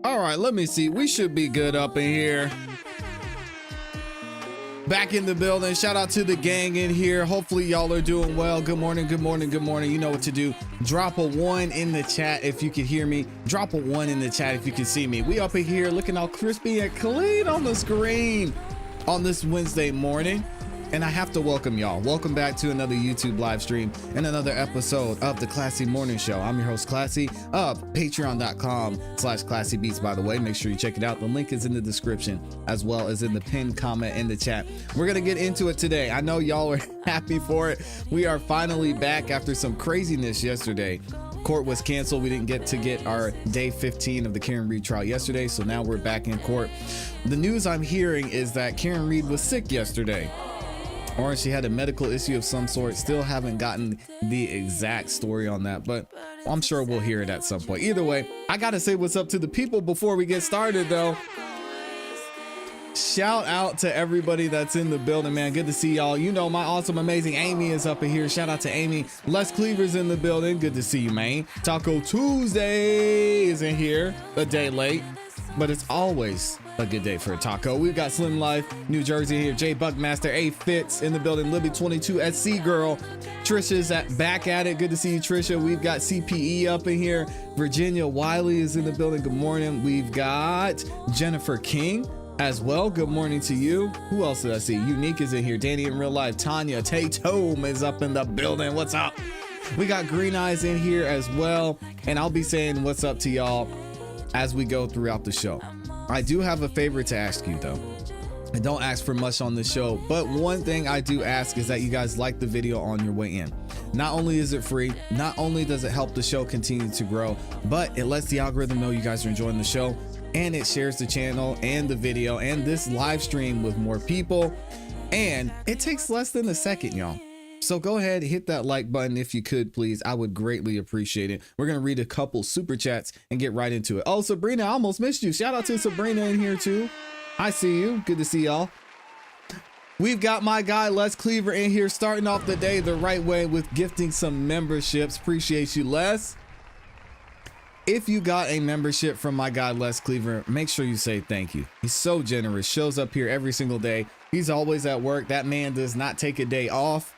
All right, let me see. We should be good up in here. Back in the building. Shout out to the gang in here. Hopefully y'all are doing well. Good morning, good morning, good morning. You know what to do. Drop a 1 in the chat if you can hear me. Drop a 1 in the chat if you can see me. We up in here looking all crispy and clean on the screen on this Wednesday morning. And I have to welcome y'all. Welcome back to another YouTube live stream and another episode of the ClassE Morning Show. I'm your host, ClassE, of patreon.com/ClassEbeats, by the way. Make sure you check it out. The link is in the description as well as in the pinned comment in the chat. We're going to get into it today. I know y'all are happy for it. We are finally back after some craziness yesterday. Court was canceled. We didn't get our day 15 of the Karen Reed trial yesterday. So now we're back in court. The news I'm hearing is that Karen Reed was sick yesterday, or she had a medical issue of some sort. Still haven't gotten the exact story on that, but I'm sure we'll hear it at some point. Either way, I gotta say what's up to the people before we get started though. Shout out to everybody that's in the building, man. Good to see y'all. You know, my awesome, amazing Amy is up in here. Shout out to Amy. Les Cleaver's in the building. Good to see you, man. Taco Tuesday is in here, a day late, but it's always a good day for a taco. We've got Slim Life, New Jersey here. Jay Buckmaster, A Fitz in the building. Libby 22 SC Girl. Trisha's back at it. Good to see you, Trisha. We've got CPE up in here. Virginia Wiley is in the building. Good morning. We've got Jennifer King as well. Good morning to you. Who else did I see? Unique is in here. Danny in real life. Tanya Tatum is up in the building. What's up? We got Green Eyes in here as well. And I'll be saying what's up to y'all as we go throughout the show. I do have a favor to ask you though. I don't ask for much on the show, but one thing I do ask is that you guys like the video on your way in. Not only is it free, not only does it help the show continue to grow, but it lets the algorithm know you guys are enjoying the show, and it shares the channel and the video and this live stream with more people, and it takes less than a second, y'all. So go ahead, hit that like button if you could, please. I would greatly appreciate it. We're going to read a couple super chats and get right into it. Oh, Sabrina, I almost missed you. Shout out to Sabrina in here too. I see you. Good to see y'all. We've got my guy, Les Cleaver, in here starting off the day the right way with gifting some memberships. Appreciate you, Les. If you got a membership from my guy, Les Cleaver, make sure you say thank you. He's so generous, shows up here every single day. He's always at work. That man does not take a day off.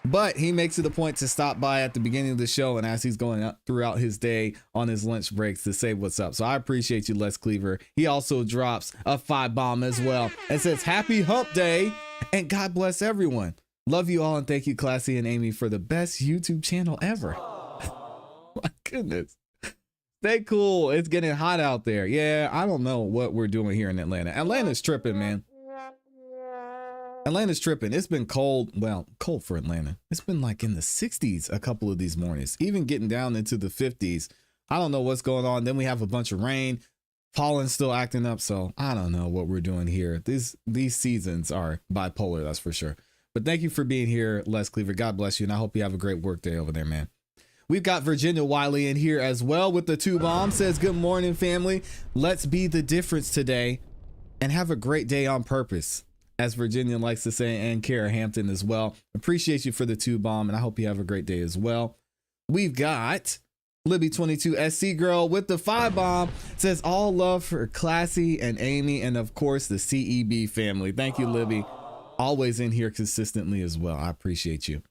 But he makes it a point to stop by at the beginning of the show and as he's going up throughout his day on his lunch breaks to say what's up. So I appreciate you, Les Cleaver. He also drops a 5-bomb as well and says happy hump day and God bless everyone. Love you all and thank you, ClassE and Amy, for the best YouTube channel ever. My goodness. Stay cool. It's getting hot out there. Yeah, I don't know what we're doing here in Atlanta. Atlanta's tripping, man. Atlanta's tripping. It's been cold. Well, cold for Atlanta. It's been like in the 60s a couple of these mornings, even getting down into the 50s. I don't know what's going on. Then we have a bunch of rain. Pollen's still acting up. So I don't know what we're doing here. These seasons are bipolar, that's for sure. But thank you for being here, Les Cleaver. God bless you. And I hope you have a great work day over there, man. We've got Virginia Wiley in here as well with the 2-bomb. Says, good morning, family. Let's be the difference today and have a great day on purpose, as Virginia likes to say, and Kara Hampton as well. Appreciate you for the 2-bomb, and I hope you have a great day as well. We've got Libby 22 SC Girl with the 5-bomb. Says, all love for ClassE and Amy, and of course the CEB family. Thank you, Libby. Always in here consistently as well. I appreciate you.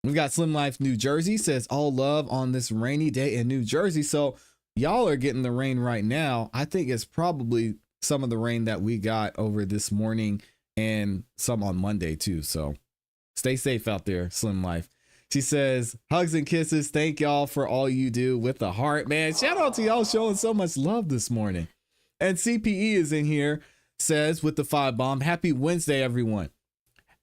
We've got Slim Life New Jersey. Says, all love on this rainy day in New Jersey. So y'all are getting the rain right now. I think it's probably some of the rain that we got over this morning and some on Monday too. So stay safe out there, Slim Life. She says, hugs and kisses. Thank y'all for all you do with the heart, man. Shout out to y'all showing so much love this morning. And CPE is in here, says with the 5-bomb, happy Wednesday, everyone.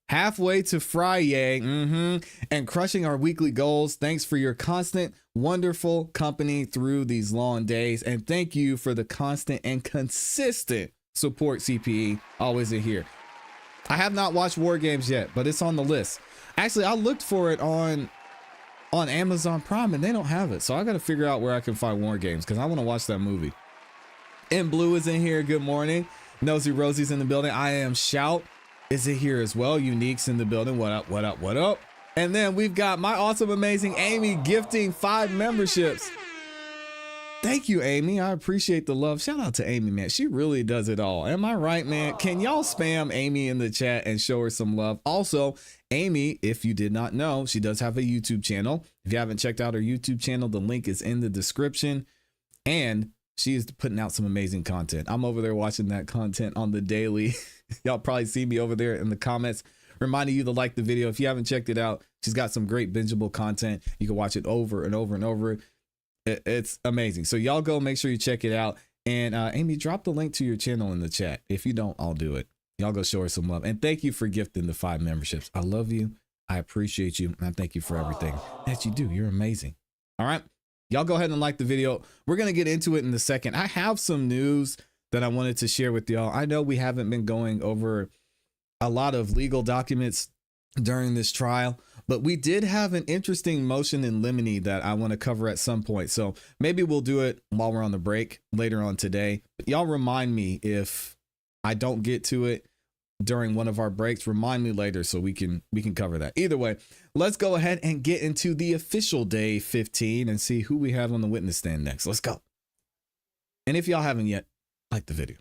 Halfway to Friday, and crushing our weekly goals. Thanks for your constant, wonderful company through these long days. And thank you for the constant and consistent support, CPE. Always in here. I have not watched War Games yet, but it's on the list. Actually, I looked for it on Amazon Prime and they don't have it. So I got to figure out where I can find War Games because I want to watch that movie. In Blue is in here. Good morning. Nosy Rosie's in the building. I am Shout is it here as well. Unique's in the building. What up, what up, what up? And then we've got my awesome, amazing Amy gifting 5 memberships. Thank you, Amy. I appreciate the love. Shout out to Amy, man. She really does it all. Am I right, man? Can y'all spam Amy in the chat and show her some love? Also, Amy, if you did not know, she does have a YouTube channel. If you haven't checked out her YouTube channel, the link is in the description. And she is putting out some amazing content. I'm over there watching that content on the daily. Y'all probably see me over there in the comments, reminding you to like the video. If you haven't checked it out, she's got some great bingeable content. You can watch it over and over and over. It's amazing. So y'all go make sure you check it out. And Amy, drop the link to your channel in the chat. If you don't, I'll do it. Y'all go show her some love. And thank you for gifting the 5 memberships. I love you. I appreciate you. And I thank you for everything that you do. You're amazing. All right. Y'all go ahead and like the video. We're going to get into it in a second. I have some news that I wanted to share with y'all. I know we haven't been going over a lot of legal documents during this trial, but we did have an interesting motion in limine that I want to cover at some point. So maybe we'll do it while we're on the break later on today. But y'all remind me if I don't get to it during one of our breaks. Remind me later so we can cover that. Either way, let's go ahead and get into the official day 15 and see who we have on the witness stand next. Let's go. And if y'all haven't yet, like the video.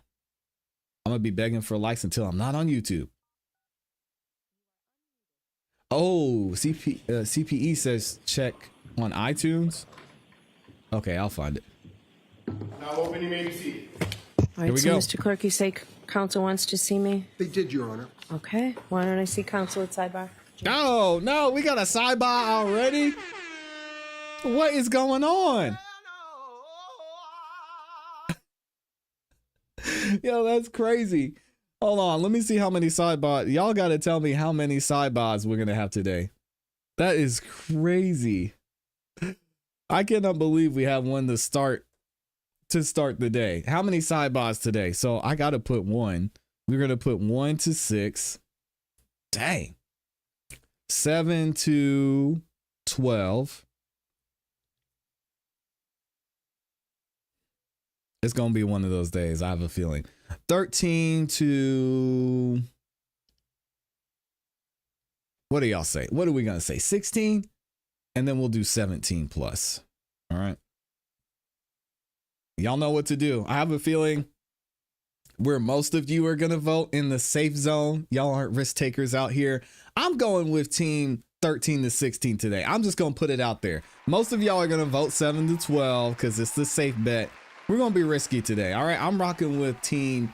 I'm gonna be begging for likes until I'm not on YouTube. Oh, CPE says check on iTunes. Okay, I'll find it. Now open, you may be seated. All Here right, we so go. Mr. Clerk, you say counsel wants to see me? They did, Your Honor. Okay, why don't I see counsel at sidebar? No, we got a sidebar already. What is going on? Yo, that's crazy. Hold on, let me see how many sidebars. Y'all got to tell me how many sidebars we're going to have today. That is crazy. I cannot believe we have one to start the day. How many sidebars today? So I got to put 1. We're going to put 1 to 6. Dang. 7 to 12. It's going to be one of those days. I have a feeling. 13 to, what do y'all say? What are we going to say? 16? And then we'll do 17 plus. All right. Y'all know what to do. I have a feeling where most of you are going to vote in the safe zone. Y'all aren't risk takers out here. I'm going with team 13 to 16 today. I'm just going to put it out there. Most of y'all are going to vote 7 to 12 because it's the safe bet. We're going to be risky today. All right. I'm rocking with team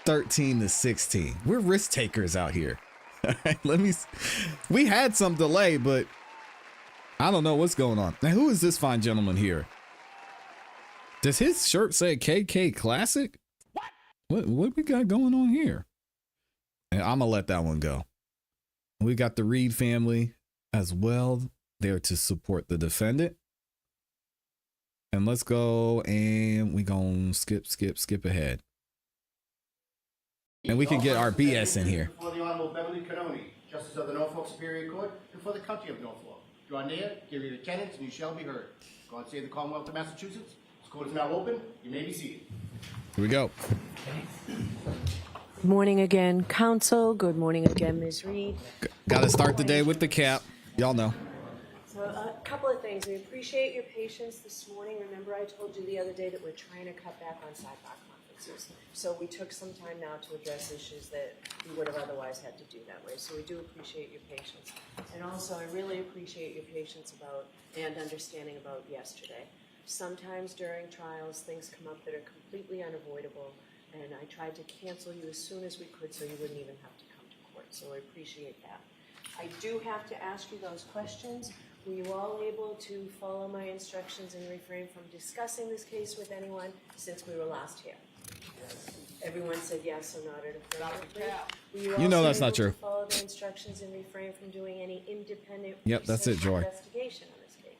13 to 16. We're risk takers out here. All right. We had some delay, but I don't know what's going on. Now, who is this fine gentleman here? Does his shirt say KK Classic? What we got going on here? And I'm going to let that one go. We got the Reed family as well there to support the defendant. And let's go and we gonna skip ahead. And we can get our BS in here. For the Honorable Beverly Canoni, Justice of the Norfolk Superior Court, and for the County of Norfolk. Draw near, give your attendance, and you shall be heard. God save the Commonwealth of Massachusetts. This court is now open. You may be seated. Here we go. Good morning again, counsel. Good morning again, Ms. Reed. Got to start the day with the cap. Y'all know. So a couple of things. We appreciate your patience this morning. Remember I told you the other day that we're trying to cut back on sidebar conferences. So we took some time now to address issues that we would have otherwise had to do that way. So we do appreciate your patience. And also I really appreciate your patience about and understanding about yesterday. Sometimes during trials things come up that are completely unavoidable, and I tried to cancel you as soon as we could so you wouldn't even have to come to court. So I appreciate that. I do have to ask you those questions. Were you all able to follow my instructions and refrain from discussing this case with anyone since we were last here? Yes. Everyone said yes or nodded affirmatively. You know that's not true. Follow the instructions and refrain from doing any independent that's it, Joy. Investigation on this case.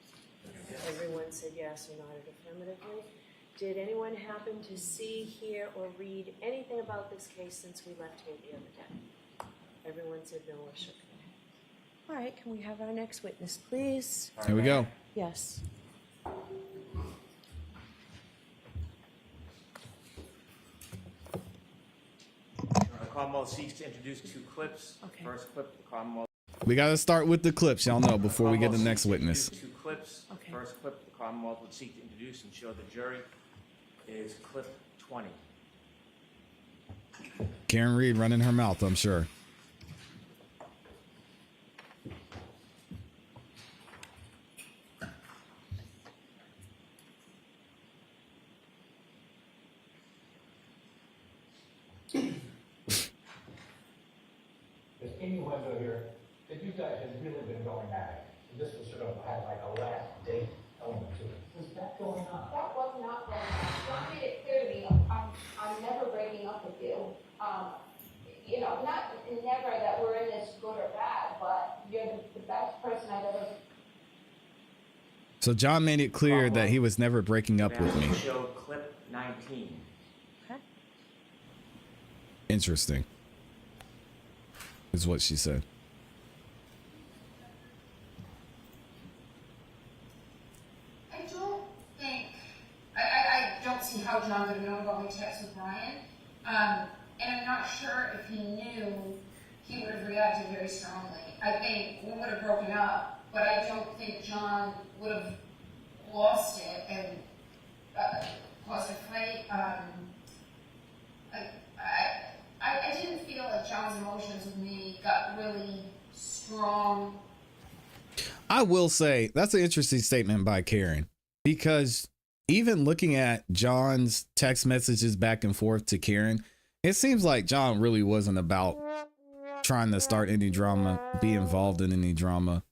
Yes. Everyone said yes or nodded affirmatively. Did anyone happen to see, hear, or read anything about this case since we left here the other day? Everyone said no or shook their head. All right, can we have our next witness, please? Here we go. Yes. The Commonwealth seeks to introduce 2 clips. Okay. First clip, the Commonwealth. We got to start with the clips, y'all know, before we get the next witness. 2 clips. Okay. First clip, the Commonwealth would seek to introduce and show the jury is clip 20. Karen Reed running her mouth, I'm sure. There's Amy Wendell here, that you guys have really been going at it. This was sort of had like a last date element to it. Was that going on? That was not going on. John made it clear to me, I'm never breaking up with you. You know, not never that we're in this good or bad, but you're the best person I've ever. So John made it clear that he was never breaking up with me. Show clip 19. Interesting, is what she said. I don't think, I don't see how John would have known about my text with Brian. And I'm not sure if he knew he would have reacted very strongly. I think we would have broken up, but I don't think John would have lost it and caused a fight. I didn't feel like John's emotions with me got really strong. I will say that's an interesting statement by Karen, because even looking at John's text messages back and forth to Karen, it seems like John really wasn't about trying to start any drama, be involved in any drama.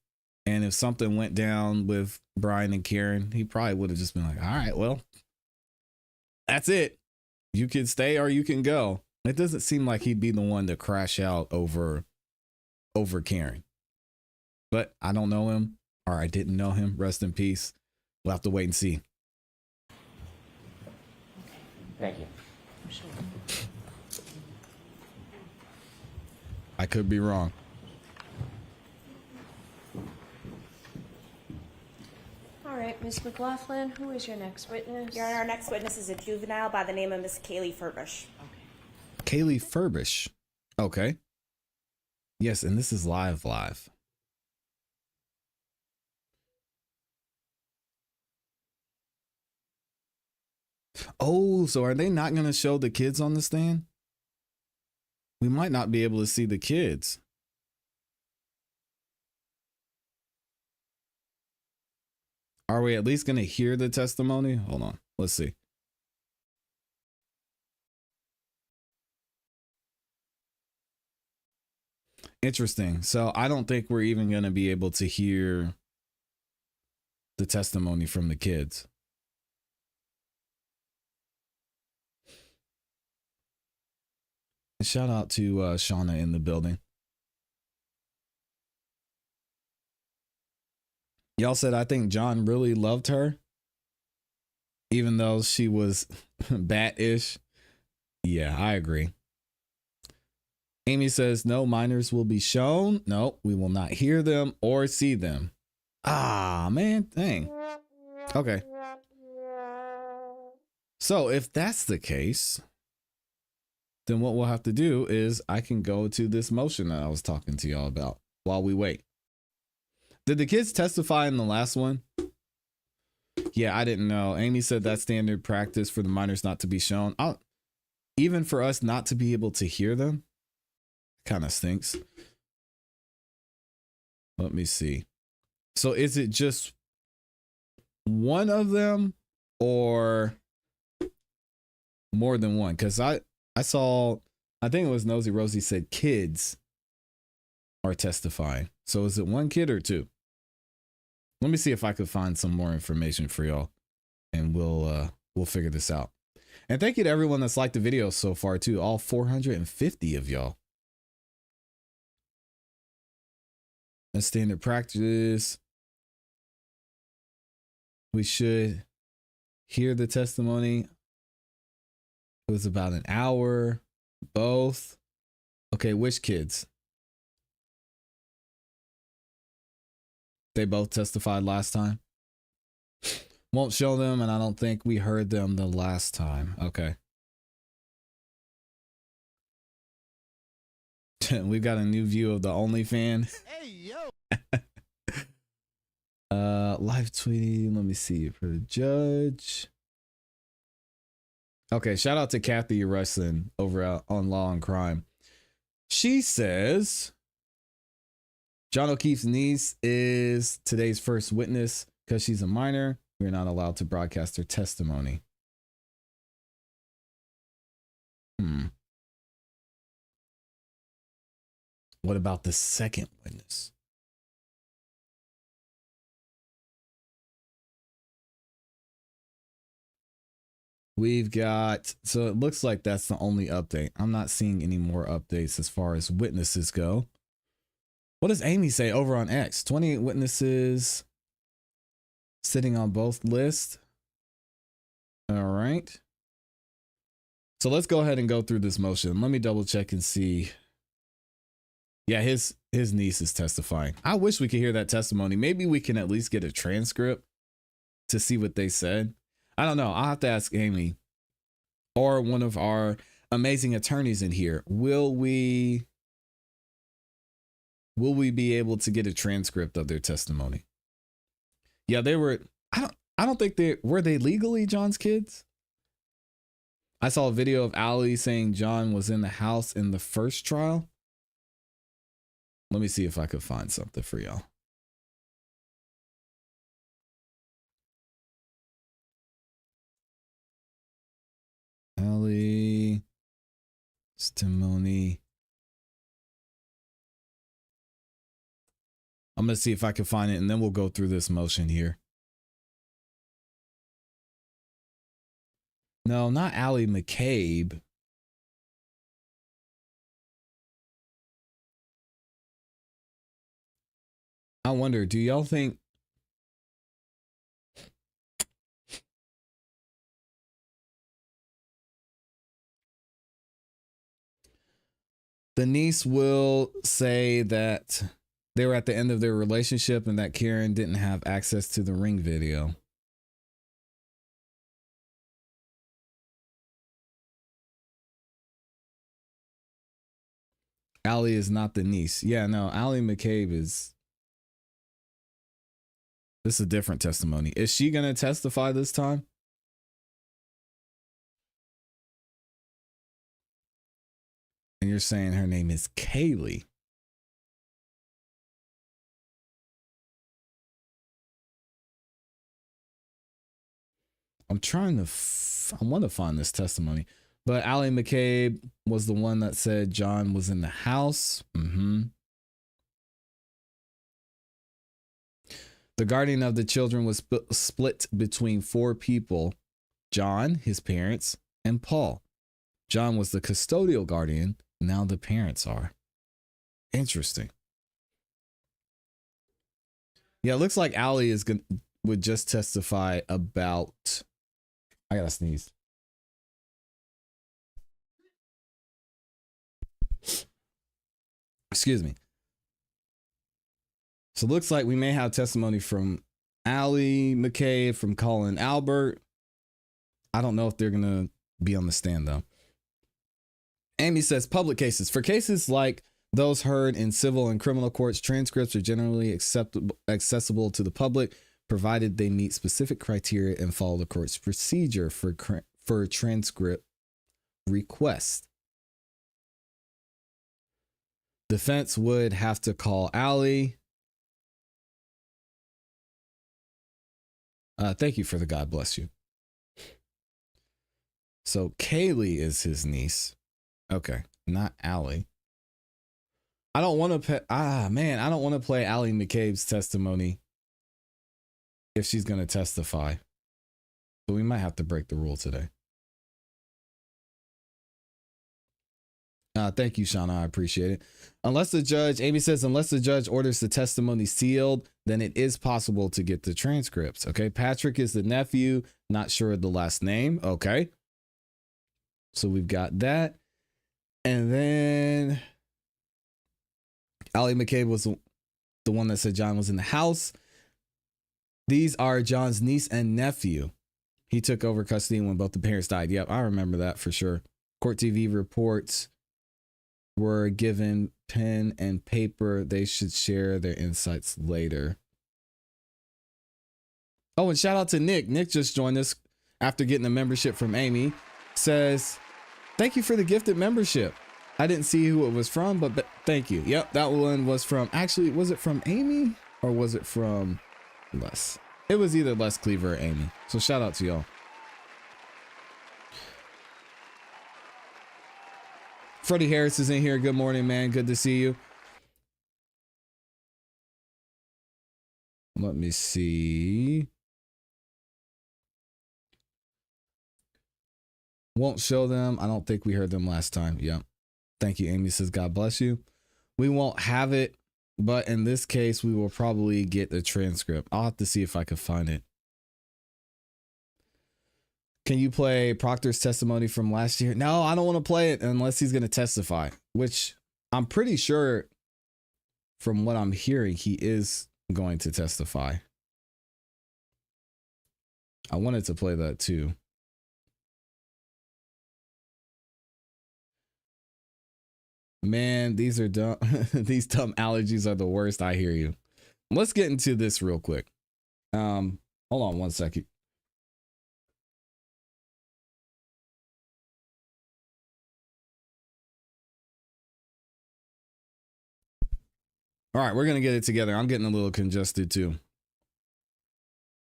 And if something went down with Brian and Karen, he probably would have just been like, all right, well, that's it. You can stay or you can go. It doesn't seem like he'd be the one to crash out over Karen. But I don't know him, or I didn't know him. Rest in peace. We'll have to wait and see. Thank you. I could be wrong. All right, Ms. McLaughlin, who is your next witness? Your Honor, our next witness is a juvenile by the name of Miss Kaylee Furbish. Kaylee Furbish. Okay. Yes, and this is live. Oh, so are they not going to show the kids on the stand? We might not be able to see the kids. Are we at least going to hear the testimony? Hold on. Let's see. Interesting. So I don't think we're even going to be able to hear the testimony from the kids. Shout out to Shauna in the building. Y'all said, I think John really loved her, even though she was bat-ish. Yeah, I agree. Amy says, no minors will be shown. No, we will not hear them or see them. Ah, man, dang. Okay. So if that's the case, then what we'll have to do is I can go to this motion that I was talking to y'all about while we wait. Did the kids testify in the last one? Yeah, I didn't know. Amy said that's standard practice for the minors not to be shown. Even for us not to be able to hear them, kind of stinks. Let me see. So is it just one of them or more than one? Because I saw, I think it was Nosy Rosie said kids are testifying. So is it one kid or two? Let me see if I could find some more information for y'all, and we'll figure this out. And thank you to everyone that's liked the video so far too. All 450 of y'all. That's standard practice. We should hear the testimony. It was about an hour. Both. Okay, which kids? They both testified last time. Won't show them, and I don't think we heard them the last time. Okay. We've got a new view of the OnlyFans. Hey, yo. Live tweeting. Let me see for the judge. Okay, shout out to Kathy Russin over on Law and Crime. She says John O'Keefe's niece is today's first witness because she's a minor. We're not allowed to broadcast her testimony. What about the second witness? We've got, so it looks like that's the only update. I'm not seeing any more updates as far as witnesses go. What does Amy say over on X? 28 witnesses sitting on both lists. All right. So let's go ahead and go through this motion. Let me double check and see. Yeah, his niece is testifying. I wish we could hear that testimony. Maybe we can at least get a transcript to see what they said. I don't know. I'll have to ask Amy or one of our amazing attorneys in here. Will we be able to get a transcript of their testimony? Yeah, they were, I don't think were they legally John's kids? I saw a video of Allie saying John was in the house in the first trial. Let me see if I could find something for y'all. Allie testimony. I'm going to see if I can find it and then we'll go through this motion here. No, not Allie McCabe. I wonder, do y'all think the niece will say that they were at the end of their relationship and that Karen didn't have access to the ring video? Allie is not the niece. Yeah, no, Allie McCabe is. This is a different testimony. Is she going to testify this time? And you're saying her name is Kaylee. I'm trying to, I want to find this testimony. But Allie McCabe was the one that said John was in the house. The guardian of the children was split between 4 people: John, his parents, and Paul. John was the custodial guardian. Now the parents are. Interesting. Yeah, it looks like Allie would just testify about. I gotta sneeze. Excuse me. So it looks like we may have testimony from Allie McCabe, from Colin Albert. I don't know if they're going to be on the stand, though. Amy says public cases. For cases like those heard in civil and criminal courts, transcripts are generally accessible to the public, provided they meet specific criteria and follow the court's procedure for transcript request. Defense would have to call Allie. Thank you for the God bless you. So Kaylee is his niece. Okay, not Allie. I don't want to I don't want to play Allie McCabe's testimony if she's going to testify. But we might have to break the rule today. Thank you, Shauna. I appreciate it. Unless the judge, Amy says, unless the judge orders the testimony sealed, then it is possible to get the transcripts. Okay. Patrick is the nephew. Not sure of the last name. Okay. So we've got that. And then Allie McCabe was the one that said John was in the house. These are John's niece and nephew. He took over custody when both the parents died. Yep, I remember that for sure. Court TV reports were given pen and paper. They should share their insights later. Oh, and shout out to Nick. Nick just joined us after getting a membership from Amy. Says, thank you for the gifted membership. I didn't see who it was from, but thank you. Yep, that one was from, actually, was it from Amy or was it from Les? It was either Les Cleaver or Amy. So shout out to y'all. Freddie Harris is in here. Good morning, man. Good to see you. Let me see. Won't show them. I don't think we heard them last time. Yep. Thank you, Amy says, God bless you. We won't have it, but in this case, we will probably get the transcript. I'll have to see if I can find it. Can you play Proctor's testimony from last year? No, I don't want to play it unless he's going to testify, which I'm pretty sure from what I'm hearing, he is going to testify. I wanted to play that too. Man, these are dumb. These dumb allergies are the worst. I hear you. Let's get into this real quick. Hold on one second. All right, we're going to get it together. I'm getting a little congested too.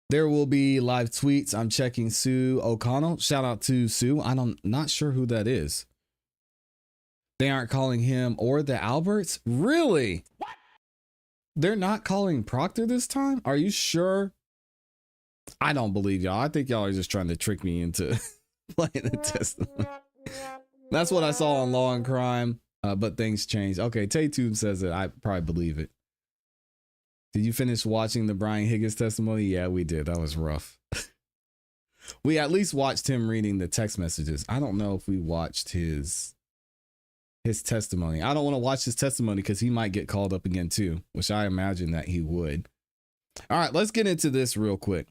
There will be live tweets. I'm checking Sue O'Connell. Shout out to Sue. I'm not sure who that is. They aren't calling him or the Alberts? Really? What? They're not calling Proctor this time? Are you sure? I don't believe y'all. I think y'all are just trying to trick me into playing the testimony. That's what I saw on Law and Crime. But things changed. Okay, Tay-Tube says it. I probably believe it. Did you finish watching the Brian Higgins testimony? Yeah, we did. That was rough. We at least watched him reading the text messages. I don't know if we watched his testimony. I don't want to watch his testimony because he might get called up again too, which I imagine that he would. All right, let's get into this real quick.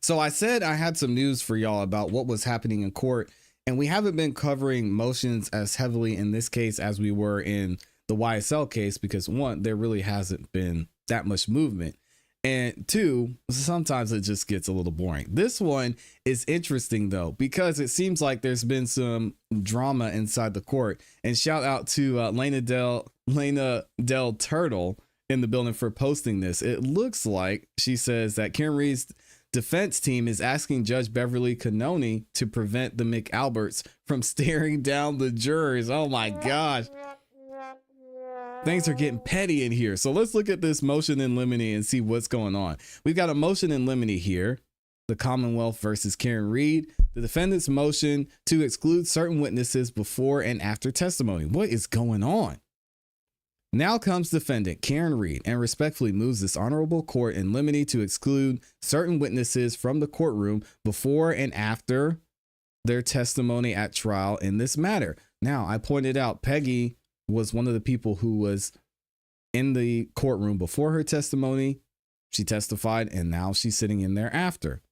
So I said I had some news for y'all about what was happening in court. And we haven't been covering motions as heavily in this case as we were in the YSL case because one, there really hasn't been that much movement. And two, sometimes it just gets a little boring. This one is interesting though, because it seems like there's been some drama inside the court. And shout out to Lena Del Turtle in the building for posting this. It looks like she says that Karen Reed's defense team is asking Judge Beverly Cannoni to prevent the McAlberts from staring down the jurors. Oh my gosh. Things are getting petty in here. So let's look at this motion in limine and see what's going on. We've got a motion in limine here. The Commonwealth versus Karen Reed. The defendant's motion to exclude certain witnesses before and after testimony. What is going on? Now comes defendant Karen Reed and respectfully moves this honorable court in limine to exclude certain witnesses from the courtroom before and after their testimony at trial in this matter. Now, I pointed out Peggy was one of the people who was in the courtroom before her testimony. She testified and now she's sitting in there after.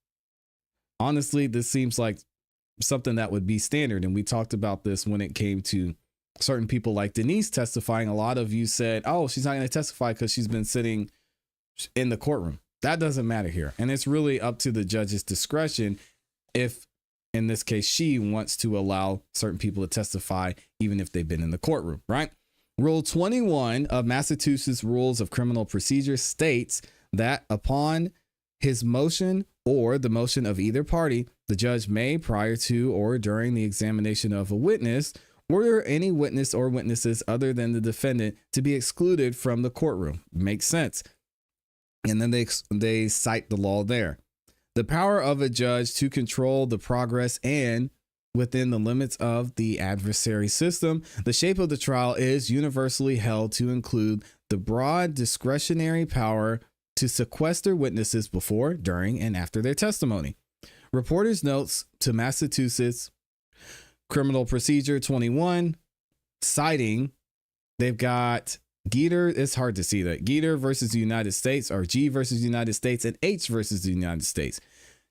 Honestly, this seems like something that would be standard. And we talked about this when it came to certain people like Denise testifying. A lot of you said, oh, she's not going to testify because she's been sitting in the courtroom. That doesn't matter here. And it's really up to the judge's discretion if, in this case, she wants to allow certain people to testify, even if they've been in the courtroom, right? Rule 21 of Massachusetts Rules of Criminal Procedure states that upon his motion or the motion of either party, the judge may, prior to or during the examination of a witness, order any witness or witnesses other than the defendant to be excluded from the courtroom. Makes sense. And then they cite the law there. The power of a judge to control the progress and within the limits of the adversary system, the shape of the trial is universally held to include the broad discretionary power to sequester witnesses before, during, and after their testimony. Reporters' notes to Massachusetts Criminal Procedure 21, citing, they've got Geeter, it's hard to see that, Geeter versus the United States, or G versus the United States, and H versus the United States.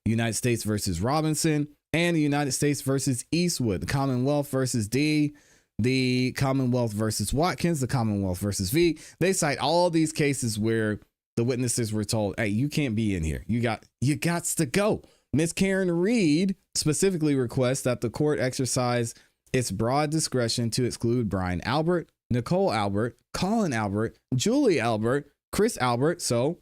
United States versus Robinson, and the United States versus Eastwood. The Commonwealth versus D, the Commonwealth versus Watkins, the Commonwealth versus V. They cite all these cases where The witnesses were told, hey, you can't be in here. You got to go. Miss Karen Reed specifically requests that the court exercise its broad discretion to exclude Brian Albert, Nicole Albert, Colin Albert, Julie Albert, Chris Albert. So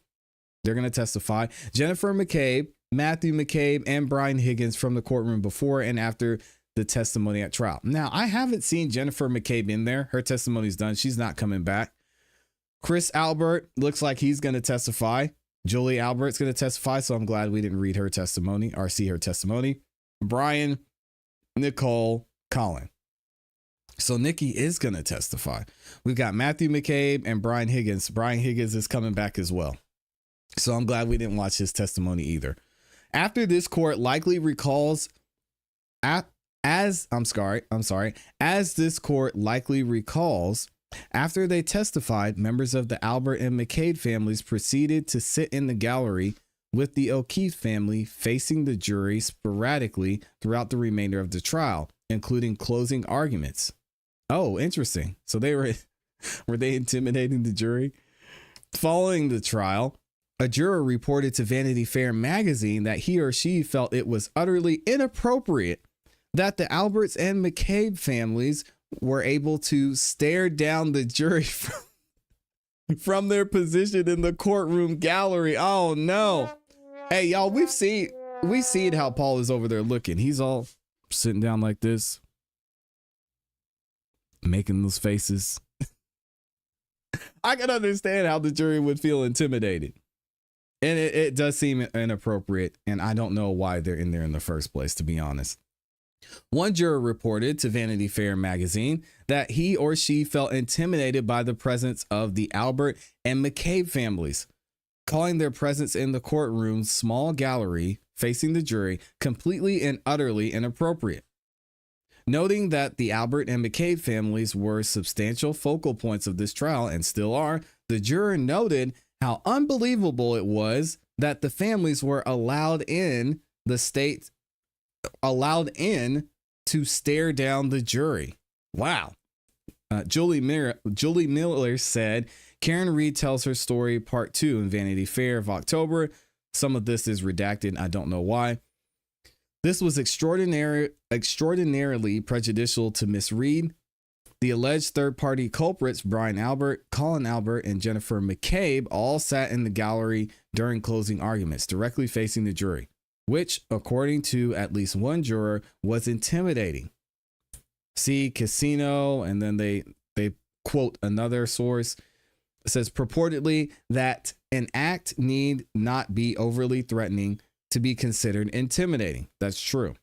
they're going to testify. Jennifer McCabe, Matthew McCabe, and Brian Higgins from the courtroom before and after the testimony at trial. Now, I haven't seen Jennifer McCabe in there. Her testimony's done. She's not coming back. Chris Albert looks like he's going to testify. Julie Albert's going to testify. So I'm glad we didn't read her testimony or see her testimony. Brian, Nicole, Colin. So Nikki is going to testify. We've got Matthew McCabe and Brian Higgins. Brian Higgins is coming back as well. So I'm glad we didn't watch his testimony either. After this court likely recalls as this court likely recalls, after they testified, members of the Albert and McCabe families proceeded to sit in the gallery with the O'Keefe family facing the jury sporadically throughout the remainder of the trial, including closing arguments. Oh, interesting. So were they intimidating the jury? Following the trial, a juror reported to Vanity Fair magazine that he or she felt it was utterly inappropriate that the Alberts and McCabe families were able to stare down the jury from their position in the courtroom gallery. Oh no. Hey y'all, we see how Paul is over there looking. He's all sitting down like this, making those faces. I can understand how the jury would feel intimidated. And it does seem inappropriate. And I don't know why they're in there in the first place, to be honest. One juror reported to Vanity Fair magazine that he or she felt intimidated by the presence of the Albert and McCabe families, calling their presence in the courtroom's small gallery facing the jury completely and utterly inappropriate. Noting that the Albert and McCabe families were substantial focal points of this trial and still are, the juror noted how unbelievable it was that the families were allowed in to stare down the jury. Wow. Julie Miller said, Karen Reed tells her story part 2 in Vanity Fair of October. Some of this is redacted. I don't know why. This was extraordinarily prejudicial to Miss Reed. The alleged third-party culprits, Brian Albert, Colin Albert, and Jennifer McCabe, all sat in the gallery during closing arguments, directly facing the jury, which, according to at least one juror, was intimidating. See Casino, and then they quote another source. It says purportedly that an act need not be overly threatening to be considered intimidating. That's true.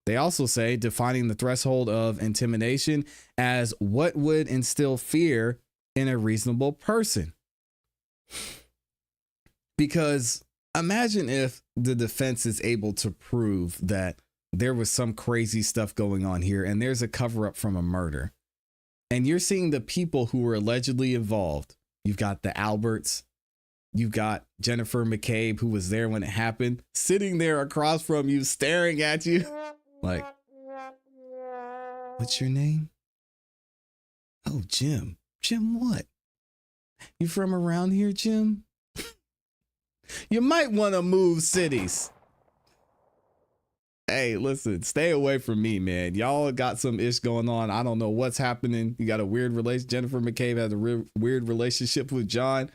They also say defining the threshold of intimidation as what would instill fear in a reasonable person. Because imagine if the defense is able to prove that there was some crazy stuff going on here and there's a cover up from a murder. And you're seeing the people who were allegedly involved. You've got the Alberts. You've got Jennifer McCabe, who was there when it happened, sitting there across from you, staring at you. Like, what's your name? Oh, Jim. Jim what? You from around here, Jim? You might want to move cities. Hey, listen, stay away from me, man. Y'all got some ish going on. I don't know what's happening. You got a weird relationship. Jennifer McCabe has a weird relationship with John.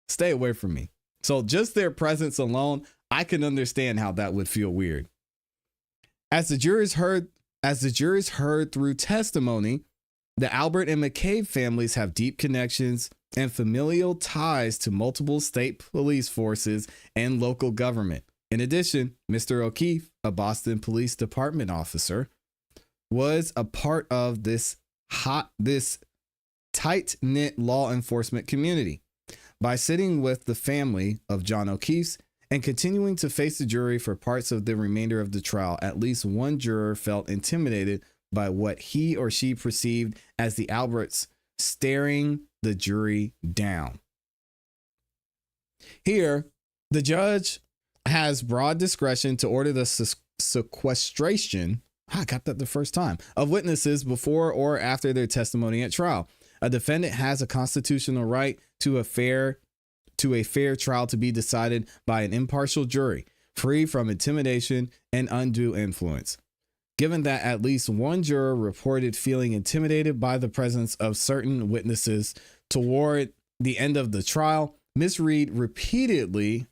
Stay away from me. So just their presence alone, I can understand how that would feel weird. As the jurors heard through testimony, the Albert and McCabe families have deep connections and familial ties to multiple state police forces and local government. In addition, Mr. O'Keefe, a Boston Police Department officer, was a part of this tight-knit law enforcement community. By sitting with the family of John O'Keefe and continuing to face the jury for parts of the remainder of the trial, at least one juror felt intimidated by what he or she perceived as the Alberts staring the jury down. Here, the judge has broad discretion to order the sequestration, I got that the first time, of witnesses before or after their testimony at trial. A defendant has a constitutional right to a fair to a fair trial to be decided by an impartial jury, free from intimidation and undue influence. Given that at least one juror reported feeling intimidated by the presence of certain witnesses toward the end of the trial, Ms. Reed respectfully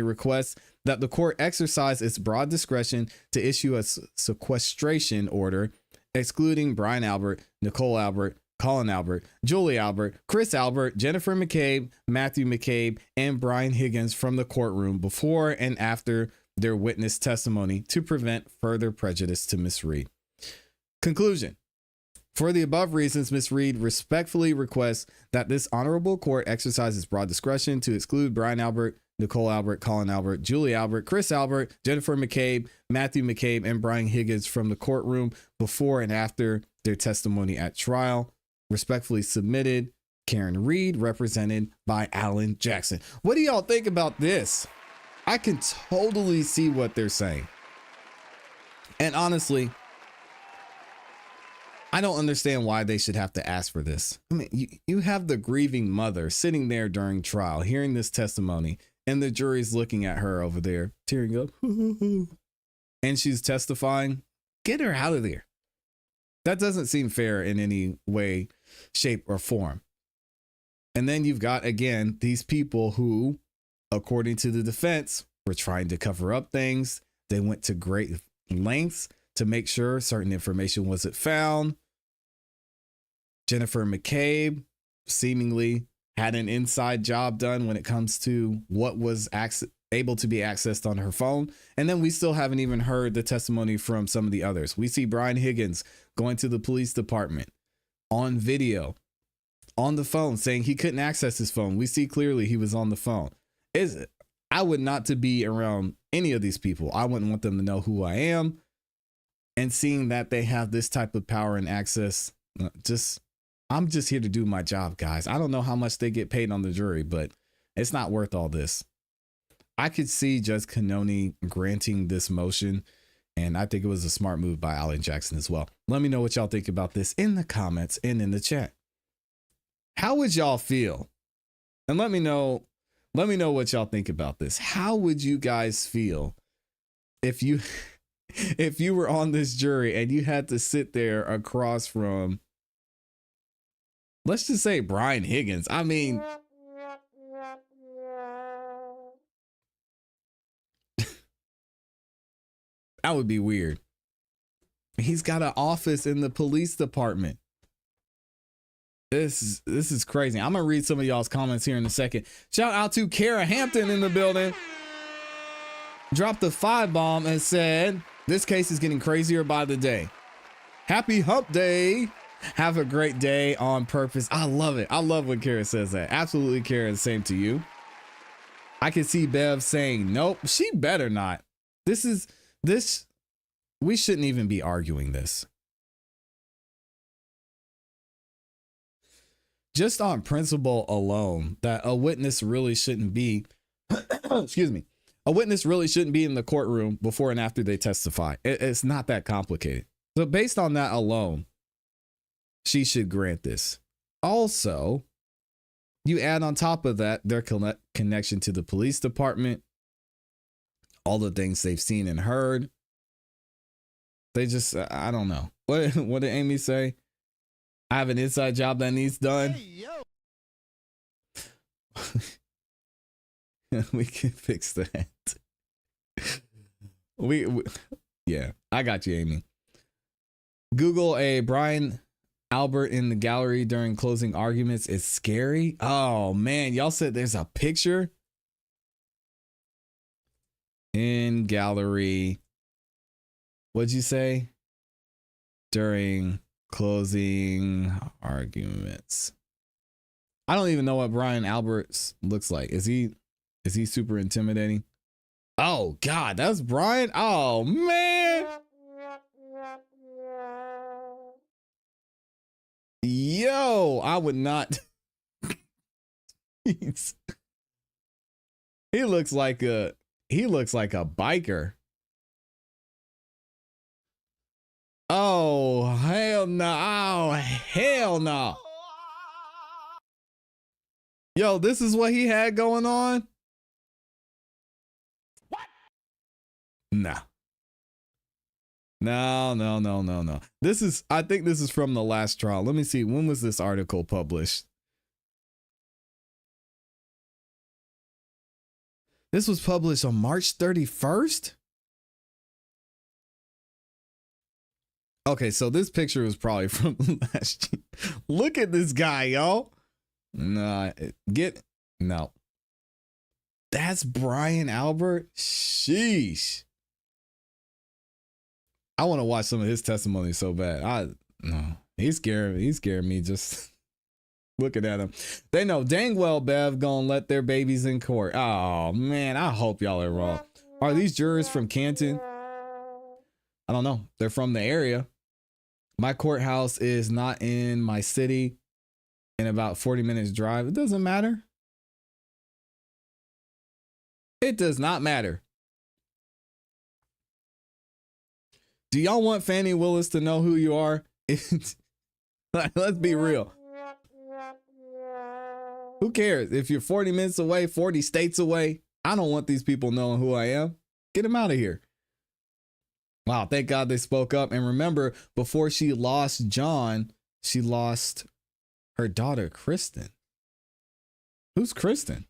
requests that the court exercise its broad discretion to issue a sequestration order excluding Brian Albert, Nicole Albert, Colin Albert, Julie Albert, Chris Albert, Jennifer McCabe, Matthew McCabe, and Brian Higgins from the courtroom before and after their witness testimony to prevent further prejudice to Ms. Reed. Conclusion. For the above reasons, Ms. Reed respectfully requests that this honorable court exercises broad discretion to exclude Brian Albert, Nicole Albert, Colin Albert, Julie Albert, Chris Albert, Jennifer McCabe, Matthew McCabe, and Brian Higgins from the courtroom before and after their testimony at trial. Respectfully submitted, Karen Reed, represented by Alan Jackson. What do y'all think about this? I can totally see what they're saying. And honestly, I don't understand why they should have to ask for this. I mean, you have the grieving mother sitting there during trial, hearing this testimony, and the jury's looking at her over there, tearing up, and she's testifying. Get her out of there. That doesn't seem fair in any way, shape, or form. And then you've got, again, these people who, according to the defense, were trying to cover up things. They went to great lengths to make sure certain information wasn't found. Jennifer McCabe seemingly had an inside job done when it comes to what was able to be accessed on her phone. And then we still haven't even heard the testimony from some of the others. We see Brian Higgins going to the police department on video, on the phone, saying he couldn't access his phone. We see clearly he was on the phone. I would not to be around any of these people. I wouldn't want them to know who I am. And seeing that they have this type of power and access, I'm just here to do my job, guys. I don't know how much they get paid on the jury, but it's not worth all this. I could see Judge Cannoni granting this motion, and I think it was a smart move by Alan Jackson as well. Let me know what y'all think about this in the comments and in the chat. How would y'all feel? And let me know what y'all think about this. How would you guys feel if you were on this jury and you had to sit there across from, let's just say, Brian Higgins? I mean, that would be weird. He's got an office in the police department. This is crazy. I'm gonna read some of y'all's comments here in a second. Shout out to Kara Hampton in the building. Dropped the 5 bomb and said, "This case is getting crazier by the day. Happy hump day. Have a great day on purpose." I love it. I love when Kara says that. Absolutely, Kara, the same to you. I can see Bev saying, nope, she better not. We shouldn't even be arguing this. Just on principle alone, that a witness really shouldn't be, excuse me, a witness really shouldn't be in the courtroom before and after they testify. It's not that complicated. So based on that alone, she should grant this. Also, you add on top of that their connection to the police department, all the things they've seen and heard. They just, I don't know. What did Amy say? I have an inside job that needs done. Hey, yo. We can fix that. Yeah, I got you, Amy. Google a Brian Albert in the gallery during closing arguments is scary. Oh man, y'all said there's a picture in gallery. What'd you say? During closing arguments. I don't even know what Brian Alberts looks like. Is he super intimidating? Oh God, that's Brian. Oh man. Yo, I would not. He looks like a biker. Oh, hell no. Oh, hell no. Yo, this is what he had going on? What? Nah. No. I think this is from the last trial. Let me see. When was this article published? This was published on March 31st? Okay, so this picture was probably from last year. Look at this guy, y'all. No. That's Brian Albert? Sheesh. I want to watch some of his testimony so bad. He's scaring me just looking at him. They know dang well Bev gonna let their babies in court. Oh man, I hope y'all are wrong. Are these jurors from Canton? I don't know. They're from the area. My courthouse is not in my city, in about 40 minutes drive. It doesn't matter. It does not matter. Do y'all want Fannie Willis to know who you are? Let's be real. Who cares? If you're 40 minutes away, 40 states away, I don't want these people knowing who I am. Get them out of here. Wow, thank God they spoke up. And remember, before she lost John, she lost her daughter, Kristen. Who's Kristen?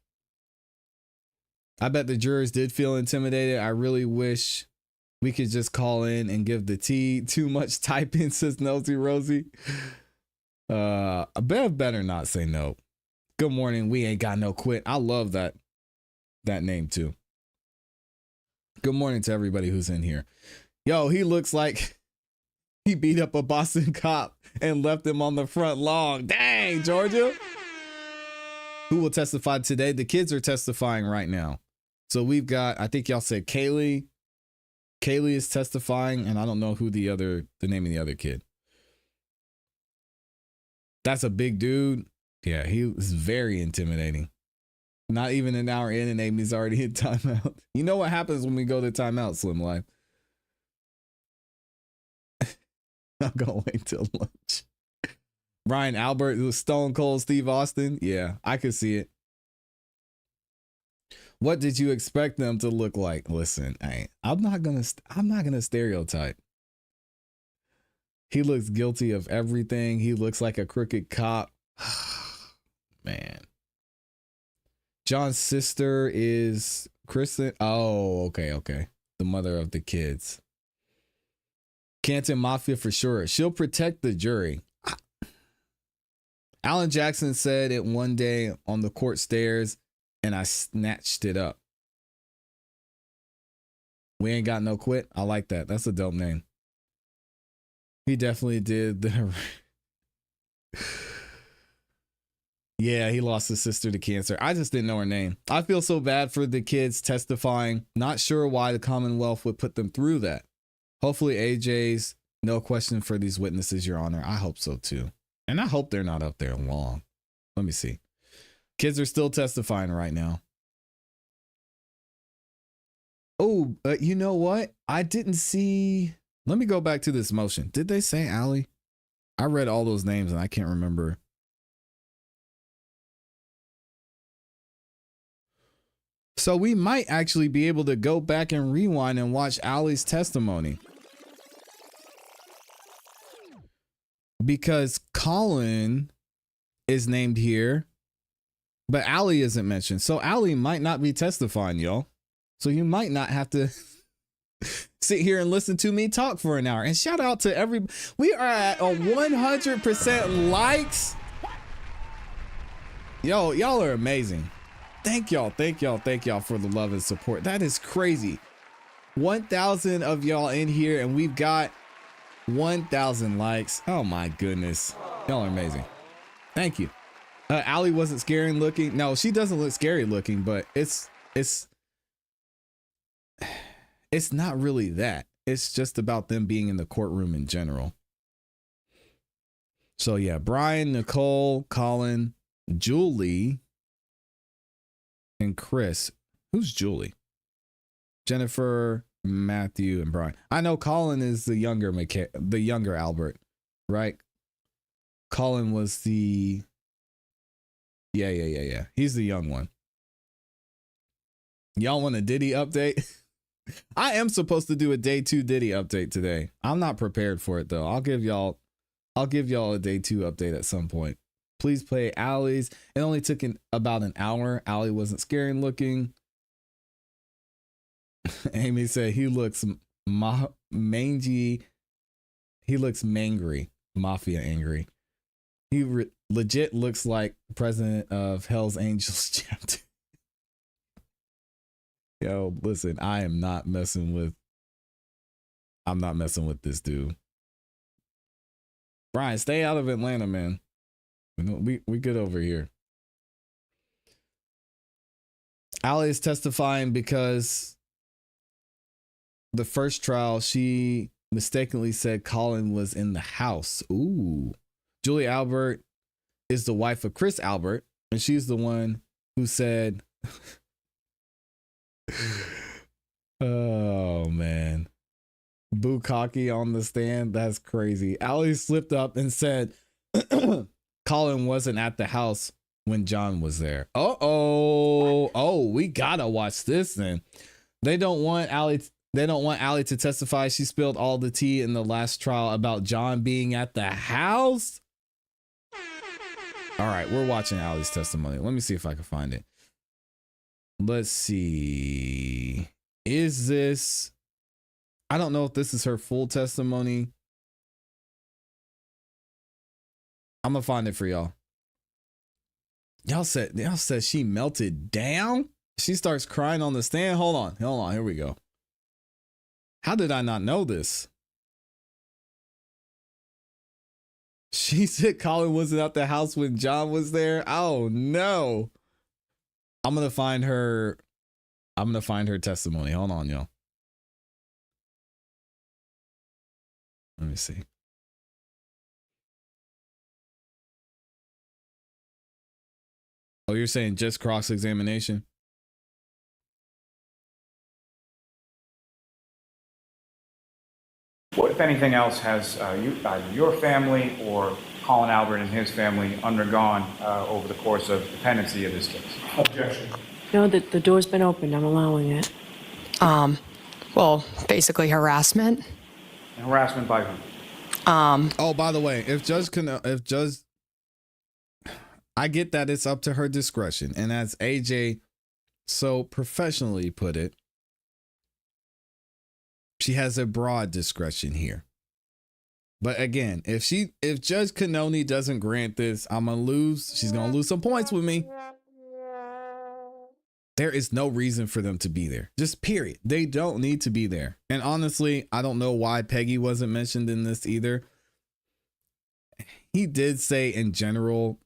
I bet the jurors did feel intimidated. I really wish we could just call in and give the tea. Too much typing, says Nosy Rosie. Bev better not say no. Good morning. We ain't got no quit. I love that name too. Good morning to everybody who's in here. Yo, he looks like he beat up a Boston cop and left him on the front lawn. Dang, Georgia. Who will testify today? The kids are testifying right now. So we've got, I think y'all said Kaylee. Kaylee is testifying, and I don't know who the name of the other kid. That's a big dude. Yeah, he was very intimidating. Not even an hour in and Amy's already in timeout. You know what happens when we go to timeout, Slim Life? I'm gonna wait till lunch. Brian Albert, who was Stone Cold Steve Austin. Yeah, I could see it. What did you expect them to look like? Listen, I'm not gonna stereotype. He looks guilty of everything. He looks like a crooked cop. Man. John's sister is Kristen. Oh, okay. The mother of the kids. Canton Mafia for sure. She'll protect the jury. Alan Jackson said it one day on the court stairs, and I snatched it up. We ain't got no quit. I like that. That's a dope name. He definitely did the... Yeah, he lost his sister to cancer. I just didn't know her name. I feel so bad for the kids testifying. Not sure why the Commonwealth would put them through that. Hopefully AJ's no question for these witnesses, Your Honor. I hope so too. And I hope they're not up there long. Let me see. Kids are still testifying right now. Oh, you know what? I didn't see. Let me go back to this motion. Did they say Allie? I read all those names and I can't remember. So we might actually be able to go back and rewind and watch Allie's testimony. Because Colin is named here, but Allie isn't mentioned. So Allie might not be testifying, y'all. So you might not have to sit here and listen to me talk for an hour. And shout out to everybody. We are at a 100% likes. Yo, y'all are amazing. Thank y'all for the love and support. That is crazy. 1,000 of y'all in here and we've got 1,000 likes. Oh my goodness. Y'all are amazing. Thank you. Allie wasn't scary looking. No, she doesn't look scary looking, but it's not really that. It's just about them being in the courtroom in general. So yeah, Brian, Nicole, Colin, Julie, and Chris. Who's Julie? Jennifer, Matthew, and Brian. I know Colin is the younger Albert, right? Colin was the Yeah. He's the young one. Y'all want a Diddy update? I am supposed to do a day 2 Diddy update today. I'm not prepared for it though. I'll give y'all a day 2 update at some point. Please play Allie's. It only took about an hour. Allie wasn't scary looking. Amy said he looks mangy. He looks mangry, mafia angry. He legit looks like president of Hell's Angels chapter. Yo, listen, I'm not messing with this dude. Brian, stay out of Atlanta, man. We good over here. Allie is testifying because the first trial, she mistakenly said Colin was in the house. Ooh. Julie Albert is the wife of Chris Albert, and she's the one who said, oh man, Bukkake on the stand. That's crazy. Allie slipped up and said Colin wasn't at the house when John was there. Oh, we gotta watch this then. They don't want Allie to testify. She spilled all the tea in the last trial about John being at the house. All right, we're watching Allie's testimony. Let me see if I can find it. Let's see. Is this? I don't know if this is her full testimony. I'm gonna find it for y'all. Y'all said she melted down. She starts crying on the stand. Hold on. Here we go. How did I not know this? She said Colin wasn't at the house when John was there. Oh no. I'm gonna find her testimony. Hold on, y'all. Let me see. Oh, you're saying just cross-examination? What, if anything else, has your family or Colin Albert and his family undergone over the course of the pendency of this case? Objection. No, the door's been opened. I'm allowing it. Well, basically harassment. And harassment by whom? Oh, by the way, if Judge I get that it's up to her discretion, and as AJ so professionally put it, she has a broad discretion here. But again, if Judge Cannoni doesn't grant this, I'm gonna lose. She's gonna lose some points with me. There is no reason for them to be there. Just period. They don't need to be there. And honestly, I don't know why Peggy wasn't mentioned in this either. He did say in general,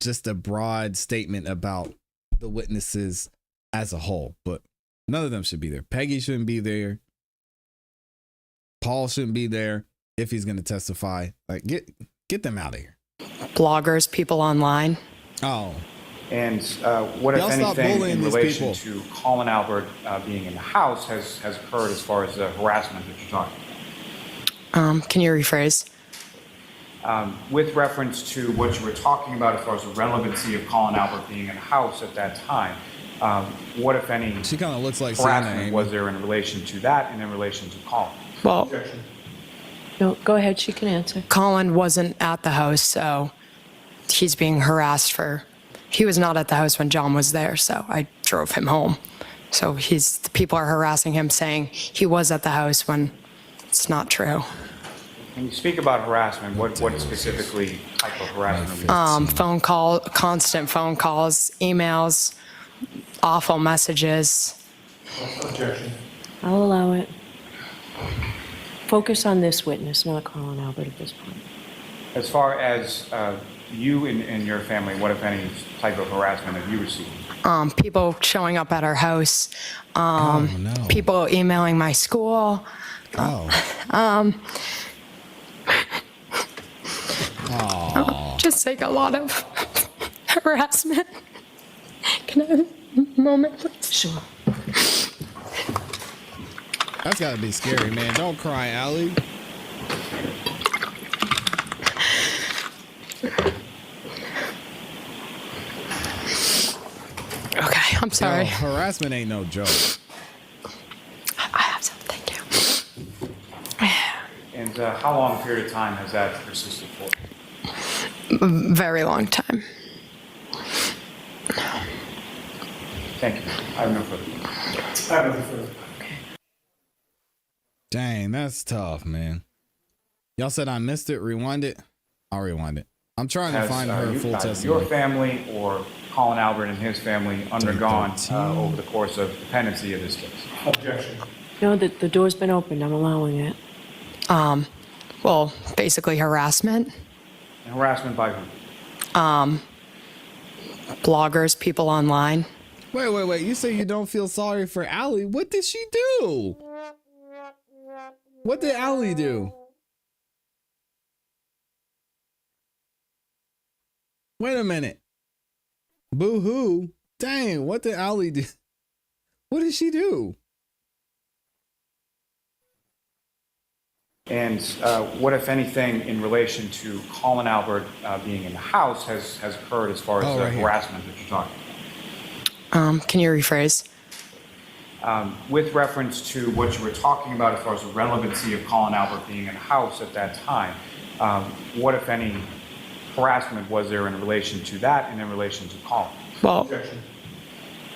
just a broad statement about the witnesses as a whole, but none of them should be there. Peggy shouldn't be there. Paul shouldn't be there if he's going to testify. Like, get them out of here. Bloggers, people online. Oh. And what, if Y'all stop anything, bullying in these relation people. to Colin Albert being in the house has occurred as far as the harassment that you're talking about? Can you rephrase? With reference to what you were talking about as far as the relevancy of Colin Albert being in the house at that time, what, if any, She kind of looks like harassment Santa, was there in relation to that and in relation to Colin? Well, Objection. No, go ahead. She can answer. Colin wasn't at the house, so he's being harassed he was not at the house when John was there, so I drove him home. So the people are harassing him saying he was at the house when it's not true. When you speak about harassment, what specifically type of harassment are you Constant phone calls, emails, awful messages. Objection. I'll allow it. Focus on this witness, not Colin Albert at this point. As far as you and your family, what, if any, type of harassment have you received? People showing up at our house, no. people emailing my school. Just like a lot of harassment. Can I have a moment, please? Sure. That's gotta be scary, man. Don't cry, Allie. Okay, I'm sorry. Yo, harassment ain't no joke. I have some. Thank you. And how long a period of time has that persisted for? Very long time. Thank you. I have no further. Dang, that's tough, man. Y'all said I missed it. Rewind it. I'll rewind it. I'm trying to Has, find her full your testimony. family or Colin Albert and his family undergone 13. over the course of the pendency of this case? Objection. No, the door's been opened. I'm allowing it. Well, basically harassment. And harassment by whom? Bloggers, people online. Wait. You say you don't feel sorry for Allie. What did she do? What did Allie do? Wait a minute. Boo-hoo. Dang, what did Allie do? What did she do? And what, if anything, in relation to Colin Albert being in the house has occurred as far as Oh, the right here. harassment that you're talking about? Can you rephrase? With reference to what you were talking about as far as the relevancy of Colin Albert being in the house at that time, what, if any, harassment was there in relation to that and in relation to Colin? Well, Objection.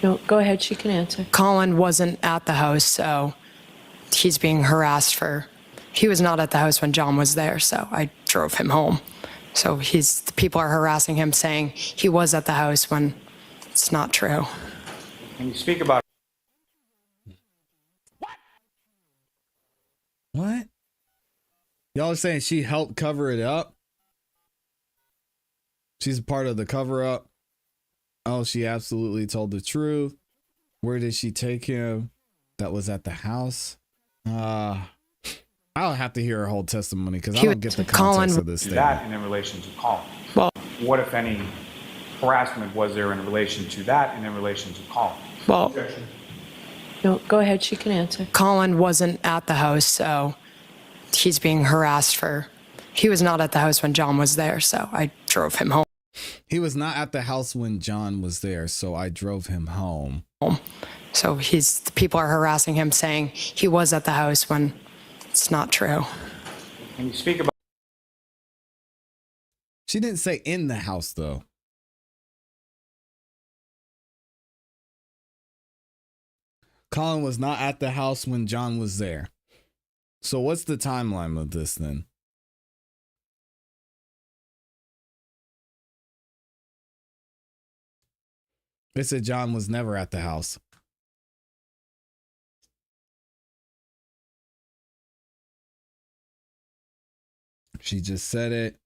No, go ahead. She can answer. Colin wasn't at the house, so he's being harassed for. He was not at the house when John was there, so I drove him home. So the people are harassing him, saying he was at the house when it's not true. Can you speak about What? Y'all are saying she helped cover it up? She's a part of the cover up. Oh, she absolutely told the truth. Where did she take him? That was at the house. I'll have to hear her whole testimony because I don't get the context of this to thing. that and in relation to Colin? Well, What, if any, harassment was there in relation to that and in relation to Colin? well, Objection. No, go ahead. She can answer. Colin wasn't at the house, so he's being harassed for. He was not at the house when John was there, so I drove him home. He was not at the house when John was there, so I drove him home. So the people are harassing him, saying he was at the house when it's not true. Can you speak about She didn't say in the house, though. Colin was not at the house when John was there. So what's the timeline of this then? They said John was never at the house. She just said it.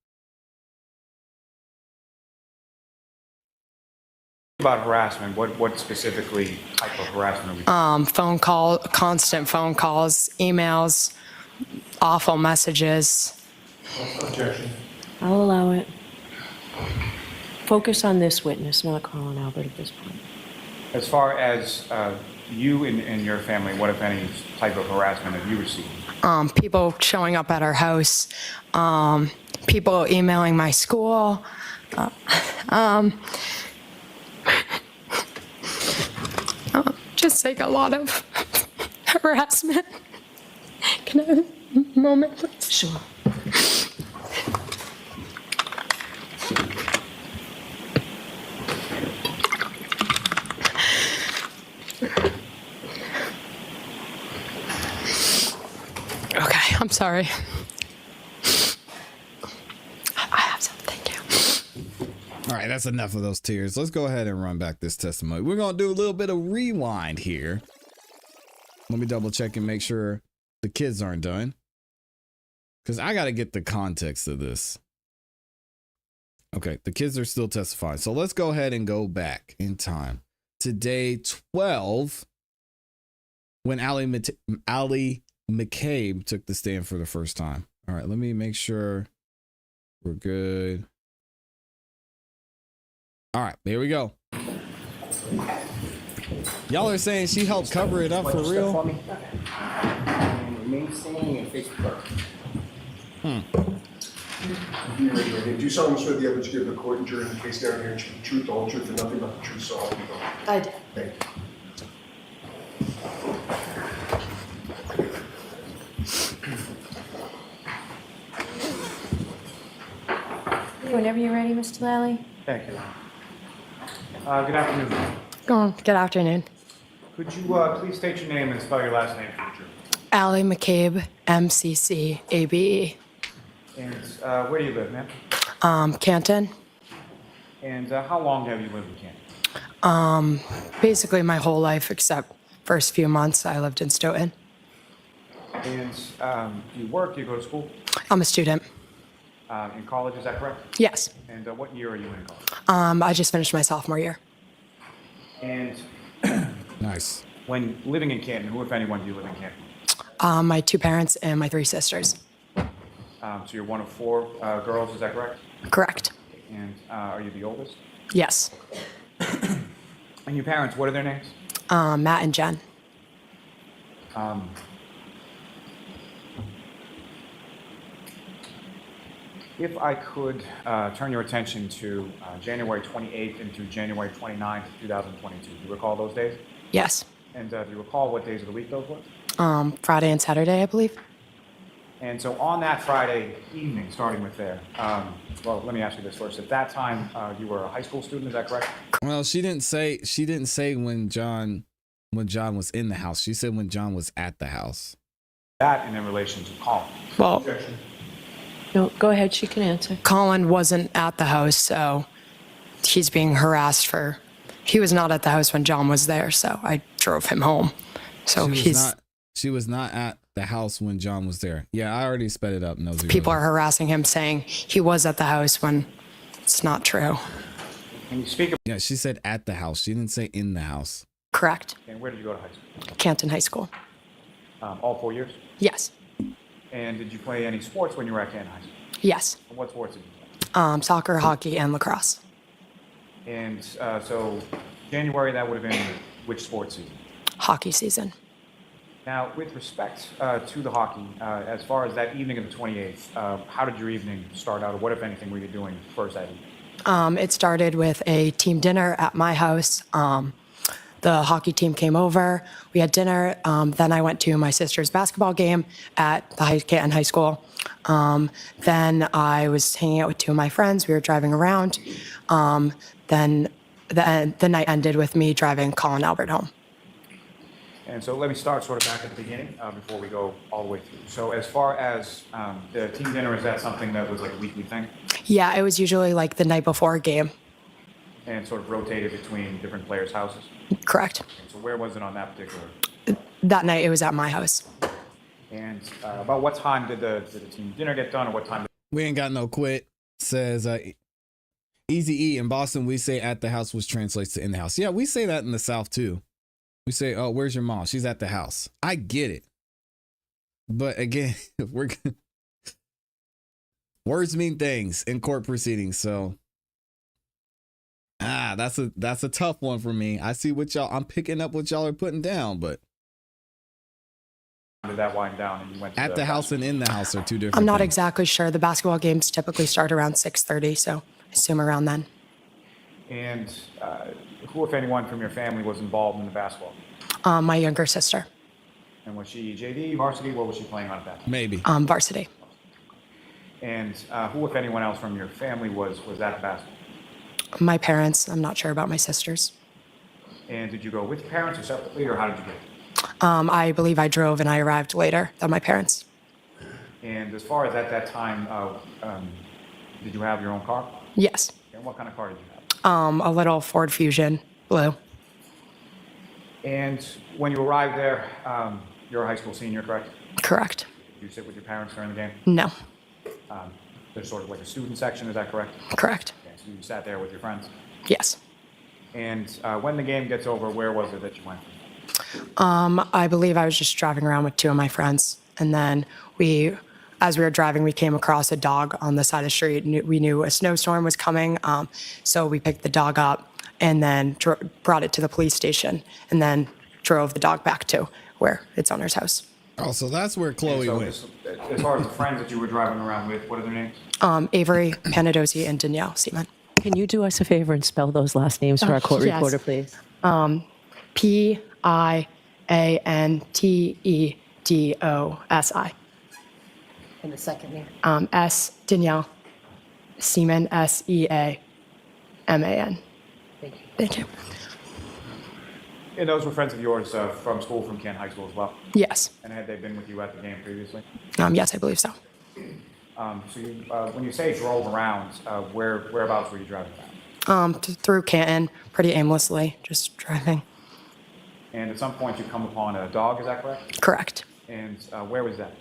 harassment? What specifically type of harassment are we Constant phone calls, emails, awful messages. Objection. I'll allow it. Focus on this witness, not Colin Albert at this point. As far as you and your family, what, if any, type of harassment have you received? People showing up at our house, people emailing my school, just like a lot of harassment. Can I have a moment, please? Sure. Okay, I'm sorry. I have some. Thank you. All right, that's enough of those tears. Let's go ahead and run back this testimony. We're going to do a little bit of rewind here. Let me double check and make sure the kids aren't done, because I got to get the context of this. Okay, the kids are still testifying. So let's go ahead and go back in time to day 12 when Allie McCabe took the stand for the first time. All right, let me make sure we're good. All right, here we go. Y'all are saying she helped cover it up for real? For me. And remain standing and face the clerk. Do you solemnly swear the evidence you give the court and jury in the case down here, the truth, the whole truth, and nothing but the truth, so help you God? I do. Thank you. Whenever you're ready, Mr. Lally. Thank you. Good afternoon. Good afternoon. Could you please state your name and spell your last name for the jury? Allie McCabe, MCCABE. And where do you live, ma'am? Canton. And how long have you lived in Canton? Basically my whole life except first few months I lived in Stoughton. And do you work? Do you go to school? I'm a student. In college, is that correct? Yes. And what year are you in college? I just finished my sophomore year. And Nice. when living in Canton, who, if anyone, do you live in Canton? My 2 parents and my 3 sisters. So you're one of 4 girls, is that correct? Correct. And are you the oldest? Yes. And your parents, what are their names? Matt and Jen. If I could turn your attention to January 28th into January 29th, 2022. Do you recall those days? Yes. And do you recall what days of the week those were? Friday and Saturday, I believe. And so on that Friday evening, starting with there, well, let me ask you this first. At that time, you were a high school student, is that correct? Well, she didn't say when John was in the house. She said when John was at the house. That and in relation to Colin. Well, Objection. No, go ahead, she can answer. Colin wasn't at the house, so he's being harassed for. He was not at the house when John was there, so I drove him home. So She was not at the house when John was there. Yeah, I already sped it up. Nosy people Rosie. are harassing him saying he was at the house when it's not true. Can you speak Yeah, she said at the house. She didn't say in the house. Correct. and where did you go to high school? Canton High School. All 4 years? Yes. And did you play any sports when you were at Canton High School? Yes. And what sports did you play? Soccer, hockey, and lacrosse. And so January, that would have been which sports season? Hockey season. Now, with respect to the hockey, as far as that evening of the 28th, how did your evening start out, or what, if anything, were you doing first that evening? It started with a team dinner at my house. The hockey team came over. We had dinner. Then I went to my sister's basketball game at the Canton High School. Then I was hanging out with 2 of my friends. We were driving around. Then the night ended with me driving Colin Albert home. And so let me start sort of back at the beginning before we go all the way through. So as far as the team dinner, is that something that was like a weekly thing Yeah, it was usually like the night before a game. and sort of rotated between different players' houses? Correct. And so where was it on that particular? That night it was at my house. And about what time did the team dinner get done, or what time? We ain't got no quit. Says Easy E in Boston. We say at the house, which translates to in the house. Yeah, we say that in the South too. We say, "Oh, where's your mom? She's at the house." I get it, but again, words mean things in court proceedings. So, that's a tough one for me. I see what y'all. I'm picking up what y'all are putting down, but Did that wind down and you went to at the house and in the house are two different. I'm not things. exactly sure. The basketball games typically start around 6:30, so I assume around then. And who, if anyone, from your family was involved in the basketball? My younger sister, And was she JV, varsity? What was she playing on at that time? Maybe. varsity. And who, if anyone else from your family, was at the basketball? My parents, I'm not sure about my sisters. And did you go with your parents or separately, or how did you get there? I believe I drove and I arrived later than my parents. And as far as at that time, did you have your own car? Yes. And what kind of car did you have? A little Ford Fusion, blue. And when you arrived there, you're a high school senior, correct? Correct. Did you sit with your parents during the game? No. There's sort of like a student section, is that correct? Correct. Okay, so you sat there with your friends. Yes. And when the game gets over, where was it that you went? I believe I was just driving around with 2 of my friends. And then as we were driving, we came across a dog on the side of the street. We knew a snowstorm was coming. So we picked the dog up and then brought it to the police station and then drove the dog back to where its owner's house. Oh, so that's where Chloe So went. as far as the friends that you were driving around with, what are their names? Avery Panadosi and Danielle Seaman. Can you do us a favor and spell those last names for our court yes. reporter, please? Piantedosi. And the second name? S. Danielle Seaman, Seaman. Thank you. Thank you. And those were friends of yours from school, from Kent High School as well? Yes. And had they been with you at the game previously? Yes, I believe so. So you, when you say drove around, whereabouts were you driving at? Through Canton, pretty aimlessly, just driving. And at some point you come upon a dog, is that correct? Correct. And where was that?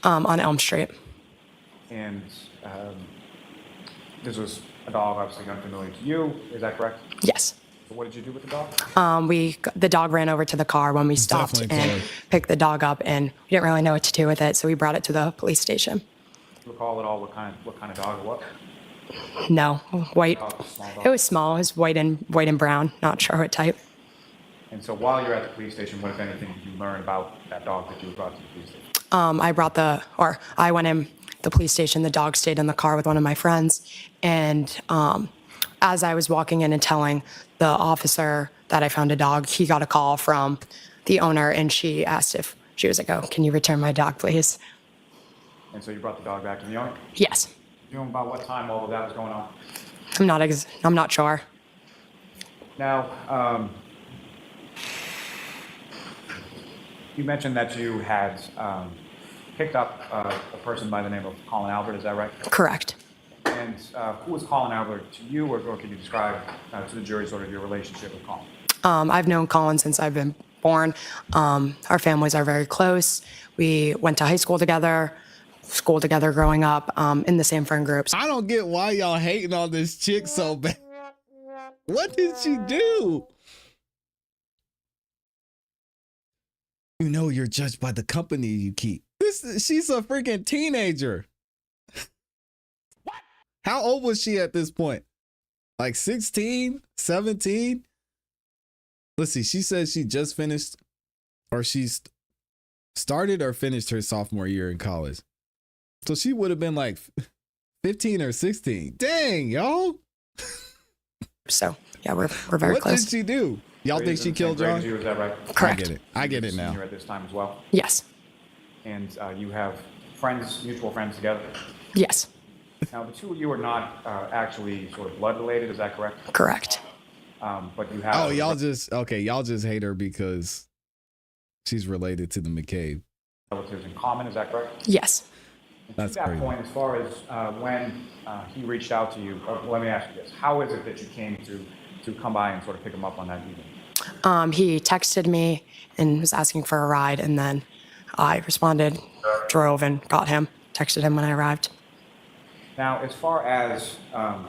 On Elm Street. And this was a dog obviously unfamiliar to you, is that correct? Yes. So what did you do with the dog? The dog ran over to the car when we stopped Definitely and picked the dog up, and we didn't really know what to do with it, so we brought it to the police station. Do you recall at all what kind of dog it was? No, white. Small dog. It was small. It was white and brown. Not sure what type. And so while you're at the police station, what, if anything, did you learn about that dog that you brought to the police station? I went in the police station. The dog stayed in the car with one of my friends, and as I was walking in and telling the officer that I found a dog, he got a call from the owner, and she asked if she was like, "Oh, can you return my dog, please?" And so you brought the dog back to the owner? Yes. Do you know about what time all of that was going on? I'm not sure. Now, you mentioned that you had picked up a person by the name of Colin Albert, is that right? Correct. And who was Colin Albert to you, or can you describe to the jury sort of your relationship with Colin? I've known Colin since I've been born. Our families are very close. We went to high school together, growing up, in the same friend groups. I don't get why y'all hating on this chick so bad. What did she do? You know you're judged by the company you keep. She's a freaking teenager. What? How old was she at this point? Like 16, 17? Let's see. She says she just finished, or she's started or finished her sophomore year in college. So she would have been like 15 or 16. Dang, y'all. So yeah, we're very what close. What did she do? Y'all think she killed John? Is that right? Correct. I get it now. Senior at this time as well? Yes. And you have friends, mutual friends together? Yes. Now, the two of you are not actually sort of blood related, is that correct? Correct. But you have... Oh, y'all just hate her because she's related to the McCabe. Relatives in common, is that correct? Yes. That's to that crazy. point, as far as when he reached out to you, let me ask you this. How is it that you came to come by and sort of pick him up on that evening? He texted me and was asking for a ride, and then I responded, drove, and got him. Texted him when I arrived. Now, as far as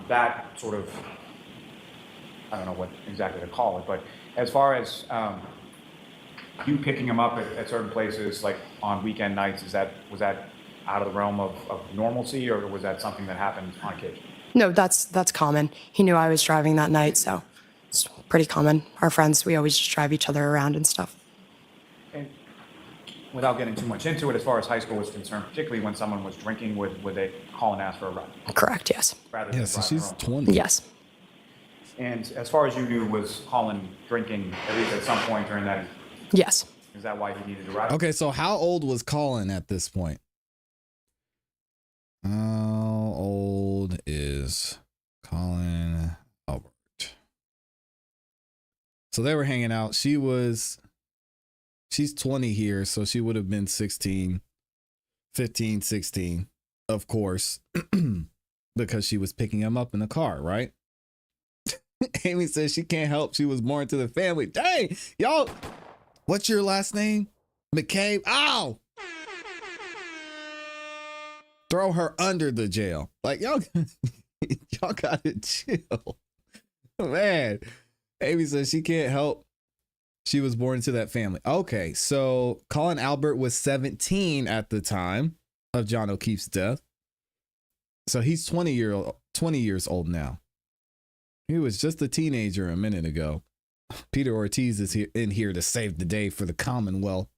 that sort of, I don't know what exactly to call it, but as far as you picking him up at certain places, like on weekend nights, was that out of the realm of normalcy, or was that something that happened on occasion? No, that's common. He knew I was driving that night, so it's pretty common. Our friends, we always just drive each other around and stuff. And without getting too much into it, as far as high school was concerned, particularly when someone was drinking, would they call and ask for a ride? Correct, yes. Rather than So drive she's their own? 20. Yes. And as far as you knew, was Colin drinking at least at some point during that? Yes. Is that why he needed a ride? Okay, so how old was Colin at this point? How old is Colin Albert? So they were hanging out. She's 20 here, so she would have been 16, 15, 16, of course, because she was picking him up in the car, right? Amy says she can't help. She was born to the family. Dang, y'all. What's your last name? McCabe. Ow. Throw her under the jail. Like, y'all gotta chill. Man, Amy says she can't help. She was born into that family. Okay, so Colin Albert was 17 at the time of John O'Keefe's death. So he's 20 years old now. He was just a teenager a minute ago. Peter Ortiz is in here to save the day for the Commonwealth.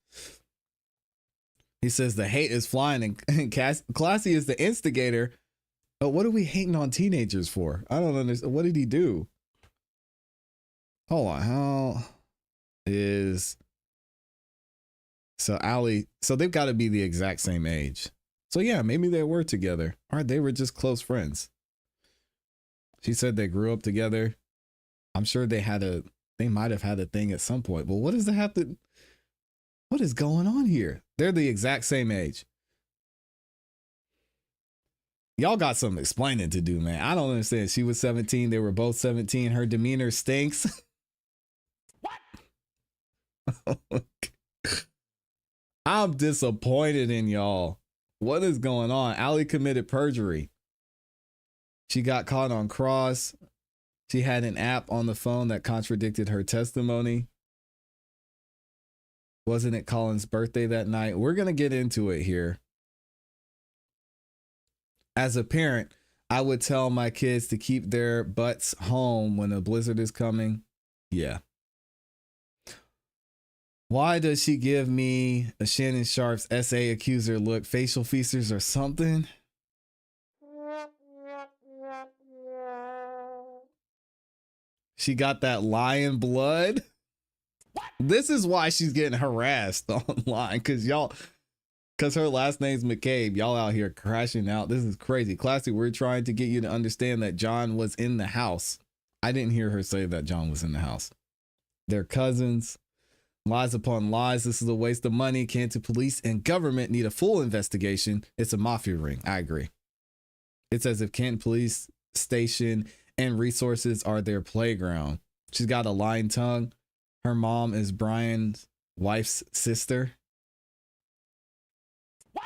He says the hate is flying and ClassE is the instigator. But what are we hating on teenagers for? I don't understand. What did he do? Hold on. How is... So Allie, so they've got to be the exact same age. So yeah, maybe they were together. Or they were just close friends. She said they grew up together. I'm sure they might have had a thing at some point. But what does that have to... What is going on here? They're the exact same age. Y'all got some explaining to do, man. I don't understand. She was 17. They were both 17. Her demeanor stinks. What? I'm disappointed in y'all. What is going on? Allie committed perjury. She got caught on cross. She had an app on the phone that contradicted her testimony. Wasn't it Colin's birthday that night? We're going to get into it here. As a parent, I would tell my kids to keep their butts home when a blizzard is coming. Yeah. Why does she give me a Shannon Sharp's essay accuser look? Facial feasters or something? She got that lion blood. This is why she's getting harassed online. Because her last name's McCabe. Y'all out here crashing out. This is crazy. ClassE, we're trying to get you to understand that John was in the house. I didn't hear her say that John was in the house. They're cousins. Lies upon lies. This is a waste of money. Canton police and government need a full investigation. It's a mafia ring. I agree. It's as if Canton police station and resources are their playground. She's got a lying tongue. Her mom is Brian's wife's sister. What?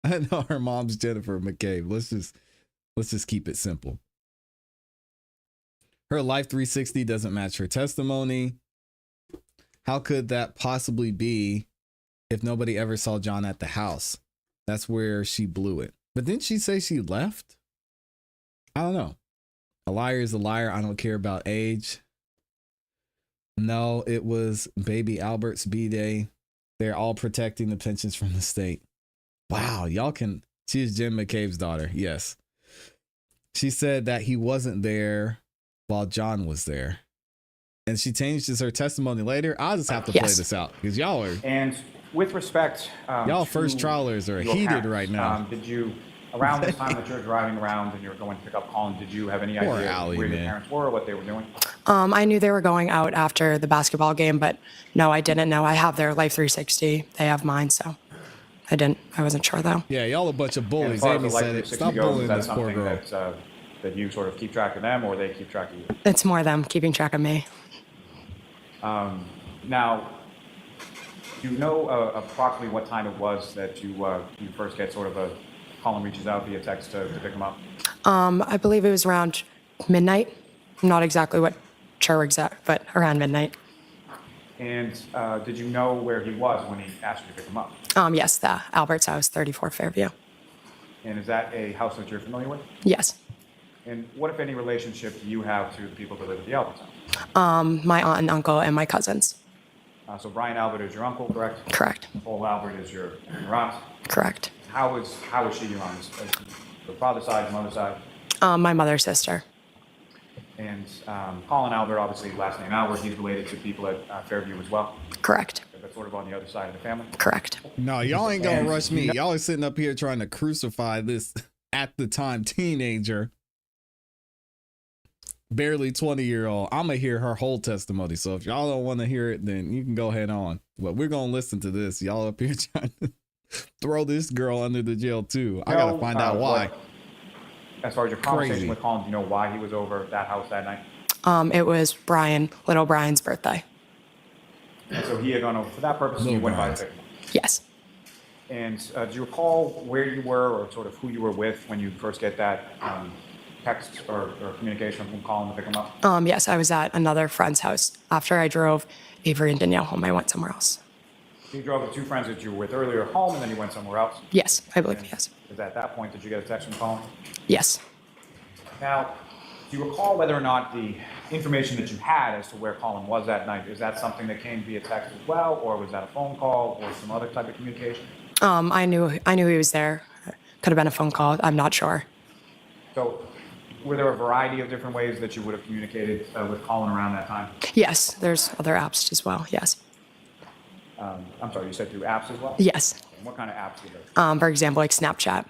I know her mom's Jennifer McCabe. Let's just keep it simple. Her Life 360 doesn't match her testimony. How could that possibly be if nobody ever saw John at the house? That's where she blew it. But didn't she say she left? I don't know. A liar is a liar. I don't care about age. No, it was baby Albert's B-Day. They're all protecting the pensions from the state. Wow, y'all can... She is Jim McCabe's daughter. Yes. She said that he wasn't there while John was there. And she changes her testimony later. I'll just have to play this out because y'all are... And with respect... y'all first trialers are heated parents, right now. Did you, around this time that you're driving around and you're going to pick up Colin, did you have any idea Allie, where your man. parents were or what they were doing? I knew they were going out after the basketball game, but no, I didn't know. I have their Life 360. They have mine, so I wasn't sure though. Yeah, y'all a bunch of And bullies. as far as Amy the Life said it. 360 Stop goes, bullying is that this poor something girl. that you sort of keep track of them or they keep track of you? It's more them keeping track of me. Now, do you know approximately what time it was that you first get sort of a Colin reaches out via text to pick him up? I believe it was around midnight. Not exactly what sure exact, but around midnight. And did you know where he was when he asked you to pick him up? Yes, the Albert's house, 34 Fairview. And is that a house that you're familiar with? Yes. And what, if any, relationship do you have to the people that live at the Albert's house? My aunt and uncle and my cousins. So Brian Albert is your uncle, correct? Correct. Paul Albert is your aunt. Correct. How is she your aunt? The father's side, the mother's side? My mother's sister. And Colin Albert, obviously last name Albert, he's related to people at Fairview as well. Correct. That's sort of on the other side of the family. Correct. No, y'all ain't gonna rush me. Y'all are sitting up here trying to crucify this at the time teenager, barely 20-year-old. I'm gonna hear her whole testimony. So if y'all don't want to hear it, then you can go head on. But we're gonna listen to this. Y'all up here trying to throw this girl under the jail too. I gotta find out why. As far as your conversation with Colin, do you know why he was over at that house that night? It was little Brian's birthday. And so he had gone over for that purpose, and you went by to pick him up. Yes. And do you recall where you were or sort of who you were with when you first get that text or communication from Colin to pick him up? Yes, I was at another friend's house. After I drove Avery and Danielle home, I went somewhere else. You drove with two friends that you were with earlier home, and then you went somewhere else? Yes, I believe yes. Is at that point did you get a text from Colin? Yes. Now, Do you recall whether or not the information that you had as to where Colin was that night, is that something that came via text as well, or was that a phone call or some other type of communication? I knew he was there. Could have been a phone call. I'm not sure. So were there a variety of different ways that you would have communicated with Colin around that time? Yes, there's other apps as well. Yes. I'm sorry, you said through apps as well? Yes. And what kind of apps were those? For example, like Snapchat.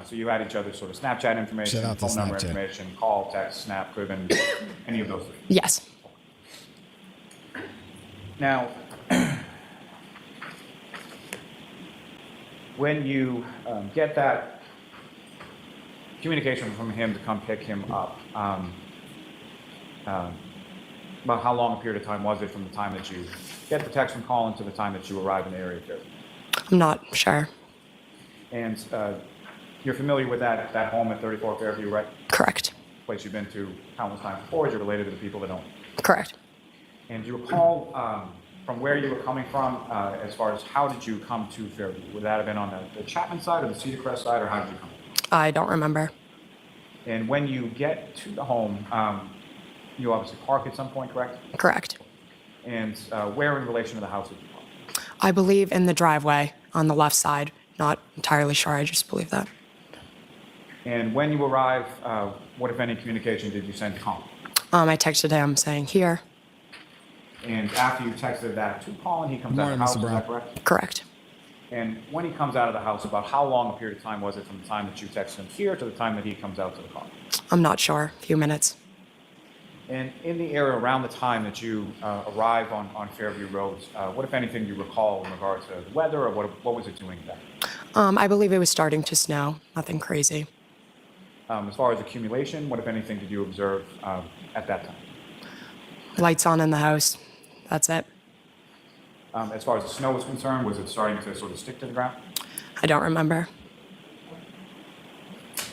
So you had each other's sort of Snapchat information, Shout out to phone number Snapchat. information, call, text, snap, could have been any of those things. Yes. Now, when you get that communication from him to come pick him up, about how long a period of time was it from the time that you get the text from Colin to the time that you arrive in the area of Fairview? I'm not sure. And you're familiar with that home at 34 Fairview, right? Correct. Place you've been to countless times before, you're related to the people that own it. Correct. And do you recall from where you were coming from as far as how did you come to Fairview? Would that have been on the Chapman side or the Cedar Crest side, or how did you come? I don't remember. And when you get to the home, you obviously park at some point, correct? Correct. And where in relation to the house did you park? I believe in the driveway on the left side. Not entirely sure. I just believe that. And when you arrive, what, if any, communication did you send to Colin? I texted him saying here. And after you texted that to Colin, he comes out of Morning, the house, Mr. is Brown. that correct? Correct. And when he comes out of the house, about how long a period of time was it from the time that you texted him here to the time that he comes out to the car? I'm not sure. A few minutes. And in the area around the time that you arrive on Fairview Roads, what, if anything, do you recall in regard to the weather, or what was it doing then? I believe it was starting to snow. Nothing crazy. As far as accumulation, what, if anything, did you observe at that time? Lights on in the house. That's it. As far as the snow was concerned, was it starting to sort of stick to the ground? I don't remember.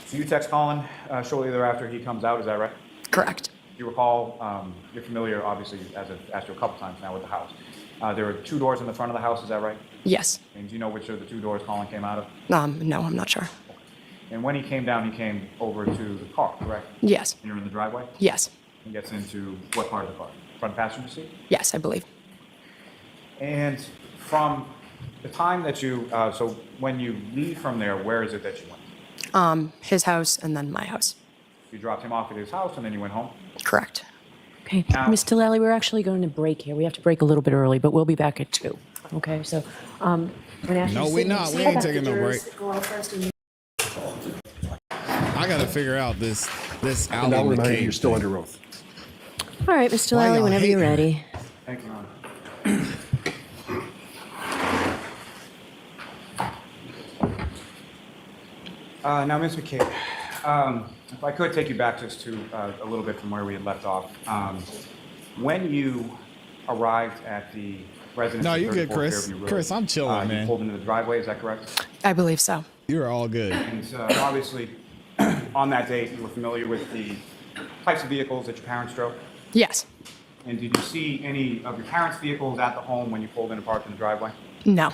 So you text Colin shortly thereafter he comes out, is that right? Correct. You recall, you're familiar, obviously, as I've asked you a couple times now with the house. There are two doors in the front of the house, is that right? Yes. And do you know which of the two doors Colin came out of? No, I'm not sure. And when he came down, he came over to the car, correct? Yes. And you're in the driveway? Yes. And gets into what part of the car? Front passenger seat? Yes, I believe. And from the time that you, so when you leave from there, where is it that you went? His house and then my house. You dropped him off at his house and then you went home? Correct. Okay, Now- Mr. Lally, we're actually going to break here. We have to break a little bit early, but we'll be back at 2. Okay, so I'm going to ask you No, to we sit- not. We sit ain't back. taking no break. Go on first and I gotta figure out this And Allie I'll remind you, McCabe you're still thing. under oath. All right, Mr. Why Lally, y'all whenever you're hating? ready. Thank you, Ron. Now, Ms. McCabe, if I could take you back just to a little bit from where we had left off. When you arrived at the residence No, at you good, 34 Chris. Fairview Road, Chris, I'm chilling, you man. pulled into the driveway, is that correct? I believe so. You're all good. And obviously, on that date, you were familiar with the types of vehicles that your parents drove? Yes. And did you see any of your parents' vehicles at the home when you pulled in and parked in the driveway? No.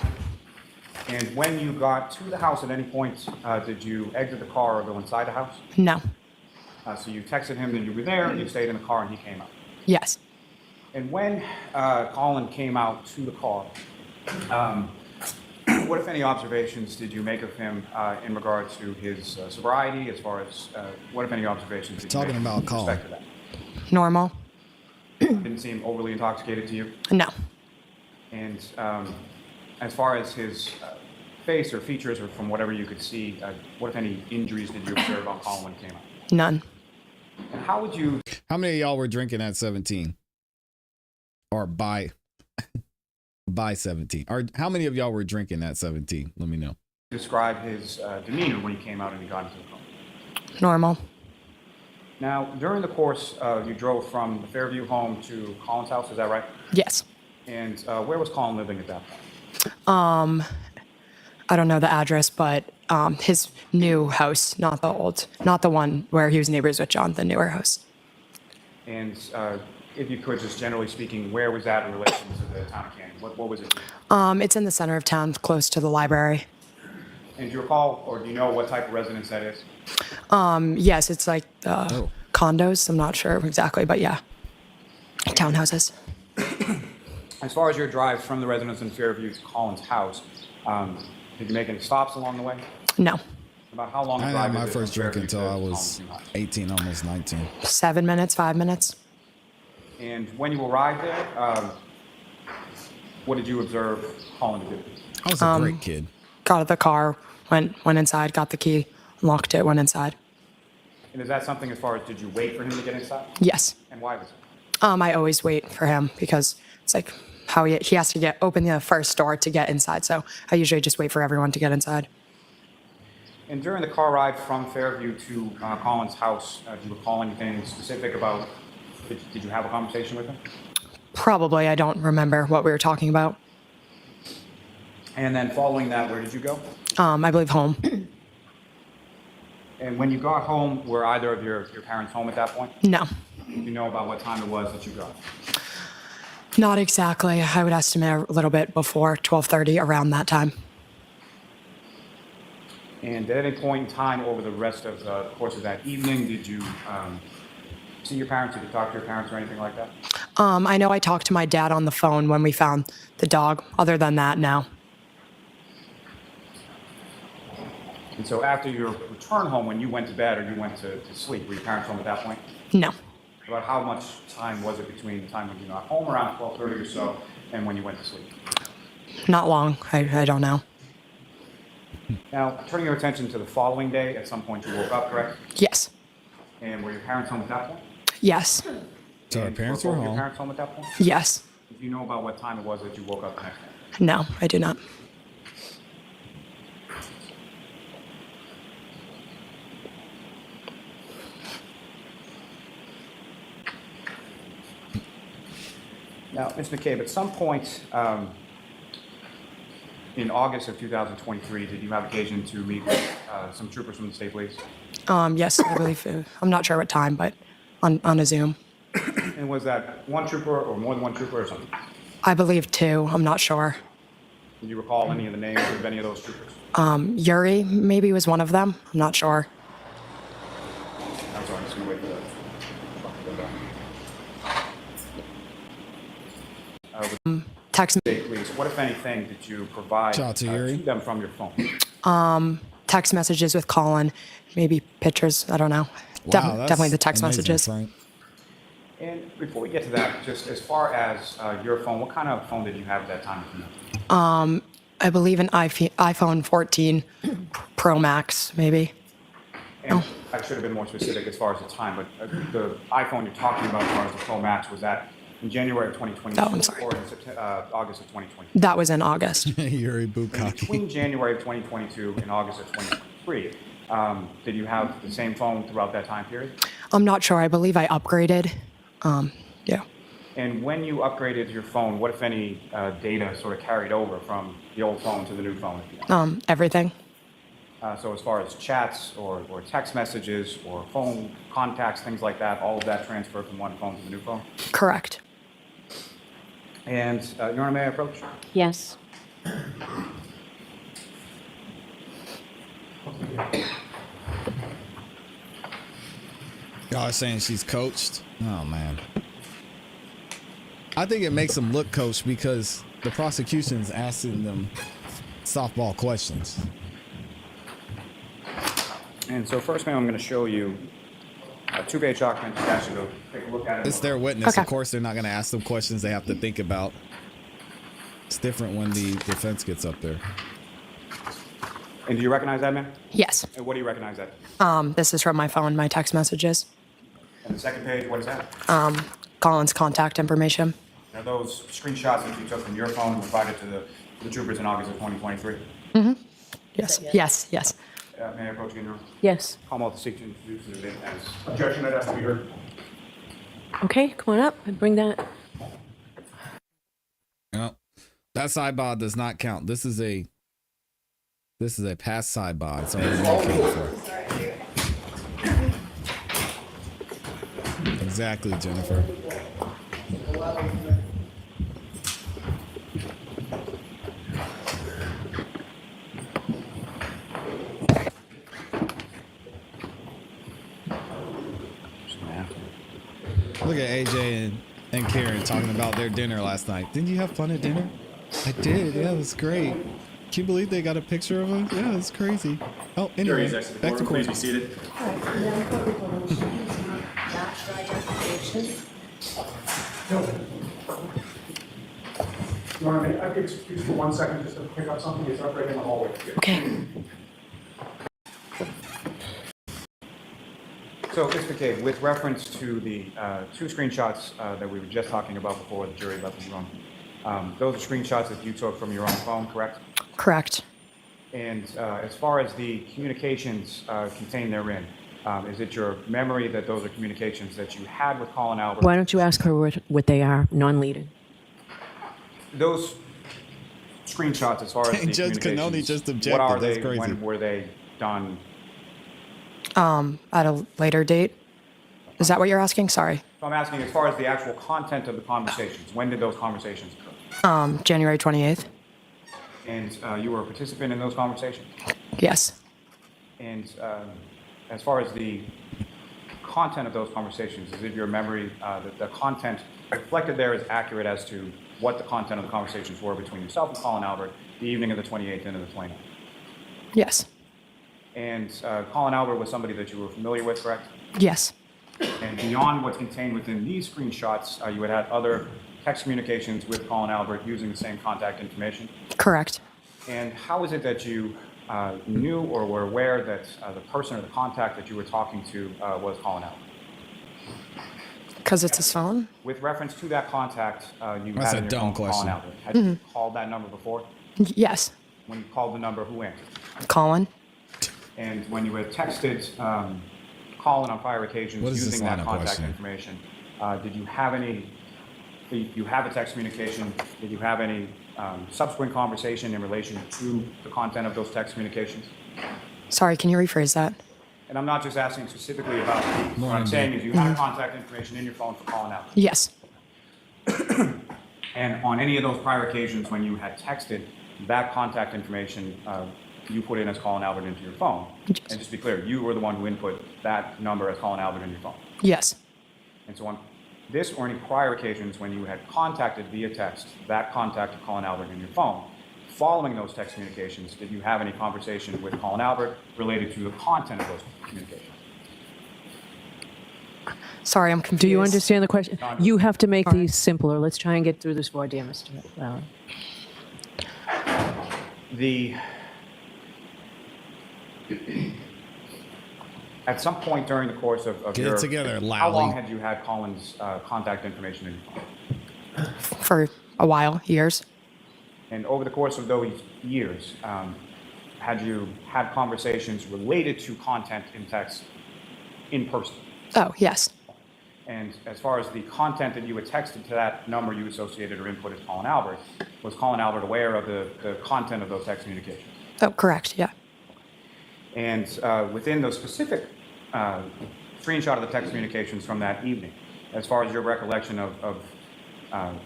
And when you got to the house at any point, did you exit the car or go inside the house? No. So you texted him that you were there, you stayed in the car, and he came out. Yes. And when Colin came out to the car, what, if any, observations did you make of him in regard to his sobriety, as far as what, if any, observations did you Talking make about with Colin. respect to that? Normal. Didn't seem overly intoxicated to you? No. And as far as his face or features, or from whatever you could see, what, if any, injuries did you observe on Colin when he came out? None. And how would you How many of y'all were drinking at 17? Or by 17? Or how many of y'all were drinking at 17? Let me know. describe his demeanor when he came out and he got into the car? Normal. Now, during the course, you drove from the Fairview home to Colin's house, is that right? Yes. And where was Colin living at that point? I don't know the address, but his new house, not the old, not the one where he was neighbors with John, the newer house. And if you could, just generally speaking, where was that in relation to the town of Canyon? What was it? It's in the center of town, close to the library. And do you recall, or do you know what type of residence that is? Yes, it's like condos. I'm not sure exactly, but yeah, townhouses. As far as your drive from the residence in Fairview to Collins' house, did you make any stops along the way? No, About how long I a didn't have drive my is it from first drink Fairview until to I Collins' was new house? 18, almost 19. 7 minutes, 5 minutes. And when you arrived there, what did you observe Colin to do? I was a great kid. Got out of the car, went inside, got the key, locked it, went inside. And is that something as far as did you wait for him to get inside? Yes. And why was it? I always wait for him because it's like how he has to open the first door to get inside. So I usually just wait for everyone to get inside. And during the car ride from Fairview to Colin's house, do you recall anything specific about, did you have a conversation with him? Probably, I don't remember what we were talking about. And then following that, where did you go? I believe home. And when you got home, were either of your parents home at that point? No, Do you know about what time it was that you got? not exactly. I would estimate a little bit before 12:30, around that time. And at any point in time over the rest of the course of that evening, did you see your parents? Did you talk to your parents or anything like that? I know I talked to my dad on the phone when we found the dog. Other than that, no. And so after your return home, when you went to bed or you went to sleep, were your parents home at that point? No. About how much time was it between the time when you got home, around 12:30 or so, and when you went to sleep? Not long. I don't know. Now, turning your attention to the following day, at some point you woke up, correct? Yes. And were your parents home at that point? Yes. So our And parents were were both your home. parents home at that point? Yes. Do you know about what time it was that you woke up the next day? No, I do not. Now, Ms. McCabe, at some point in August of 2023, did you have occasion to meet with some troopers from the state police? Yes, I believe. I'm not sure what time, but on a Zoom. And was that one trooper or more than one trooper or something? I believe 2. I'm not sure. Do you recall any of the names of any of those troopers? Yuri maybe was one of them. I'm not sure. I'm sorry, I'm just gonna wait for that. Text State police, what if anything did you provide Shout out to Yuri. to them from your phone? text messages with Colin, maybe pictures. I don't know. Wow, that's Definitely the text amazing, messages. Frank. And before we get to that, just as far as your phone, what kind of phone did you have at that time? I believe an iPhone 14 Pro Max, maybe. And I should have been more specific as far as the time, but the iPhone you're talking about as far as the Pro Max, was that in January of 2022 Oh, I'm sorry. or in August of 2020? That was in August. Yuri And Bukaki. between January of 2022 and August of 2023, did you have the same phone throughout that time period? I'm not sure. I believe I upgraded. Yeah. And when you upgraded your phone, what, if any, data sort of carried over from the old phone to the new phone? Everything. So as far as chats or text messages or phone contacts, things like that, all of that transferred from one phone to the new phone? Correct. And, Your Honor, may I approach? Yes. Y'all are saying she's coached? Oh, man. I think it makes them look coached because the prosecution's asking them softball questions. And so first, ma'am, I'm going to show you a 2-page document. You guys should go take a look at it. It's their witness. Okay. Of course, they're not going to ask them questions they have to think about. It's different when the defense gets up there. And do you recognize that, ma'am? Yes. And what do you recognize that? This is from my phone, my text messages. And the second page, what is that? Colin's contact information. Are those screenshots that you took from your phone and provided to the troopers in August of 2023? Yes. Yes. Yes. May I approach you, Your Honor? Yes. Commonwealth to seek to introduce the event as Objection, that has to be heard. Okay, come on up and bring that. No, that sidebod does not count. This is a past sidebod. So exactly, Jennifer. Look at AJ and Karen talking about their dinner last night. Didn't you have fun at dinner? I did. Yeah, it was great. Can you believe they got a picture of us? Yeah, it's crazy. Oh, anyway, back to court. Please be seated. All right, and then put the motion, match for identification. You want to, I could excuse for 1 second just to pick up something. It's up right in the hallway. Okay. So, Ms. McCabe, with reference to the 2 screenshots that we were just talking about before the jury left the room, those are screenshots that you took from your own phone, correct? Correct. And as far as the communications contained therein, is it your memory that those are communications that you had with Colin Albert? Why don't you ask her what they are, non-leading? Those screenshots, as far as the Judge communications, Cannoni just objected. what are That's they? crazy. When were they done? At a later date. Is that what you're asking? Sorry. So I'm asking, as far as the actual content of the conversations, when did those conversations occur? January 28th. And you were a participant in those conversations? Yes. And as far as the content of those conversations, is it your memory that the content reflected there is accurate as to what the content of the conversations were between yourself and Colin Albert the evening of the 28th and of the 29th? Yes. And Colin Albert was somebody that you were familiar with, correct? Yes. And beyond what's contained within these screenshots, you had other text communications with Colin Albert using the same contact information? Correct. And how is it that you knew or were aware that the person or the contact that you were talking to was Colin Albert? Because it's his phone? With reference to that contact, you That's had a in your dumb phone question. Colin Albert. Had you called that number before? Yes. When you called the number, who answered? Colin? And when you had texted Colin on prior occasions What is this using line that of contact questioning? information, did you have any, you have a text communication, did you have any subsequent conversation in relation to the content of those text communications? Sorry, can you rephrase that? And I'm not just asking specifically about these. What I'm Morning, saying is you have contact information in your phone for Colin Albert. Yes. And on any of those prior occasions when you had texted that contact information, you put in as Colin Albert into your phone. Yes. And just to be clear, you were the one who input that number as Colin Albert in your phone. Yes. And so on this or any prior occasions when you had contacted via text that contact of Colin Albert in your phone, following those text communications, did you have any conversation with Colin Albert related to the content of those communications? Sorry, I'm confused. Do you understand the question? You have to make these simpler. Let's try and get through this voir dire, Mr. Allen. At some point during the course of Get your... it together, How long Lally. had you had Colin's contact information in your phone? For a while, years. And over the course of those years, had you had conversations related to content in text in person? Oh, yes. And as far as the content that you had texted to that number you associated or input as Colin Albert, was Colin Albert aware of the content of those text communications? Oh, correct, yeah. And within those specific screenshot of the text communications from that evening, as far as your recollection of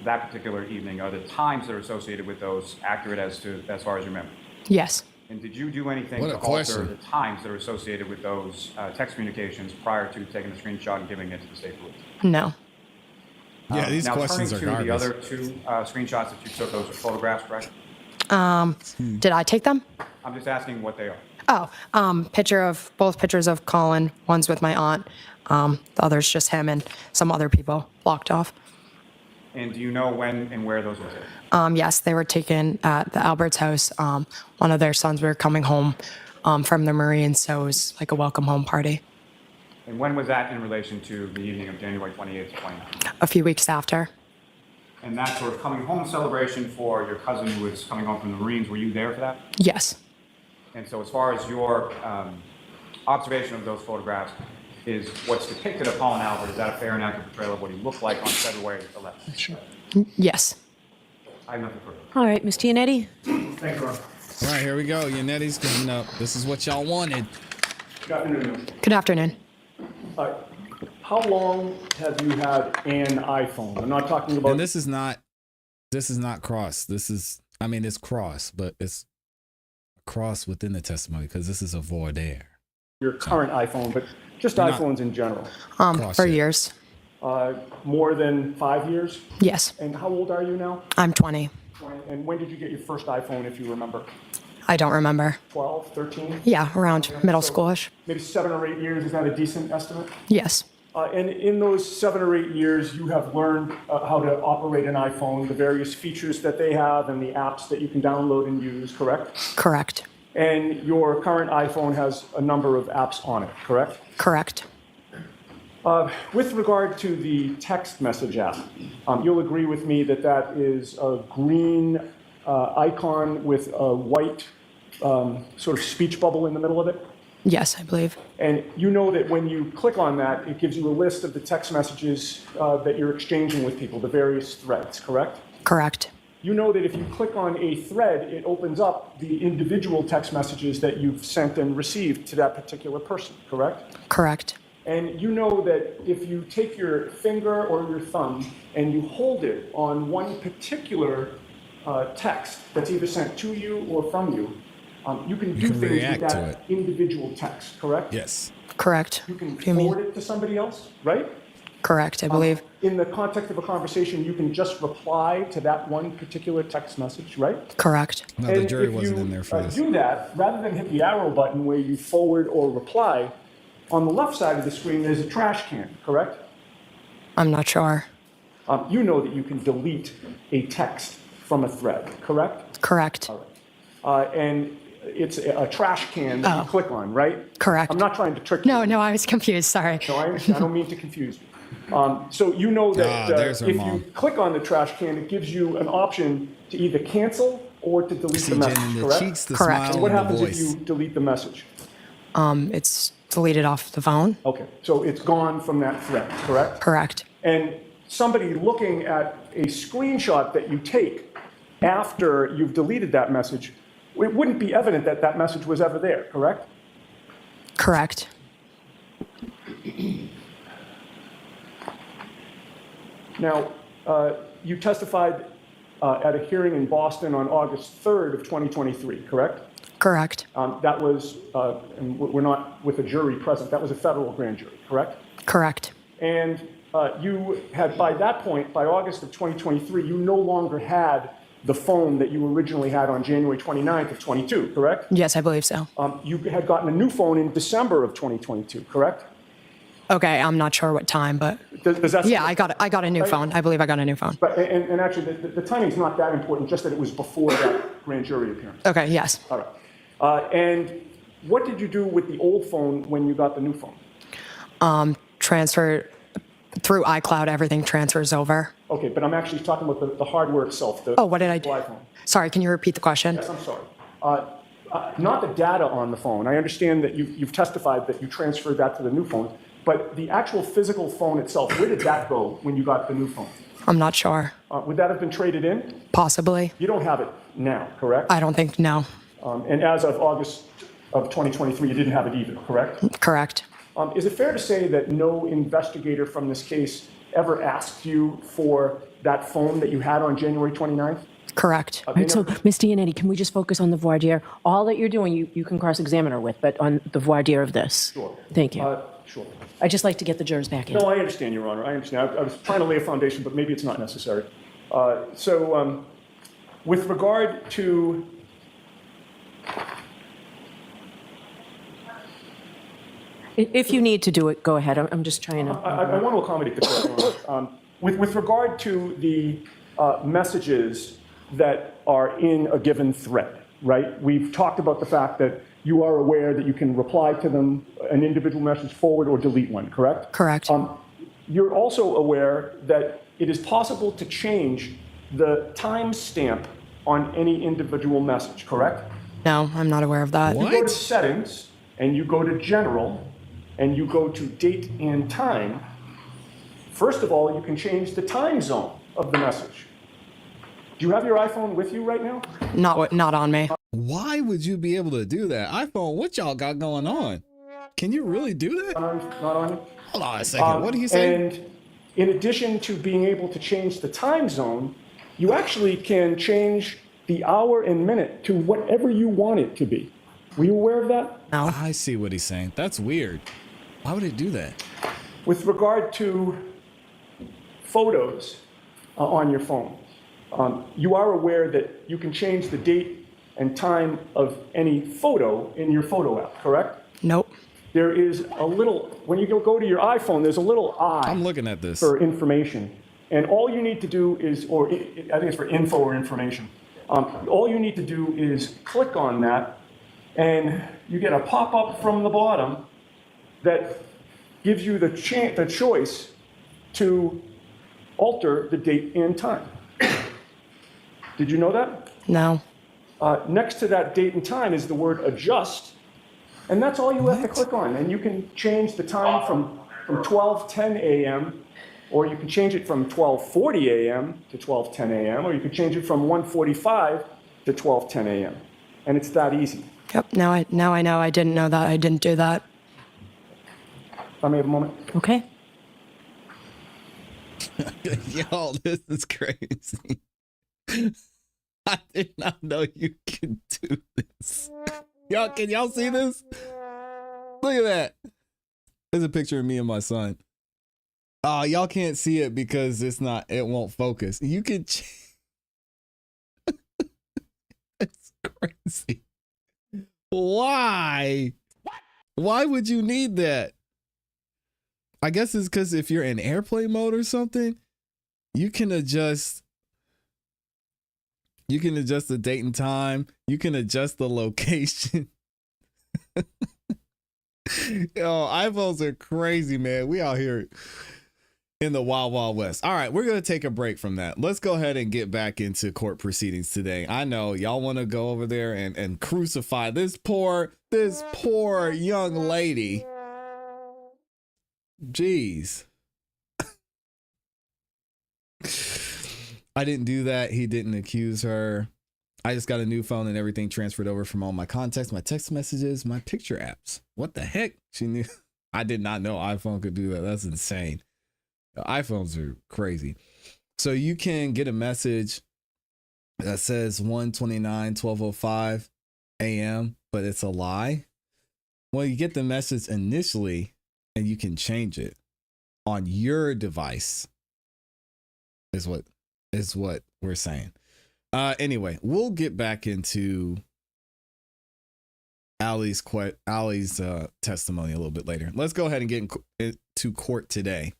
that particular evening, are the times that are associated with those accurate as far as your memory? Yes. And did you do anything What a to alter question. the times that are associated with those text communications prior to taking the screenshot and giving it to the state police? No. Yeah, these now, questions are turning to the garbage. other two screenshots that you took, those are photographs, correct? Did I take them? I'm just asking what they are. Oh, both pictures of Colin. One's with my aunt. The other's just him and some other people blocked off. And do you know when and where those were taken? Yes, they were taken at the Albert's house. One of their sons were coming home from the Marines, so it was like a welcome home party. And when was that in relation to the evening of January 28th to 29th? A few weeks after. And that sort of coming home celebration for your cousin who was coming home from the Marines, were you there for that? Yes. And so as far as your observation of those photographs, is what's depicted of Colin Albert, is that a fair and accurate portrayal of what he looked like on February 11th? Sure. Yes. I have nothing further. All right, Ms. Giannetti? Thank you, Ron. All right, here we go. Yanetti's coming up. This is what y'all wanted. Good afternoon. Good afternoon. How long have you had an iPhone? I'm not talking about And this is not cross. It's cross, but it's a cross within the testimony because this is a voir dire. your current iPhone, but just You're not- iPhones in general. Cross For it. years. More than 5 years? Yes, And how old are you now? I'm 20. 20. And when did you get your first iPhone, if you remember? I don't remember. 12, 13? Yeah, around middle So schoolish. Maybe 7 or 8 years, is that a decent estimate? Yes, And in those 7 or 8 years, you have learned how to operate an iPhone, the various features that they have and the apps that you can download and use, correct? correct. And your current iPhone has a number of apps on it, correct? Correct. With regard to the text message app, you'll agree with me that that is a green icon with a white sort of speech bubble in the middle of it? Yes, I believe. And you know that when you click on that, it gives you a list of the text messages that you're exchanging with people, the various threads, correct? Correct. You know that if you click on a thread, it opens up the individual text messages that you've sent and received to that particular person, correct? Correct. And you know that if you take your finger or your thumb and you hold it on one particular text that's either sent to you or from you, you can do can things react with to that individual text, correct? Yes. Correct. You can What do you mean? forward it to somebody else, right? Correct, I believe. In the context of a conversation, you can just reply to that one particular text message, right? Correct. No, the And jury if wasn't you, in there for this. do that, rather than hit the arrow button where you forward or reply, on the left side of the screen, there's a trash can, correct? I'm not sure. You know that you can delete a text from a thread, correct? Correct. And it's a trash can that you click on, right? Correct. I'm not trying to trick you. No, I was confused. Sorry. No, I understand. I don't mean to confuse you. So you know that there's her if mom. you click on the trash can, it gives you an option to either cancel or to delete See the Jen message, in the correct? cheeks, the Correct. smile, And what and the happens if voice. you delete the message? It's deleted off the phone. Okay, so it's gone from that thread, correct? Correct. And somebody looking at a screenshot that you take after you've deleted that message, it wouldn't be evident that that message was ever there, correct? Correct. Now, you testified at a hearing in Boston on August 3rd of 2023, correct? Correct. That was, and we're not with a jury present, that was a federal grand jury, correct? Correct. And you had, by that point, by August of 2023, you no longer had the phone that you originally had on January 29th of 22, correct? Yes, I believe so. You had gotten a new phone in December of 2022, correct? Okay, I'm not sure what time, but Does that yeah, I got a new phone. I believe I got a new phone. But, and actually, the timing's not that important, just that it was before that grand jury appearance. Okay, yes. All right. And what did you do with the old phone when you got the new phone? Transfer through iCloud, everything transfers over. Okay, but I'm actually talking about the hardware itself. Oh, what did I do? iPhone. Sorry, can you repeat the question? Yes, I'm sorry. Not the data on the phone. I understand that you've testified that you transferred that to the new phone, but the actual physical phone itself, where did that go when you got the new phone? I'm not sure. Would that have been traded in? Possibly. You don't have it now, correct? I don't think, no. And as of August of 2023, you didn't have it either, correct? Correct. Is it fair to say that no investigator from this case ever asked you for that phone that you had on January 29th? Correct. All right, so, Ms. Dianetti, can we just focus on the voir dire? All that you're doing, you can cross-examine her with, but on the voir dire of this. Sure. Thank you. Sure. I'd just like to get the jurors back in. No, I understand, Your Honor. I understand. I was trying to lay a foundation, but maybe it's not necessary. With regard to If you need to do it, go ahead. I'm just trying to. I want to accommodate the court, Your Honor. With regard to the messages that are in a given thread, right? We've talked about the fact that you are aware that you can reply to them, an individual message, forward or delete one, correct? Correct. You're also aware that it is possible to change the timestamp on any individual message, correct? No, I'm not aware of that. You go to Settings, and you go to General, and you go to Date and Time. First of all, you can change the time zone of the message. Do you have your iPhone with you right now? Not on me. Why would you be able to do that? iPhone, what y'all got going on? Can you really do that? Not on it. Hold on a second. What did he say? And in addition to being able to change the time zone, you actually can change the hour and minute to whatever you want it to be. Were you aware of that? No. I see what he's saying. That's weird. Why would it do that? With regard to photos on your phone. You are aware that you can change the date and time of any photo in your photo app, correct? Nope. There is a little, when you go to your iPhone, there's a little eye. I'm looking at this. For information. And all you need to do is, or I think it's for info or information. All you need to do is click on that, and you get a pop-up from the bottom that gives you the choice to alter the date and time. Did you know that? No. Next to that date and time is the word adjust, and that's all you have to click on. And you can change the time from 12:10 a.m., or you can change it from 12:40 a.m. to 12:10 a.m., or you can change it from 1:45 to 12:10 a.m. And it's that easy. Yep. Now I know. I didn't know that. I didn't do that. If I may have a moment. Okay. Yo, this is crazy. I did not know you could do this. Y'all, can y'all see this? Look at that. There's a picture of me and my son. Oh, y'all can't see it because it won't focus. You can It's crazy. Why? Why would you need that? I guess it's because if you're in airplane mode or something, you can adjust the date and time. You can adjust the location. Yo, iPhones are crazy, man. We out here in the Wild Wild West. All right, we're going to take a break from that. Let's go ahead and get back into court proceedings today. I know y'all want to go over there and crucify this poor young lady. Jeez. I didn't do that. He didn't accuse her. I just got a new phone and everything transferred over from all my contacts, my text messages, my picture apps. What the heck? She knew. I did not know iPhone could do that. That's insane. iPhones are crazy. So you can get a message that says 1:29, 12:05 a.m., but it's a lie. Well, you get the message initially and you can change it on your device is what we're saying. Anyway, we'll get back into Allie's testimony a little bit later. Let's go ahead and get into court today.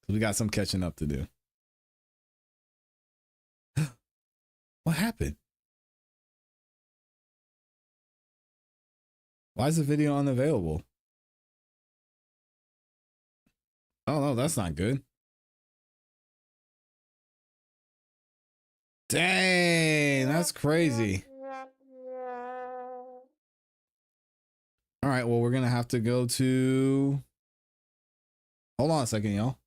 We got some catching up to do. What happened? Why is the video unavailable? Oh no, that's not good. Dang, that's crazy. All right, well, we're gonna have to go to. Hold on a second, y'all.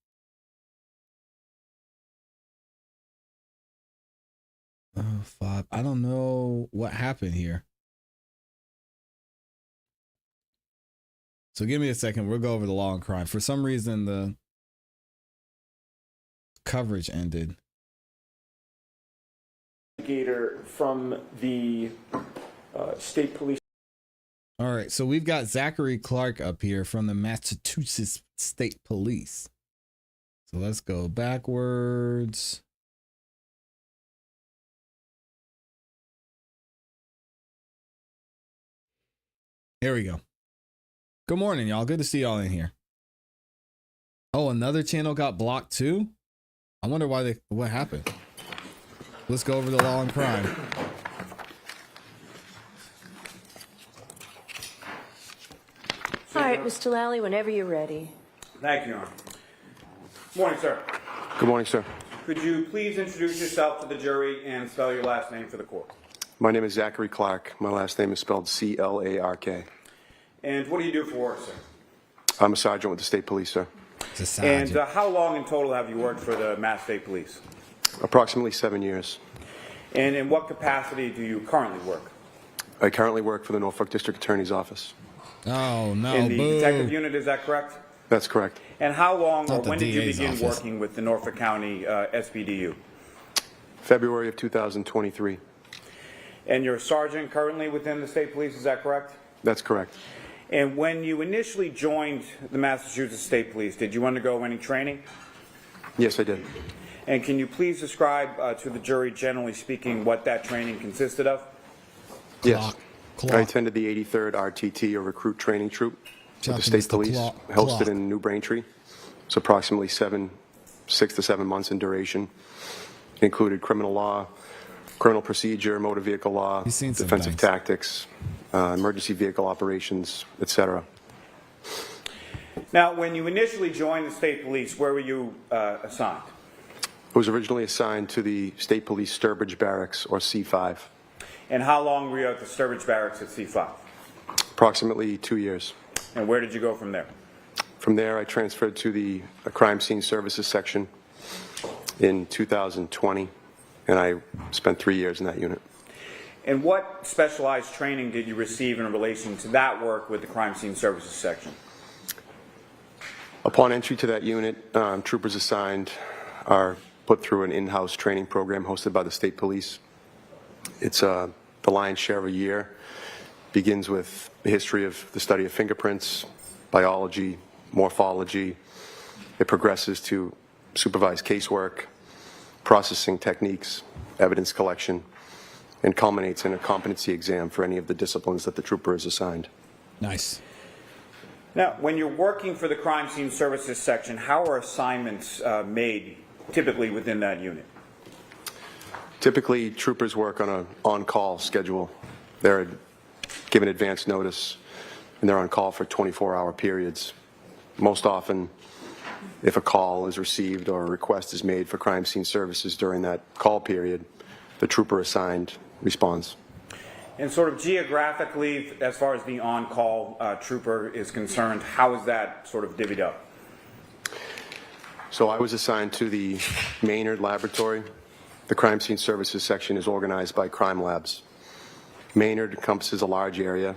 Oh, fuck. I don't know what happened here. So give me a second. We'll go over the law and crime. For some reason, the coverage ended. From the state police. All right, so we've got Zachary Clark up here from the Massachusetts State Police. So let's go backwards. Here we go. Good morning, y'all. Good to see y'all in here. Oh, another channel got blocked too? I wonder what happened. Let's go over the law and crime. All right, Mr. Lally, whenever you're ready. Thank you, Your Honor. Morning, sir. Good morning, sir. Could you please introduce yourself to the jury and spell your last name for the court? My name is Zachary Clark. My last name is spelled C-L-A-R-K. And what do you do for work, sir? I'm a sergeant with the state police, sir. And how long in total have you worked for the Mass State Police? Approximately 7 years. And in what capacity do you currently work? I currently work for the Norfolk District Attorney's Office. Oh, no. In the detective unit, is that correct? That's correct. And how long Not or the when did you DA's begin office. working with the Norfolk County SPDU? February of 2023. And you're a sergeant currently within the state police, is that correct? That's correct. And when you initially joined the Massachusetts State Police, did you undergo any training? Yes, I did. And can you please describe to the jury, generally speaking, what that training consisted of? Yes. Clock. I attended the 83rd RTT, or Recruit Training Troop, with the Chuck, state Mr. police, Clock. hosted in New Braintree. It's approximately 6 to 7 months in duration. It included criminal law, criminal procedure, motor vehicle law, You've seen some defensive things. tactics, emergency vehicle operations, etc. Now, when you initially joined the state police, where were you assigned? I was originally assigned to the State Police Sturbridge Barracks, or C5, And how long were you at the Sturbridge Barracks at C5? approximately 2 years. And where did you go from there? From there, I transferred to the Crime Scene Services section in 2020, and I spent 3 years in that unit. And what specialized training did you receive in relation to that work with the Crime Scene Services section? Upon entry to that unit, troopers assigned are put through an in-house training program hosted by the state police. It's the lion's share of a year. Begins with the history of the study of fingerprints, biology, morphology. It progresses to supervised casework, processing techniques, evidence collection, and culminates in a competency exam for any of the disciplines that the trooper is assigned. Nice. Now, when you're working for the Crime Scene Services section, how are assignments made typically within that unit? Typically, troopers work on an on-call schedule. They're given advance notice, and they're on call for 24-hour periods. Most often, if a call is received or a request is made for crime scene services during that call period, the trooper assigned responds. And sort of geographically, as far as the on-call trooper is concerned, how is that sort of divvied up? So I was assigned to the Maynard Laboratory. The Crime Scene Services section is organized by crime labs. Maynard encompasses a large area,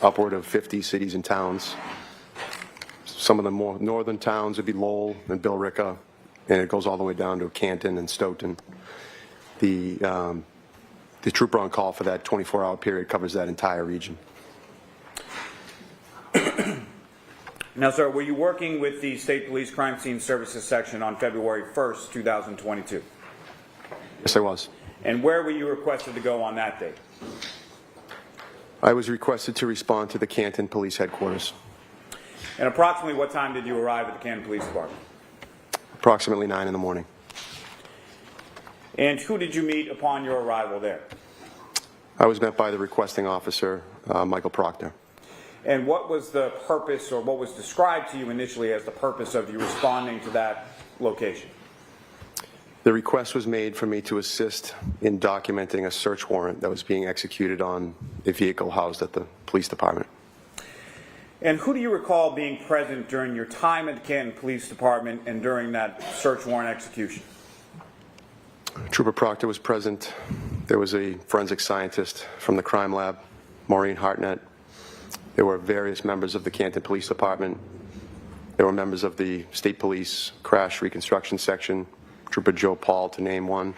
upward of 50 cities and towns. Some of the more northern towns would be Lowell and Billerica, and it goes all the way down to Canton and Stoughton. The trooper on call for that 24-hour period covers that entire region. Now, sir, were you working with the State Police Crime Scene Services section on February 1st, 2022? Yes, I was. And where were you requested to go on that date? I was requested to respond to the Canton Police Headquarters. And approximately what time did you arrive at the Canton Police Department? Approximately 9 in the morning. And who did you meet upon your arrival there? I was met by the requesting officer, Michael Proctor. And what was the purpose, or what was described to you initially as the purpose of you responding to that location? The request was made for me to assist in documenting a search warrant that was being executed on a vehicle housed at the police department. And who do you recall being present during your time at the Canton Police Department and during that search warrant execution? Trooper Proctor was present. There was a forensic scientist from the crime lab, Maureen Hartnett. There were various members of the Canton Police Department. There were members of the State Police Crash Reconstruction Section, Trooper Joe Paul, to name one.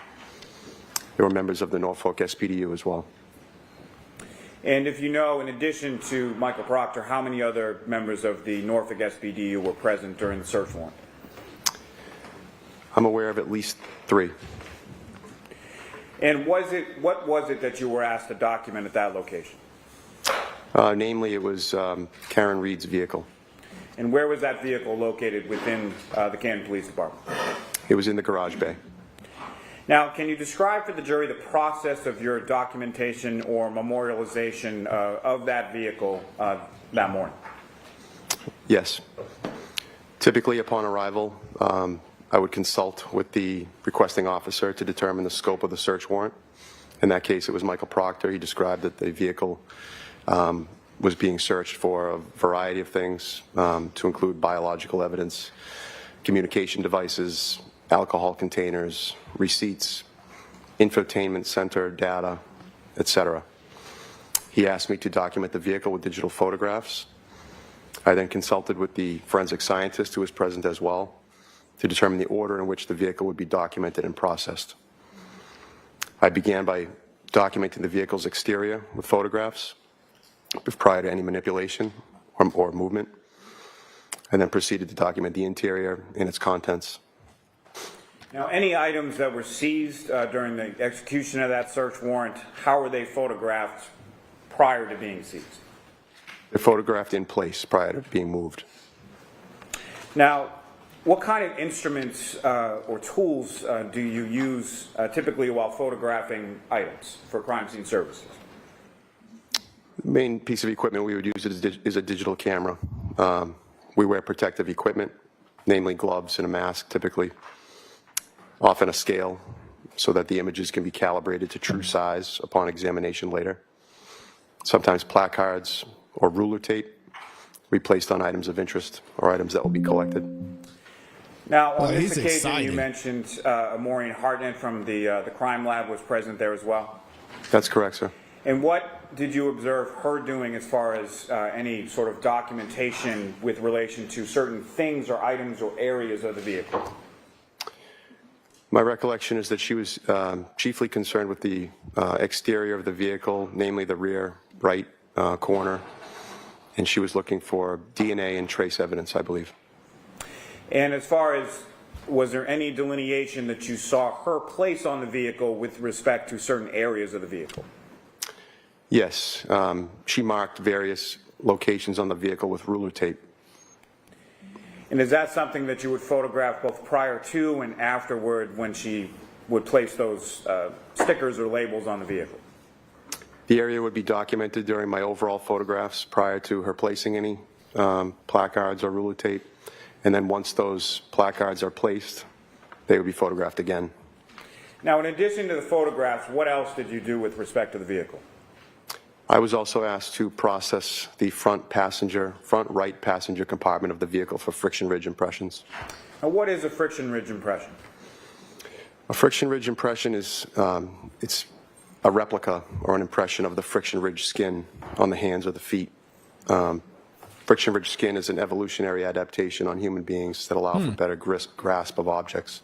There were members of the Norfolk SPDU as well. And if you know, in addition to Michael Proctor, how many other members of the Norfolk SPDU were present during the search warrant? I'm aware of at least 3. And what was it that you were asked to document at that location? Namely, it was Karen Reed's vehicle. And where was that vehicle located within the Canton Police Department? It was in the garage bay. Now, can you describe for the jury the process of your documentation or memorialization of that vehicle that morning? Yes. Typically, upon arrival, I would consult with the requesting officer to determine the scope of the search warrant. In that case, it was Michael Proctor. He described that the vehicle was being searched for a variety of things, to include biological evidence, communication devices, alcohol containers, receipts, infotainment center data, etc. He asked me to document the vehicle with digital photographs. I then consulted with the forensic scientist, who was present as well, to determine the order in which the vehicle would be documented and processed. I began by documenting the vehicle's exterior with photographs prior to any manipulation or movement, and then proceeded to document the interior and its contents. Now, any items that were seized during the execution of that search warrant, how were they photographed prior to being seized? They're photographed in place prior to being moved. Now, what kind of instruments or tools do you use typically while photographing items for crime scene services? The main piece of equipment we would use is a digital camera. We wear protective equipment, namely gloves and a mask typically, often a scale so that the images can be calibrated to true size upon examination later. Sometimes placards or ruler tape we placed on items of interest or items that will be collected. Now, on he's this occasion, excited. you mentioned Maureen Hartnett from the crime lab was present there as well. That's correct, sir. And what did you observe her doing as far as any sort of documentation with relation to certain things or items or areas of the vehicle? My recollection is that she was chiefly concerned with the exterior of the vehicle, namely the rear right corner, and she was looking for DNA and trace evidence, I believe. And as far as, was there any delineation that you saw her place on the vehicle with respect to certain areas of the vehicle? Yes, she marked various locations on the vehicle with ruler tape. And is that something that you would photograph both prior to and afterward when she would place those stickers or labels on the vehicle? The area would be documented during my overall photographs prior to her placing any placards or ruler tape. And then once those placards are placed, they would be photographed again. Now, in addition to the photographs, what else did you do with respect to the vehicle? I was also asked to process the front right passenger compartment of the vehicle for friction ridge impressions. Now, what is a friction ridge impression? A friction ridge impression is it's a replica or an impression of the friction ridge skin on the hands or the feet. Friction ridge skin is an evolutionary adaptation on human beings that allow for better grasp of objects.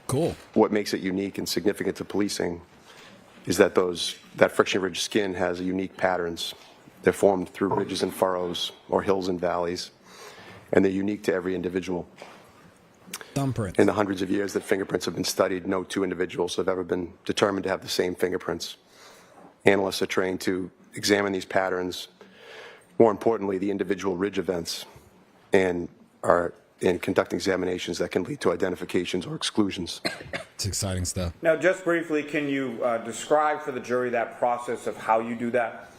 Cool. What makes it unique and significant to policing is that that friction ridge skin has unique patterns. They're formed through ridges and furrows or hills and valleys, and they're unique to every individual. Thumbprint. In the hundreds of years that fingerprints have been studied, no two individuals have ever been determined to have the same fingerprints. Analysts are trained to examine these patterns, more importantly, the individual ridge events, and conduct examinations that can lead to identifications or exclusions. It's exciting stuff. Now, just briefly, can you describe for the jury that process of how you do that?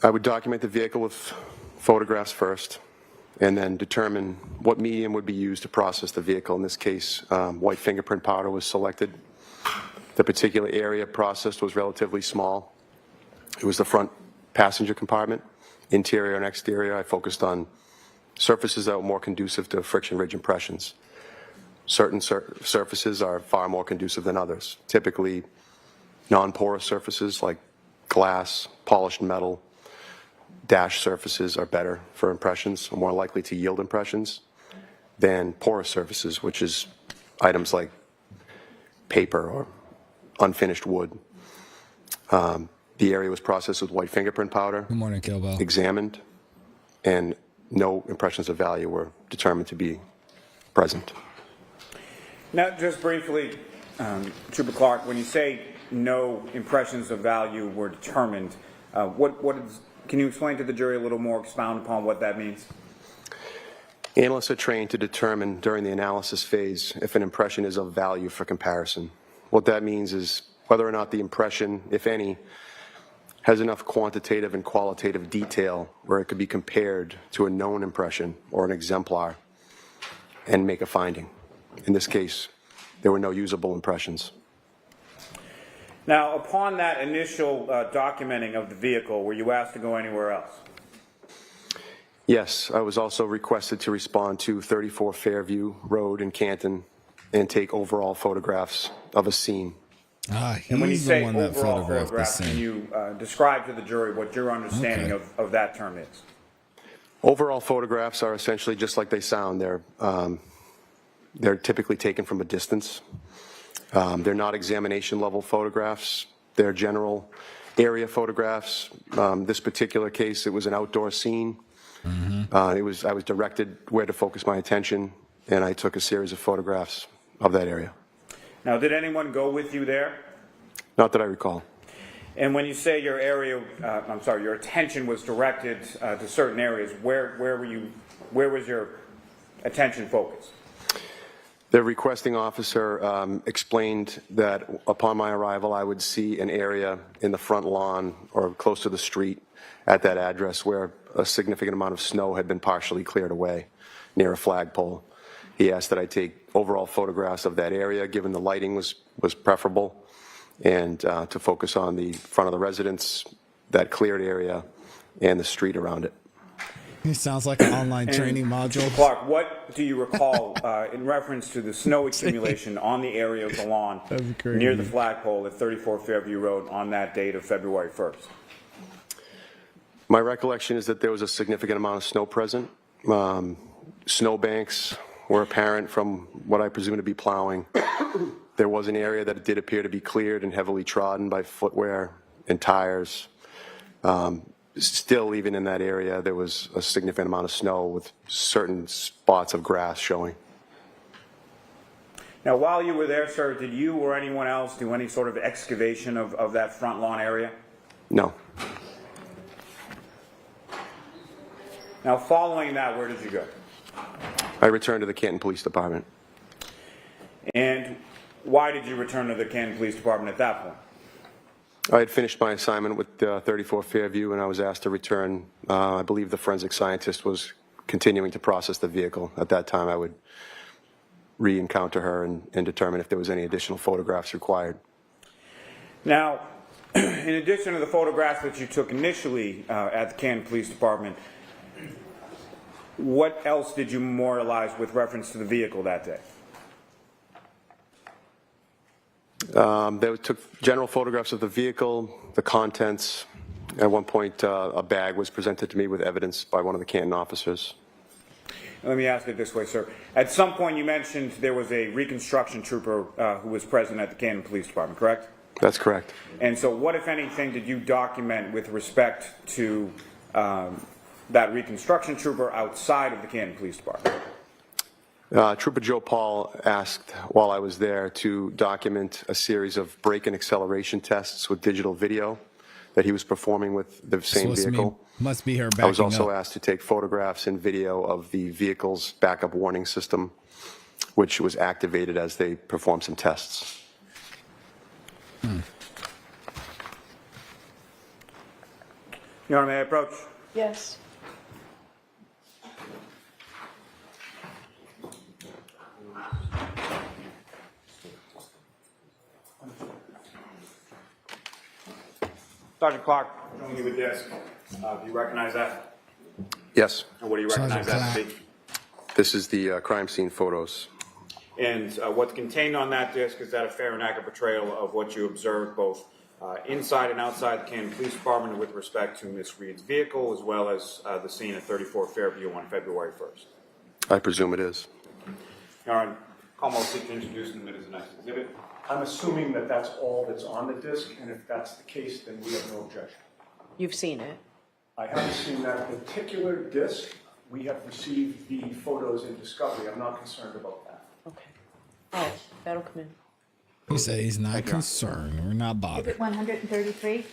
I would document the vehicle with photographs first, and then determine what medium would be used to process the vehicle. In this case, white fingerprint powder was selected. The particular area processed was relatively small. It was the front passenger compartment, interior and exterior. I focused on surfaces that were more conducive to friction ridge impressions. Certain surfaces are far more conducive than others. Typically, non-porous surfaces like glass, polished metal, dash surfaces are better for impressions, are more likely to yield impressions than porous surfaces, which is items like paper or unfinished wood. The area was processed with white fingerprint powder. Good morning, Kilbell. Examined, and no impressions of value were determined to be present. Now, just briefly, Trooper Clark, when you say no impressions of value were determined, can you explain to the jury a little more, expound upon what that means? Analysts are trained to determine during the analysis phase if an impression is of value for comparison. What that means is whether or not the impression, if any, has enough quantitative and qualitative detail where it could be compared to a known impression or an exemplar and make a finding. In this case, there were no usable impressions. Now, upon that initial documenting of the vehicle, were you asked to go anywhere else? Yes, I was also requested to respond to 34 Fairview Road in Canton and take overall photographs of a scene. And when you He's the say one that overall photographed the photograph, can scene. you describe to the jury what your understanding of that term is? Overall photographs are essentially just like they sound. They're typically taken from a distance. They're not examination level photographs. They're general area photographs. This particular case, it was an outdoor scene. I was directed where to focus my attention, and I took a series of photographs of that area. Now, did anyone go with you there? Not that I recall. And when you say your area, your attention was directed to certain areas, where was your attention focused? The requesting officer explained that upon my arrival, I would see an area in the front lawn or close to the street at that address where a significant amount of snow had been partially cleared away near a flagpole. He asked that I take overall photographs of that area, given the lighting was preferable, and to focus on the front of the residence, that cleared area, and the street around it. It sounds like an online training module. Clark, what do you recall in reference to the snow accumulation on the area of the lawn near the flagpole at 34 Fairview Road on that date of February 1st? My recollection is that there was a significant amount of snow present. Snow banks were apparent from what I presume to be plowing. There was an area that did appear to be cleared and heavily trodden by footwear and tires. Still, even in that area, there was a significant amount of snow with certain spots of grass showing. Now, while you were there, sir, did you or anyone else do any sort of excavation of that front lawn area? No. Now, following that, where did you go? I returned to the Canton Police Department. And why did you return to the Canton Police Department at that point? I had finished my assignment with 34 Fairview, and I was asked to return. I believe the forensic scientist was continuing to process the vehicle. At that time, I would re-encounter her and determine if there was any additional photographs required. Now, in addition to the photographs that you took initially at the Canton Police Department, what else did you memorialize with reference to the vehicle that day? They took general photographs of the vehicle, the contents. At one point, a bag was presented to me with evidence by one of the Canton officers. Let me ask it this way, sir. At some point, you mentioned there was a reconstruction trooper who was present at the Canton Police Department, correct? That's correct. And so what, if anything, did you document with respect to that reconstruction trooper outside of the Canton Police Department? Trooper Joe Paul asked while I was there to document a series of brake and acceleration tests with digital video that he was performing with the same vehicle. Must be her backing I was also up. asked to take photographs and video of the vehicle's backup warning system, which was activated as they performed some tests. Your Honor, may I approach? Yes. Sergeant Clark, showing you a disc. Do you recognize that? Yes. And what do you recognize that to be? This is the crime scene photos. And what's contained on that disc, is that a fair and accurate portrayal of what you observed both inside and outside the Canton Police Department with respect to Ms. Reed's vehicle, as well as the scene at 34 Fairview on February 1st? I presume it is. Your Honor, Commonwealth seek to introduce and admit as the next exhibit. I'm assuming that that's all that's on the disc, and if that's the case, then we have no objection. You've seen it. I haven't seen that particular disc. We have received the photos in discovery. I'm not concerned about that. Okay. Oh, that'll come in. He said he's not concerned. We're not bothered. 133.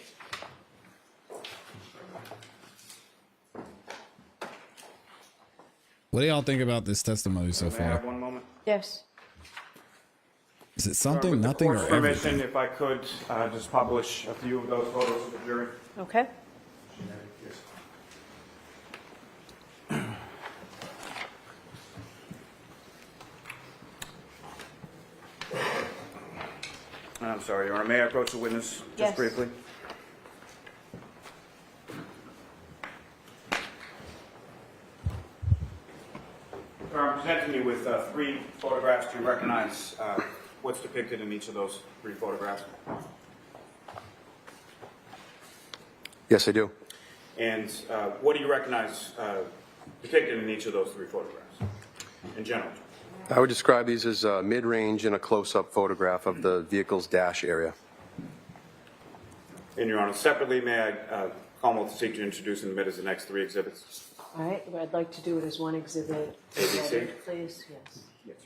What do y'all think about this testimony so May I have far? one moment? Yes. Is it something, With the nothing, or court's permission, everything? if I could just publish a few of those photos of the jury. Okay. I'm sorry, Your Honor. May I approach the witness just Yes. briefly? I'm presenting you with 3 photographs. Do you recognize what's depicted in each of those 3 photographs? Yes, I do. And what do you recognize depicted in each of those 3 photographs in general? I would describe these as mid-range and a close-up photograph of the vehicle's dash area. And Your Honor, separately, may I Commonwealth seek to introduce and admit as the next 3 exhibits? All right, well, I'd like to do it as one exhibit. Please, yes.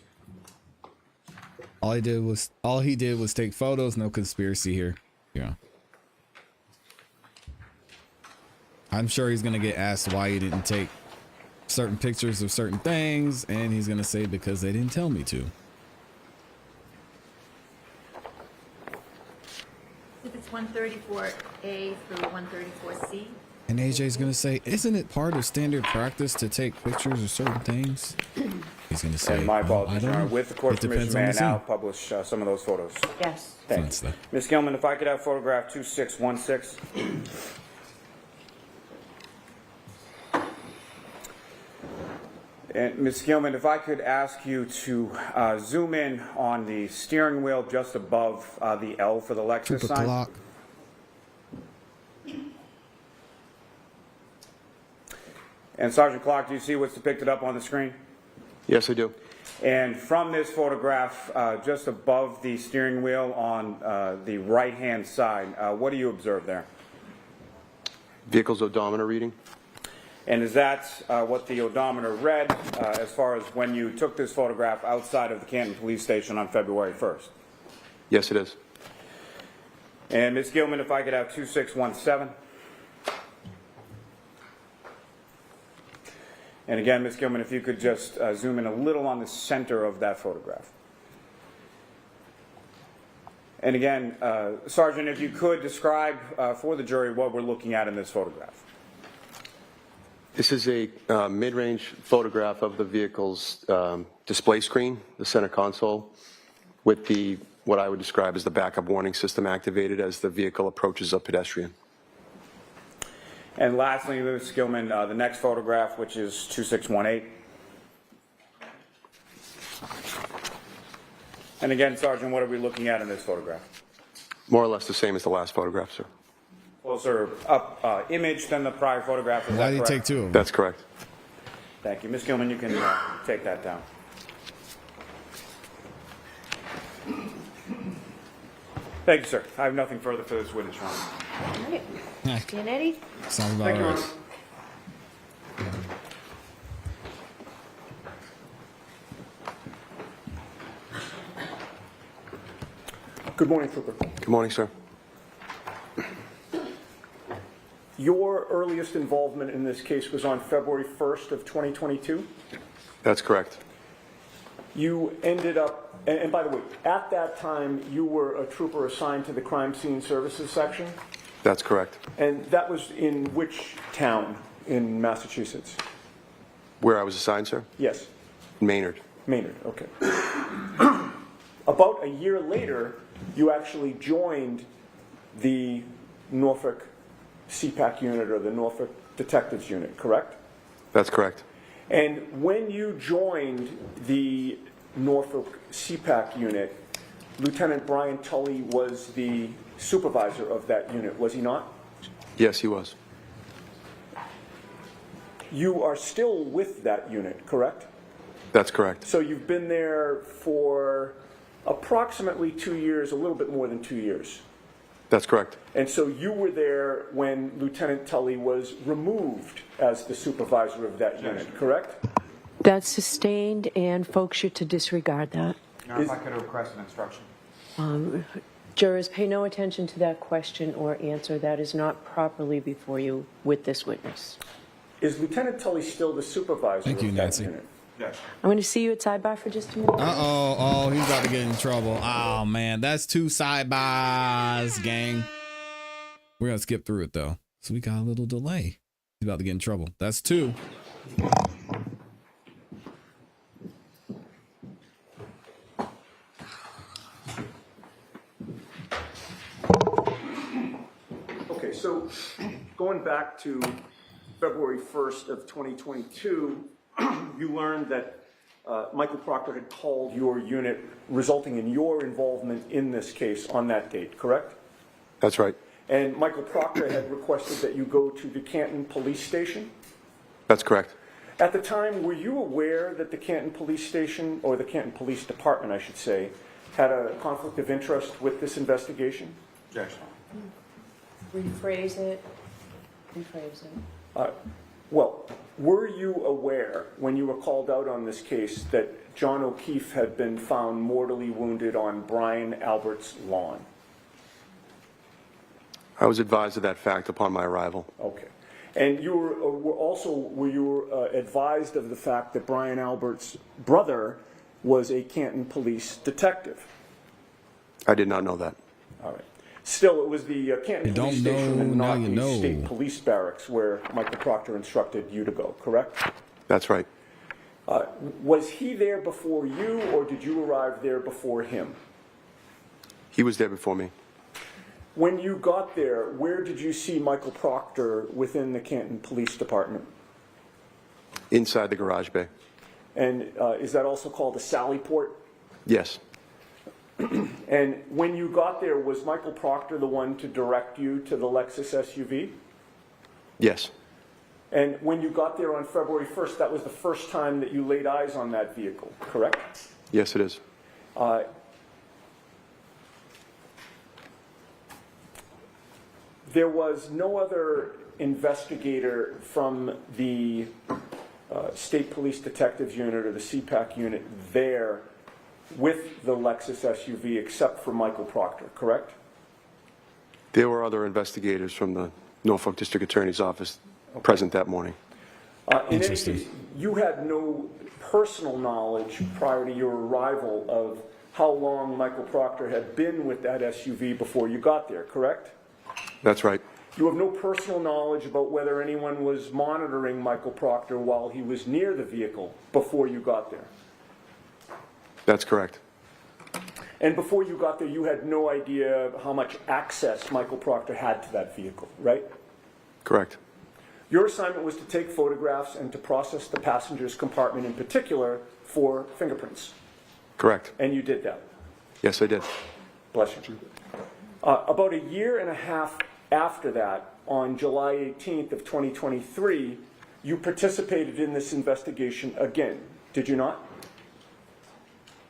All he did was take photos. No conspiracy here. Yeah. I'm sure he's gonna get asked why he didn't take certain pictures of certain things, and he's gonna say because they didn't tell me to. If it's 134A through 134C. And AJ's gonna say, isn't it part of standard practice to take pictures of certain things? He's gonna say, And my I apologies, don't Your Honor. know. With the court's It depends permission, may I on the now scene. publish some of those photos? Yes. Thank Fun you. stuff. Ms. Gilman, if I could have photograph 2616. And Ms. Gilman, if I could ask you to zoom in on the steering wheel just above the L for the Lexus Trip sign. o'clock. And Sergeant Clark, do you see what's depicted up on the screen? Yes, I do. And from this photograph, just above the steering wheel on the right-hand side, what do you observe there? Vehicle's odometer reading? And is that what the odometer read as far as when you took this photograph outside of the Canton Police Station on February 1st? Yes, it is. And Ms. Gilman, if I could have 2617. And again, Ms. Gilman, if you could just zoom in a little on the center of that photograph. And again, Sergeant, if you could describe for the jury what we're looking at in this photograph. This is a mid-range photograph of the vehicle's display screen, the center console, with what I would describe as the backup warning system activated as the vehicle approaches a pedestrian. And lastly, Ms. Gilman, the next photograph, which is 2618. And again, Sergeant, what are we looking at in this photograph? More or less the same as the last photograph, sir. Closer up image than the prior photograph. Is Why that did he correct? take two of them? That's correct. Thank you. Ms. Gilman, you can take that down. Thank you, sir. I have nothing further for this witness, Your Honor. All right. Giannetti? Sounds about Thank you, Your right. Honor. Good morning, Trooper. Good morning, sir. Your earliest involvement in this case was on February 1st of 2022. That's correct. You ended up, and by the way, at that time, you were a trooper assigned to the crime scene services section, That's correct. and that was in which town in Massachusetts? Where I was assigned, sir? Yes, Maynard. Maynard, okay. About a year later, you actually joined the Norfolk CPAC unit, or the Norfolk Detectives Unit, correct? That's correct. And when you joined the Norfolk CPAC unit, Lieutenant Brian Tully was the supervisor of that unit, was he not? Yes, he was. You are still with that unit, correct? That's correct. So you've been there for approximately 2 years, a little bit more than 2 years. That's correct. And so you were there when Lieutenant Tully was removed as the supervisor of that unit, correct? That's sustained, and folks should to disregard that. Now, if I could request an instruction. Jurors, pay no attention to that question or answer. That is not properly before you with this witness. Is Lieutenant Tully still the supervisor Thank you, of that Nancy. unit? Yes. I'm going to see you at sidebar for just a minute. Uh-oh. Oh, he's about to get in trouble. Oh, man. That's two sidebars, gang. We're going to skip through it, though. So we got a little delay. He's about to get in trouble. That's two. Okay, so going back to February 1st of 2022, you learned that Michael Proctor had called your unit, resulting in your involvement in this case on that date, correct? That's right. And Michael Proctor had requested that you go to the Canton Police Station. That's correct. At the time, were you aware that the Canton Police Station, or the Canton Police Department, I should say, had a conflict of interest with this investigation? Yes. Rephrase it. Rephrase it. Well, were you aware when you were called out on this case that John O'Keefe had been found mortally wounded on Brian Albert's lawn? I was advised of that fact upon my arrival. Okay. And you were you advised of the fact that Brian Albert's brother was a Canton police detective? I did not know that. All right. Still, it was the Canton Police Station and not the know. State Police Barracks where Michael Proctor instructed you to go, correct? That's right. Was he there before you, or did you arrive there before him? He was there before me. When you got there, where did you see Michael Proctor within the Canton Police Department? Inside the garage bay. And is that also called a sally port? Yes. And when you got there, was Michael Proctor the one to direct you to the Lexus SUV? Yes. And when you got there on February 1st, that was the first time that you laid eyes on that vehicle, correct? Yes, it is. There was no other investigator from the State Police Detectives Unit or the CPAC unit there with the Lexus SUV except for Michael Proctor, correct? There were other investigators from the Norfolk District Attorney's Office present that morning. In any case, you had no personal knowledge prior to your arrival of how long Michael Proctor had been with that SUV before you got there, correct? That's right. You have no personal knowledge about whether anyone was monitoring Michael Proctor while he was near the vehicle before you got there. That's correct. And before you got there, you had no idea how much access Michael Proctor had to that vehicle, right? Correct. Your assignment was to take photographs and to process the passenger's compartment in particular for fingerprints. Correct. And you did that. Yes, I did. Bless you. About a year and a half after that, on July 18th of 2023, you participated in this investigation again, did you not?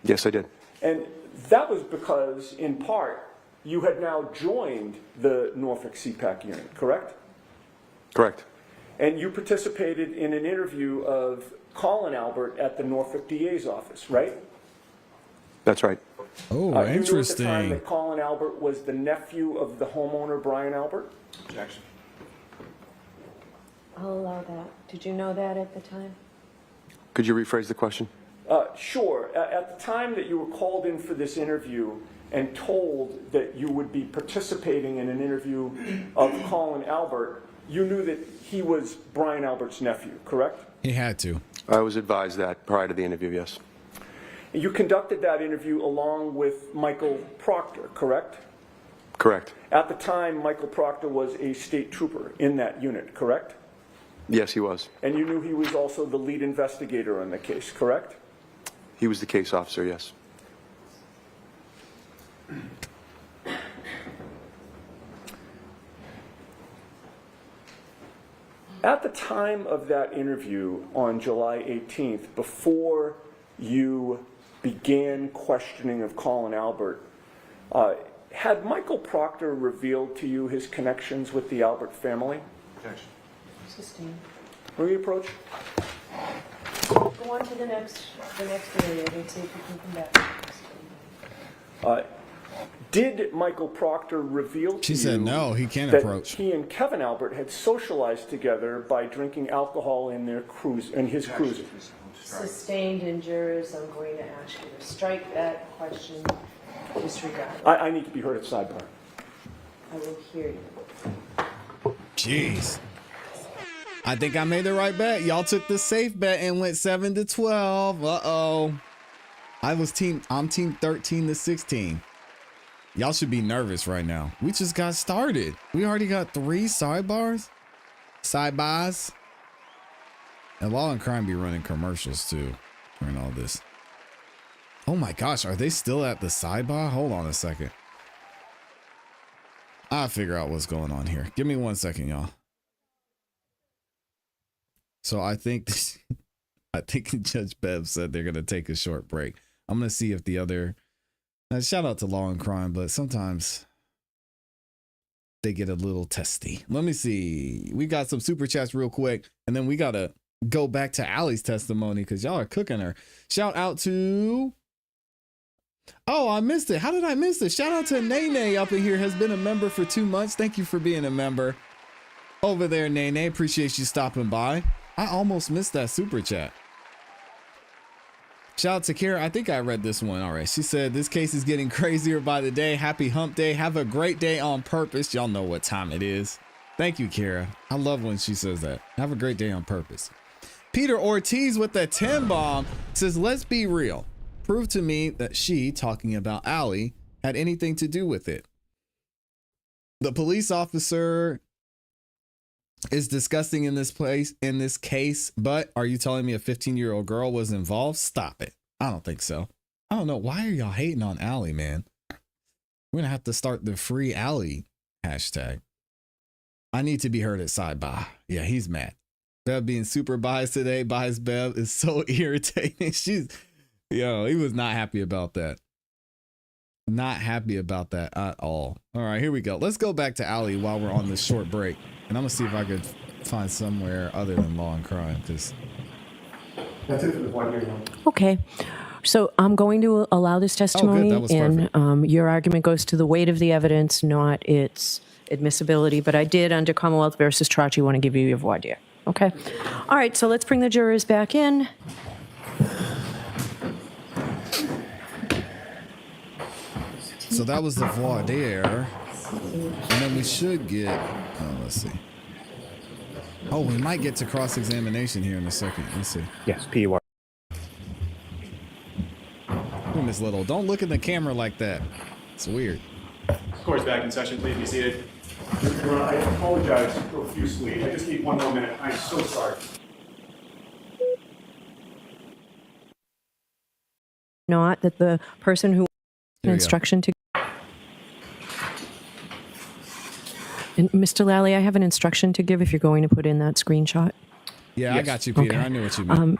Yes, I did. And that was because, in part, you had now joined the Norfolk CPAC unit, correct? Correct. And you participated in an interview of Colin Albert at the Norfolk DA's office, right? Oh, You knew at the interesting. time that Colin Albert was the nephew of the homeowner, Brian Albert? Objection. I'll allow that. Did you know that at the time? Could you rephrase the question? Sure. At the time that you were called in for this interview and told that you would be participating in an interview of Colin Albert, you knew that he was Brian Albert's nephew, correct? He had to. I was advised that prior to the interview, yes. You conducted that interview along with Michael Proctor, correct? Correct. At the time, Michael Proctor was a state trooper in that unit, correct? Yes, he was. And you knew he was also the lead investigator on the case, correct? He was the case officer, yes. At the time of that interview on July 18th, before you began questioning of Colin Albert, had Michael Proctor revealed to you his connections with the Albert family? Objection. Sustained. Will you approach? Go on to the next area and see if you can come back. Did Michael Proctor reveal to She you said no, he can't that approach. he and Kevin Albert had socialized together by drinking alcohol in his cruiser? Sustained and jurors, I'm going to ask you to strike that question. Disregard. I need to be heard at sidebar. I will hear you. Jeez. I think I made the right bet. Y'all took the safe bet and went 7-12. Uh-oh. I'm team 13-16. Y'all should be nervous right now. We just got started. We already got 3 sidebars. Sidebars. And Law and Crime be running commercials too during all this. Oh my gosh, are they still at the sidebar? Hold on a second. I'll figure out what's going on here. Give me 1 second, y'all. So I think Judge Bev said they're going to take a short break. I'm going to see if the other, shout out to Law and Crime, but sometimes they get a little testy. Let me see. We got some super chats real quick, and then we got to go back to Allie's testimony because y'all are cooking her. Shout out to... Oh, I missed it. How did I miss it? Shout out to Nene up in here. Has been a member for 2 months. Thank you for being a member over there, Nene. Appreciate you stopping by. I almost missed that super chat. Shout out to Kara. I think I read this one. All right. She said, this case is getting crazier by the day. Happy hump day. Have a great day on purpose. Y'all know what time it is. Thank you, Kara. I love when she says that. Have a great day on purpose. Peter Ortiz with that 10 bomb says, let's be real. Prove to me that she, talking about Allie, had anything to do with it. The police officer is disgusting in this case, but are you telling me a 15-year-old girl was involved? Stop it. I don't think so. I don't know. Why are y'all hating on Allie, man? We're going to have to start the free Allie hashtag. I need to be heard at sidebar. Yeah, he's mad. Bev being super biased today. Biased Bev is so irritating. He was not happy about that. Not happy about that at all. All right, here we go. Let's go back to Allie while we're on this short break. And I'm going to see if I could find somewhere other than law and crime. Because That's it for the voir dire. Okay. So I'm going to allow this testimony, That was and your argument goes to the weight of the evidence, not its admissibility. But I did, under Commonwealth versus Tracci, want to give you your voir dire. Okay. All right. So let's bring the jurors back in. So that was the voir dire. And then we should get, let's see. Oh, we might get to cross-examination here in a second. Let's see. Yes, PUR. Ooh, Miss Little, don't look at the camera like that. It's weird. Court's back in session. Please be seated. Your Honor, I apologize profusely. I just need 1 more minute. I'm so sorry. Not that the person who instruction to. And Mr. Lally, I have an instruction to give if you're going to put in that screenshot. Yeah, yes. I got you, Peter. Okay. I knew what you meant.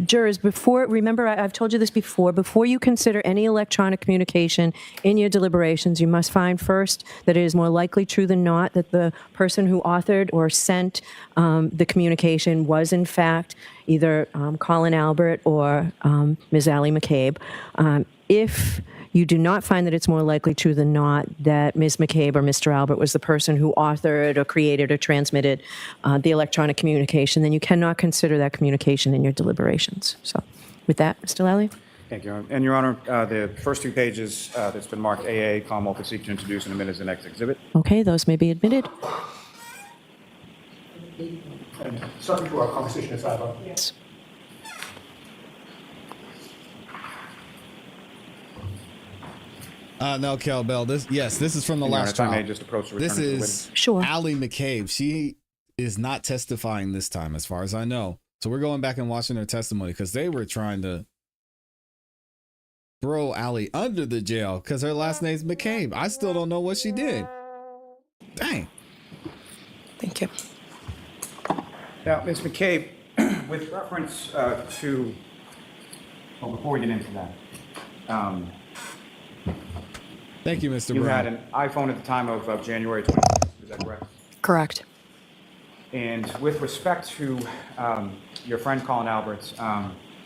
Jurors, remember, I've told you this before you consider any electronic communication in your deliberations, you must find first that it is more likely true than not that the person who authored or sent the communication was, in fact, either Colin Albert or Ms. Allie McCabe. If you do not find that it's more likely true than not that Ms. McCabe or Mr. Albert was the person who authored or created or transmitted the electronic communication, then you cannot consider that communication in your deliberations. So with that, Mr. Lally. Thank you. And Your Honor, the first 2 pages that's been marked AA, Commonwealth is seeking to introduce and admit as the next exhibit. Okay, those may be admitted. And subject to our conversation at sidebar. Yes. No, Kel Bell. This is from the last trial. Just approach the this is Allie McCabe. She is not testifying this time, as far as I know. So we're going back and watching her testimony because they were trying to throw Allie under the jail because her last name's McCabe. I still don't know what she did. Dang. Thank you. Now, Ms. McCabe, with reference to, well, before we get into that, thank you, Mr. You Brown. had an iPhone at the time of January 20th, is that correct? Correct. And with respect to your friend Colin Alberts,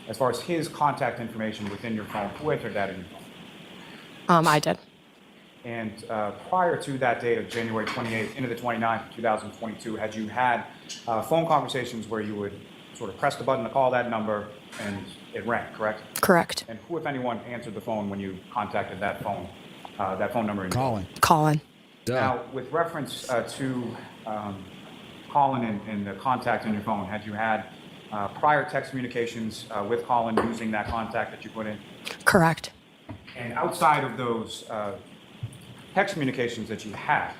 as far as his contact information within your phone, who entered that in your phone? I did. And prior to that date of January 28th into the 29th of 2022, had you had phone conversations where you would sort of press the button to call that number and it rang, correct? Correct. And who, if anyone, answered the phone when you contacted that phone number? Colin. Duh. Now, with reference to Colin and the contact in your phone, had you had prior text communications with Colin using that contact that you put in? Correct. And outside of those text communications that you had,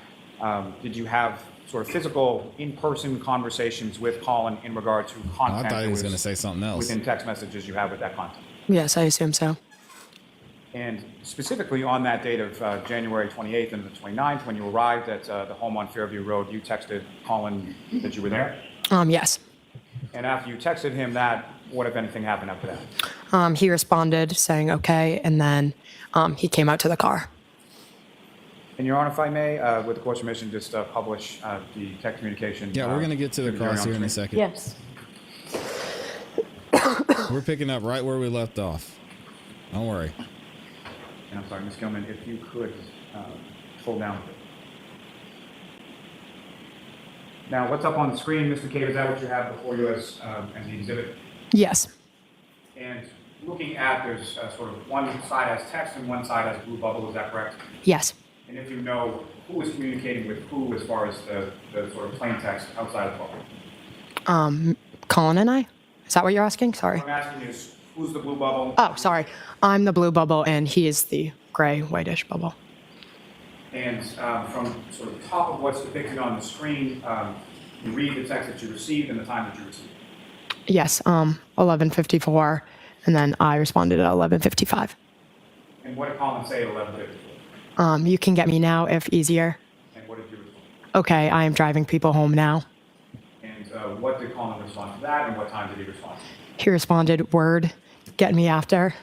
did you have sort of physical, in-person conversations with Colin in regard to content? I thought he was going to say something else. Within text messages you have with that content? Yes, I assume so. And specifically on that date of January 28th and the 29th, when you arrived at the home on Fairview Road, you texted Colin that you were there? Yes. And after you texted him that, what, if anything, happened after that? He responded saying okay, and then he came out to the car. And Your Honor, if I may, with the court's permission, just publish the text communication. Yeah, we're going to get to the jury cross on here in a screen. second. Yes. We're picking up right where we left off. Don't worry. And I'm sorry, Ms. Gilman, if you could pull down. Now, what's up on the screen, Mr. Cave, is that what you have before you as the exhibit? Yes. And looking at, there's sort of one side has text and one side has blue bubble, is that correct? Yes. And if you know who is communicating with who as far as the sort of plain text outside of the bubble? Colin and I? Is that what you're asking? Sorry. What I'm asking is, who's the blue bubble? Oh, sorry. I'm the blue bubble and he is the gray, whitish bubble. And from sort of the top of what's depicted on the screen, you read the text that you received and the time that you received. Yes, 11:54, and then I responded at 11:55. And what did Colin say at 11:54? You can get me now if easier. And what did you respond? Okay, I am driving people home now. And what did Colin respond to that, and what time did he respond? He responded, word, get me after.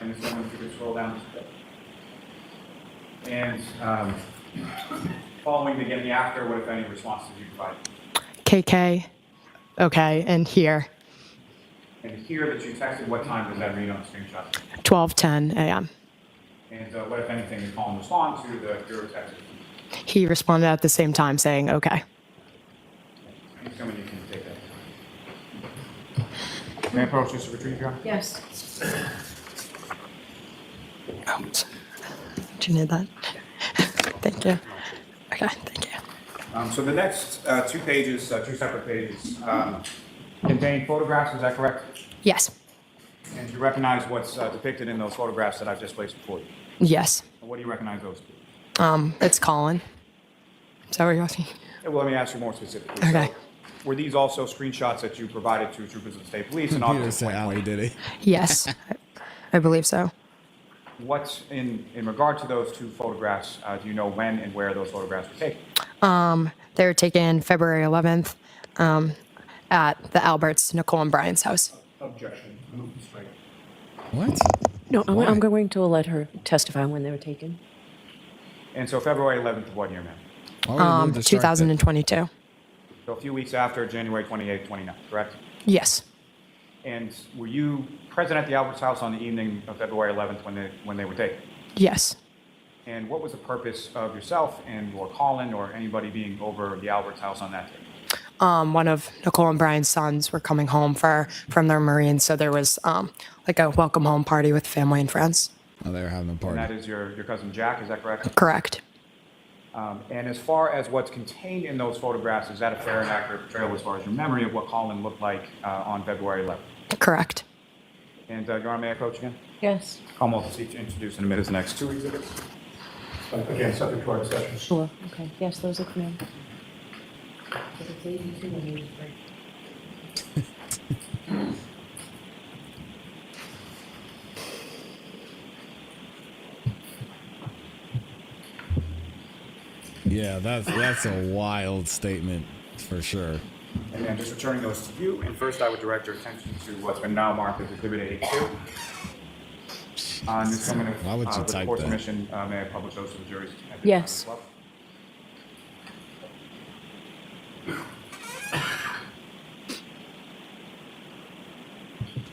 And if someone could scroll down just a bit. And following the getting after, what if any response did you provide? KK, okay, and here, And here that you texted, what time does that read on the screenshot? 12:10 a.m. And what if anything did Colin respond to your text? He responded at the same time saying, okay. Ms. Gilman, you can take that. May I approach this to retrieve, Your Honor? Yes. Do you need that? Thank you. Okay, thank you. So the next two pages, two separate pages, contain photographs, is that correct? Yes. And you recognize what's depicted in those photographs that I've just placed before you? Yes. And what do you recognize those to? It's Colin. Is that what you're asking? Well, let me ask you more specifically. Okay. So, were these also screenshots that you provided to troopers of the state police and Peter officers? said Ali did it. Yes, I believe so. What's in regard to those two photographs, do you know when and where those photographs were taken? They were taken February 11th at the Alberts, Nicole and Brian's house. Objection. Move to strike. What? No, Why? I'm going to let her testify when they were taken. And so February 11th of what year, ma'am? Why would we move to strike that? 2022. So a few weeks after January 28th, 29th, correct? Yes. And were you present at the Alberts house on the evening of February 11th when they were taken? Yes. And what was the purpose of yourself and or Colin or anybody being over the Alberts house on that day? One of Nicole and Brian's sons were coming home from their Marines, so there was like a welcome home party with family and friends. Oh, they were having a And party. that is your cousin Jack, is that correct? Correct. And as far as what's contained in those photographs, is that a fair and accurate portrayal as far as your memory of what Colin looked like on February 11th? Correct. And Your Honor, may I approach again? Yes. Commonwealth will seek to introduce in a minute his next two exhibits. Again, subject to our discussion. Sure. Okay. Yes, those are clear. Yeah, that's a wild statement for sure. And then just returning those to you, and first I would direct your attention to what's been now marked as Exhibit 82. Ms. Gilman, Why would you with the type court's that? permission, may I publish those to the jury's attention Yes. as well?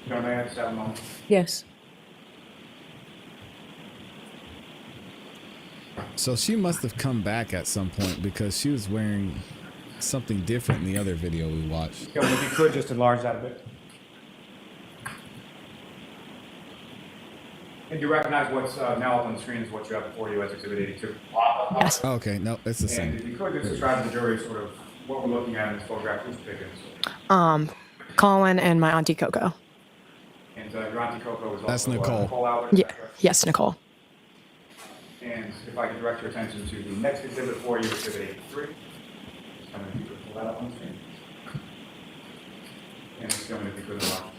Your Honor, may I just have a moment? Yes. So she must have come back at some point because she was wearing something different in the other video we watched. Gilman, if you could just enlarge that a bit. And you recognize what's now up on the screen is what you have before you as Exhibit 82? Yes. Oh, okay, no, it's the And same. if you could just describe to the jury sort of what we're looking at in this photograph, who's taken. Colin and my auntie Coco. And your auntie Coco is That's also Nicole. Nicole Albert, is Yeah. that correct? Yes, Nicole. And if I could direct your attention to the next exhibit for you, Exhibit 83. I'm going to pull that up on the screen. And Ms. Gilman, if you could allow.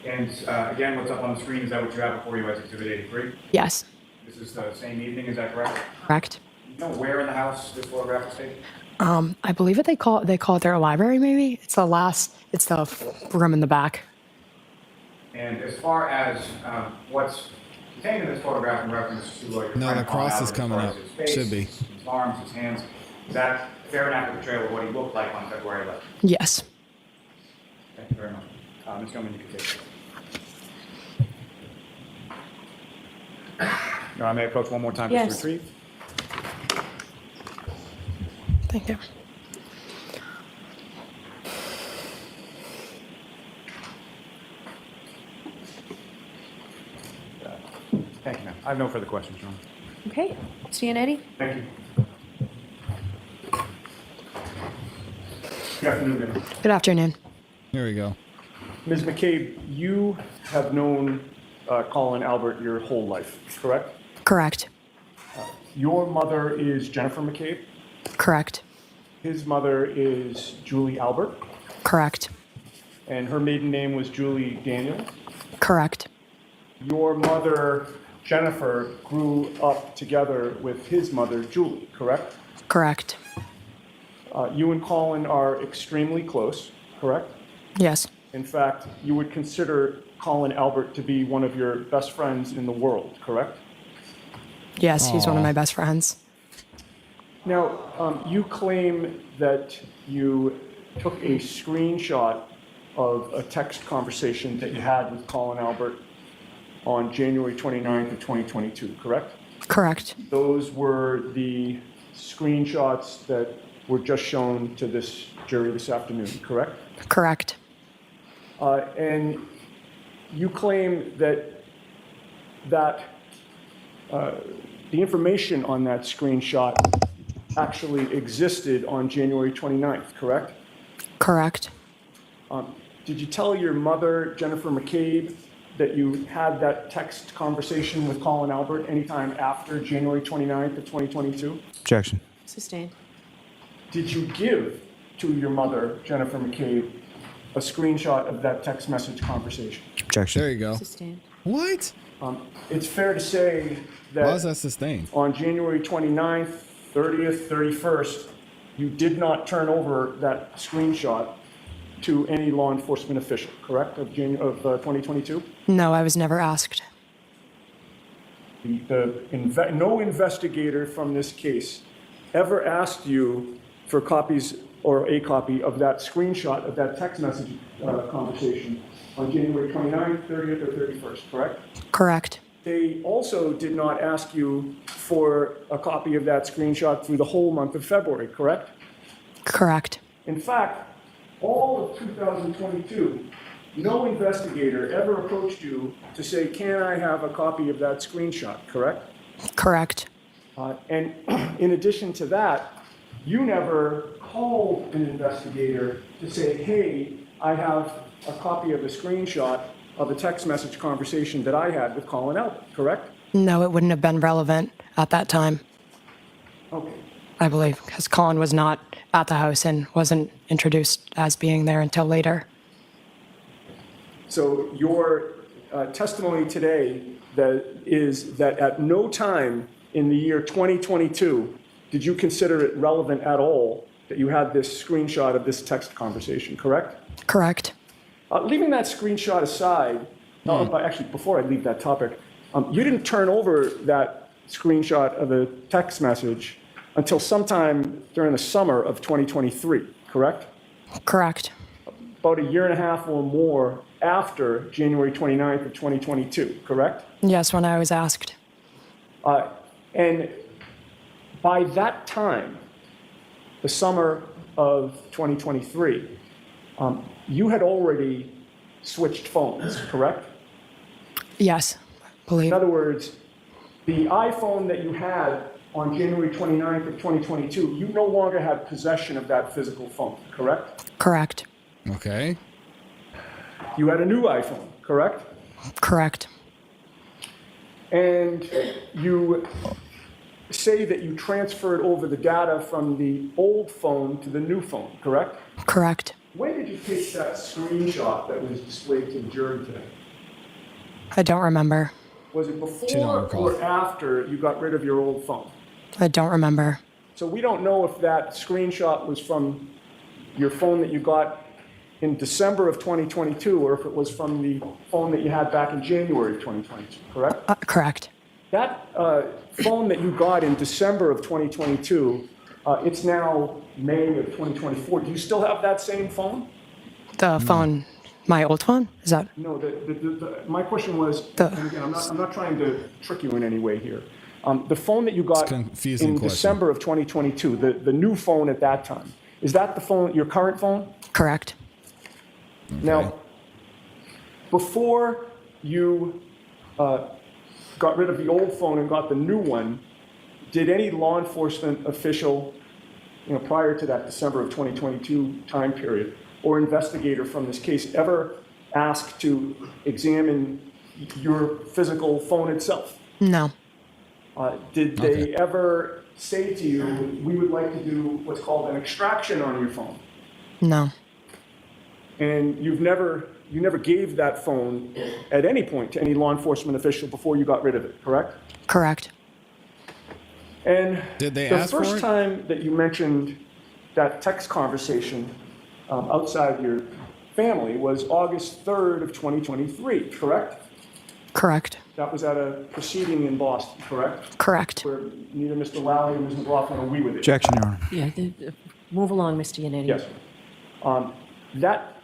And again, what's up on the screen, is that what you have before you as Exhibit 83? Yes. This is the same evening, is that correct? Correct. You know where in the house this photograph was taken? I believe they call it their library. Maybe it's it's the room in the back. And as far as what's contained in this photograph in reference to your No, friend the Colin cross is Albert, coming as far up. as his face, Should be. his arms, his hands. Is that a fair and accurate portrayal of what he looked like on February 11th? Yes. Thank you very much. Ms. Gilman, you can take it. I may approach one more time, Yes. Mr. Retrieve. Thank you. Thank you, ma'am. I have no further questions, Your Honor. Okay, Cianetti? Thank you. Good afternoon, ma'am. Good afternoon. Here we go. Ms. McCabe, you have known Colin Albert your whole life, correct? Correct. Your mother is Jennifer McCabe. Correct. His mother is Julie Albert, Correct. and her maiden name was Julie Daniels. Correct. Your mother, Jennifer, grew up together with his mother, Julie, correct? Correct. You and Colin are extremely close, correct? Yes. In fact, you would consider Colin Albert to be one of your best friends in the world, correct? Yes, he's one of Aw. my best friends. Now, you claim that you took a screenshot of a text conversation that you had with Colin Albert on January 29th of 2022, correct? Correct. Those were the screenshots that were just shown to this jury this afternoon, correct? Correct. And you claim that the information on that screenshot actually existed on January 29th, correct? Correct. Did you tell your mother, Jennifer McCabe, that you had that text conversation with Colin Albert anytime after January 29th of 2022? Objection. Sustained. Did you give to your mother, Jennifer McCabe, a screenshot of that text message conversation? Objection. There you go. Sustained. What? It's fair to say Why is that that sustained? on January 29th, 30th, 31st, you did not turn over that screenshot to any law enforcement official, correct, of 2022? No, I was never asked. No investigator from this case ever asked you for copies or a copy of that screenshot of that text message conversation on January 29th, 30th, or 31st, correct? Correct. They also did not ask you for a copy of that screenshot through the whole month of February, correct? Correct. In fact, all of 2022, no investigator ever approached you to say, can I have a copy of that screenshot, correct? Correct. And in addition to that, you never called an investigator to say, hey, I have a copy of a screenshot of a text message conversation that I had with Colin Albert, correct? No, it wouldn't have been relevant at that time, Okay. I believe, because Colin was not at the house and wasn't introduced as being there until later. So your testimony today is that at no time in the year 2022 did you consider it relevant at all that you had this screenshot of this text conversation, correct? Correct. Leaving that screenshot aside, actually, before I leave that topic, you didn't turn over that screenshot of the text message until sometime during the summer of 2023, correct? Correct. About a year and a half or more after January 29th of 2022, correct? Yes, when I was asked. And by that time, the summer of 2023, you had already switched phones, correct? Yes, believe. In other words, the iPhone that you had on January 29th of 2022, you no longer had possession of that physical phone, correct? Correct. Okay. You had a new iPhone, correct? Correct. And you say that you transferred over the data from the old phone to the new phone, correct? Correct. When did you take that screenshot that was displayed to the jury today? I don't remember. Was it She don't before recall. or after you got rid of your old phone? I don't remember. So we don't know if that screenshot was from your phone that you got in December of 2022 or if it was from the phone that you had back in January of 2022, correct? Correct. That phone that you got in December of 2022, it's now May of 2024. Do you still have that same phone? The phone, my old phone? Is that? No, my question was, and again, I'm not trying to trick you in any way here. The phone that you got in December of 2022, the new phone at that time, is that the phone, your current phone? Correct. Okay. Now, before you got rid of the old phone and got the new one, did any law enforcement official, prior to that December of 2022 time period, or investigator from this case ever ask to examine your physical phone itself? No. Did they ever say to you, we would like to do what's called an extraction on your phone? No. And you never gave that phone at any point to any law enforcement official before you got rid of it, correct? Correct. And did they the ask for first it? time that you mentioned that text conversation outside your family was August 3rd of 2023, correct? Correct. That was at a proceeding in Boston, correct? Correct. Where neither Mr. Lally or Ms. McLaughlin agree with it. Objection, Your Honor. Yeah, move along, Mr. Yannetti. Yes. That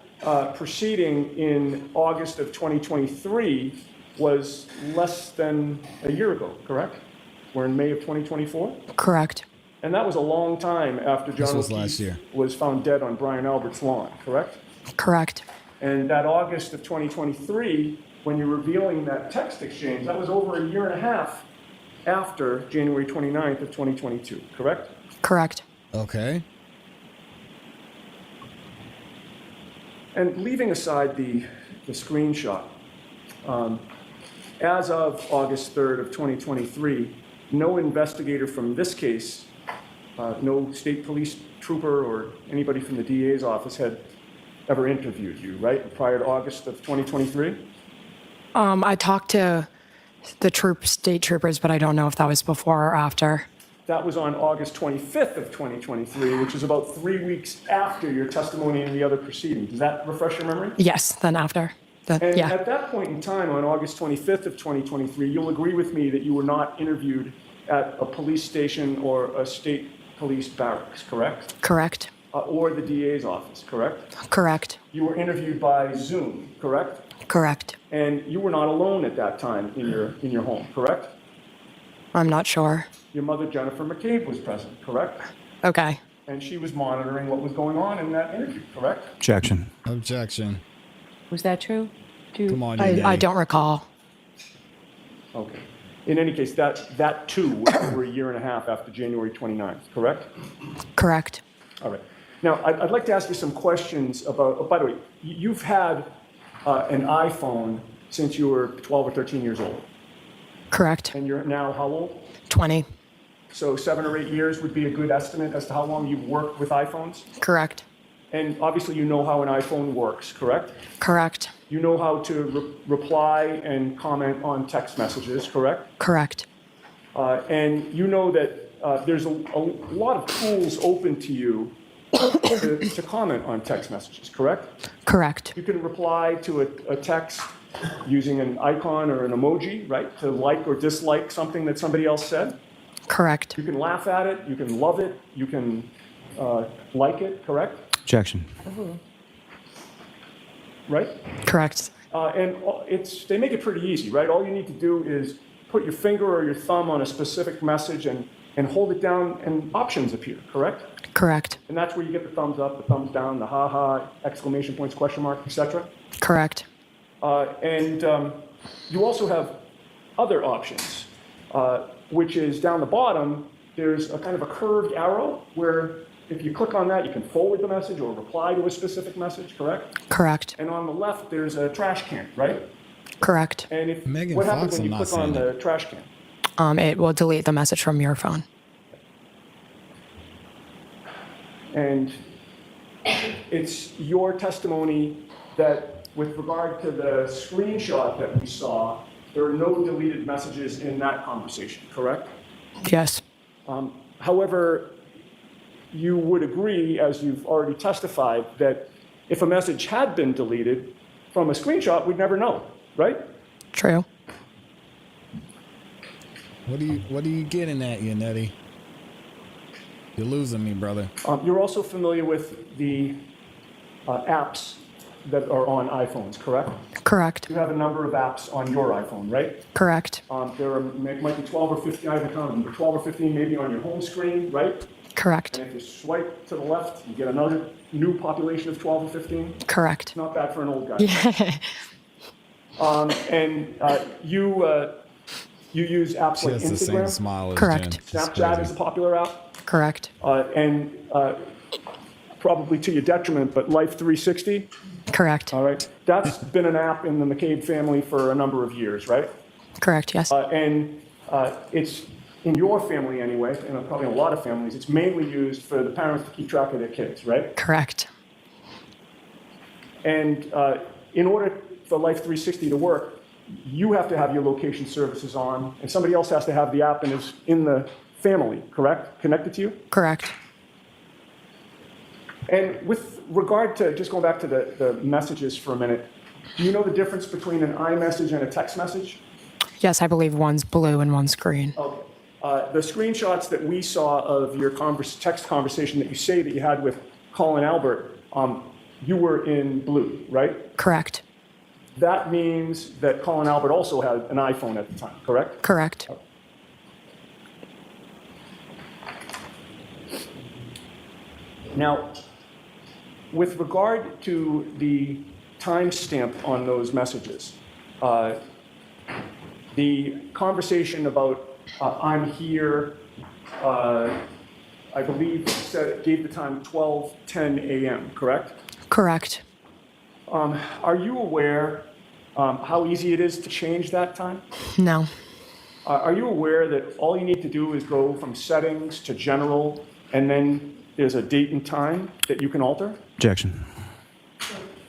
proceeding in August of 2023 was less than a year ago, correct? We're in May of 2024? Correct. And that was a long time after John was O'Keefe last year. was found dead on Brian Albert's lawn, correct? Correct. And that August of 2023, when you're revealing that text exchange, that was over a year and a half after January 29th of 2022, correct? Correct. Okay. And leaving aside the screenshot, as of August 3rd of 2023, no investigator from this case, no state police trooper or anybody from the DA's office had ever interviewed you, right, prior to August of 2023? I talked to the state troopers, but I don't know if that was before or after. That was on August 25th of 2023, which is about 3 weeks after your testimony in the other proceeding. Does that refresh your memory? Yes, then after. And Yeah. at that point in time, on August 25th of 2023, you'll agree with me that you were not interviewed at a police station or a state police barracks, correct? Correct. Or the DA's office, correct? Correct. You were interviewed by Zoom, correct? Correct. And you were not alone at that time in your home, correct? I'm not sure. Your mother, Jennifer McCabe, was present, correct? Okay. And she was monitoring what was going on in that interview, correct? Objection. Objection. Was that true? Come on, I don't recall. Okay. In any case, that too was over a year and a half after January 29th, correct? Correct. All right. Now, I'd like to ask you some questions about, oh, by the way, you've had an iPhone since you were 12 or 13 years old. Correct. And you're now how old? 20. So 7 or 8 years would be a good estimate as to how long you've worked with iPhones? Correct. And obviously you know how an iPhone works, correct? Correct. You know how to reply and comment on text messages, correct? Correct. And you know that there's a lot of tools open to you to comment on text messages, correct? Correct. You can reply to a text using an icon or an emoji, right? To like or dislike something that somebody else said. Correct. You can laugh at it, you can love it, you can like it, correct? Objection. Right? Correct. And they make it pretty easy, right? All you need to do is put your finger or your thumb on a specific message and hold it down and options appear, correct? Correct. And that's where you get the thumbs up, the thumbs down, the ha-ha, exclamation points, question mark, etc. Correct. And you also have other options, which is down the bottom, there's a kind of a curved arrow where if you click on that, you can forward the message or reply to a specific message, correct? Correct. And on the left, there's a trash can, right? Correct. And if Megan what happens Fox, when you I'm not click on seeing the trash can? It will delete the message from your phone. And it's your testimony that with regard to the screenshot that we saw, there are no deleted messages in that conversation, correct? Yes. However, you would agree, as you've already testified, that if a message had been deleted from a screenshot, we'd never know, right? True. What are you getting at, you nutty? You're losing me, brother. You're also familiar with the apps that are on iPhones, correct? Correct. You have a number of apps on your iPhone, right? Correct. There might be 12 or 15, I haven't counted them, but 12 or 15 maybe on your home screen, right? Correct. And if you swipe to the left, you get another new population of 12 or 15. Correct. Not bad for an old guy. Yeah. You use apps She like has the same Instagram. smile as Correct. Jen. It's Snapchat crazy. is a popular app. Correct. And probably to your detriment, but Life 360. Correct. All right. That's been an app in the McCabe family for a number of years, right? Correct, yes. And it's in your family anyway, and probably in a lot of families, it's mainly used for the parents to keep track of their kids, right? Correct. And in order for Life 360 to work, you have to have your location services on, and somebody else has to have the app and is in the family, correct? Connected to you? Correct. And with regard to, just going back to the messages for a minute, do you know the difference between an iMessage and a text message? Yes, I believe one's blue and one's green. Okay. The screenshots that we saw of your text conversation that you say that you had with Colin Albert, you were in blue, right? Correct. That means that Colin Albert also had an iPhone at the time, correct? Correct. Now, with regard to the timestamp on those messages, the conversation about I'm here, I believe gave the time 12:10 a.m., correct? Correct. Are you aware how easy it is to change that time? No. Are you aware that all you need to do is go from settings to general, and then there's a date and time that you can alter? Objection.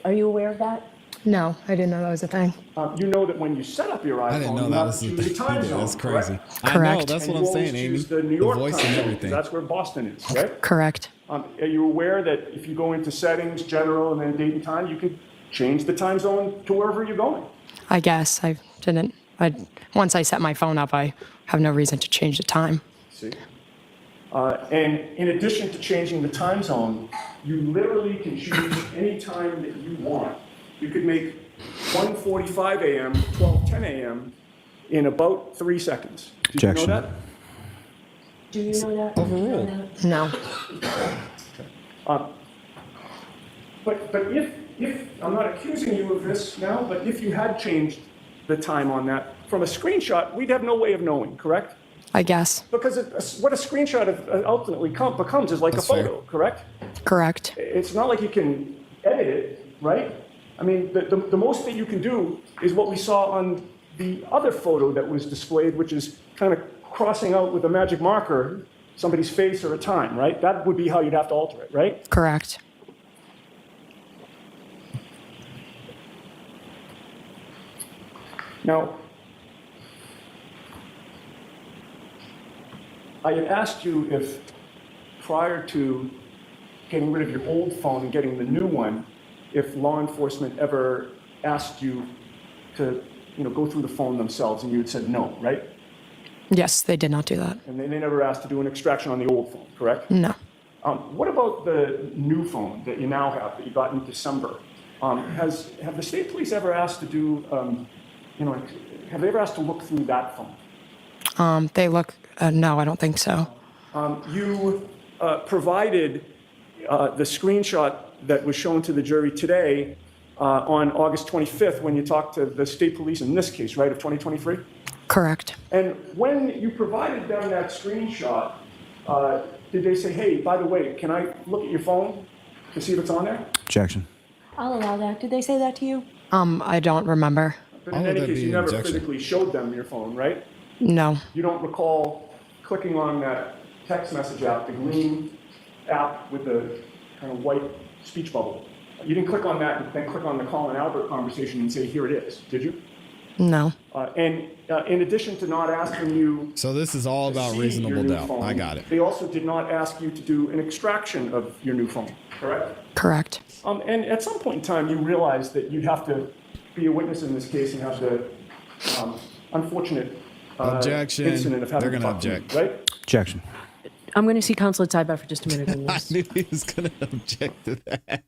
Are you aware of that? No, I didn't know that was a thing. You know that when you set up your iPhone, I didn't know you that have was to the choose thing the time either. zone, That's crazy. correct? I know, Correct. that's And what you I'm saying, always Amy. choose the New The York voice time and zone, everything. 'cause that's where Boston is, right? Correct. Are you aware that if you go into settings, general, and then date and time, you can change the time zone to wherever you're going? I guess I didn't. Once I set my phone up, I have no reason to change the time. See? And in addition to changing the time zone, you literally can choose any time that you want. You could make 1:45 a.m. to 12:10 a.m. in about 3 seconds. Did you know Objection. that? Do you know that? Overruled. No. But if, I'm not accusing you of this now, but if you had changed the time on that from a screenshot, we'd have no way of knowing, correct? I guess. Because what a screenshot ultimately becomes is like That's a photo, fair. correct? Correct. It's not like you can edit it, right? I mean, the most that you can do is what we saw on the other photo that was displayed, which is kind of crossing out with a magic marker somebody's face or a time, right? That would be how you'd have to alter it, right? Correct. Now, I had asked you if prior to getting rid of your old phone and getting the new one, if law enforcement ever asked you to, go through the phone themselves, and you had said no, right? Yes, they did not do that. And they never asked to do an extraction on the old phone, correct? No. What about the new phone that you now have, that you got in December? Have the state police ever asked to do, have they ever asked to look through that phone? They look, no, I don't think so. You provided the screenshot that was shown to the jury today on August 25th when you talked to the state police in this case, right, of 2023? Correct. And when you provided them that screenshot, did they say, hey, by the way, can I look at your phone to see if it's on there? Objection. I'll allow that. Did they say that to you? I don't remember. But How in would any that case, be you an never objection? physically showed them your phone, right? No. You don't recall clicking on that text message app, the green app with the kind of white speech bubble. You didn't click on that and then click on the Colin Albert conversation and say, here it is, did you? No. And in addition to not asking you, So this is all about see reasonable your new doubt. phone, I got it. they also did not ask you to do an extraction of your new phone, correct? Correct. And at some point in time, you realized that you'd have to be a witness in this case and have the unfortunate Objection. incident of having They're to gonna talk to me, object. right? Objection. I'm going to see Counselor Tybart for just a minute on I this. knew he was gonna object to that.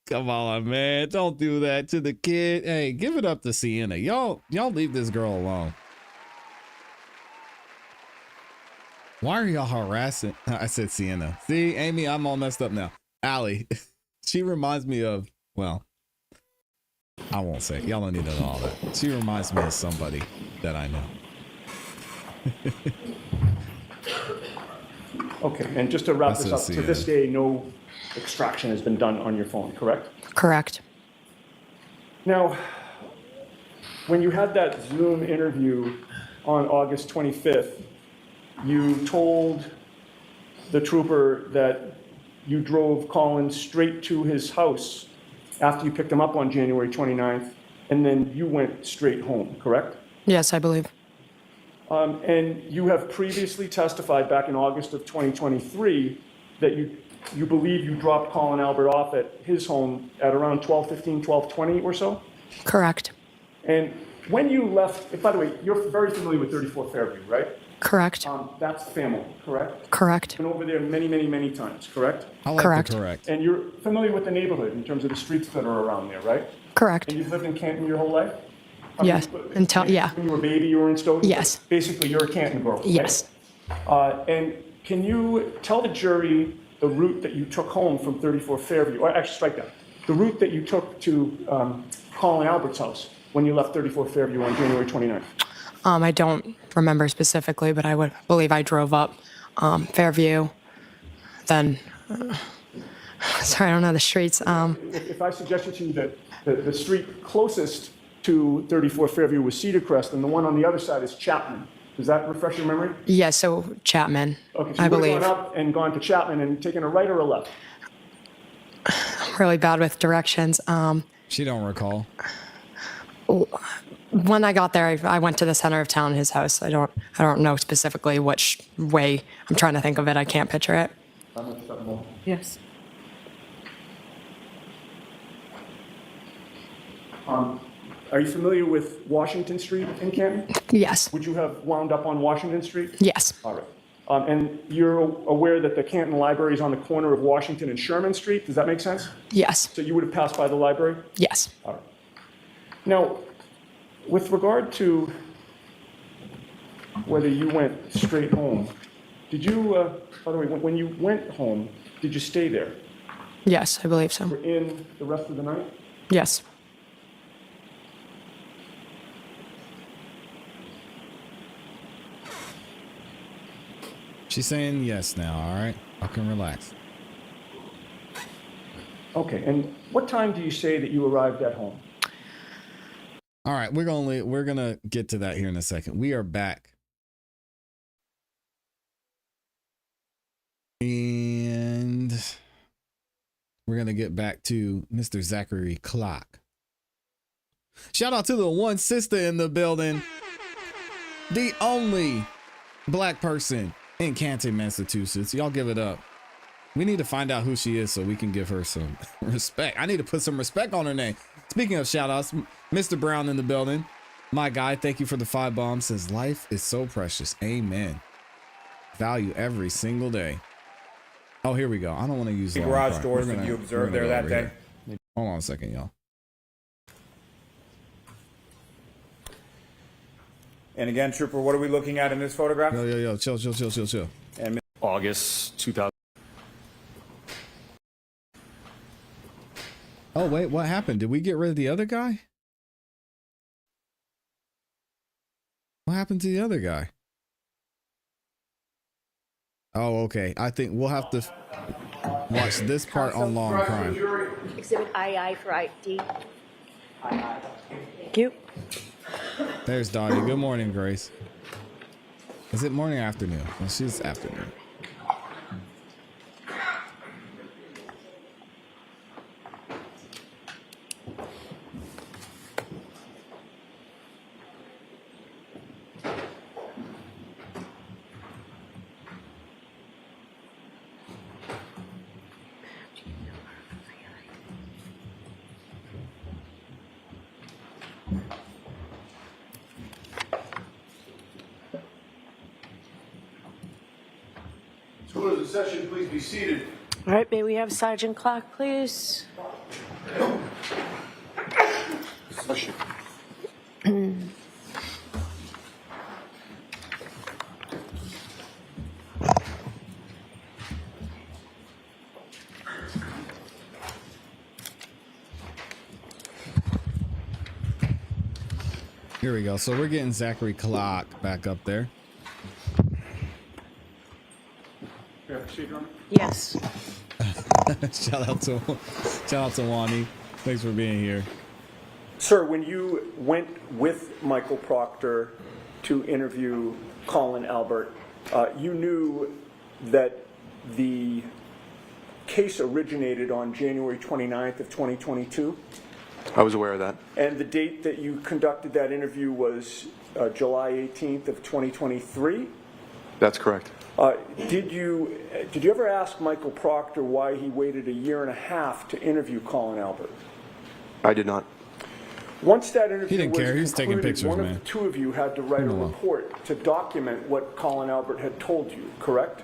Come on, man. Don't do that to the kid. Hey, give it up to Sienna. Y'all leave this girl alone. Why are y'all harassing? I said Sienna. See, Amy, I'm all messed up now. Allie, she reminds me of, well, I won't say. Y'all don't need to know all that. She reminds me of somebody that I know. Okay, and just to wrap That's this a up, to Sienna. this day, no extraction has been done on your phone, correct? Correct. Now, when you had that Zoom interview on August 25th, you told the trooper that you drove Colin straight to his house after you picked him up on January 29th, and then you went straight home, correct? Yes, I believe. And you have previously testified back in August of 2023 that you believe you dropped Colin Albert off at his home at around 12:15, 12:20 or so? Correct. And when you left, by the way, you're very familiar with 34 Fairview, right? Correct. That's family, correct? Correct. Been over there many, many, many times, correct? I like Correct. the correct. And you're familiar with the neighborhood in terms of the streets that are around there, right? Correct. And you've lived in Canton your whole life? Yes. Yeah. When you were a baby, you were in Stoughton? Yes. Basically, you're a Canton girl, right? Yes. And can you tell the jury the route that you took home from 34 Fairview, or actually strike that, the route that you took to Colin Albert's house when you left 34 Fairview on January 29th? I don't remember specifically, but I would believe I drove up Fairview, then, sorry, I don't know the streets. If I suggested to you that the street closest to 34 Fairview was Cedar Crest, and the one on the other side is Chapman, does that refresh your memory? Yeah, so Chapman, Okay, so I you would believe. have gone up and gone to Chapman and taken a right or a left? I'm really bad with directions. She don't recall. When I got there, I went to the center of town, his house. I don't know specifically which way. I'm trying to think of it. I can't picture it. Yes. Are you familiar with Washington Street in Canton? Yes. Would you have wound up on Washington Street? Yes. All right. And you're aware that the Canton Library is on the corner of Washington and Sherman Street? Does that make sense? Yes. So you would have passed by the library? Yes. All right. Now, with regard to whether you went straight home, did you, by the way, when you went home, did you stay there? Yes, I believe so. For in the rest of the night? Yes. She's saying yes now, all right? I can relax. Okay, and what time do you say that you arrived at home? All right, we're gonna get to that here in a second. We are back. And we're gonna get back to Mr. Zachary Clock. Shout out to the one sister in the building. The only black person in Canton, Massachusetts. Y'all give it up. We need to find out who she is so we can give her some respect. I need to put some respect on her name. Speaking of shout outs, Mr. Brown in the building. My guy, thank you for the 5 bombs. Says life is so precious. Amen. Value every single day. Oh, here we go. I don't want to use The long garage cry. doors We're that gonna- you we're observed gonna there go that over day? here. Hold on a second, y'all. And again, Trooper, what are we looking at in this photograph? Yo, chill. And August 2000. Oh, wait, what happened? Did we get rid of the other guy? What happened to the other guy? Oh, okay. I think we'll have to watch this part on Long Crime. Exhibit II for ID. Thank you. There's Dottie. Good morning, Grace. Is it morning or afternoon? Well, she's afternoon. conclude the session. Please be seated. All right, may we have Sergeant Clark, please? Here we go. So we're getting Zachary Clark back up there. Yes. shout out to Wani. Thanks for being here. Sir, when you went with Michael Proctor to interview Colin Albert, you knew that the case originated on January 29th of 2022? I was aware of that. And the date that you conducted that interview was July 18th of 2023? That's correct. Did you ever ask Michael Proctor why he waited a year and a half to interview Colin Albert? I did not. Once that interview He didn't was care. He was taking concluded, pictures, one man. of the two of you had to write a Come on. report to document what Colin Albert had told you, correct?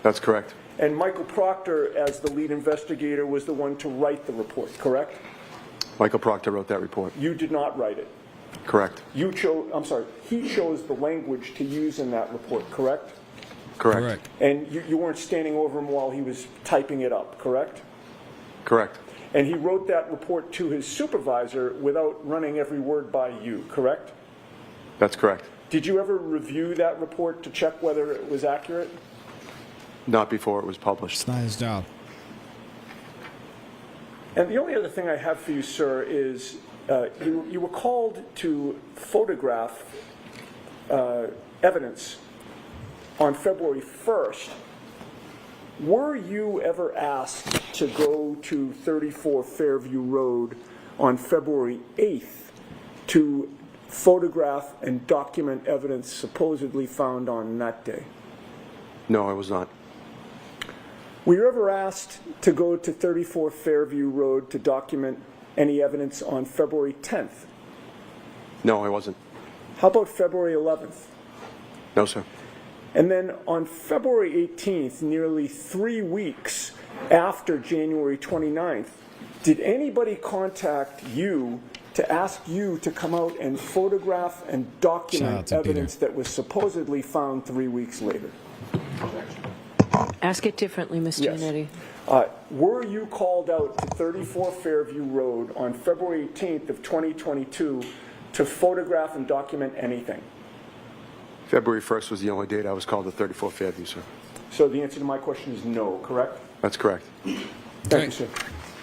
That's correct. And Michael Proctor, as the lead investigator, was the one to write the report, correct? Michael Proctor wrote that report. You did not write it. Correct. He chose the language to use in that report, correct? Correct. And you weren't standing over him while he was typing it up, correct? Correct. And he wrote that report to his supervisor without running every word by you, correct? That's correct. Did you ever review that report to check whether it was accurate? Not before it was published. It's not his job. And the only other thing I have for you, sir, is you were called to photograph evidence on February 1st. Were you ever asked to go to 34 Fairview Road on February 8th to photograph and document evidence supposedly found on that day? No, I was not. Were you ever asked to go to 34 Fairview Road to document any evidence on February 10th? No, I wasn't. How about February 11th? No, sir. And then on February 18th, nearly 3 weeks after January 29th, did anybody contact you to ask you to come out and photograph and document evidence that was supposedly found 3 weeks later? Ask it differently, Mr. Yannetti. Were you called out to 34 Fairview Road on February 18th of 2022 to photograph and document anything? February 1st was the only date I was called to 34 Fairview, sir. So the answer to my question is no, correct? That's correct. Thank you, sir.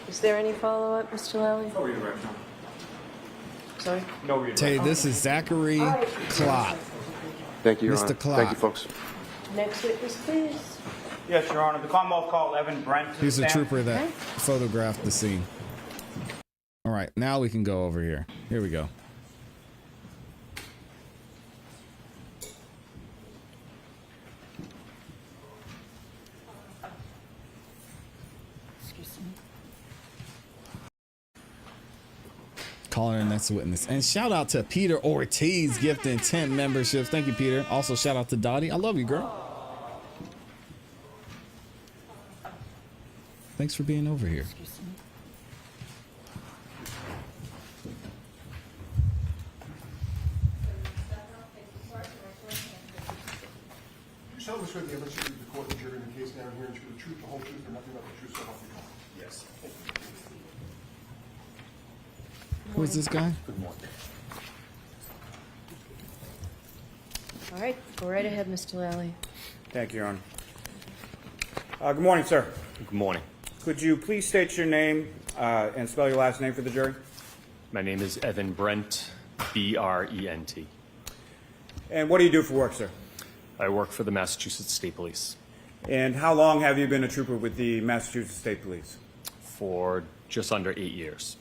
Is there any follow-up, Mr. Lally? No redirect, no. Sorry? No redirect. Tay, this is Zachary Clark. Thank you, Your Mr. Honor. Clark. Thank you, folks. Next witness, please. Yes, Your Honor. The Commonwealth called Evan Brent. He's the trooper that photographed the scene. All right, now we can go over here. Here we go. Calling our next witness. And shout out to Peter Ortiz gifting 10 memberships. Thank you, Peter. Also, shout out to Dottie. I love you, girl. Thanks for being over here. You solemnly swear the evidence you give the court and jury in the case now and here and the truth, the whole truth, and nothing but the truth, so help you God. Yes. Who is this guy? Good morning. All right, go right ahead, Mr. Lally. Thank you, Your Honor. Good morning, sir. Good morning. Could you please state your name and spell your last name for the jury? My name is Evan Brent, B-R-E-N-T. And what do you do for work, sir? I work for the Massachusetts State Police. And how long have you been a trooper with the Massachusetts State Police? For just under 8 years.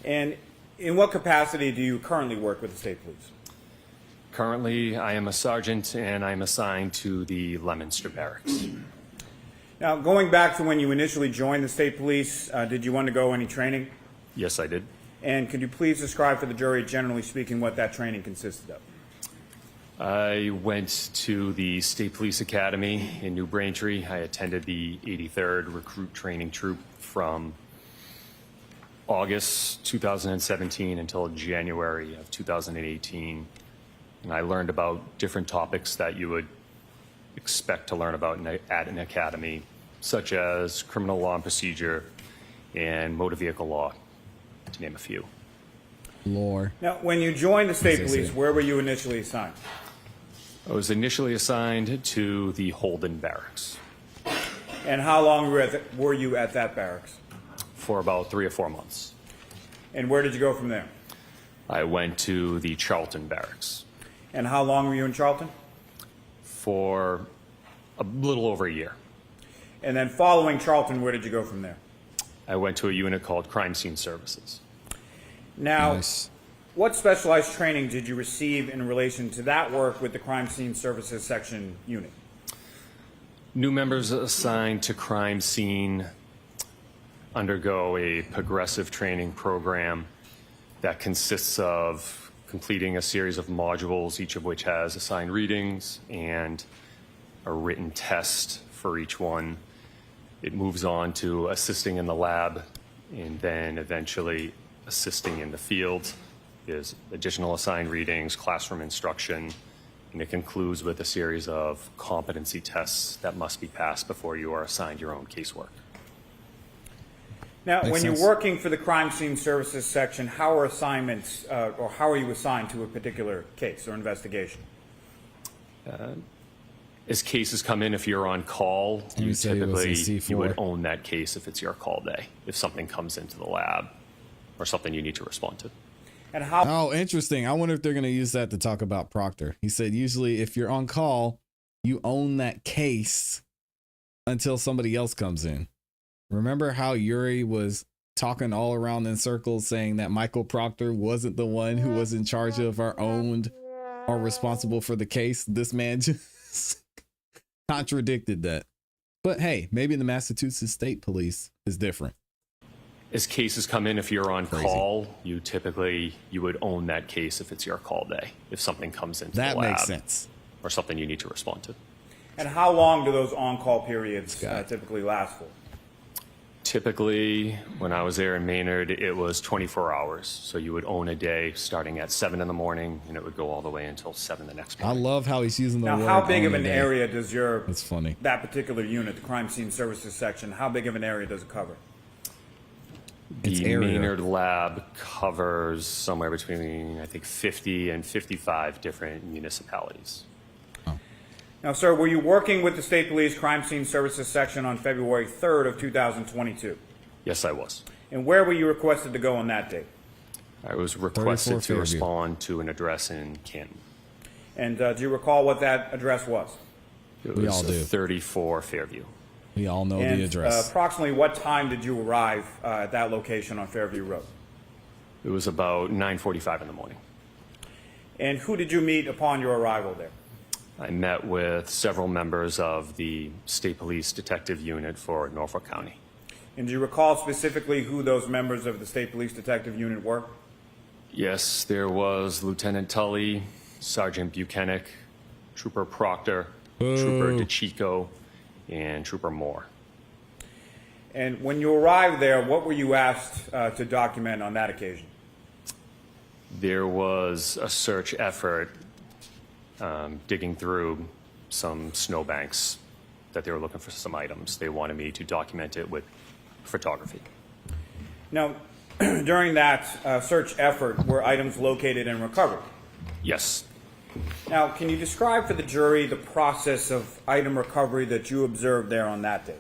And in what capacity do you currently work with the State Police? Currently, I am a sergeant and I'm assigned to the Leominster Barracks. Now, going back to when you initially joined the State Police, did you undergo any training? Yes, I did. And could you please describe for the jury, generally speaking, what that training consisted of? I went to the State Police Academy in New Braintree. I attended the 83rd Recruit Training Troop from August 2017 until January of 2018. And I learned about different topics that you would expect to learn about at an academy, such as criminal law and procedure and motor vehicle law, to name a few. Lore. Now, when you joined the state police, where were you initially assigned? I was initially assigned to the Holden Barracks. And how long were you at that barracks? For about 3 or 4 months. And where did you go from there? I went to the Charlton Barracks. And how long were you in Charlton? For a little over a year. And then following Charlton, where did you go from there? I went to a unit called Crime Scene Services. Now, what specialized training did you receive in relation to that work with the Crime Scene Services Section unit? New members assigned to crime scene undergo a progressive training program that consists of completing a series of modules, each of which has assigned readings and a written test for each one. It moves on to assisting in the lab and then eventually assisting in the field. There's additional assigned readings, classroom instruction, and it concludes with a series of competency tests that must be passed before you are assigned your own casework. Now, when you're working for the Crime Scene Services Section, how are assignments, or how are you assigned to a particular case or investigation? As cases come in, if you're on call, you would own that case if it's your call day, if something comes into the lab or something you need to respond to. And how? Oh, interesting. I wonder if they're going to use that to talk about Proctor. He said usually if you're on call, you own that case until somebody else comes in. Remember how Yuri was talking all around in circles saying that Michael Proctor wasn't the one who was in charge of or owned or responsible for the case? This man just contradicted that. But hey, maybe the Massachusetts State Police is different. As cases come in, if you're on call, you would own that case if it's your call day, if something comes into the lab. That makes sense. Or something you need to respond to. And how long do those on-call periods typically last for? Typically, when I was there in Maynard, it was 24 hours. So you would own a day starting at 7 in the morning, and it would go all the way until 7 the next morning. I love how he's using the word. Now, how big of an area does that particular unit, the Crime Scene Services Section, how big of an area does it cover? The Maynard lab covers somewhere between, I think, 50 and 55 different municipalities. Now, sir, were you working with the State Police Crime Scene Services Section on February 3rd of 2022? Yes, I was. And where were you requested to go on that date? I was requested to respond to an address in Canton. And do you recall what that address was? It was 34 Fairview. We all know the address. Approximately what time did you arrive at that location on Fairview Road? It was about 9:45 in the morning. And who did you meet upon your arrival there? I met with several members of the State Police Detective Unit for Norfolk County. And do you recall specifically who those members of the State Police Detective Unit were? Yes, there was Lieutenant Tully, Sergeant Buchanan, Trooper Proctor, Trooper DeChico, and Trooper Moore. And when you arrived there, what were you asked to document on that occasion? There was a search effort digging through some snowbanks that they were looking for some items. They wanted me to document it with photography. Now, during that search effort, were items located and recovered? Yes. Now, can you describe for the jury the process of item recovery that you observed there on that day?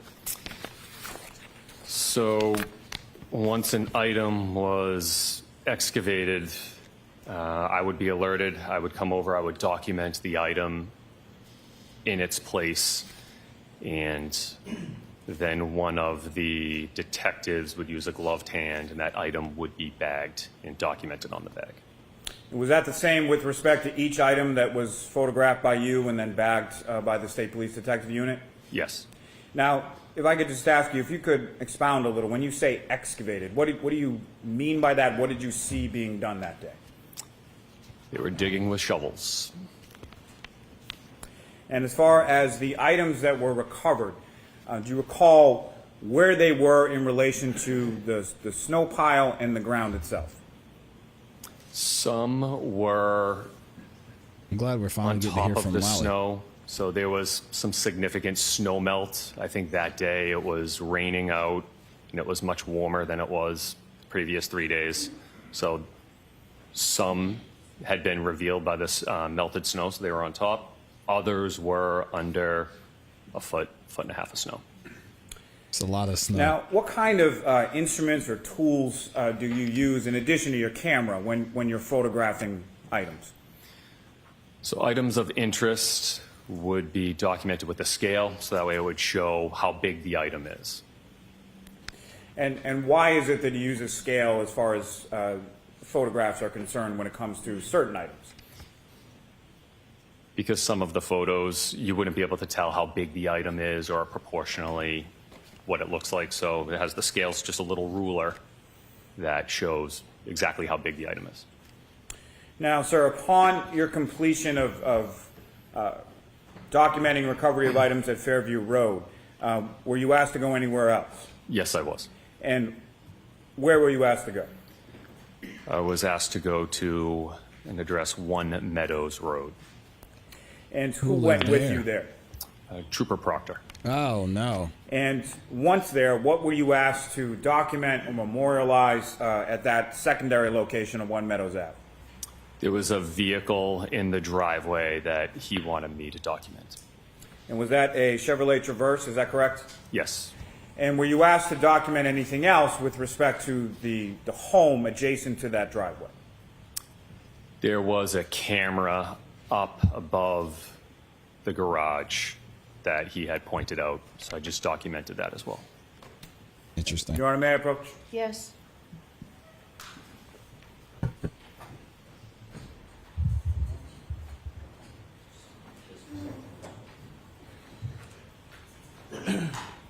So, once an item was excavated, I would be alerted. I would come over. I would document the item in its place, and then one of the detectives would use a gloved hand, and that item would be bagged and documented on the bag. Was that the same with respect to each item that was photographed by you and then bagged by the State Police Detective Unit? Yes. Now, if I could just ask you, if you could expound a little, when you say excavated, what do you mean by that? What did you see being done that day? They were digging with shovels. And as far as the items that were recovered, do you recall where they were in relation to the snow pile and the ground itself? Some were I'm glad we're finally on getting to hear top of from the Molly. snow. So there was some significant snow melt. I think that day it was raining out and it was much warmer than it was the previous 3 days. So some had been revealed by this melted snow, so they were on top. Others were under a foot and a half of snow. It's a lot of snow. Now, what kind of instruments or tools do you use in addition to your camera when you're photographing items? So items of interest would be documented with a scale, so that way it would show how big the item is. And why is it that you use a scale as far as photographs are concerned when it comes to certain items? Because some of the photos, you wouldn't be able to tell how big the item is or proportionally what it looks like. So it has the scale's just a little ruler that shows exactly how big the item is. Now, sir, upon your completion of documenting recovery of items at Fairview Road, were you asked to go anywhere else? Yes, I was. And where were you asked to go? I was asked to go to an address 1 Meadows Road. And who went with you there? Trooper Proctor. Oh, no. And once there, what were you asked to document or memorialize at that secondary location of 1 Meadows Ave? There was a vehicle in the driveway that he wanted me to document. And was that a Chevrolet Traverse, is that correct? Yes. And were you asked to document anything else with respect to the home adjacent to that driveway? There was a camera up above the garage that he had pointed out, so I just documented that as well. Interesting. Your Honor, may I approach? Yes.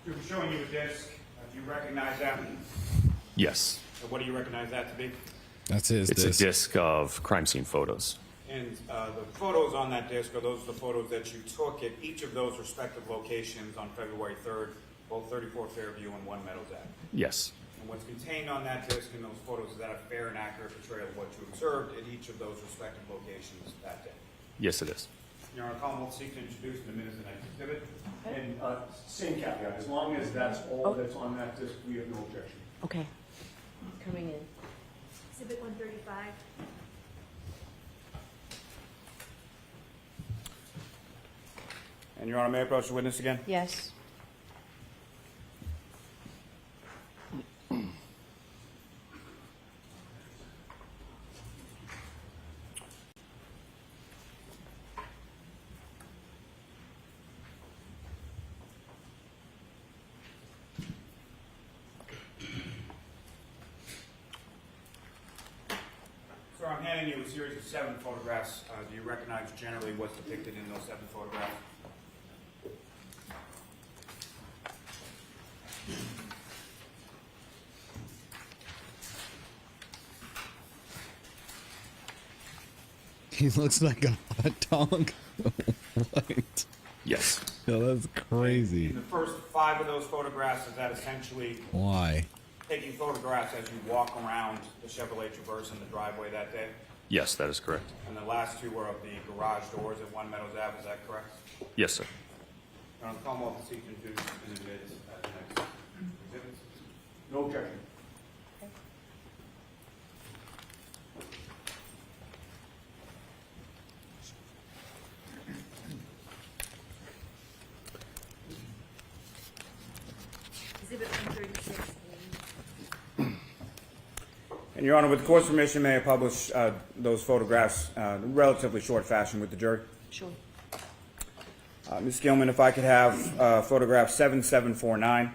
We're showing you a disc. Do you recognize that? Yes. So what do you recognize that to be? That's his It's disc. a disc of crime scene photos. And the photos on that disc are those the photos that you took at each of those respective locations on February 3rd, both 34 Fairview and 1 Meadows Ave. Yes. And what's contained on that disc and those photos, is that a fair and accurate portrayal of what you observed at each of those respective locations that day? Yes, it is. Your Honor, Commonwealth seeks to introduce in the minutes the next exhibit. And same caveat, as long as that's all that's on that disc, we have no objection. Okay. Coming in. Exhibit 135. And Your Honor, may I approach the witness again? Yes. Sir, I'm handing you a series of 7 photographs. Do you recognize generally what's depicted in those 7 photographs? He looks like a hot dog. What? Yes. Yo, that's crazy. In the first 5 of those photographs, is that essentially Why? taking photographs as you walk around the Chevrolet Traverse in the driveway that day? Yes, that is correct. And the last 2 were of the garage doors at 1 Meadows Ave, is that correct? Yes, sir. Your Honor, Commonwealth is seeking to introduce in the minutes at the next exhibit. No objection. Exhibit 136. And Your Honor, with the court's permission, may I publish those photographs in relatively short fashion with the jury? Sure. Ms. Gilman, if I could have photograph 7749.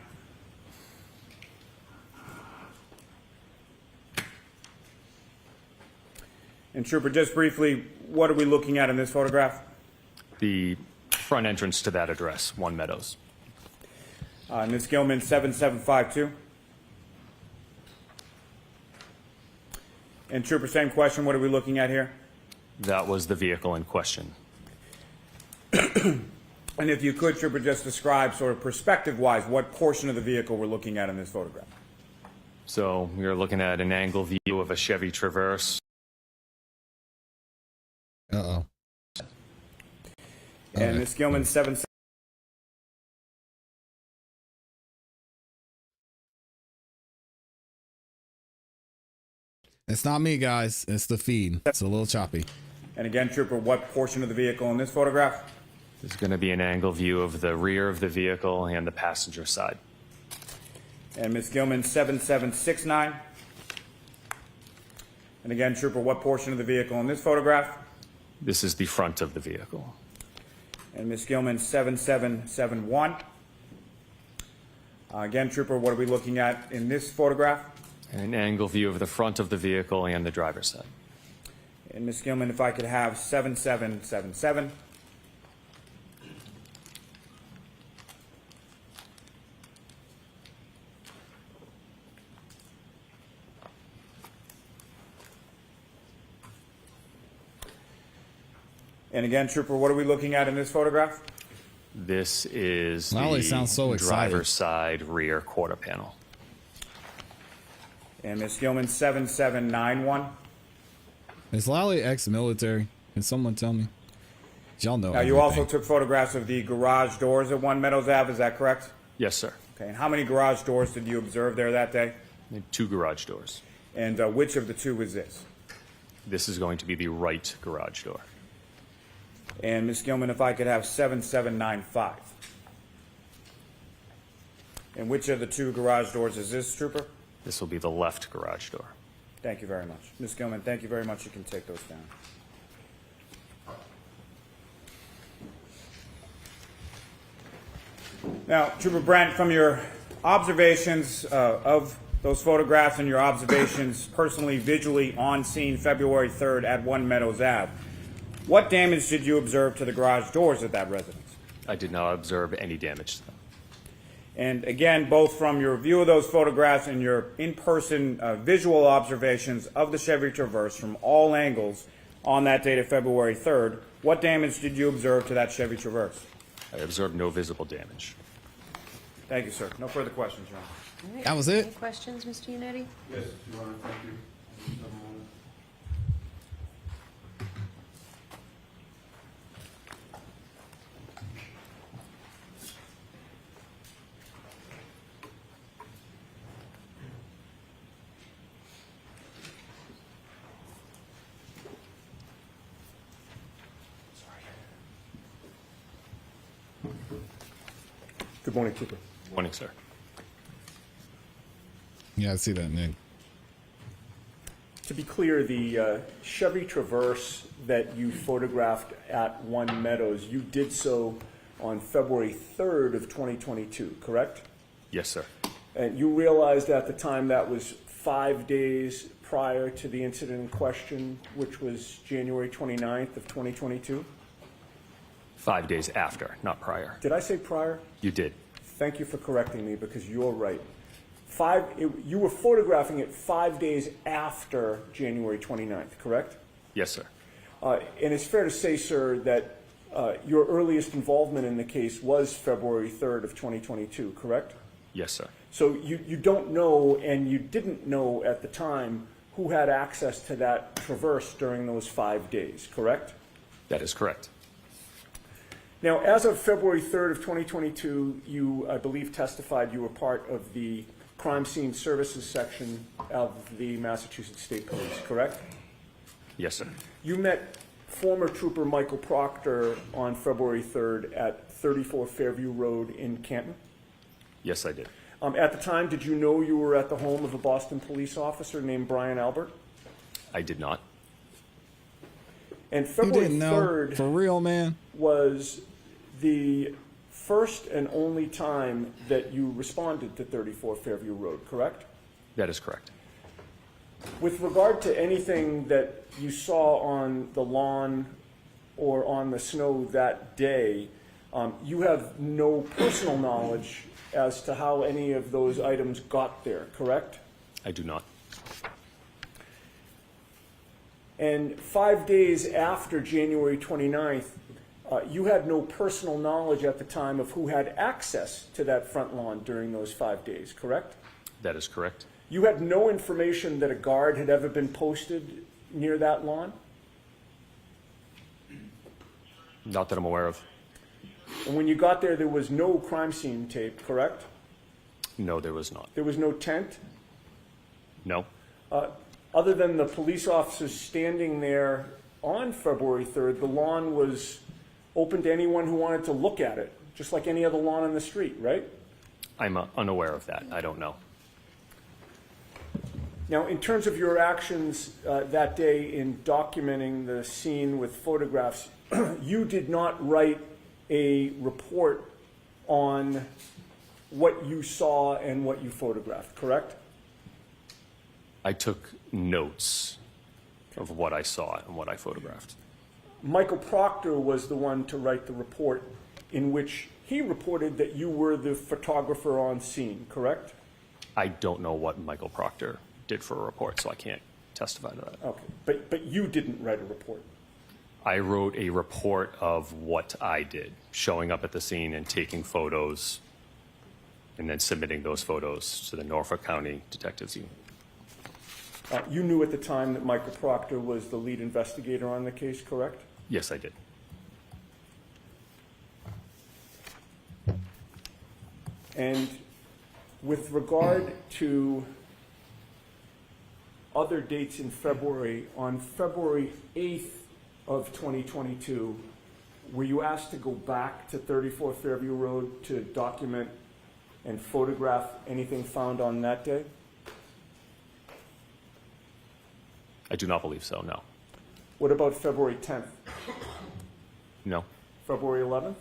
And Trooper, just briefly, what are we looking at in this photograph? The front entrance to that address, 1 Meadows. Ms. Gilman, 7752. And Trooper, same question, what are we looking at here? That was the vehicle in question. And if you could, Trooper, just describe sort of perspective-wise what portion of the vehicle we're looking at in this photograph. So you're looking at an angle view of a Chevy Traverse. Uh-oh. And Ms. Gilman, 7. It's not me, guys. It's the feed. It's a little choppy. And again, Trooper, what portion of the vehicle in this photograph? There's going to be an angle view of the rear of the vehicle and the passenger side. And Ms. Gilman, 7769. And again, Trooper, what portion of the vehicle in this photograph? This is the front of the vehicle. And Ms. Gilman, 7771. Again, Trooper, what are we looking at in this photograph? An angle view of the front of the vehicle and the driver's side. And Ms. Gilman, if I could have 7777. And again, Trooper, what are we looking at in this photograph? This is Lally the sounds so excited. driver's side rear quarter panel. And Ms. Gilman, 7791. Is Lally ex-military? Can someone tell me? Y'all know. Now, you also everything. took photographs of the garage doors at 1 Meadows Ave, is that correct? Yes, sir. Okay, and how many garage doors did you observe there that day? 2 garage doors. And which of the 2 was this? This is going to be the right garage door. And Ms. Gilman, if I could have 7795. And which of the 2 garage doors is this, Trooper? This will be the left garage door. Thank you very much. Ms. Gilman, thank you very much. You can take those down. Now, Trooper Brent, from your observations of those photographs and your observations personally, visually on scene February 3rd at 1 Meadows Ave, what damage did you observe to the garage doors at that residence? I did not observe any damage to them. And again, both from your view of those photographs and your in-person visual observations of the Chevy Traverse from all angles on that date of February 3rd, what damage did you observe to that Chevy Traverse? I observed no visible damage. Thank you, sir. No further questions, Your Honor. All right. That was it? Any questions, Mr. Unetti? Yes, Your Honor, thank you. Good morning, Trooper. Morning, sir. Yeah, I see that, Nick. To be clear, the Chevy Traverse that you photographed at 1 Meadows, you did so on February 3rd of 2022, correct? Yes, sir. And you realized at the time that was 5 days prior to the incident in question, which was January 29th of 2022? 5 days after, not prior. Did I say prior? You did. Thank you for correcting me, because you're right. You were photographing it 5 days after January 29th, correct? Yes, sir. And it's fair to say, sir, that your earliest involvement in the case was February 3rd of 2022, correct? Yes, sir. So you don't know, and you didn't know at the time, who had access to that Traverse during those 5 days, correct? That is correct. Now, as of February 3rd of 2022, you, I believe, testified you were part of the crime scene services section of the Massachusetts State Police, correct? Yes, sir. You met former Trooper Michael Proctor on February 3rd at 34 Fairview Road in Canton? Yes, I did. At the time, did you know you were at the home of a Boston police officer named Brian Albert? I did not. And You February didn't know? 3rd For real, man? was the first and only time that you responded to 34 Fairview Road, correct? That is correct. With regard to anything that you saw on the lawn or on the snow that day, you have no personal knowledge as to how any of those items got there, correct? I do not. And 5 days after January 29th, You had no personal knowledge at the time of who had access to that front lawn during those 5 days, correct? That is correct. You had no information that a guard had ever been posted near that lawn? Not that I'm aware of. And when you got there was no crime scene tape, correct? No, there was not. There was no tent? No. Other than the police officers standing there on February 3rd, the lawn was open to anyone who wanted to look at it, just like any other lawn on the street, right? I'm unaware of that. I don't know. Now, in terms of your actions that day in documenting the scene with photographs, you did not write a report on what you saw and what you photographed, correct? I took notes of what I saw and what I photographed. Michael Proctor was the one to write the report in which he reported that you were the photographer on scene, correct? I don't know what Michael Proctor did for a report, so I can't testify to that. Okay, but you didn't write a report? I wrote a report of what I did, showing up at the scene and taking photos and then submitting those photos to the Norfolk County Detectives Unit. You knew at the time that Michael Proctor was the lead investigator on the case, correct? Yes, I did. And with regard to other dates in February, on February 8th of 2022, were you asked to go back to 34 Fairview Road to document and photograph anything found on that day? I do not believe so, no. What about February 10th? No. February 11th?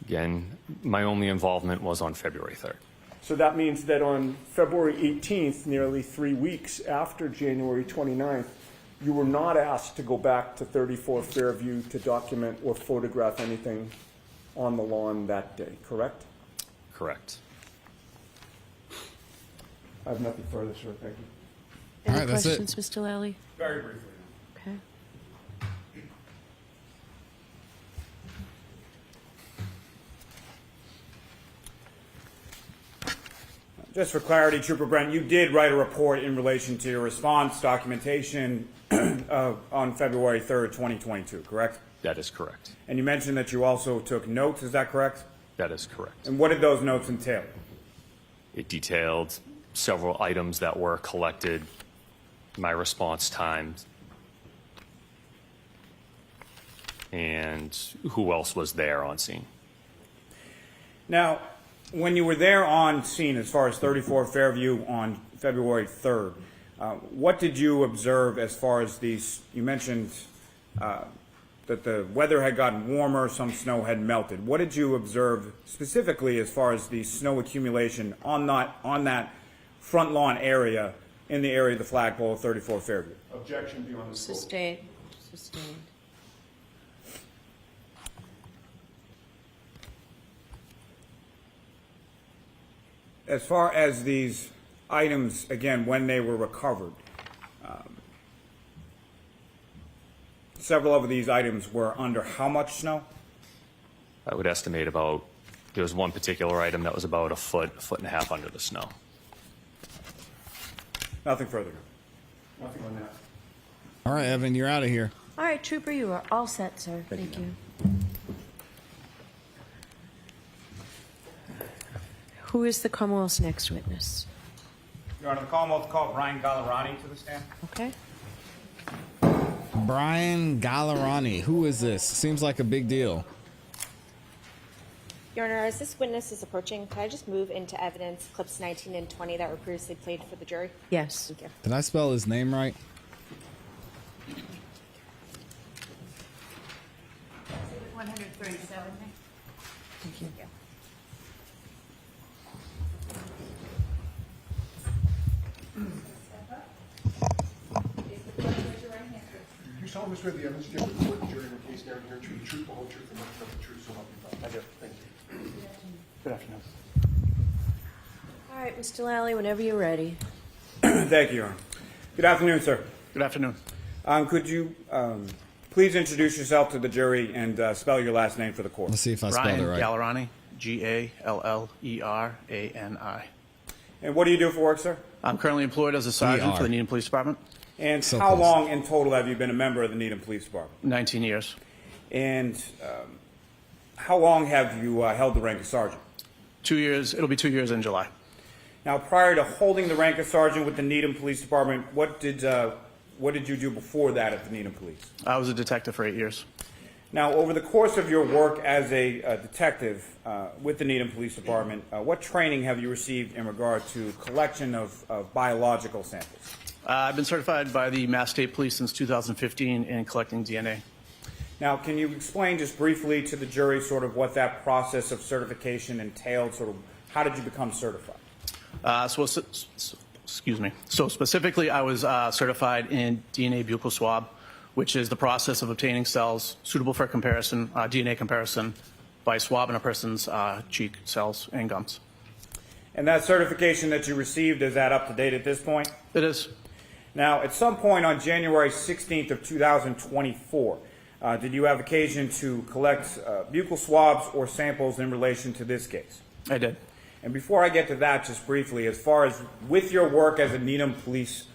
Again, my only involvement was on February 3rd. So that means that on February 18th, nearly 3 weeks after January 29th, you were not asked to go back to 34 Fairview to document or photograph anything on the lawn that day, correct? Correct. I have nothing further, sir. Thank you. Any All right, that's it. questions, Mr. Lally? Very briefly. Okay. Just for clarity, Trooper Brent, you did write a report in relation to your response documentation on February 3rd, 2022, correct? That is correct. And you mentioned that you also took notes, is that correct? That is correct. And what did those notes entail? It detailed several items that were collected, my response times, and who else was there on scene. Now, when you were there on scene, as far as 34 Fairview on February 3rd, what did you observe as far as these? You mentioned that the weather had gotten warmer, some snow had melted. What did you observe specifically as far as the snow accumulation on that front lawn area in the area of the flagpole of 34 Fairview? Objection beyond the scope. Sustained. Sustained. As far as these items, again, when they were recovered, several of these items were under how much snow? I would estimate about, there was one particular item that was about a foot and a half under the snow. Nothing further. Nothing on that. All right, Evan, you're out of here. All right, Trooper, you are all set, sir. Thank you. Who is the Commonwealth's next witness? Your Honor, the Commonwealth called Brian Gallerani to the stand. Okay. Brian Gallerani. Who is this? Seems like a big deal. Your Honor, as this witness is approaching, can I just move into evidence clips 19 and 20 that were previously played for the jury? Yes. Thank you. Did I spell his name right? Exhibit 137. Thank you. You solemnly swear the evidence you give before the jury in the case now and here true the truth, the whole truth, and nothing but the truth, so help you God. I do. Thank you. Good afternoon. All right, Mr. Lally, whenever you're ready. Thank you, Your Honor. Good afternoon, sir. Good afternoon. Could you Please introduce yourself to the jury and spell your last name for the court. Let's see if I spelled it right. Gallerani, Gallerani. And what do you do for work, sir? I'm currently employed as a sergeant for the Needham Police Department. And So how close. long in total have you been a member of the Needham Police Department? 19 years. And how long have you held the rank of sergeant? 2 years. It'll be 2 years in July. Now, prior to holding the rank of sergeant with the Needham Police Department, what did you do before that at the Needham Police? I was a detective for 8 years. Now, over the course of your work as a detective with the Needham Police Department, what training have you received in regard to collection of biological samples? I've been certified by the Mass State Police since 2015 in collecting DNA. Now, can you explain just briefly to the jury sort of what that process of certification entailed? Sort of how did you become certified? Excuse me. So specifically, I was certified in DNA buccal swab, which is the process of obtaining cells suitable for comparison, DNA comparison, by swabbing a person's cheek, cells, and gums. And that certification that you received, is that up to date at this point? It is. Now, at some point on January 16th of 2024, did you have occasion to collect buccal swabs or samples in relation to this case? I did. And before I get to that, just briefly, as far as with your work as a Needham Police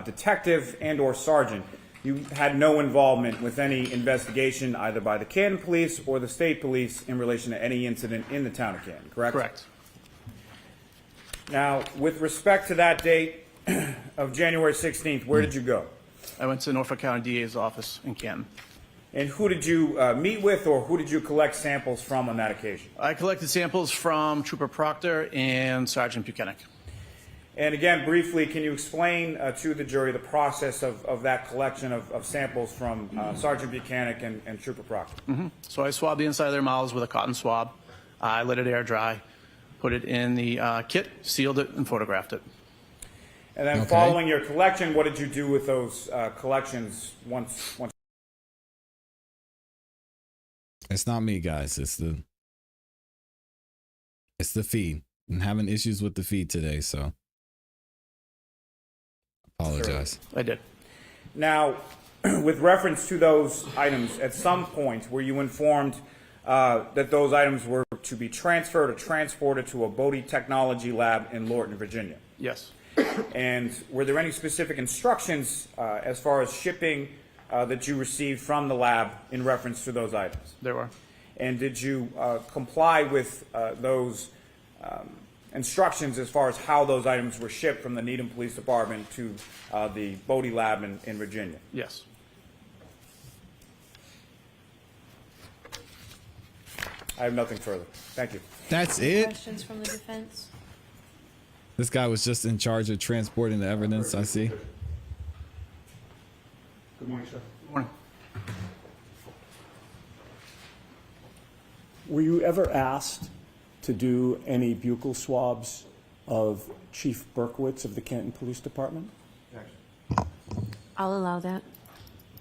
detective and or sergeant, you had no involvement with any investigation either by the Canton Police or the State Police in relation to any incident in the town of Canton, correct? Correct. Now, with respect to that date of January 16th, where did you go? I went to Norfolk County DA's office in Canton. And who did you meet with, or who did you collect samples from on that occasion? I collected samples from Trooper Proctor and Sergeant Buchanan. And again, briefly, can you explain to the jury the process of that collection of samples from Sergeant Buchanan and Trooper Proctor? Mm-hmm. So I swabbed the inside of their mouths with a cotton swab. I let it air dry, put it in the kit, sealed it, and photographed it. And then following your collection, what did you do with those collections once? It's not me, guys. It's the feed. I'm having issues with the feed today, so apologize. Sure. I did. Now, with reference to those items, at some point were you informed that those items were to be transferred or transported to a Bodie Technology Lab in Lorton, Virginia? Yes. And were there any specific instructions as far as shipping that you received from the lab in reference to those items? There were. And did you comply with those instructions as far as how those items were shipped from the Needham Police Department to the Bodie Lab in Virginia? Yes. I have nothing further. Thank you. That's it? Questions from the defense? This guy was just in charge of transporting the evidence, I see. Good morning, sir. Good morning. Were you ever asked to do any buccal swabs of Chief Berkowitz of the Canton Police Department? I'll allow that.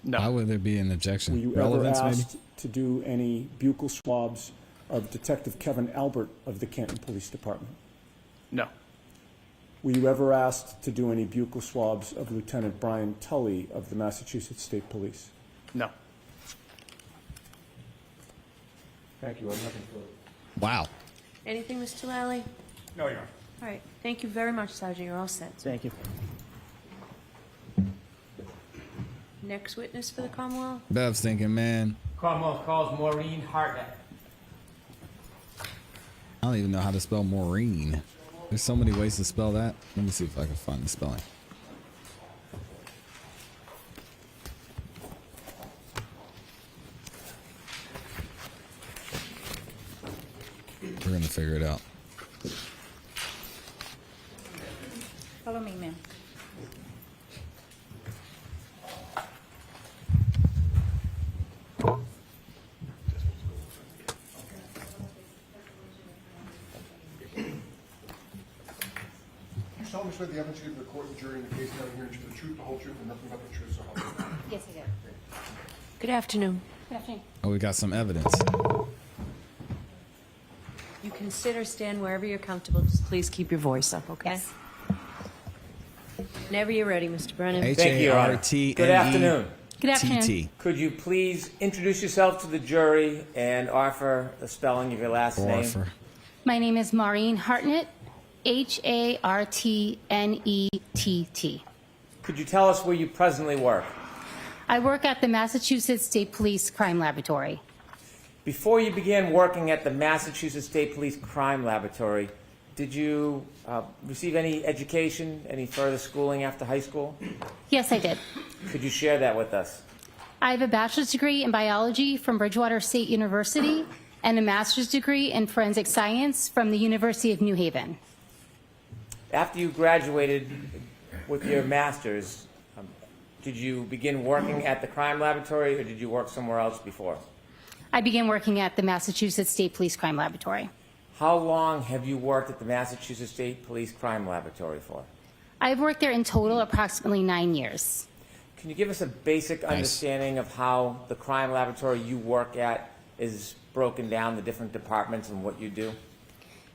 No. Why would there be an objection? Were you Relevance, ever maybe? asked to do any buccal swabs of Detective Kevin Albert of the Canton Police Department? No. Were you ever asked to do any buccal swabs of Lieutenant Brian Tully of the Massachusetts State Police? No. Thank you. I have nothing further. Wow. Anything, Mr. Lally? No, Your Honor. All right. Thank you very much, Sergeant. You're all set. Thank you. Next witness for the Commonwealth? Bev's thinking, man, Commonwealth calls Maureen Hartnett. I don't even know how to spell Maureen. There's so many ways to spell that. Let me see if I can find the spelling. We're gonna figure it out. Follow me, ma'am. You solemnly swear the evidence you give to the court and jury in the case now here to the truth, the whole truth, and nothing but the truth, so help you God. Yes, I do. Good afternoon. Good afternoon. Oh, we got some evidence. You can sit or stand wherever you're comfortable. Just please keep your voice up, okay? Yes. Whenever you're ready, Mr. Brennan. Thank you, Your Honor. Good afternoon. Good afternoon. TT. Could you please introduce yourself to the jury and offer the spelling of your last name? My name is Maureen Hartnett, Hartnett. Could you tell us where you presently work? I work at the Massachusetts State Police Crime Laboratory. Before you began working at the Massachusetts State Police Crime Laboratory, did you receive any education, any further schooling after high school? Yes, I did. Could you share that with us? I have a bachelor's degree in biology from Bridgewater State University and a master's degree in forensic science from the University of New Haven. After you graduated with your master's, did you begin working at the crime laboratory or did you work somewhere else before? I began working at the Massachusetts State Police Crime Laboratory. How long have you worked at the Massachusetts State Police Crime Laboratory for? I've worked there in total approximately 9 years. Can you give us a basic understanding of how the crime laboratory you work at is broken down, the different departments and what you do?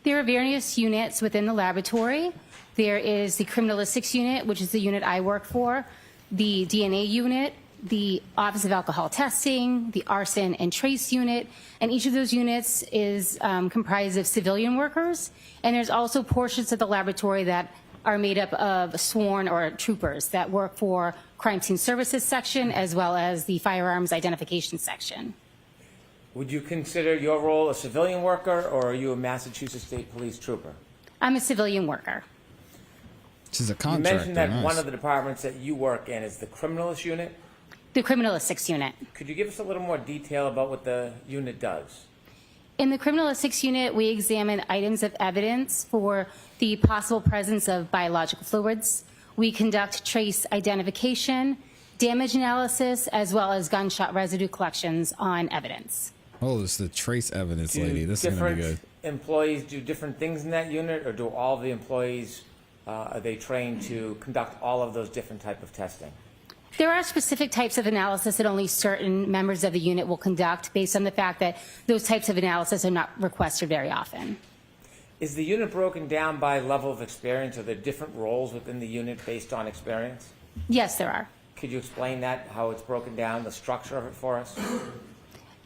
There are various units within the laboratory. There is the criminalistics unit, which is the unit I work for, the DNA unit, the Office of Alcohol Testing, the Arson and Trace unit, and each of those units is comprised of civilian workers, and there's also portions of the laboratory that are made up of sworn or troopers that work for Crime Scene Services section as well as the Firearms Identification section. Would you consider your role a civilian worker or are you a Massachusetts State Police trooper? I'm a civilian worker. She's a You contractor. mentioned that nice. one of the departments that you work in is the criminalist unit. The criminalistics unit. Could you give us a little more detail about what the unit does? In the criminalistics unit, we examine items of evidence for the possible presence of biological fluids. We conduct trace identification, damage analysis, as well as gunshot residue collections on evidence. Oh, it's the trace evidence Do lady. This is going to be good. different employees do different things in that unit, or do all the employees, are they trained to conduct all of those different type of testing? There are specific types of analysis that only certain members of the unit will conduct based on the fact that those types of analysis are not requested very often. Is the unit broken down by level of experience? Are there different roles within the unit based on experience? Yes, there are. Could you explain that, how it's broken down, the structure of it for us?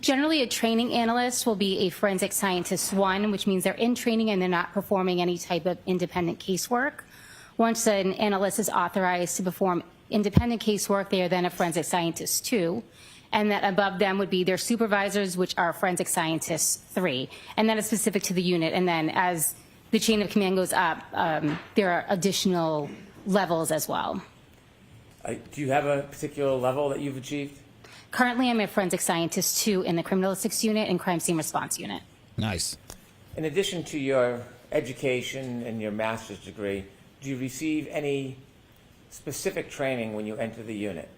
Generally, a training analyst will be a forensic scientist 1, which means they're in training and they're not performing any type of independent casework. Once an analyst is authorized to perform independent casework, they are then a forensic scientist 2, and that above them would be their supervisors, which are forensic scientists 3, and that is specific to the unit. And then as the chain of command goes up, there are additional levels as well. Do you have a particular level that you've achieved? Currently, I'm a forensic scientist 2 in the criminalistics unit and crime scene response unit. Nice. In addition to your education and your master's degree, do you receive any specific training when you enter the unit?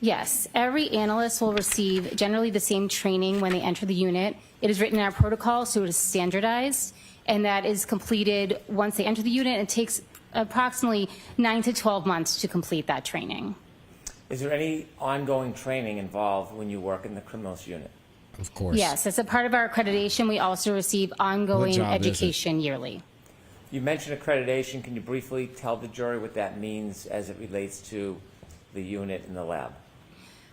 Yes, every analyst will receive generally the same training when they enter the unit. It is written in our protocol, so it is standardized, and that is completed once they enter the unit. It takes approximately 9 to 12 months to complete that training. Is there any ongoing training involved when you work in the criminals unit? Of course. Yes, as a part of our accreditation, we also receive ongoing education yearly. You mentioned accreditation. Can you briefly tell the jury what that means as it relates to the unit and the lab?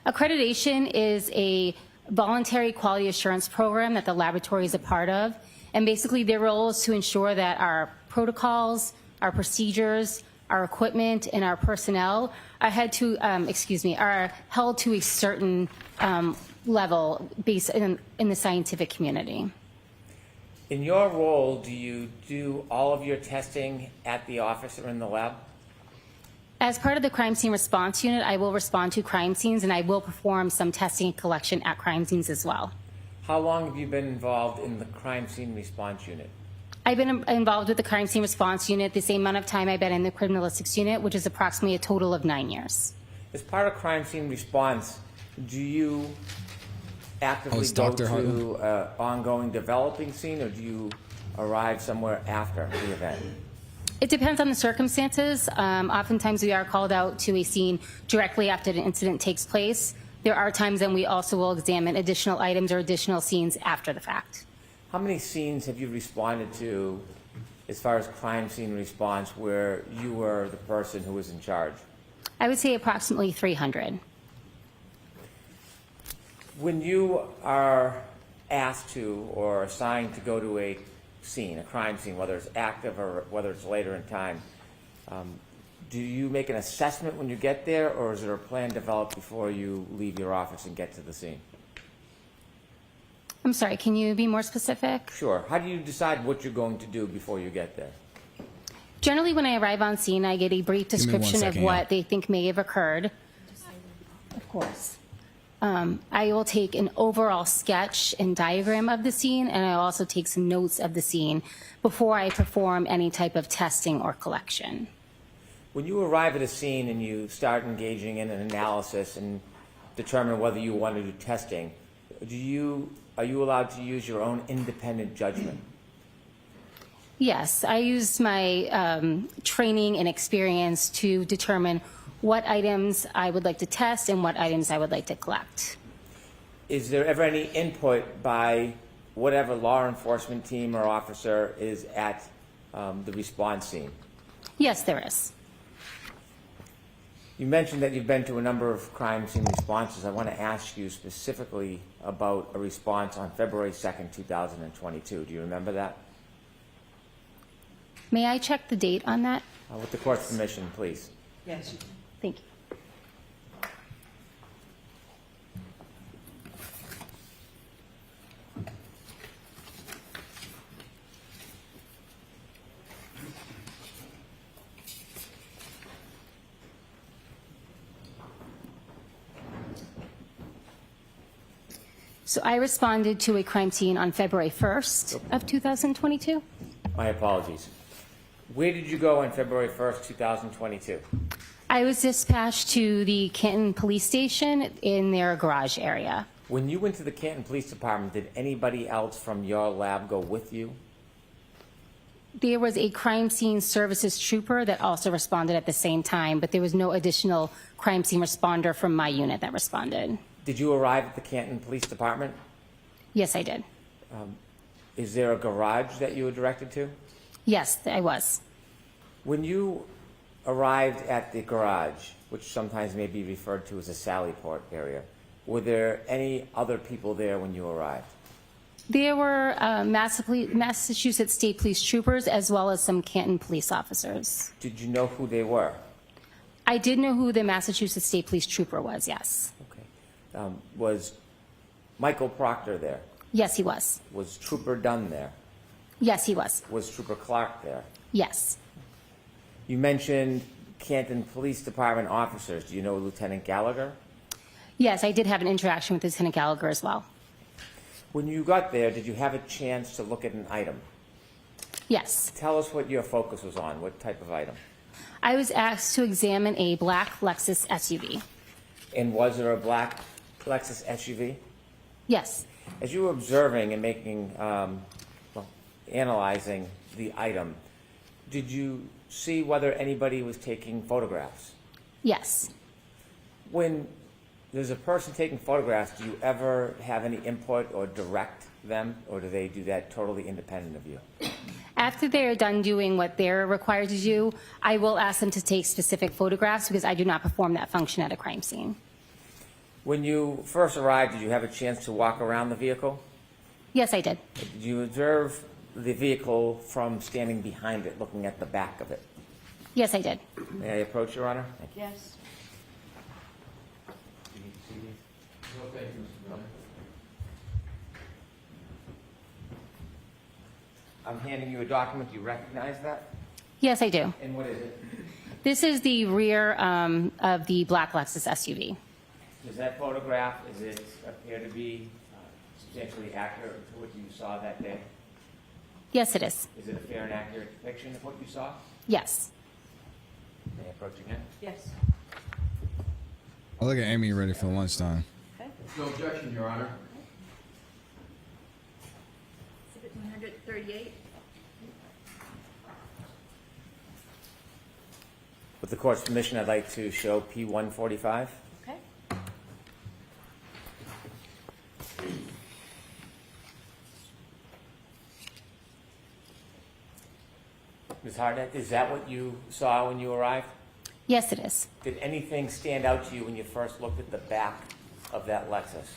Accreditation is a voluntary quality assurance program that the laboratory is a part of. And basically their role is to ensure that our protocols, our procedures, our equipment, and our personnel are held to a certain level based in the scientific community. In your role, do you do all of your testing at the office or in the lab? As part of the crime scene response unit, I will respond to crime scenes and I will perform some testing and collection at crime scenes as well. How long have you been involved in the crime scene response unit? I've been involved with the crime scene response unit the same amount of time I've been in the criminalistics unit, which is approximately a total of 9 years. As part of crime scene response, do you actively go Dr. to ongoing developing scene, or do you arrive somewhere after the event? It depends on the circumstances. Oftentimes we are called out to a scene directly after the incident takes place. There are times when we also will examine additional items or additional scenes after the fact. How many scenes have you responded to as far as crime scene response where you were the person who was in charge? I would say approximately 300. When you are asked to or assigned to go to a scene, a crime scene, whether it's active or whether it's later in time, do you make an assessment when you get there, or is there a plan developed before you leave your office and get to the scene? I'm sorry, can you be more specific? Sure. How do you decide what you're going to do before you get there? Generally, when I arrive on scene, I get a brief Give me 1 description of second, what yeah. they think may have occurred. Of course. I will take an overall sketch and diagram of the scene, and I'll also take some notes of the scene before I perform any type of testing or collection. When you arrive at a scene and you start engaging in an analysis and determine whether you want to do testing, are you allowed to use your own independent judgment? Yes, I use my training and experience to determine what items I would like to test and what items I would like to collect. Is there ever any input by whatever law enforcement team or officer is at the response scene? Yes, there is. You mentioned that you've been to a number of crime scene responses. I want to ask you specifically about a response on February 2nd, 2022. Do you remember that? May I check the date on that? With the court's permission, please. Yes, you can. Thank you. So I responded to a crime scene on February 1st of 2022. My apologies. Where did you go on February 1st, 2022? I was dispatched to the Canton Police Station in their garage area. When you went to the Canton Police Department, did anybody else from your lab go with you? There was a crime scene services trooper that also responded at the same time, but there was no additional crime scene responder from my unit that responded. Did you arrive at the Canton Police Department? Yes, I did. Is there a garage that you were directed to? Yes, I was. When you arrived at the garage, which sometimes may be referred to as a Sally Port area, were there any other people there when you arrived? There were Massachusetts State Police troopers as well as some Canton police officers. Did you know who they were? I did know who the Massachusetts State Police trooper was, yes. Okay. Was Michael Proctor there? Yes, he was. Was Trooper Dunn there? Yes, he was. Was Trooper Clark there? Yes. You mentioned Canton Police Department officers. Do you know Lieutenant Gallagher? Yes, I did have an interaction with Lieutenant Gallagher as well. When you got there, did you have a chance to look at an item? Yes. Tell us what your focus was on. What type of item? I was asked to examine a black Lexus SUV. And was there a black Lexus SUV? Yes. As you were observing and making, analyzing the item, did you see whether anybody was taking photographs? Yes. When there's a person taking photographs, do you ever have any input or direct them, or do they do that totally independent of you? After they're done doing what they're required to do, I will ask them to take specific photographs because I do not perform that function at a crime scene. When you first arrived, did you have a chance to walk around the vehicle? Yes, I did. Did you observe the vehicle from standing behind it, looking at the back of it? Yes, I did. May I approach, Your Honor? Thank you. Yes. Do you need to see these? No, thank you, Mr. Miller. I'm handing you a document. Do you recognize that? Yes, I do. And what is it? This is the rear of the black Lexus SUV. Does that photograph, does it appear to be substantially accurate to what you saw that day? Yes, it is. Is it a fair and accurate depiction of what you saw? Yes. May I approach again? Yes. Oh, look at Amy ready for lunchtime. Okay. No objection, Your Honor. Exhibit 138. With the court's permission, I'd like to show P145. Okay. Ms. Hartnett, is that what you saw when you arrived? Yes, it is. Did anything stand out to you when you first looked at the back of that Lexus?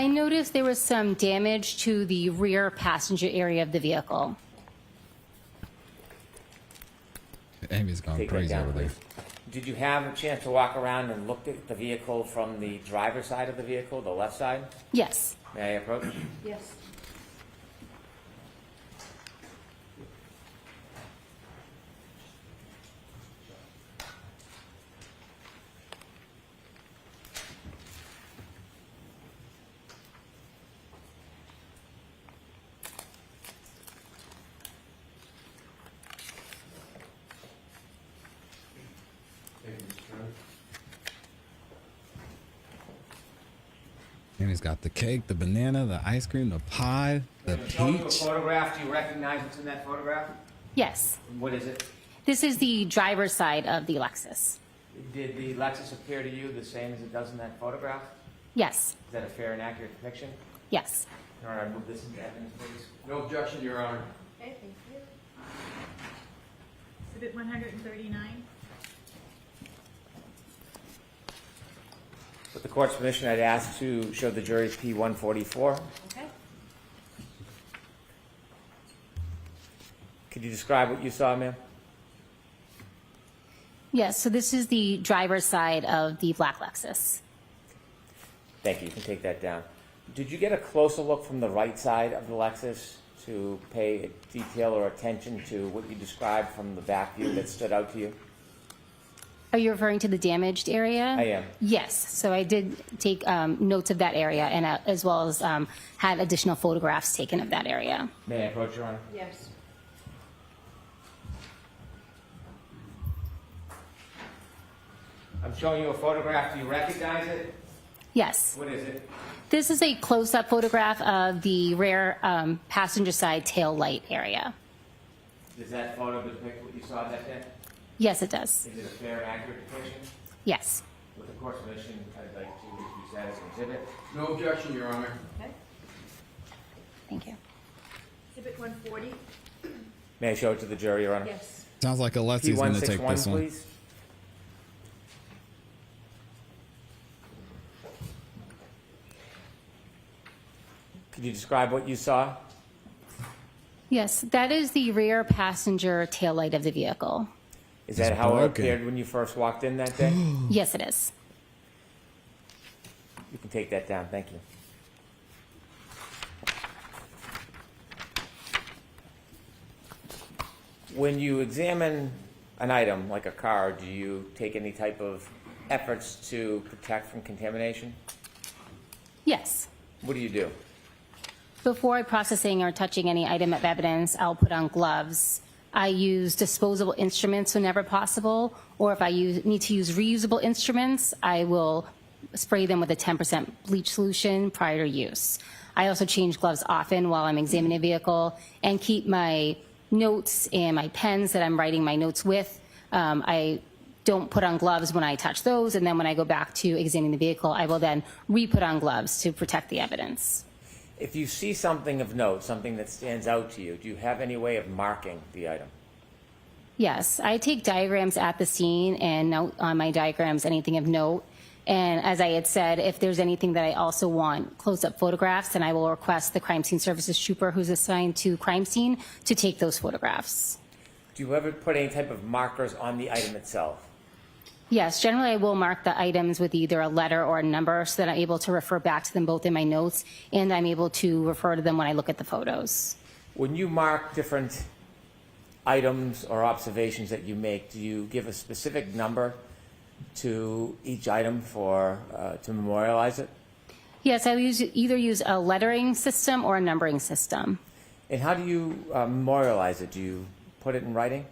I noticed there was some damage to the rear passenger area of the vehicle. Amy's gone Take that crazy down, over there. please. Did you have a chance to walk around and look at the vehicle from the driver's side of the vehicle, the left side? Yes. May I approach? Yes. And he's got the cake, the banana, the ice cream, the pie, the Show you a peach. photograph. Do you recognize what's in that photograph? Yes. What is it? This is the driver's side of the Lexus. Did the Lexus appear to you the same as it does in that photograph? Yes. Is that a fair and accurate depiction? Yes. All right, move this into evidence, please. No objection, Your Honor. Okay, thank you. Exhibit 139. With the court's permission, I'd ask to show the jury P144. Okay. Could you describe what you saw, ma'am? Yes, so this is the driver's side of the black Lexus. Thank you. You can take that down. Did you get a closer look from the right side of the Lexus to pay detail or attention to what you described from the back view that stood out to you? Are you referring to the damaged area? I am. Yes, so I did take notes of that area and as well as had additional photographs taken of that area. May I approach, Your Honor? Yes. I'm showing you a photograph. Do you recognize it? Yes. What is it? This is a close-up photograph of the rear passenger side tail light area. Does that photo depict what you saw that day? Yes, it does. Is it a fair and accurate depiction? Yes. With the court's permission, I'd like to use that as an exhibit. No objection, Your Honor. Okay. Thank you. Exhibit 140. May I show it to the jury, Your Honor? Yes. Sounds like Alexi's going to take P161, this one. please. Could you describe what you saw? Yes, that is the rear passenger tail light of the vehicle. Is that how it appeared when you first walked in that day? Yes, it is. You can take that down. Thank you. When you examine an item like a car, do you take any type of efforts to protect from contamination? Yes. What do you do? Before processing or touching any item of evidence, I'll put on gloves. I use disposable instruments whenever possible, or if I need to use reusable instruments, I will spray them with a 10% bleach solution prior to use. I also change gloves often while I'm examining a vehicle and keep my notes and my pens that I'm writing my notes with. I don't put on gloves when I touch those, and then when I go back to examining the vehicle, I will then re-put on gloves to protect the evidence. If you see something of note, something that stands out to you, do you have any way of marking the item? Yes, I take diagrams at the scene and note on my diagrams anything of note. And as I had said, if there's anything that I also want close-up photographs, then I will request the crime scene services trooper who's assigned to crime scene to take those photographs. Do you ever put any type of markers on the item itself? Yes, generally I will mark the items with either a letter or a number so that I'm able to refer back to them both in my notes, and I'm able to refer to them when I look at the photos. When you mark different items or observations that you make, do you give a specific number to each item for to memorialize it? Yes, I either use a lettering system or a numbering system. And how do you memorialize it? Do you put it in writing?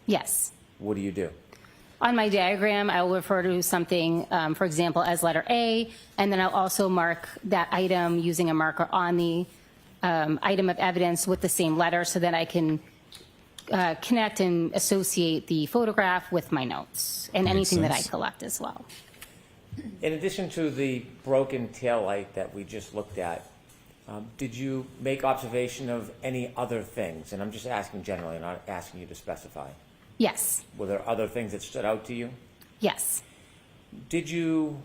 Yes. What do you do? On my diagram, I will refer to something, for example, as letter A, and then I'll also mark that item using a marker on the item of evidence with the same letter so that I can connect and associate the photograph with my notes and anything that I collect as well. In addition to the broken taillight that we just looked at, did you make observation of any other things? And I'm just asking generally, not asking you to specify. Yes. Were there other things that stood out to you? Yes. Did you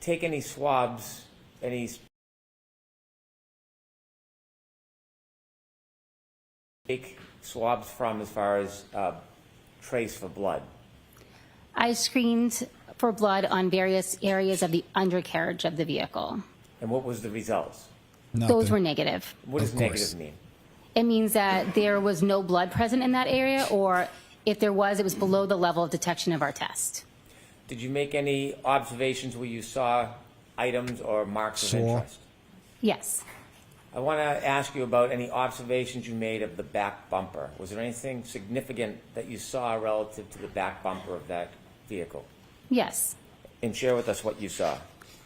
take any swabs, any take swabs from as far as trace for blood? I screened for blood on various areas of the undercarriage of the vehicle. And what was the results? Those were negative. What does negative mean? It means that there was no blood present in that area, or if there was, it was below the level of detection of our test. Did you make any observations where you saw items or marks of interest? Yes. I want to ask you about any observations you made of the back bumper. Was there anything significant that you saw relative to the back bumper of that vehicle? Yes. And share with us what you saw.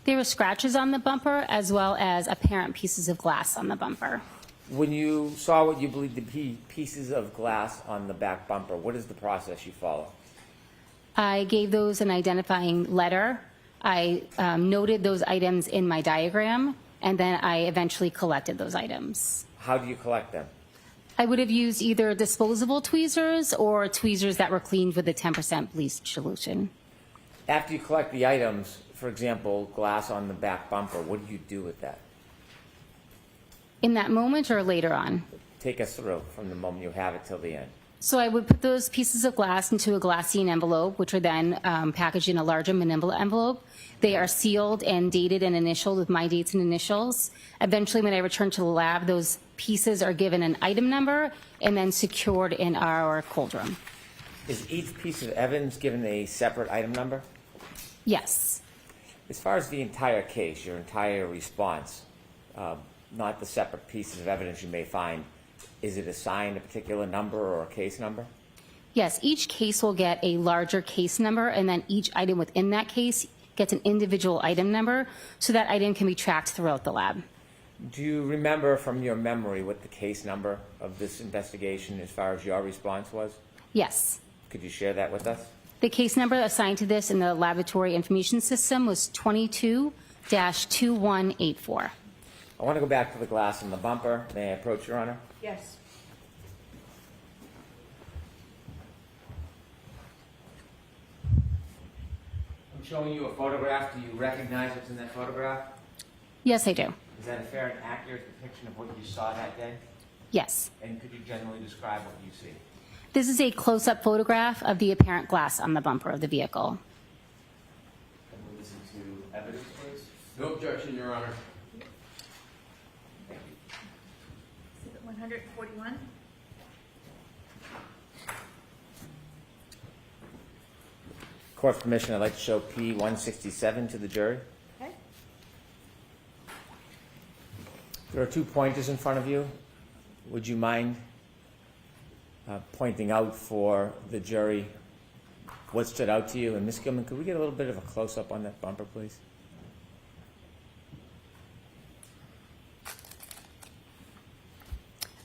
There were scratches on the bumper as well as apparent pieces of glass on the bumper. When you saw what you believe to be pieces of glass on the back bumper, what is the process you follow? I gave those an identifying letter. I noted those items in my diagram, and then I eventually collected those items. How do you collect them? I would have used either disposable tweezers or tweezers that were cleaned with a 10% bleach solution. After you collect the items, for example, glass on the back bumper, what do you do with that? In that moment or later on? Take us through from the moment you have it till the end. So I would put those pieces of glass into a glassine envelope, which are then packaged in a larger manila envelope. They are sealed and dated and initialed with my dates and initials. Eventually, when I return to the lab, those pieces are given an item number and then secured in our cold room. Is each piece of evidence given a separate item number? Yes. As far as the entire case, your entire response, not the separate pieces of evidence you may find, is it assigned a particular number or a case number? Yes, each case will get a larger case number, and then each item within that case gets an individual item number, so that item can be tracked throughout the lab. Do you remember from your memory what the case number of this investigation as far as your response was? Yes. Could you share that with us? The case number assigned to this in the laboratory information system was 22-2184. I want to go back to the glass in the bumper. May I approach, Your Honor? Yes. I'm showing you a photograph. Do you recognize what's in that photograph? Yes, I do. Is that a fair and accurate depiction of what you saw that day? Yes. And could you generally describe what you see? This is a close-up photograph of the apparent glass on the bumper of the vehicle. Can we listen to evidence, please? No objection, Your Honor. Exhibit 141. Court's permission, I'd like to show P167 to the jury. Okay. There are 2 pointers in front of you. Would you mind pointing out for the jury what stood out to you? And Ms. Gilman, could we get a little bit of a close-up on that bumper, please?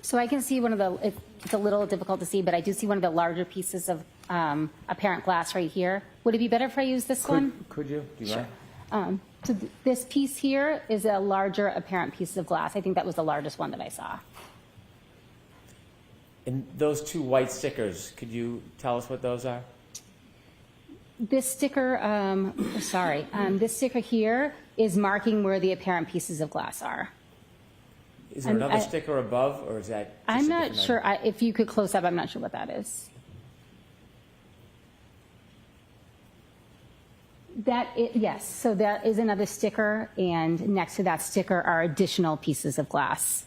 So I can see one of the, it's a little difficult to see, but I do see one of the larger pieces of apparent glass right here. Would it be better if I use this one? Could you? Do you Sure. mind? So this piece here is a larger apparent piece of glass. I think that was the largest one that I saw. And those 2 white stickers, could you tell us what those are? This sticker, this sticker here is marking where the apparent pieces of glass are. Is there another sticker above, or is that just I'm a not different sure. item? If you could close up, I'm not sure what that is. Yes, so that is another sticker, and next to that sticker are additional pieces of glass.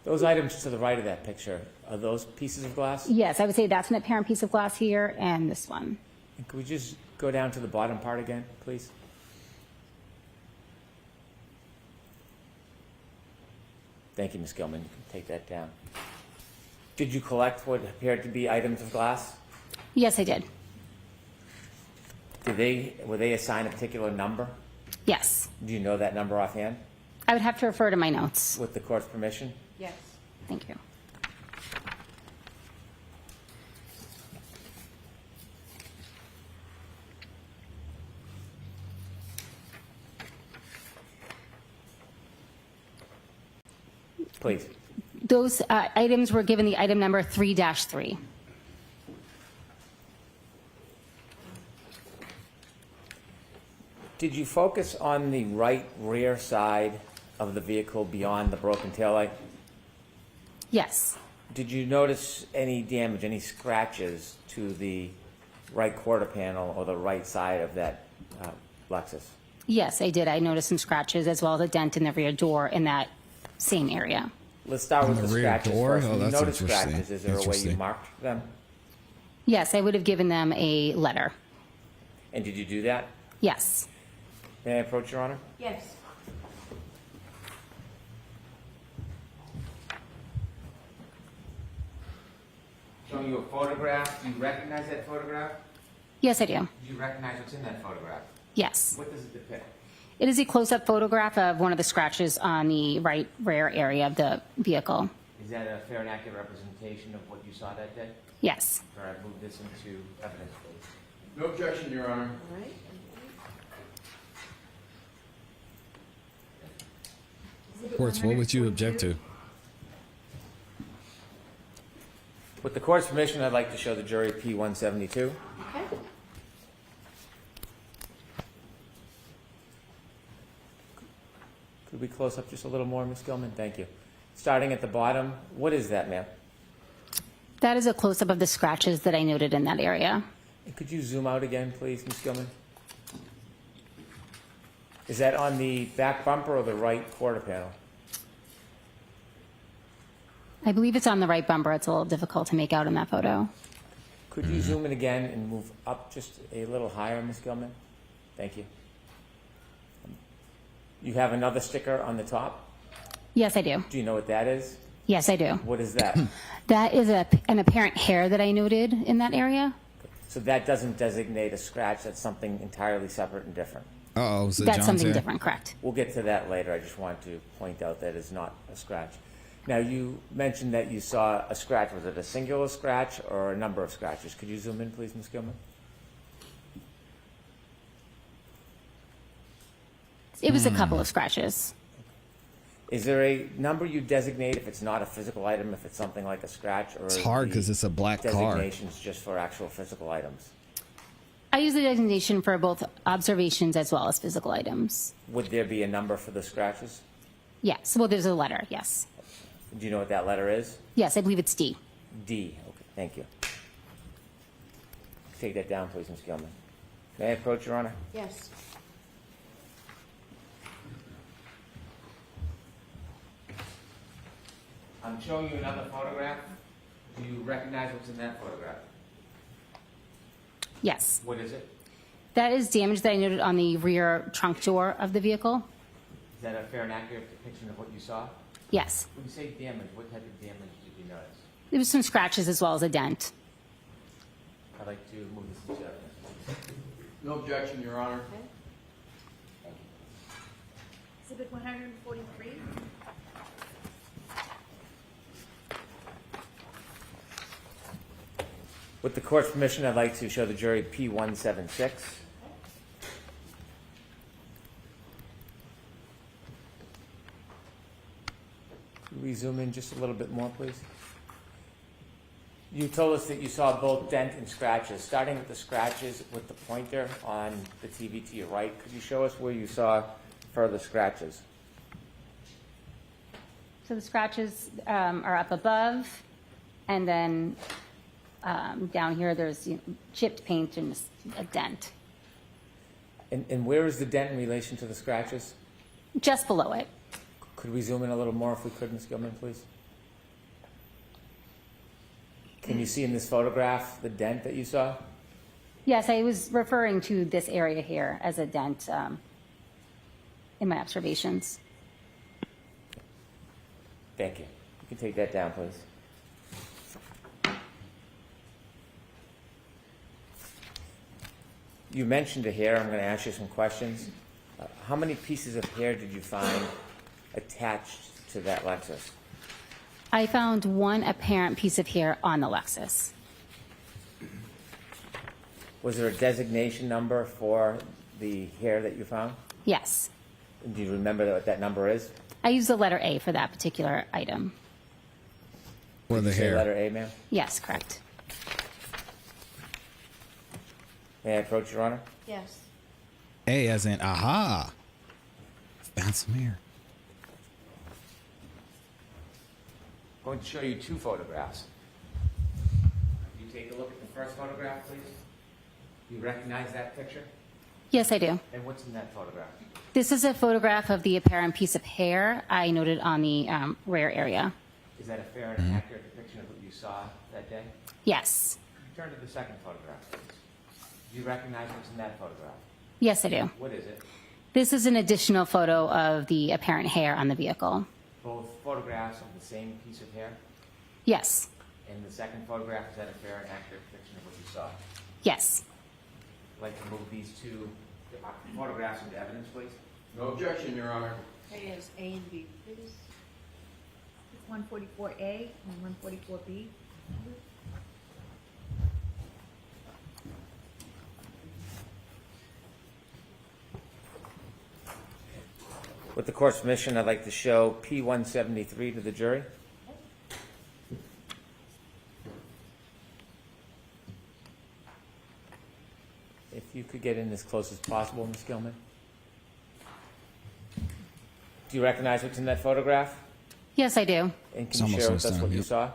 Those items to the right of that picture, are those pieces of glass? Yes, I would say that's an apparent piece of glass here, and this one. And could we just go down to the bottom part again, please? Thank you, Ms. Gilman. You can take that down. Did you collect what appeared to be items of glass? Yes, I did. Were they assigned a particular number? Yes. Do you know that number offhand? I would have to refer to my notes. With the court's permission? Yes. Thank you. Please. Those items were given the item number 3-3. Did you focus on the right rear side of the vehicle beyond the broken taillight? Yes. Did you notice any damage, any scratches to the right quarter panel or the right side of that Lexus? Yes, I did. I noticed some scratches as well as a dent in the rear door in that same area. Let's start with On the the rear scratches door? first. Oh, When you that's notice interesting. scratches, is there a way you Interesting. marked them? Yes, I would have given them a letter. And did you do that? Yes. May I approach, Your Honor? Yes. Showing you a photograph. Do you recognize that photograph? Yes, I do. Do you recognize what's in that photograph? Yes. What does it depict? It is a close-up photograph of one of the scratches on the right rear area of the vehicle. Is that a fair and accurate representation of what you saw that day? Yes. All right, move this into evidence, please. No objection, Your Honor. All right. Courts, what would you object to? With the court's permission, I'd like to show the jury P-172. Okay. Could we close up just a little more, Ms. Gilman? Thank you. Starting at the bottom, what is that, ma'am? That is a close-up of the scratches that I noted in that area. And could you zoom out again, please, Ms. Gilman? Is that on the back bumper or the right quarter panel? I believe it's on the right bumper. It's a little difficult to make out in that photo. Could you zoom in again and move up just a little higher, Ms. Gilman? Thank you. You have another sticker on the top? Yes, I do. Do you know what that is? Yes, I do. What is that? That is an apparent hair that I noted in that area. So that doesn't designate a scratch. That's something entirely separate and different. Uh-oh, is it That's John's something hair? different, correct? We'll get to that later. I just want to point out that it's not a scratch. Now, you mentioned that you saw a scratch. Was it a singular scratch or a number of scratches? Could you zoom in, please, Ms. Gilman? It was a couple of scratches. Is there a number you designate if it's not a physical item, if it's something like a scratch? Or It's hard the 'cause it's a black car. Designations just for actual physical items. I use the designation for both observations as well as physical items. Would there be a number for the scratches? Yes. Well, there's a letter, yes. Do you know what that letter is? Yes, I believe it's D. D. Okay, thank you. Take that down, please, Ms. Gilman. May I approach, Your Honor? Yes. I'm showing you another photograph. Do you recognize what's in that photograph? Yes. What is it? That is damage that I noted on the rear trunk door of the vehicle. Is that a fair and accurate depiction of what you saw? Yes. When you say damage, what type of damage did you notice? There was some scratches as well as a dent. I'd like to move this into evidence. No objection, Your Honor. Exhibit 143. With the court's permission, I'd like to show the jury P-176. Could we zoom in just a little bit more, please? You told us that you saw both dent and scratches. Starting with the scratches with the pointer on the TV to your right, could you show us where you saw further scratches? So the scratches are up above, and then down here there's chipped paint and a dent. And where is the dent in relation to the scratches? Just below it. Could we zoom in a little more if we could, Ms. Gilman, please? Can you see in this photograph the dent that you saw? Yes, I was referring to this area here as a dent in my observations. Thank you. You can take that down, please. You mentioned a hair. I'm going to ask you some questions. How many pieces of hair did you find attached to that Lexus? I found one apparent piece of hair on the Lexus. Was there a designation number for the hair that you found? Yes. Do you remember what that number is? I used the letter A for that particular item. For the Did you say hair. letter A, ma'am? Yes, correct. May I approach, Your Honor? Yes. A as in aha. Found some hair. going to show you two photographs. You take a look at the first photograph, please. You recognize that picture? Yes, I do. And what's in that photograph? This is a photograph of the apparent piece of hair I noted on the rear area. Is that a fair and accurate depiction of what you saw that day? Yes. Turn to the second photograph, please. Do you recognize what's in that photograph? Yes, I do. What is it? This is an additional photo of the apparent hair on the vehicle. Both photographs of the same piece of hair? Yes. And the second photograph, is that a fair and accurate depiction of what you saw? Yes. I'd like to move these two photographs into evidence, please. No objection, Your Honor. Okay, is A and B, please. It's 144A and 144B. With the court's permission, I'd like to show P173 to the jury. If you could get in as close as possible, Ms. Gilman. Do you recognize what's in that photograph? Yes, I do. And can you share with us what you saw?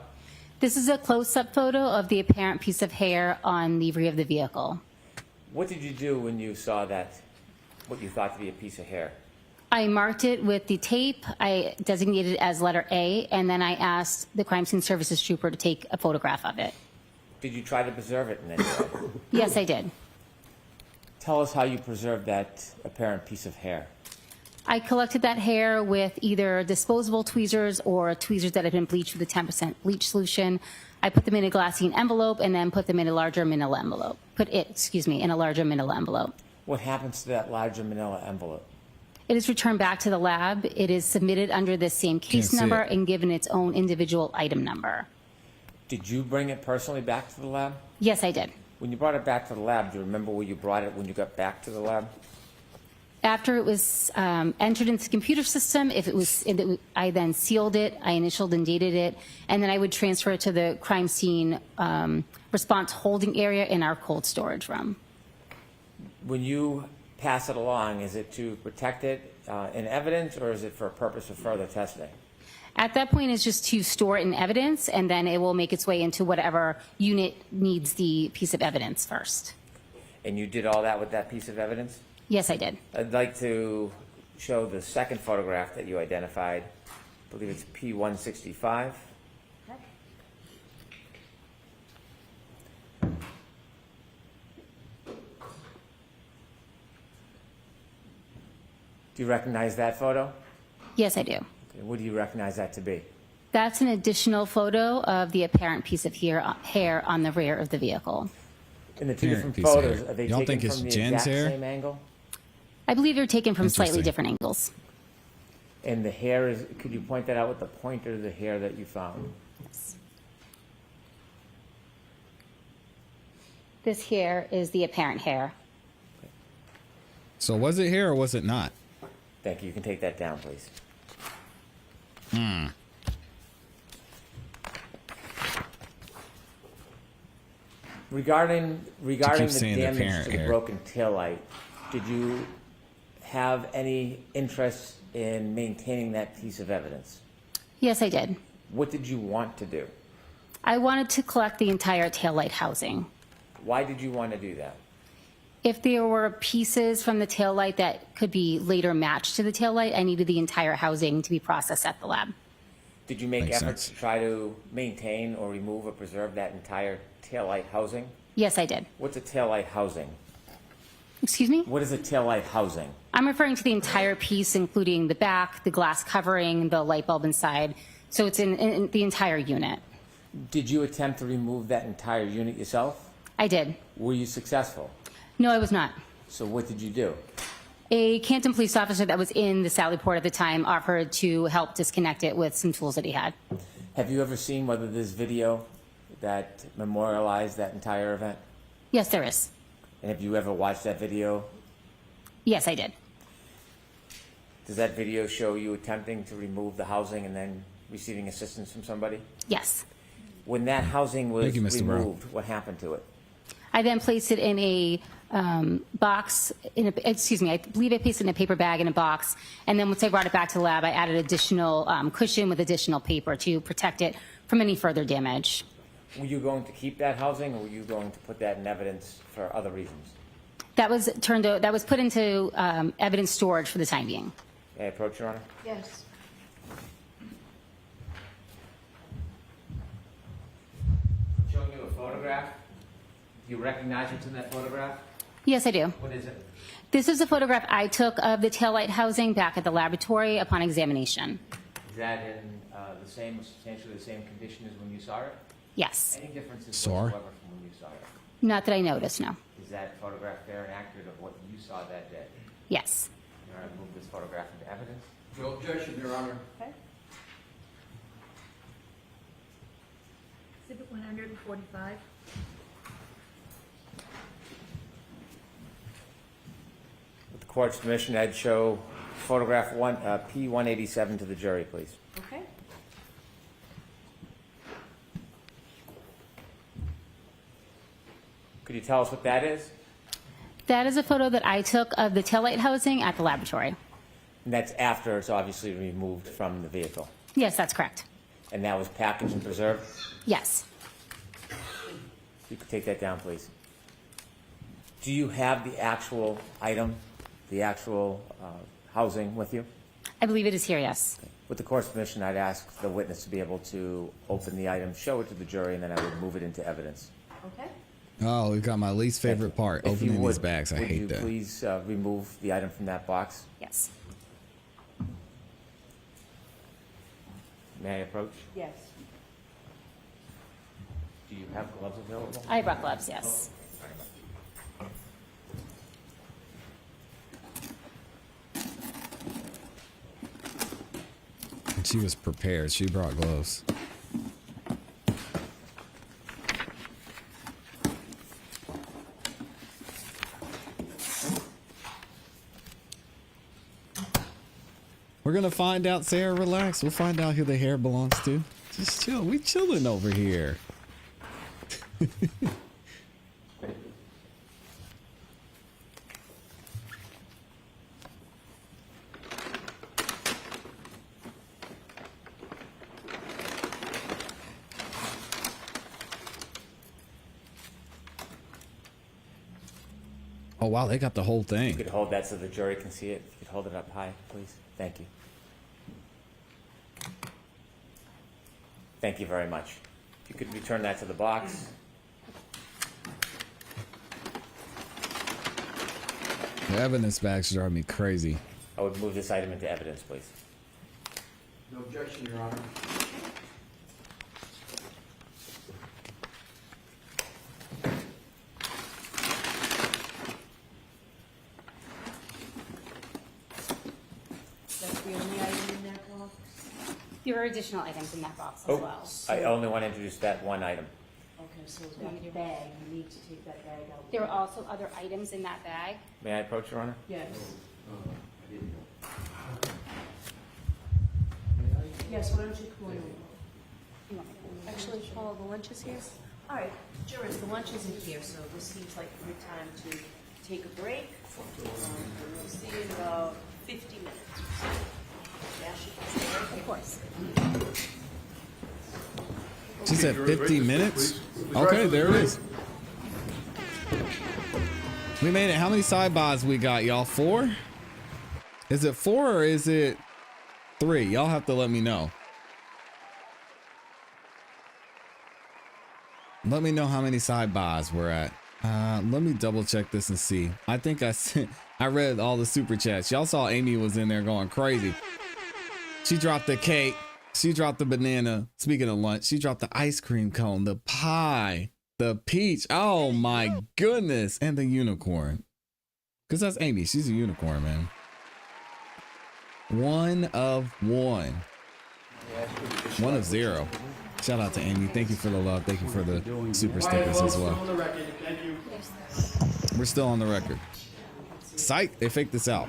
This is a close-up photo of the apparent piece of hair on the rear of the vehicle. What did you do when you saw that, what you thought to be a piece of hair? I marked it with the tape. I designated it as letter A, and then I asked the crime scene services trooper to take a photograph of it. Did you try to preserve it in any way? Yes, I did. Tell us how you preserved that apparent piece of hair. I collected that hair with either disposable tweezers or tweezers that had been bleached with a 10% bleach solution. I put them in a glassine envelope and then put them in a larger manila envelope. In a larger manila envelope. What happens to that larger manila envelope? It is returned back to the lab. It is submitted under the same case number and given its own individual item number. Did you bring it personally back to the lab? Yes, I did. When you brought it back to the lab, do you remember where you brought it when you got back to the lab? After it was entered into the computer system, I then sealed it, I initialed and dated it, and then I would transfer it to the crime scene response holding area in our cold storage room. When you pass it along, is it to protect it in evidence, or is it for a purpose of further testing? At that point, it's just to store it in evidence, and then it will make its way into whatever unit needs the piece of evidence first. And you did all that with that piece of evidence? Yes, I did. I'd like to show the second photograph that you identified. I believe it's P165. Do you recognize that photo? Yes, I do. Okay, what do you recognize that to be? That's an additional photo of the apparent piece of hair on the rear of the vehicle. In the two different Piece of photos, hair. are they Y'all taken think it's from the Jen's exact hair? same angle? I believe they're taken from slightly Interesting. different angles. And the hair is, could you point that out with the pointer of the hair that you found? This hair is the apparent hair. So was it hair or was it not? Thank you. You can take that down, please. Regarding the saying the damage parent to the hair. broken taillight, did you have any interest in maintaining that piece of evidence? Yes, I did. What did you want to do? I wanted to collect the entire taillight housing. Why did you want to do that? If there were pieces from the taillight that could be later matched to the taillight, I needed the entire housing to be processed at the lab. Did you make Makes efforts sense. to try to maintain or remove or preserve that entire taillight housing? Yes, I did. What's a taillight housing? Excuse me? What is a taillight housing? I'm referring to the entire piece, including the back, the glass covering, the light bulb inside. So it's in the entire unit. Did you attempt to remove that entire unit yourself? I did. Were you successful? No, I was not. So what did you do? A Canton police officer that was in the Sally Port at the time offered to help disconnect it with some tools that he had. Have you ever seen whether there's video that memorialized that entire event? Yes, there is. And have you ever watched that video? Yes, I did. Does that video show you attempting to remove the housing and then receiving assistance from somebody? Yes. When that housing was Thank you, Mr. Brown. removed, what happened to it? I then placed it in a box, I believe I placed it in a paper bag in a box. And then once I brought it back to the lab, I added additional cushion with additional paper to protect it from any further damage. Were you going to keep that housing, or were you going to put that in evidence for other reasons? That was put into evidence storage for the time being. May I approach, Your Honor? Yes. Showing you a photograph. Do you recognize what's in that photograph? Yes, I do. What is it? This is a photograph I took of the taillight housing back at the laboratory upon examination. Is that in substantially the same condition as when you saw it? Yes. Any differences Sore? whatsoever from when you saw it? Not that I noticed, no. Is that photograph fair and accurate of what you saw that day? Yes. Your Honor, move this photograph into evidence. No objection, Your Honor. Okay. Exhibit 145. With the court's permission, I'd show photograph P187 to the jury, please. Okay. Could you tell us what that is? That is a photo that I took of the taillight housing at the laboratory. And that's after it's obviously removed from the vehicle. Yes, that's correct. And that was packaged and preserved? Yes. You could take that down, please. Do you have the actual item, the actual housing with you? I believe it is here, yes. With the court's permission, I'd ask the witness to be able to open the item, show it to the jury, and then I would move it into evidence. Okay. Oh, we've got my least favorite part, If you opening these would, bags. I would hate you that. please remove the item from that box? Yes. May I approach? Yes. Do you have gloves available? I brought gloves, yes. And she was prepared. She brought gloves. We're gonna find out, Sarah. Relax. We'll find out who the hair belongs to. Just chill. We chilling over here. Oh wow, they got the whole You thing. could hold that so the jury can see it. If you could hold it up high, please. Thank you. Thank you very much. If you could return that to the box. The evidence bags drive me crazy. I would move this item into evidence, please. No objection, Your Honor. That's the only item in that box? There are additional items in that box as well. I only want to introduce that one item. Okay, so in your bag, you need to take that bag out. There are also other items in that bag. May I approach, Your Honor? Yes. Yes, why don't you come on over? Actually, Paul, the lunch is here? All right, jurors, the lunch isn't here, so this seems like a good time to take a break. We'll see you in about 50 minutes. Yeah, she can stay right here. Of course. She said 50 minutes? Okay, there it is. We made it. How many side buys we got, y'all? 4? Is it 4 or is it 3? Y'all have to let me know. Let me know how many side buys we're at. Let me double check this and see. I think I read all the super chats. Y'all saw Amy was in there going crazy. She dropped the cake. She dropped the banana. Speaking of lunch, she dropped the ice cream cone, the pie, the peach. Oh my goodness. And the unicorn. Because that's Amy. She's a unicorn, man. 1 of 1. 1 of 0. Shout out to Amy. Thank you for the love. Thank you for the super stickers as well. On the record. Thank you. We're still on the record. Psych, they faked this out.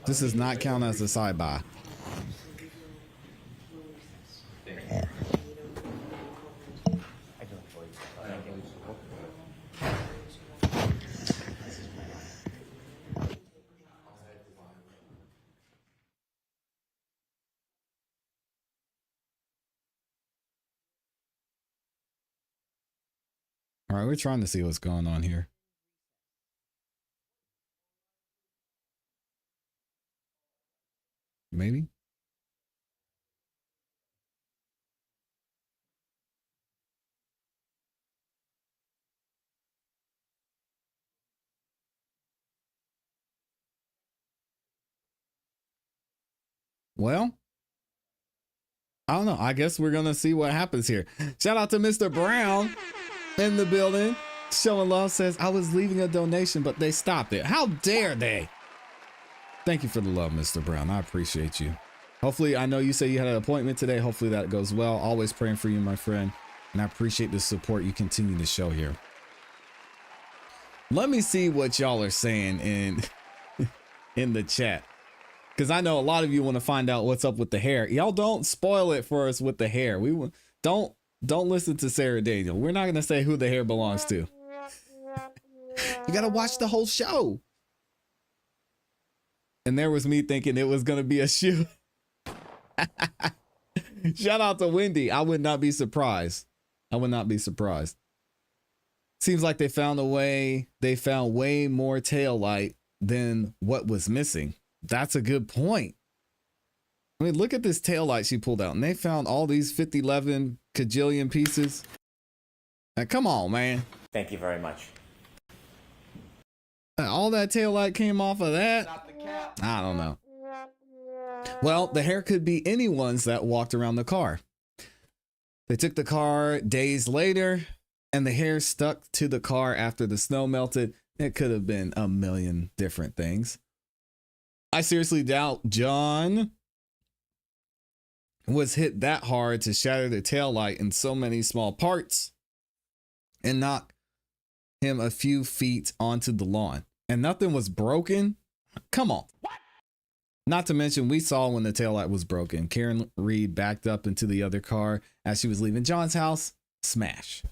This does not count as a side-by. All right, we're trying to see what's going on here. Maybe. Well, I don't know. I guess we're going to see what happens here. Shout out to Mr. Brown in the building. Showing love says, I was leaving a donation, but they stopped it. How dare they? Thank you for the love, Mr. Brown. I appreciate you. Hopefully, I know you say you had an appointment today. Hopefully that goes well. Always praying for you, my friend. And I appreciate the support you continue to show here. Let me see what y'all are saying in the chat. Because I know a lot of you want to find out what's up with the hair. Y'all don't spoil it for us with the hair. Don't listen to Sarah Daniel. We're not going to say who the hair belongs to. You got to watch the whole show. And there was me thinking it was going to be a shoe. Shout out to Wendy. I would not be surprised. I would not be surprised. Seems like they found a way. They found way more tail light than what was missing. That's a good point. I mean, look at this tail light she pulled out, and they found all these 5011 kajillion pieces. Now, come on, man. Thank you very much. All that tail light came off of that? I don't know. Well, the hair could be anyone's that walked around the car. They took the car days later, and the hair stuck to the car after the snow melted. It could have been a million different things. I seriously doubt John was hit that hard to shatter the taillight in so many small parts and knock him a few feet onto the lawn. And nothing was broken? Come on. What? Not to mention, we saw when the taillight was broken. Karen Reed backed up into the other car as she was leaving John's house. Smash.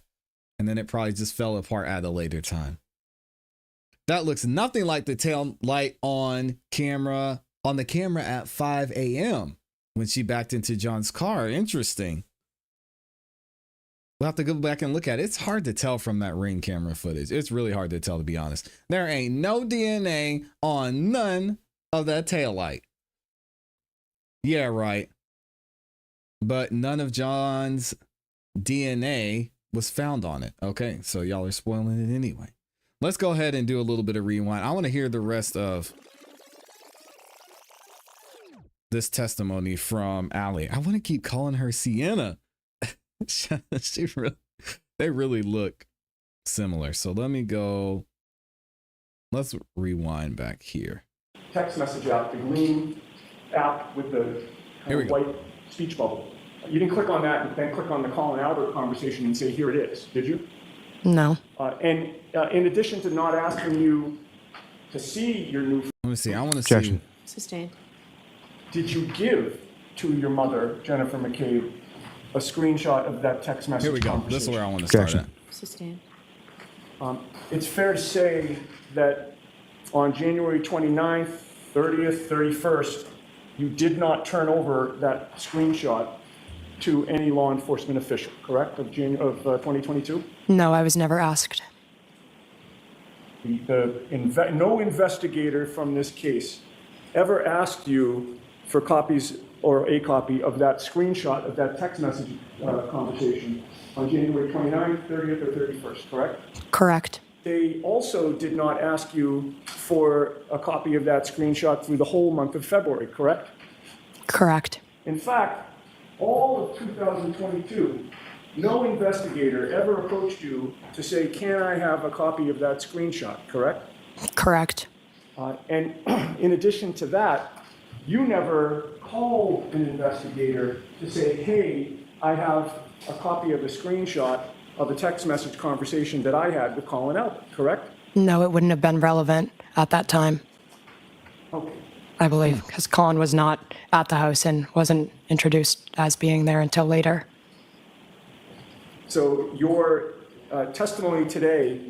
And then it probably just fell apart at a later time. That looks nothing like the tail light on the camera at 5 a.m. when she backed into John's car. Interesting. We'll have to go back and look at it. It's hard to tell from that Ring camera footage. It's really hard to tell, to be honest. There ain't no DNA on none of that tail light. Yeah, right. But none of John's DNA was found on it. Okay, so y'all are spoiling it anyway. Let's go ahead and do a little bit of rewind. I want to hear the rest of this testimony from Allie. I want to keep calling her Sienna. They really look similar. So let's rewind back here. Text message app, the green app with the white speech bubble. You didn't click on that and then click on the Colin Albert conversation and say, here it is, did you? No. And in addition to not asking you to see your new... Let me see. I want to see... Sustained. Did you give to your mother, Jennifer McCabe, a screenshot of that text message? Here we go. This is where I want to start at. Sustained. It's fair to say that on January 29th, 30th, 31st, you did not turn over that screenshot to any law enforcement official, correct, of 2022? No, I was never asked. No investigator from this case ever asked you for copies or a copy of that screenshot of that text message conversation on January 29th, 30th, or 31st, correct? Correct. They also did not ask you for a copy of that screenshot through the whole month of February, correct? Correct. In fact, all of 2022, no investigator ever approached you to say, can I have a copy of that screenshot, correct? Correct. And in addition to that, you never called an investigator to say, hey, I have a copy of a screenshot of a text message conversation that I had with Colin Albert, correct? No, it wouldn't have been relevant at that time. Okay. I believe, because Colin was not at the house and wasn't introduced as being there until later. So your testimony today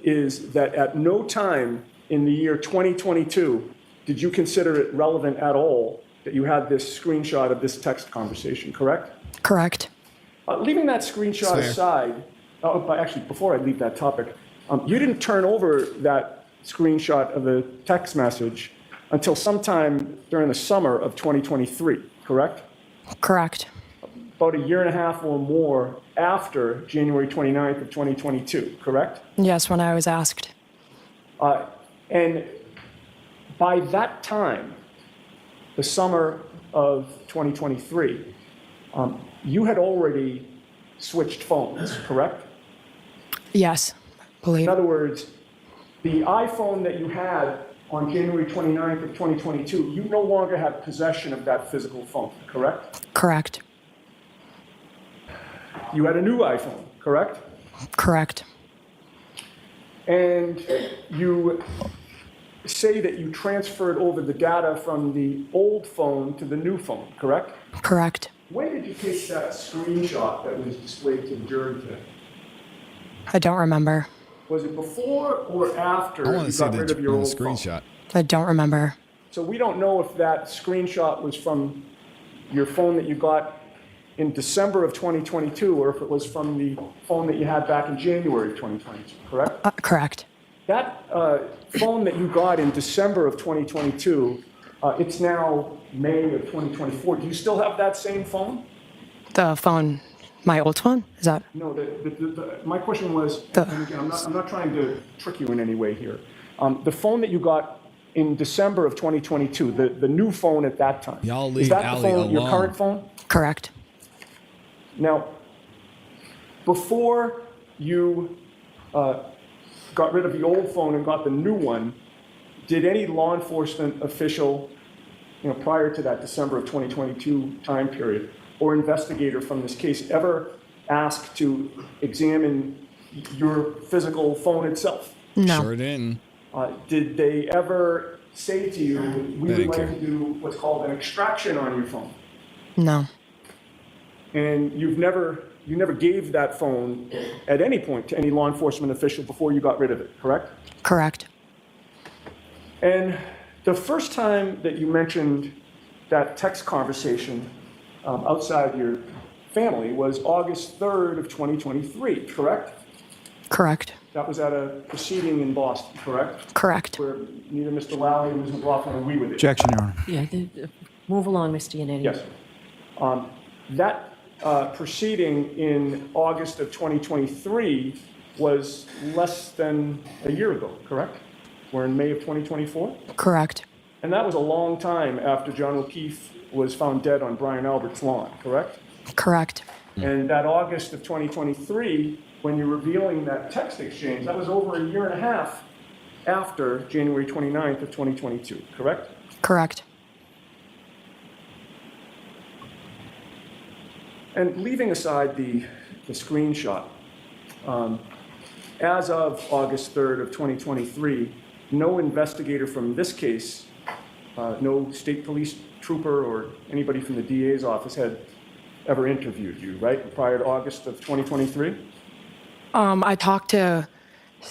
is that at no time in the year 2022 did you consider it relevant at all that you had this screenshot of this text conversation, correct? Correct. Leaving that screenshot Fair. aside, but actually, before I leave that topic, you didn't turn over that screenshot of the text message until sometime during the summer of 2023, correct? Correct. About a year and a half or more after January 29th of 2022, correct? Yes, when I was asked. And by that time, the summer of 2023, you had already switched phones, correct? Yes, believe. In other words, the iPhone that you had on January 29th of 2022, you no longer have possession of that physical phone, correct? Correct. You had a new iPhone, correct? Correct. And you say that you transferred over the data from the old phone to the new phone, correct? Correct. When did you take that screenshot that was displayed to the jury today? I don't remember. Was it before or after I want you to see got rid of your the old screenshot. I don't remember. So we don't know if that screenshot was from your phone that you got in December of 2022 or if it was from the phone that you had back in January of 2022, correct? Correct. That phone that you got in December of 2022, it's now May of 2024. Do you still have that same phone? The phone, my old phone? Is that? No, my question was, and again, I'm not trying to trick you in any way here. The phone that you got in December of 2022, the new phone at that time. Y'all is leave that Allie the phone, alone. your current phone? Correct. Now, before you got rid of the old phone and got the new one, did any law enforcement official, prior to that December of 2022 time period, or investigator from this case ever ask to examine your physical phone itself? No. Sure didn't. Did they ever say to you, we They would didn't like to do what's called an extraction on your phone? No. And you never gave that phone at any point to any law enforcement official before you got rid of it, correct? Correct. And the first time that you mentioned that text conversation outside your family was August 3rd of 2023, correct? Correct. That was at a proceeding in Boston, correct? Correct. Where neither Mr. Lally nor Ms. McLaughlin agree with it. Objection, Your Honor. Yeah, move along, Mr. Yannetti. Yes. That proceeding in August of 2023 was less than a year ago, correct? We're in May of 2024? Correct. And that was a long time after John O'Keefe was found dead on Brian Albert's lawn, correct? Correct. And that August of 2023, when you're revealing that text exchange, that was over a year and a half after January 29th of 2022, correct? Correct. And leaving aside the screenshot, as of August 3rd of 2023, no investigator from this case, no state police trooper or anybody from the DA's office had ever interviewed you, right, prior to August of 2023? I talked to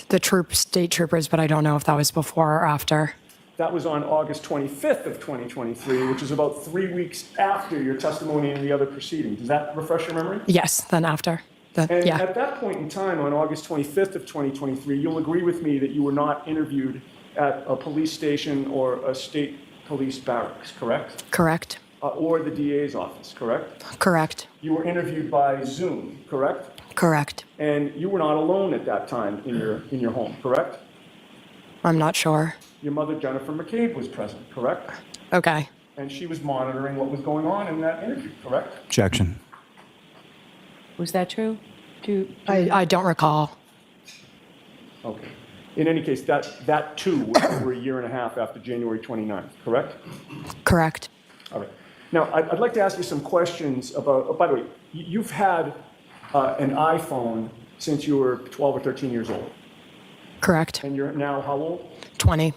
the state troopers, but I don't know if that was before or after. That was on August 25th of 2023, which is about 3 weeks after your testimony in the other proceeding. Does that refresh your memory? Yes, then after. And Yeah. at that point in time, on August 25th of 2023, you'll agree with me that you were not interviewed at a police station or a state police barracks, correct? Correct. Or the DA's office, correct? Correct. You were interviewed by Zoom, correct? Correct. And you were not alone at that time in your home, correct? I'm not sure. Your mother, Jennifer McCabe, was present, correct? Okay. And she was monitoring what was going on in that interview, correct? Objection. Was that true? I don't recall. Okay. In any case, that too was over a year and a half after January 29th, correct? Correct. All right. Now, I'd like to ask you some questions about, oh, by the way, you've had an iPhone since you were 12 or 13 years old. Correct. And you're now how old? 20.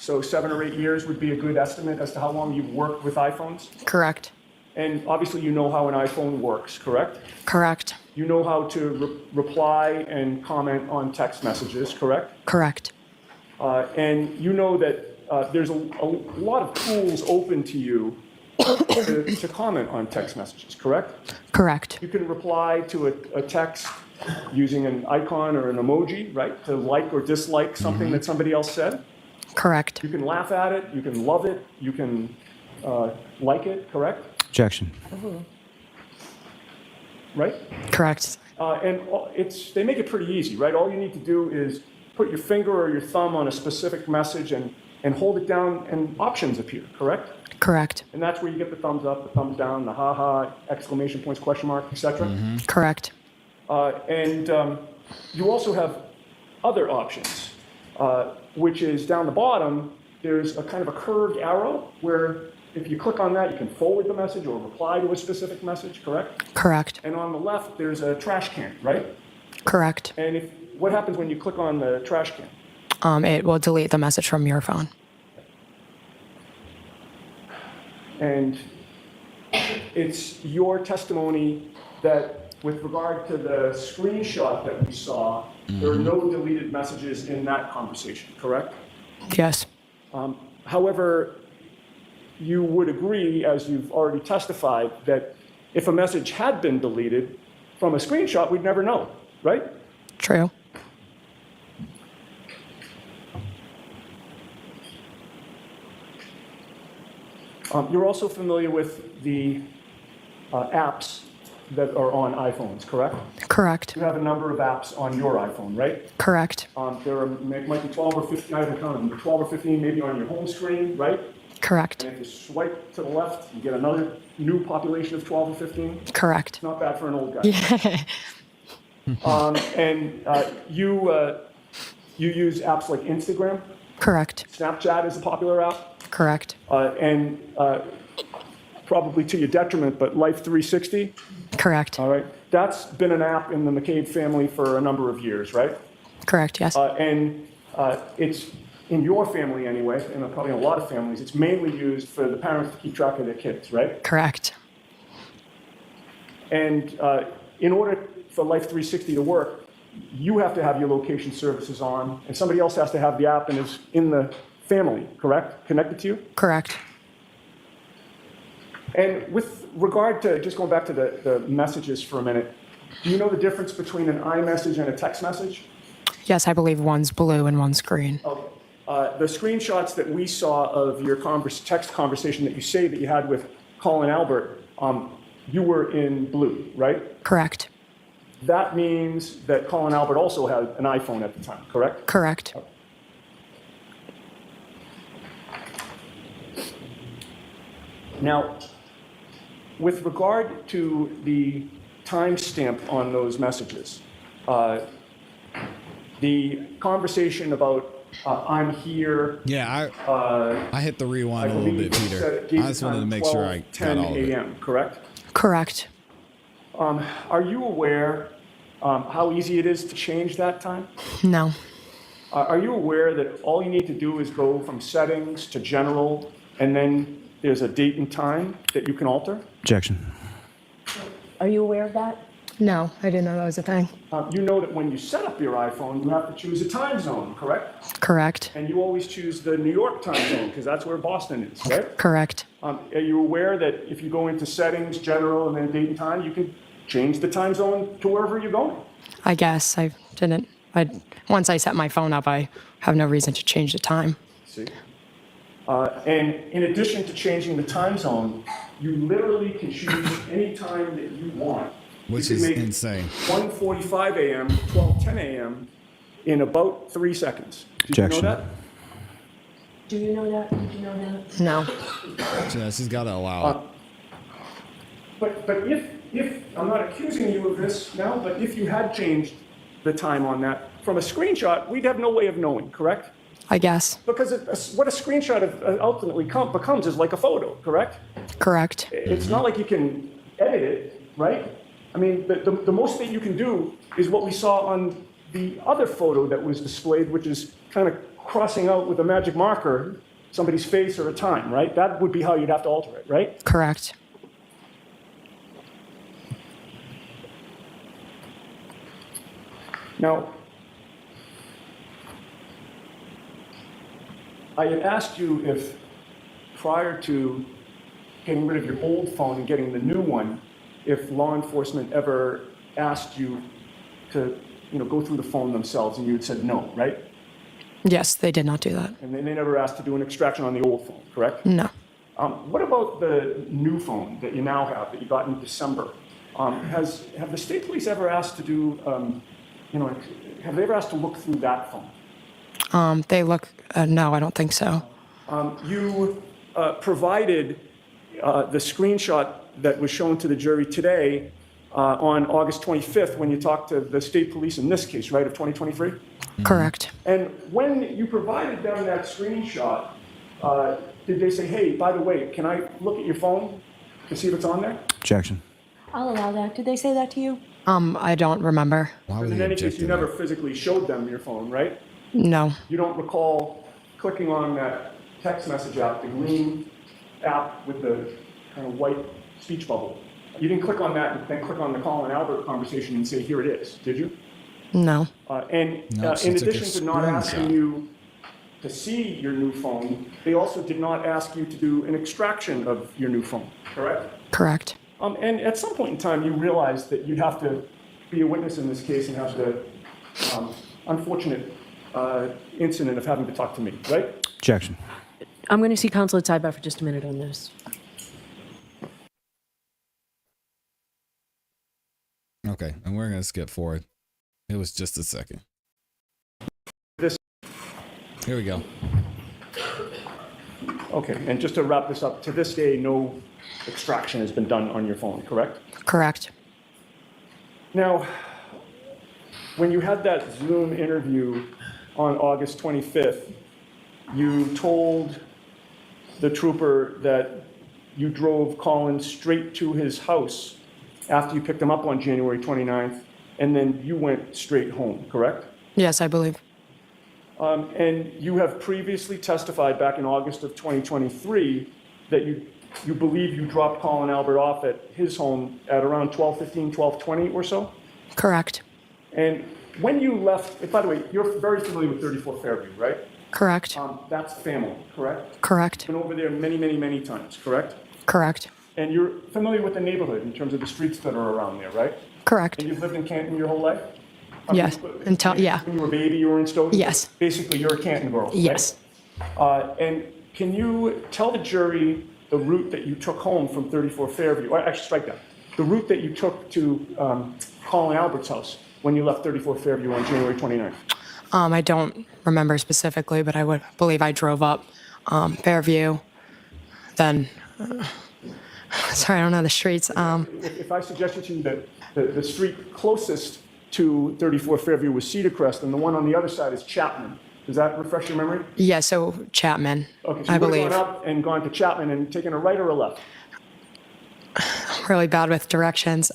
So 7 or 8 years would be a good estimate as to how long you've worked with iPhones? Correct. And obviously you know how an iPhone works, correct? Correct. You know how to reply and comment on text messages, correct? Correct. And you know that there's a lot of tools open to you to comment on text messages, correct? Correct. You can reply to a text using an icon or an emoji, right? To like or dislike something that somebody else said. Correct. You can laugh at it, you can love it, you can like it, correct? Objection. Right? Correct. And they make it pretty easy, right? All you need to do is put your finger or your thumb on a specific message and hold it down and options appear, correct? Correct. And that's where you get the thumbs up, the thumbs down, the ha-ha, exclamation points, question mark, etc. Correct. And you also have other options, which is down the bottom, there's a kind of a curved arrow where if you click on that, you can forward the message or reply to a specific message, correct? Correct. And on the left, there's a trash can, right? Correct. And what happens when you click on the trash can? It will delete the message from your phone. And it's your testimony that with regard to the screenshot that we saw, there are no deleted messages in that conversation, correct? Yes. However, you would agree, as you've already testified, that if a message had been deleted from a screenshot, we'd never know, right? True. You're also familiar with the apps that are on iPhones, correct? Correct. You have a number of apps on your iPhone, right? Correct. There might be 12 or 15, I haven't counted them, 12 or 15 maybe on your home screen, right? Correct. And if you swipe to the left, you get another new population of 12 or 15. Correct. Not bad for an old guy. Yeah. You use apps like Instagram. Correct. Snapchat is a popular app. Correct. And probably to your detriment, but Life 360. Correct. All right. That's been an app in the McCabe family for a number of years, right? Correct, yes. And it's in your family anyway, and probably in a lot of families, it's mainly used for the parents to keep track of their kids, right? Correct. And in order for Life 360 to work, you have to have your location services on, and somebody else has to have the app and is in the family, correct? Connected to you? Correct. And with regard to, just going back to the messages for a minute, do you know the difference between an iMessage and a text message? Yes, I believe one's blue and one's green. Okay. The screenshots that we saw of your text conversation that you say that you had with Colin Albert, you were in blue, right? Correct. That means that Colin Albert also had an iPhone at the time, correct? Correct. Okay. Now, with regard to the timestamp on those messages, the conversation about I'm here. Yeah, I hit the rewind a little bit, Peter. I just wanted to make sure I got all of it. 10 a.m., correct? Correct. Are you aware how easy it is to change that time? No. Are you aware that all you need to do is go from settings to general, and then there's a date and time that you can alter? Objection. Are you aware of that? No, I didn't know that was a thing. You know that when you set up your iPhone, you have to choose a time zone, correct? Correct. And you always choose the New York time zone, because that's where Boston is, right? Correct. Are you aware that if you go into settings, general, and then date and time, you can change the time zone to wherever you're going? I guess I didn't. Once I set my phone up, I have no reason to change the time. See? And in addition to changing the time zone, you literally can choose any time that you want. Which you is can make insane. 1:45 a.m. to 12:10 a.m. in about 3 seconds. Did you know Objection. that? Do you know that? Did you know that? No. Yeah, she's got to allow it. But if I'm not accusing you of this now, but if you had changed the time on that from a screenshot, we'd have no way of knowing, correct? I guess. Because what a screenshot ultimately becomes is like a photo, correct? Correct. It's not like you can edit it, right? I mean, the most that you can do is what we saw on the other photo that was displayed, which is kind of crossing out with a magic marker somebody's face or a time, right? That would be how you'd have to alter it, right? Correct. Now, I had asked you if prior to getting rid of your old phone and getting the new one, if law enforcement ever asked you to, go through the phone themselves, and you had said no, right? Yes, they did not do that. And they never asked to do an extraction on the old phone, correct? No. What about the new phone that you now have, that you got in December? Have the state police ever asked to do, have they ever asked to look through that phone? They look, no, I don't think so. You provided the screenshot that was shown to the jury today on August 25th when you talked to the state police in this case, right, of 2023? Correct. And when you provided them that screenshot, did they say, hey, by the way, can I look at your phone to see if it's on there? Objection. I'll allow that. Did they say that to you? I don't remember. But in any case, you never physically showed them your phone, right? No. You don't recall clicking on that text message app, the green app with the kind of white speech bubble. You didn't click on that and then click on the Colin Albert conversation and say, here it is, did you? No. In addition to not asking you to see your new phone, they also did not ask you to do an extraction of your new phone, correct? Correct. And at some point in time, you realized that you'd have to be a witness in this case and have the unfortunate incident of having to talk to me, right? Objection. I'm going to see counsel at sidebar for just a minute on this. Okay, and we're going to skip forward. It was just a second. Here we go. Okay, and just to wrap this up, to this day, no extraction has been done on your phone, correct? Correct. Now, when you had that Zoom interview on August 25th, you told the trooper that you drove Colin straight to his house after you picked him up on January 29th, and then you went straight home, correct? Yes, I believe. And you have previously testified back in August of 2023 that you believe you dropped Colin Albert off at his home at around 12:15, 12:20 or so? Correct. And when you left, by the way, you're very familiar with 34 Fairview, right? Correct. That's family, correct? Correct. Been over there many, many, many times, correct? Correct. And you're familiar with the neighborhood in terms of the streets that are around there, right? Correct. And you've lived in Canton your whole life? Yes. Yeah. When you were a baby, you were in Stoughton? Yes. Basically, you're a Canton girl, right? Yes. And can you tell the jury the route that you took home from 34 Fairview? Or actually, strike that. The route that you took to Colin Albert's house when you left 34 Fairview on January 29th? I don't remember specifically, but I would believe I drove up Fairview, then, sorry, I don't know the streets. If I suggested to you that the street closest to 34 Fairview was Cedar Crest, and the one on the other side is Chapman. Does that refresh your memory? Yeah, so Chapman, Okay, so I you would believe. have gone up and gone to Chapman and taken a right or a left? Really bad with directions.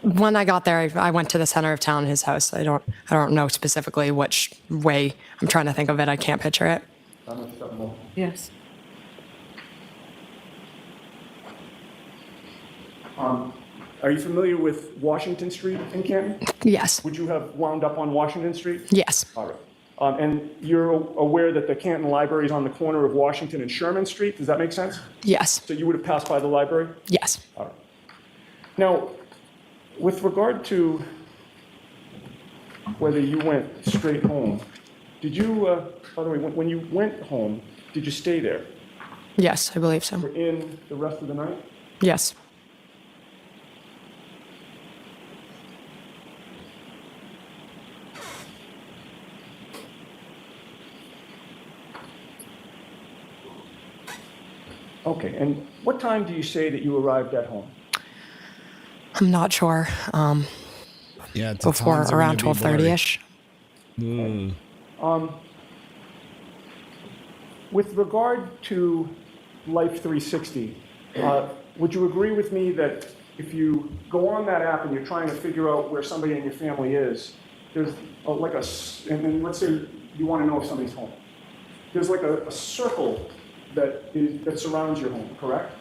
When I got there, I went to the center of town, his house. I don't know specifically which way. I'm trying to think of it. I can't picture it. Yes. Are you familiar with Washington Street in Canton? Yes. Would you have wound up on Washington Street? Yes. All right. And you're aware that the Canton Library is on the corner of Washington and Sherman Street? Does that make sense? Yes. So you would have passed by the library? Yes. All right. Now, with regard to whether you went straight home, did you, by the way, when you went home, did you stay there? Yes, I believe so. For in the rest of the night? Yes. Okay, and what time do you say that you arrived at home? I'm not sure. Yeah, it's before around 12:30ish. With regard to Life 360, would you agree with me that if you go on that app and you're trying to figure out where somebody in your family is, there's and then let's say you want to know if somebody's home. There's like a circle that surrounds your home, correct?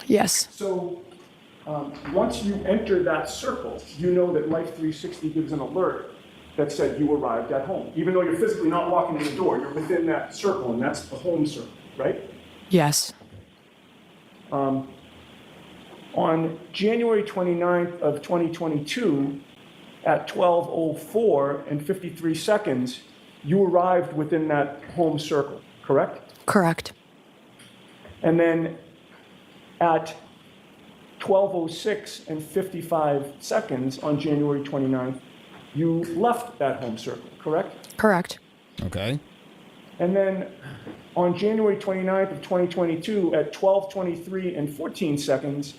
Yes. So once you enter that circle, you know that Life 360 gives an alert that said you arrived at home. Even though you're physically not walking in the door, you're within that circle, and that's the home circle, right? Yes. On January 29th of 2022, at 12:04 and 53 seconds, you arrived within that home circle, correct? Correct. And then at 12:06 and 55 seconds on January 29th, you left that home circle, correct? Correct. Okay. And then on January 29th of 2022 at 12:23 and 14 seconds,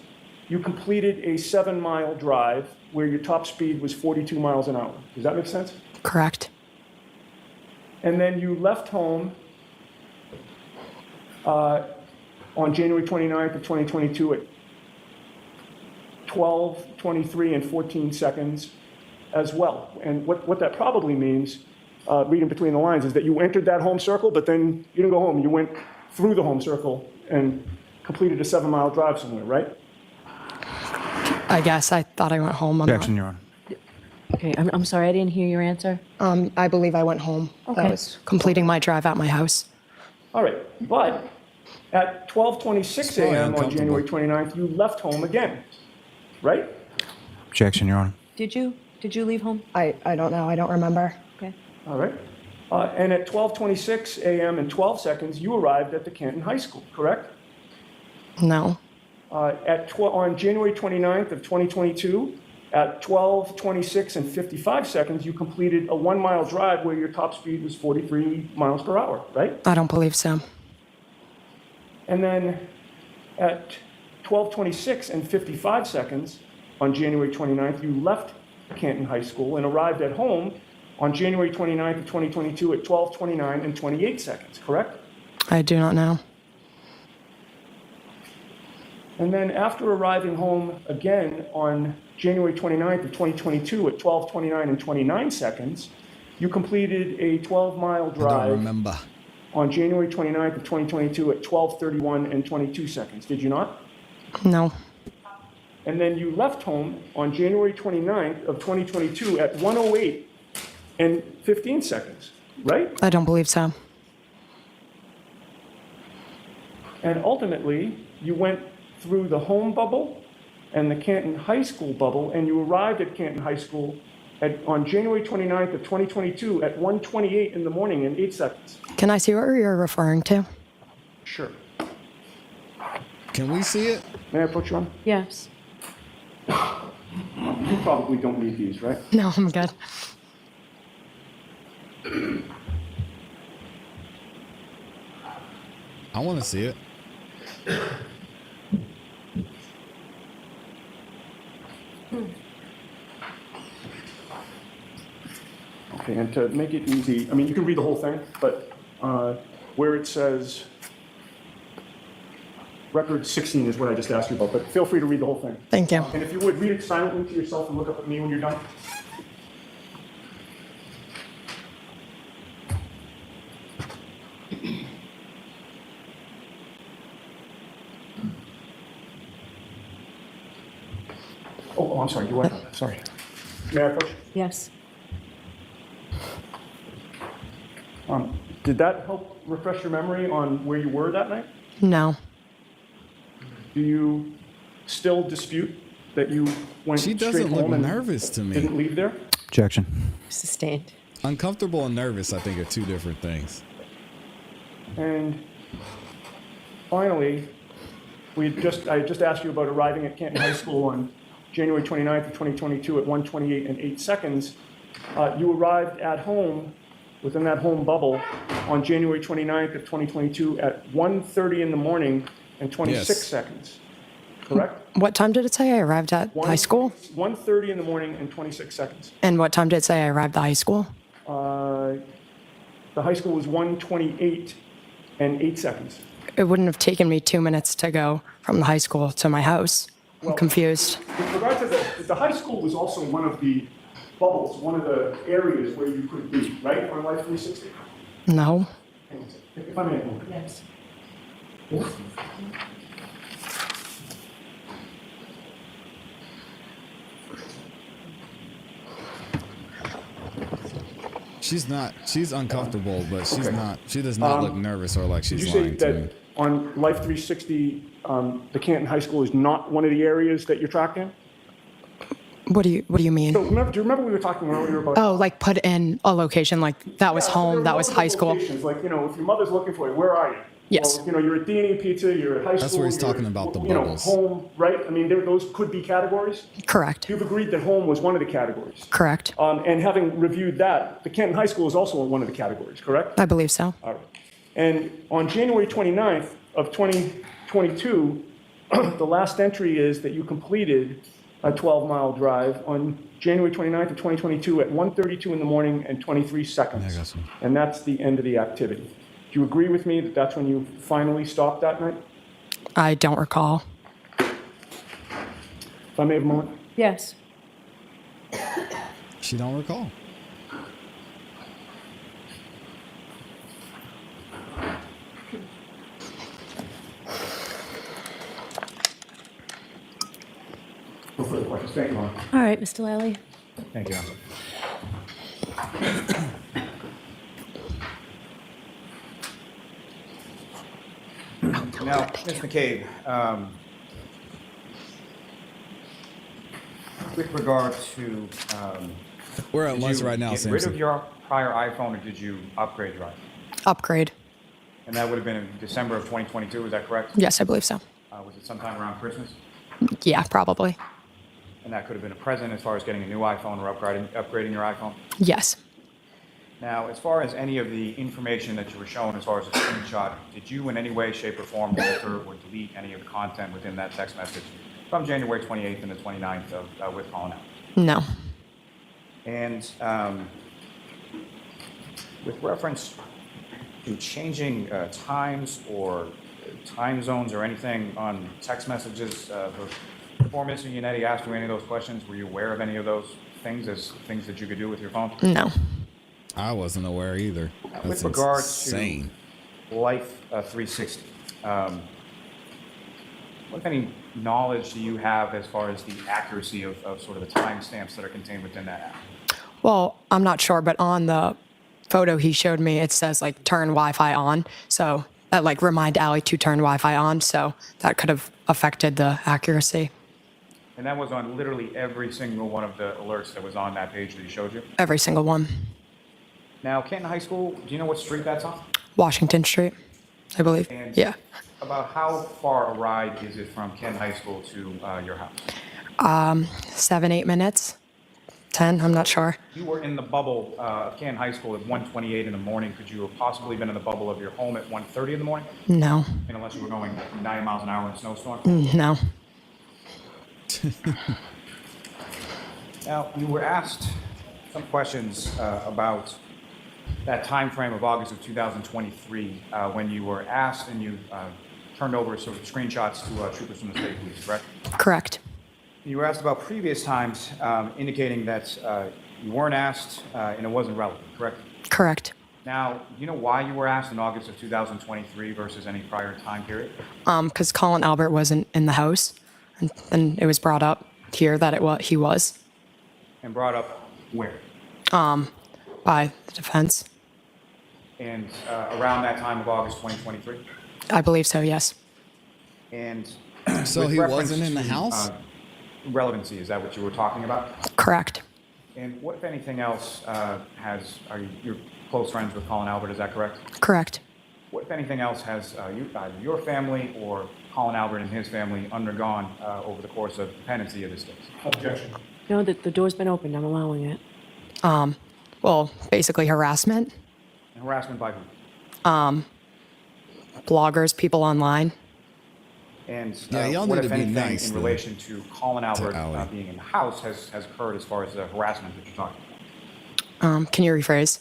you completed a 7-mile drive where your top speed was 42 miles an hour. Does that make sense? Correct. And then you left home on January 29th of 2022 at 12:23 and 14 seconds as well. And what that probably means, reading between the lines, is that you entered that home circle, but then you didn't go home. You went through the home circle and completed a 7-mile drive somewhere, right? I guess I thought I went home. Objection, Your Honor. Okay, I'm sorry, I didn't hear your answer. I believe I went home. Okay. I was completing my drive at my house. All right, but at 12:26 a.m. on January 29th, you left home again, right? Objection, Your Honor. Did you leave home? I don't know. I don't remember. Okay. All right. And at 12:26 a.m. and 12 seconds, you arrived at the Canton High School, correct? No. On January 29th of 2022, at 12:26 and 55 seconds, you completed a 1-mile drive where your top speed was 43 miles per hour, right? I don't believe so. And then at 12:26 and 55 seconds on January 29th, you left Canton High School and arrived at home on January 29th of 2022 at 12:29 and 28 seconds, correct? I do not know. And then after arriving home again on January 29th of 2022 at 12:29 and 29 seconds, you completed a 12-mile drive. I don't remember. On January 29th of 2022 at 12:31 and 22 seconds, did you not? No. And then you left home on January 29th of 2022 at 1:08 and 15 seconds, right? I don't believe so. And ultimately, you went through the home bubble and the Canton High School bubble, and you arrived at Canton High School on January 29th of 2022 at 1:28 in the morning and 8 seconds. Can I see what you're referring to? Sure. Can we see it? May I put you on? Yes. You probably don't need these, right? No, I'm good. I want to see it. Okay, and to make it easy, I mean, you can read the whole thing, but where it says record 16 is what I just asked you about, but feel free to read the whole thing. Thank you. And if you would, read it silently to yourself and look up at me when you're done. Oh, I'm sorry, you were, sorry. May I approach? Yes. Did that help refresh your memory on where you were that night? No. Do you still dispute that you went She straight doesn't look home and nervous to me. didn't leave there? Objection. Sustained. Uncomfortable and nervous, I think, are two different things. And finally, I just asked you about arriving at Canton High School on January 29th of 2022 at 1:28 and 8 seconds. You arrived at home, within that home bubble, on January 29th of 2022 at 1:30 in the morning and 26 Yes. seconds, correct? What time did it say I arrived at high school? 1:30 in the morning and 26 seconds. And what time did it say I arrived at high school? The high school was 1:28 and 8 seconds. It wouldn't have taken me 2 minutes to go from the high school to my house. I'm confused. With regard to the high school was also one of the bubbles, one of the areas where you could be, right, on Life 360? No. If I may. Yes. She's uncomfortable, but she does not look nervous or like she's Did you lying say to me. that on Life 360, the Canton High School is not one of the areas that you're tracked in? What do you mean? So do you remember we were talking earlier about? Oh, like put in a location, like that was Yeah, home, there are that was high multiple school. locations, like, if your mother's looking for you, where are you? Yes. Well, you're at D&E Pizza, you're at high school. That's where he's you're talking at, about the bubbles. Home, right? I mean, those could be categories. Correct. You've agreed that home was one of the categories. Correct. And having reviewed that, the Canton High School is also one of the categories, correct? I believe so. All right. And on January 29th of 2022, the last entry is that you completed a 12-mile drive on January 29th of 2022 at 1:32 in the morning and 23 seconds. I got you. And that's the end of the activity. Do you agree with me that that's when you finally stopped that night? I don't recall. If I may have a moment. Yes. She don't recall. No further questions. Thank you, Ron. All right, Mr. Lally. Thank you. Now, Ms. McCabe, with regard to, We're at did lunch you right now, get rid Samson. of your prior iPhone, or did you upgrade your iPhone? Upgrade. And that would have been in December of 2022, is that correct? Yes, I believe so. Was it sometime around Christmas? Yeah, probably. And that could have been a present as far as getting a new iPhone or upgrading your iPhone? Yes. Now, as far as any of the information that you were shown, as far as a screenshot, did you in any way, shape, or form alter or delete any of the content within that text message from January 28th and the 29th of with Colin Allen? No. And with reference to changing times or time zones or anything on text messages, before Mr. Yannetti asked you any of those questions, were you aware of any of those things as things that you could do with your phone? No. I wasn't aware either. That's With regard insane. to Life 360, what, if any, knowledge do you have as far as the accuracy of sort of the timestamps that are contained within that app? Well, I'm not sure, but on the photo he showed me, it says like turn Wi-Fi on. So that like remind Allie to turn Wi-Fi on. So that could have affected the accuracy. And that was on literally every single one of the alerts that was on that page that he showed you? Every single one. Now, Canton High School, do you know what street that's on? Washington Street, I believe. And Yeah. about how far a ride is it from Canton High School to your house? 7-8 minutes, 10. I'm not sure. You were in the bubble of Canton High School at 1:28 in the morning. Could you have possibly been in the bubble of your home at 1:30 in the morning? No. And unless you were going 90 miles an hour in a snowstorm? No. Now, you were asked some questions about that time frame of August of 2023 when you were asked and you turned over sort of screenshots to troopers from the state police, correct? Correct. You were asked about previous times indicating that you weren't asked and it wasn't relevant, correct? Correct. Now, do you know why you were asked in August of 2023 versus any prior time period? Because Colin Albert wasn't in the house, and it was brought up here that he was. And brought up where? By the defense. And around that time of August 2023? I believe so, yes. And So with he reference wasn't in the to, house? Relevancy, is that what you were talking about? Correct. And what, if anything else, are you're close friends with Colin Albert, is that correct? Correct. What, if anything else, has either your family or Colin Albert and his family undergone over the course of the pendency of this case? Objection. No, the door's been opened. I'm allowing it. Well, basically harassment. And harassment by who? Bloggers, people online. And Yeah, y'all what, need if to be anything, nice in to- relation to Colin Albert Allie. being in the house has occurred as far as the harassment that you're talking about? Can you rephrase?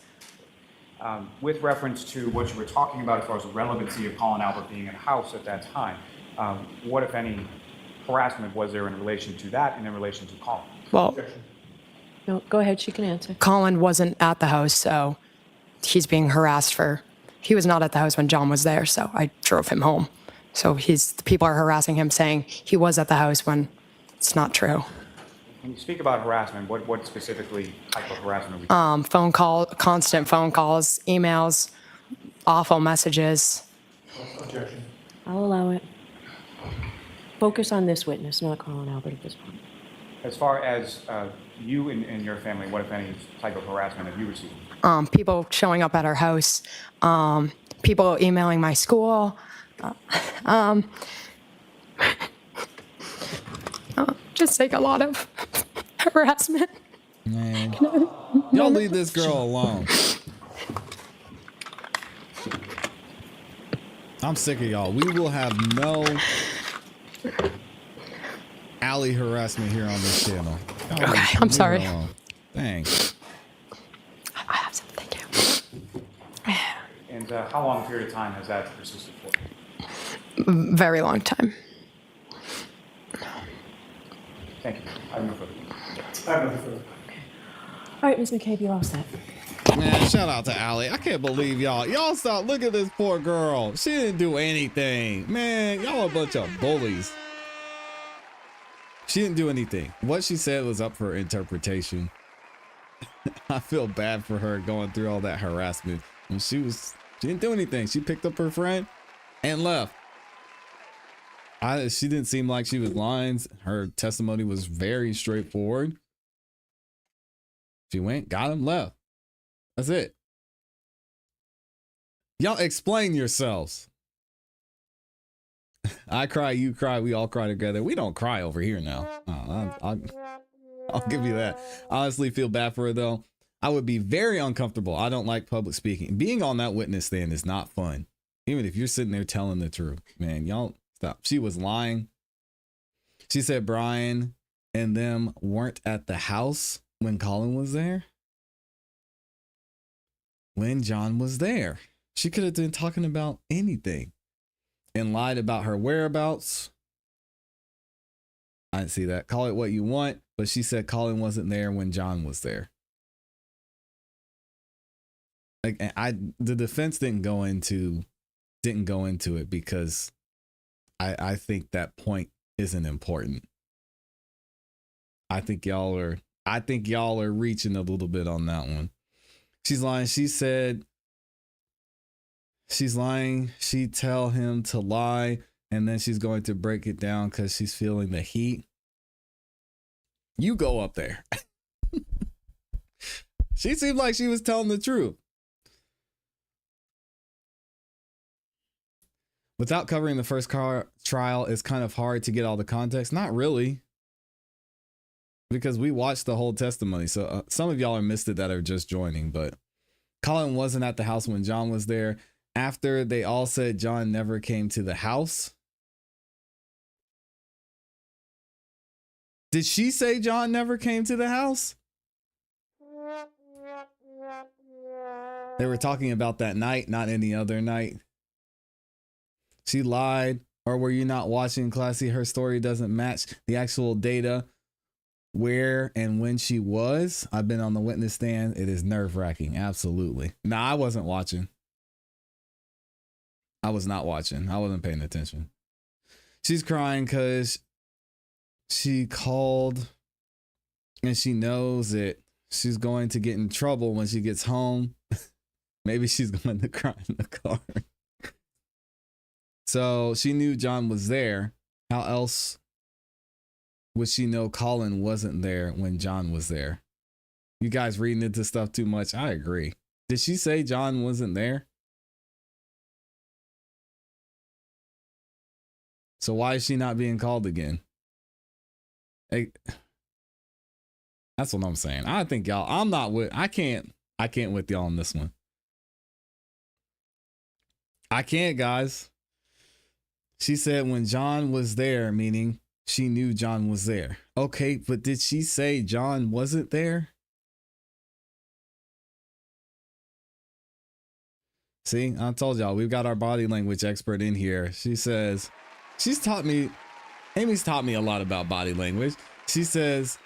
With reference to what you were talking about as far as the relevancy of Colin Albert being in the house at that time, what, if any, harassment was there in relation to that and in relation to Colin? Well, No, go ahead, she can answer. Colin wasn't at the house, so he's being harassed for. He was not at the house when John was there, so I drove him home. So the people are harassing him, saying he was at the house when it's not true. When you speak about harassment, what specifically type of harassment are we Phone call, constant phone calls, emails, awful messages. Objection. I'll allow it. Focus on this witness, not Colin Albert at this point. As far as you and your family, what, if any, type of harassment have you received? People showing up at our house, people emailing my school, just like a lot of harassment. Man, y'all leave this girl alone. I'm sick of y'all. We will have no alley harassment here on this channel. Okay, I'm sorry. Thanks. I have some, thank you. And how long a period of time has that persisted for? Very long time. Thank you. I have no further. I have nothing further. All right, Ms. McCabe, you're all set. Man, shout out to Allie. I can't believe y'all. Y'all stop. Look at this poor girl. She didn't do anything. Man, y'all a bunch of bullies. She didn't do anything. What she said was up for interpretation. I feel bad for her going through all that harassment. And she didn't do anything. She picked up her friend and left. She didn't seem like she was lying. Her testimony was very straightforward. She went, got him, left. That's it. Y'all explain yourselves. I cry, you cry, we all cry together. We don't cry over here now. I'll give you that. I honestly feel bad for her though. I would be very uncomfortable. I don't like public speaking. Being on that witness stand is not fun. Even if you're sitting there telling the truth. Man, y'all stop. She was lying. She said Brian and them weren't at the house when Colin was there. When John was there. She could have been talking about anything and lied about her whereabouts. I didn't see that. Call it what you want, but she said Colin wasn't there when John was there. Like the defense didn't go into it because I think that point isn't important. I think y'all are reaching a little bit on that one. She's lying. She said she's lying. She tell him to lie, and then she's going to break it down because she's feeling the heat. You go up there. She seemed like she was telling the truth. Without covering the first trial, it's kind of hard to get all the context. Not really. Because we watched the whole testimony. So some of y'all are missed it that are just joining. But Colin wasn't at the house when John was there. After they all said John never came to the house. Did she say John never came to the house? They were talking about that night, not any other night. She lied. Or were you not watching ClassE? Her story doesn't match the actual data. Where and when she was. I've been on the witness stand. It is nerve-wracking. Absolutely. Nah, I wasn't watching. I was not watching. I wasn't paying attention. She's crying because she called and she knows that she's going to get in trouble when she gets home. Maybe she's going to cry in the car. So she knew John was there. How else would she know Colin wasn't there when John was there? You guys reading into stuff too much. I agree. Did she say John wasn't there? So why is she not being called again? Hey, that's what I'm saying. I think y'all, I can't with y'all on this one. I can't, guys. She said when John was there, meaning she knew John was there. Okay, but did she say John wasn't there? See, I told y'all, we've got our body language expert in here. She says, she's taught me Amy's taught me a lot about body language. She says,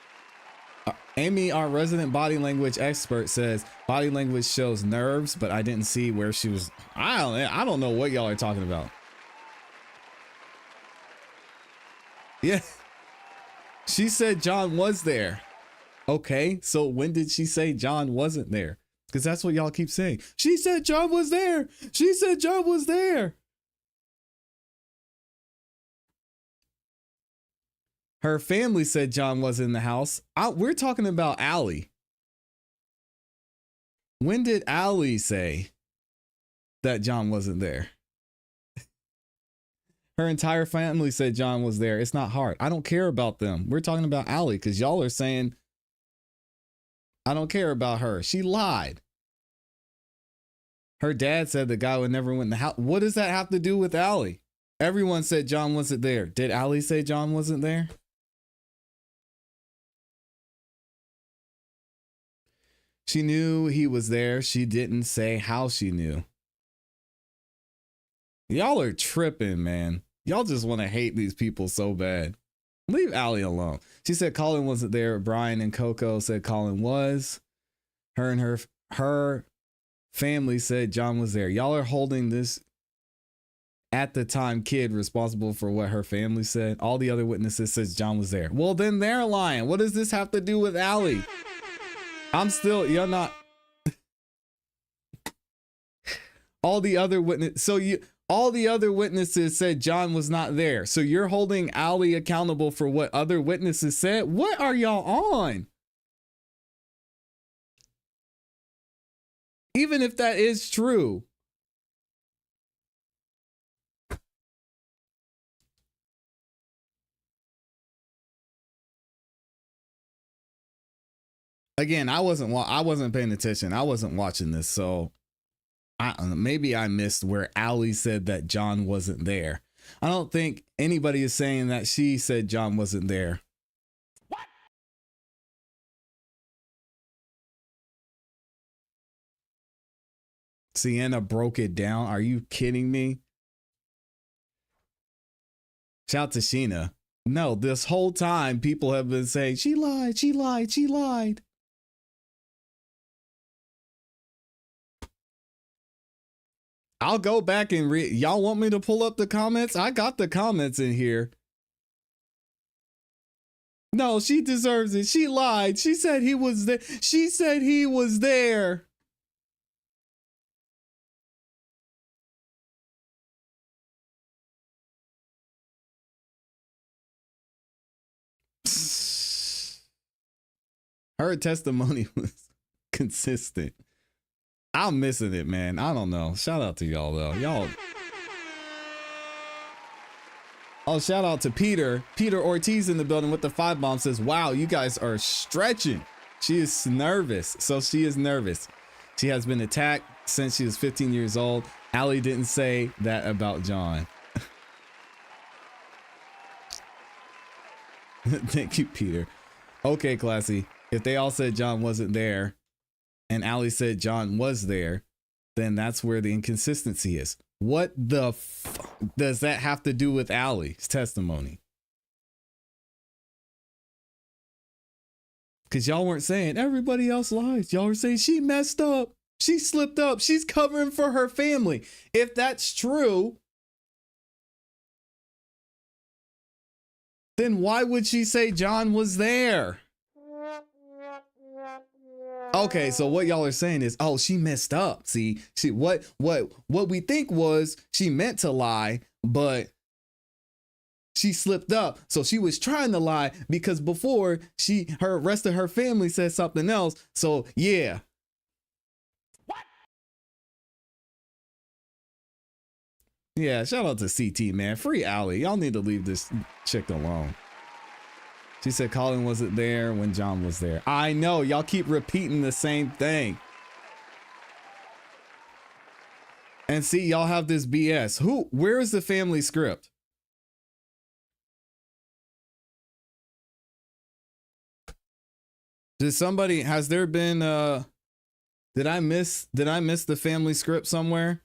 Amy, our resident body language expert, says body language shows nerves, but I didn't see where she was. I don't know what y'all are talking about. Yeah. She said John was there. Okay, so when did she say John wasn't there? Because that's what y'all keep saying. She said John was there. She said John was there. Her family said John was in the house. We're talking about Allie. When did Allie say that John wasn't there? Her entire family said John was there. It's not hard. I don't care about them. We're talking about Allie because y'all are saying I don't care about her. She lied. Her dad said the guy would never went in the house. What does that have to do with Allie? Everyone said John wasn't there. Did Allie say John wasn't there? She knew he was there. She didn't say how she knew. Y'all are tripping, man. Y'all just want to hate these people so bad. Leave Allie alone. She said Colin wasn't there. Brian and Coco said Colin was. Her and her family said John was there. Y'all are holding this at the time kid responsible for what her family said. All the other witnesses says John was there. Well, then they're lying. What does this have to do with Allie? You're not. All the other witnesses said John was not there. So you're holding Allie accountable for what other witnesses said? What are y'all on? Even if that is true. Again, I wasn't paying attention. I wasn't watching this, so maybe I missed where Allie said that John wasn't there. I don't think anybody is saying that she said John wasn't there. What? Sienna broke it down. Are you kidding me? Shout out to Sheena. No, this whole time people have been saying she lied, she lied, she lied. I'll go back and read. Y'all want me to pull up the comments? I got the comments in here. No, she deserves it. She lied. She said he was there. She said he was there. Her testimony was consistent. I'm missing it, man. I don't know. Shout out to y'all, though. Y'all. Oh, shout out to Peter. Peter Ortiz in the building with the 5 bomb says, wow, you guys are stretching. She is nervous. So she is nervous. She has been attacked since she was 15 years old. Allie didn't say that about John. Thank you, Peter. Okay, ClassE. If they all said John wasn't there, and Allie said John was there, then that's where the inconsistency is. What the does that have to do with Allie's testimony? Because y'all weren't saying everybody else lies. Y'all were saying she messed up. She slipped up. She's covering for her family. If that's true, then why would she say John was there? Okay, so what y'all are saying is, oh, she messed up. See, what we think was she meant to lie, but she slipped up. So she was trying to lie because before her rest of her family said something else. So yeah. What? Yeah, shout out to CT, man. Free Allie. Y'all need to leave this chick alone. She said Colin wasn't there when John was there. I know, y'all keep repeating the same thing. And see, y'all have this BS. Where is the family script? Has there been did I miss the family script somewhere?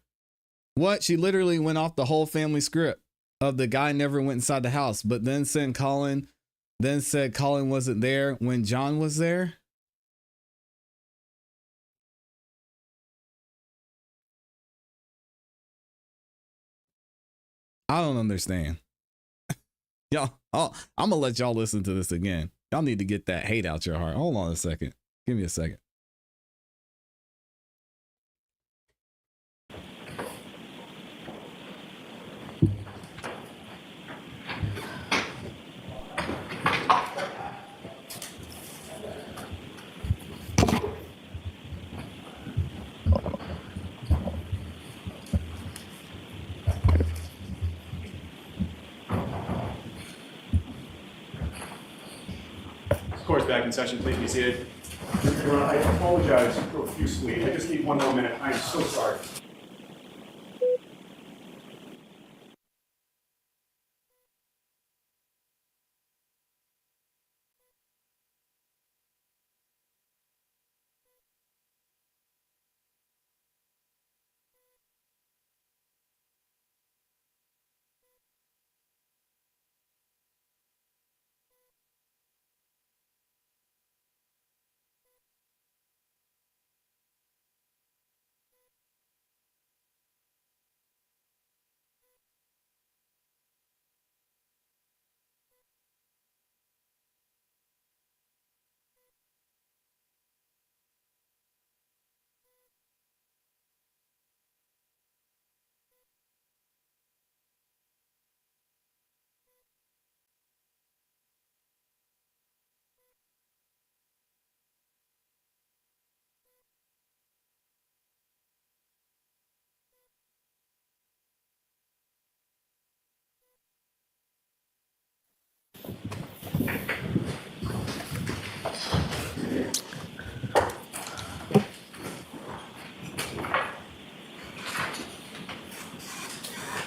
What? She literally went off the whole family script. of the guy never went inside the house, but then said Colin wasn't there when John was there. I don't understand. Y'all, I'm gonna let y'all listen to this again. Y'all need to get that hate out your heart. Hold on a second. Give me a second. Court's back in session. Please be seated. Your Honor, I apologize profusely. I just need one more minute. I am so sorry.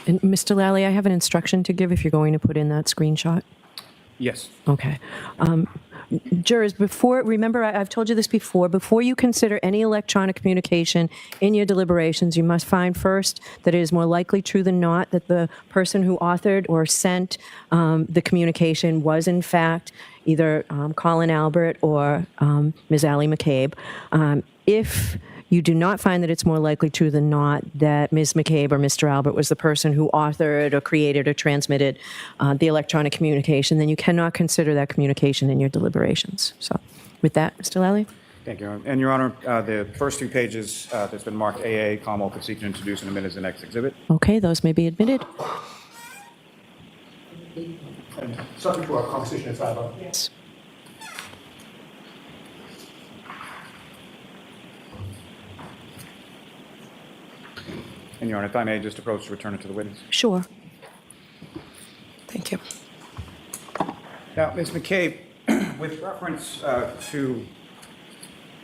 And Mr. Lally, I have an instruction to give if you're going to put in that screenshot. Yes. Okay. Jurors, remember, I've told you this before you consider any electronic communication in your deliberations, you must find first that it is more likely true than not that the person who authored or sent the communication was, in fact, either Colin Albert or Ms. Allie McCabe. If you do not find that it's more likely true than not that Ms. McCabe or Mr. Albert was the person who authored or created or transmitted the electronic communication, then you cannot consider that communication in your deliberations. So with that, Mr. Lally? Thank you, Your Honor. And Your Honor, the first 2 pages that's been marked AA, Commonwealth is seeking to introduce and admit as the next exhibit. Okay, those may be admitted. And subject to our conversation at sidebar. Yes. And Your Honor, if I may just approach to return it to the witness. Sure. Thank you. Now, Ms. McCabe, with reference to,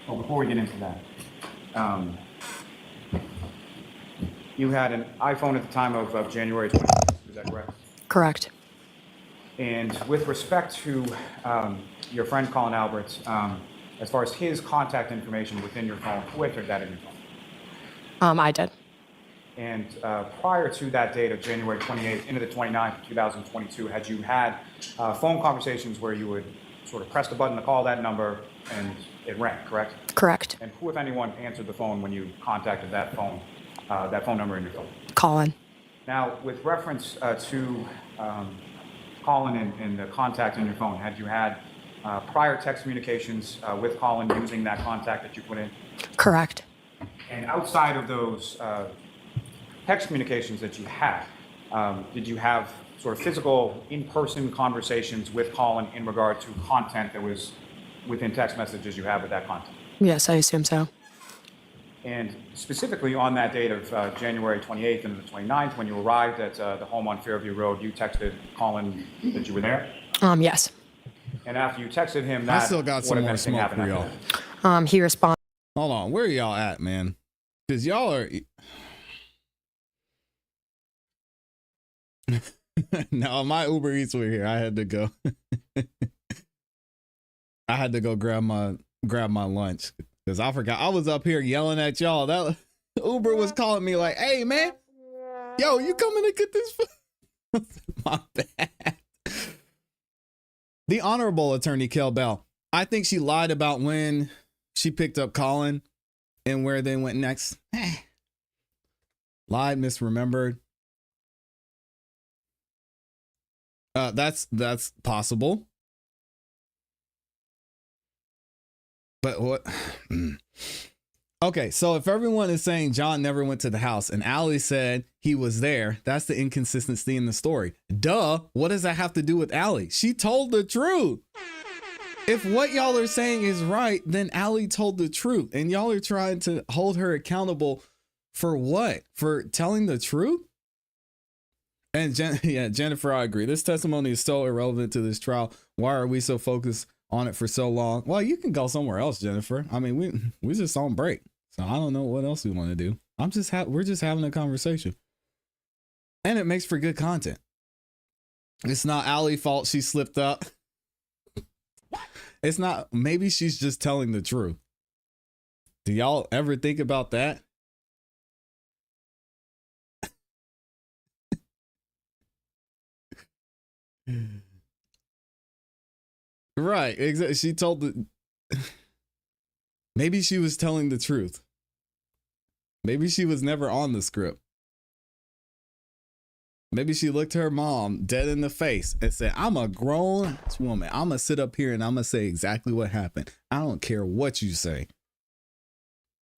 well, before we get into that, you had an iPhone at the time of January 26th, is that correct? Correct. And with respect to your friend Colin Albert, as far as his contact information within your phone, who entered that in your phone? I did. And prior to that date of January 28th into the 29th of 2022, had you had phone conversations where you would sort of press the button to call that number and it rang, correct? Correct. And who, if anyone, answered the phone when you contacted that phone number in your phone? Colin. Now, with reference to Colin and the contact in your phone, had you had prior text communications with Colin using that contact that you put in? Correct. And outside of those text communications that you had, did you have sort of physical, in-person conversations with Colin in regard to content that was within text messages you have with that content? Yes, I assume so. And specifically on that date of January 28th and the 29th, when you arrived at the home on Fairview Road, you texted Colin that you were there? Yes. And after you texted him I that, still got what, some if more anything, smoke happened for after y'all. that? He responded. Hold on, where are y'all at, man? Because y'all are. No, my Uber Eats were here. I had to go. I had to go grab my lunch because I forgot I was up here yelling at y'all. That Uber was calling me like, "Hey, man, yo, you coming to get this food?" My bad. The Honorable Attorney Kel Bell. I think she lied about when she picked up Colin and where they went next. Lied, misremembered. That's possible. But what? Okay, so if everyone is saying John never went to the house and Allie said he was there, that's the inconsistency in the story. Duh, what does that have to do with Allie? She told the truth. If what y'all are saying is right, then Allie told the truth. And y'all are trying to hold her accountable for what? For telling the truth? And Jennifer, I agree. This testimony is so irrelevant to this trial. Why are we so focused on it for so long? Well, you can go somewhere else, Jennifer. I mean, we're just on break. So I don't know what else we want to do. We're just having a conversation. And it makes for good content. It's not Allie's fault she slipped up. It's not, maybe she's just telling the truth. Do y'all ever think about that? Right, exactly. She told the maybe she was telling the truth. Maybe she was never on the script. Maybe she looked her mom dead in the face and said, I'm a grown woman. I'm going to sit up here and I'm going to say exactly what happened. I don't care what you say.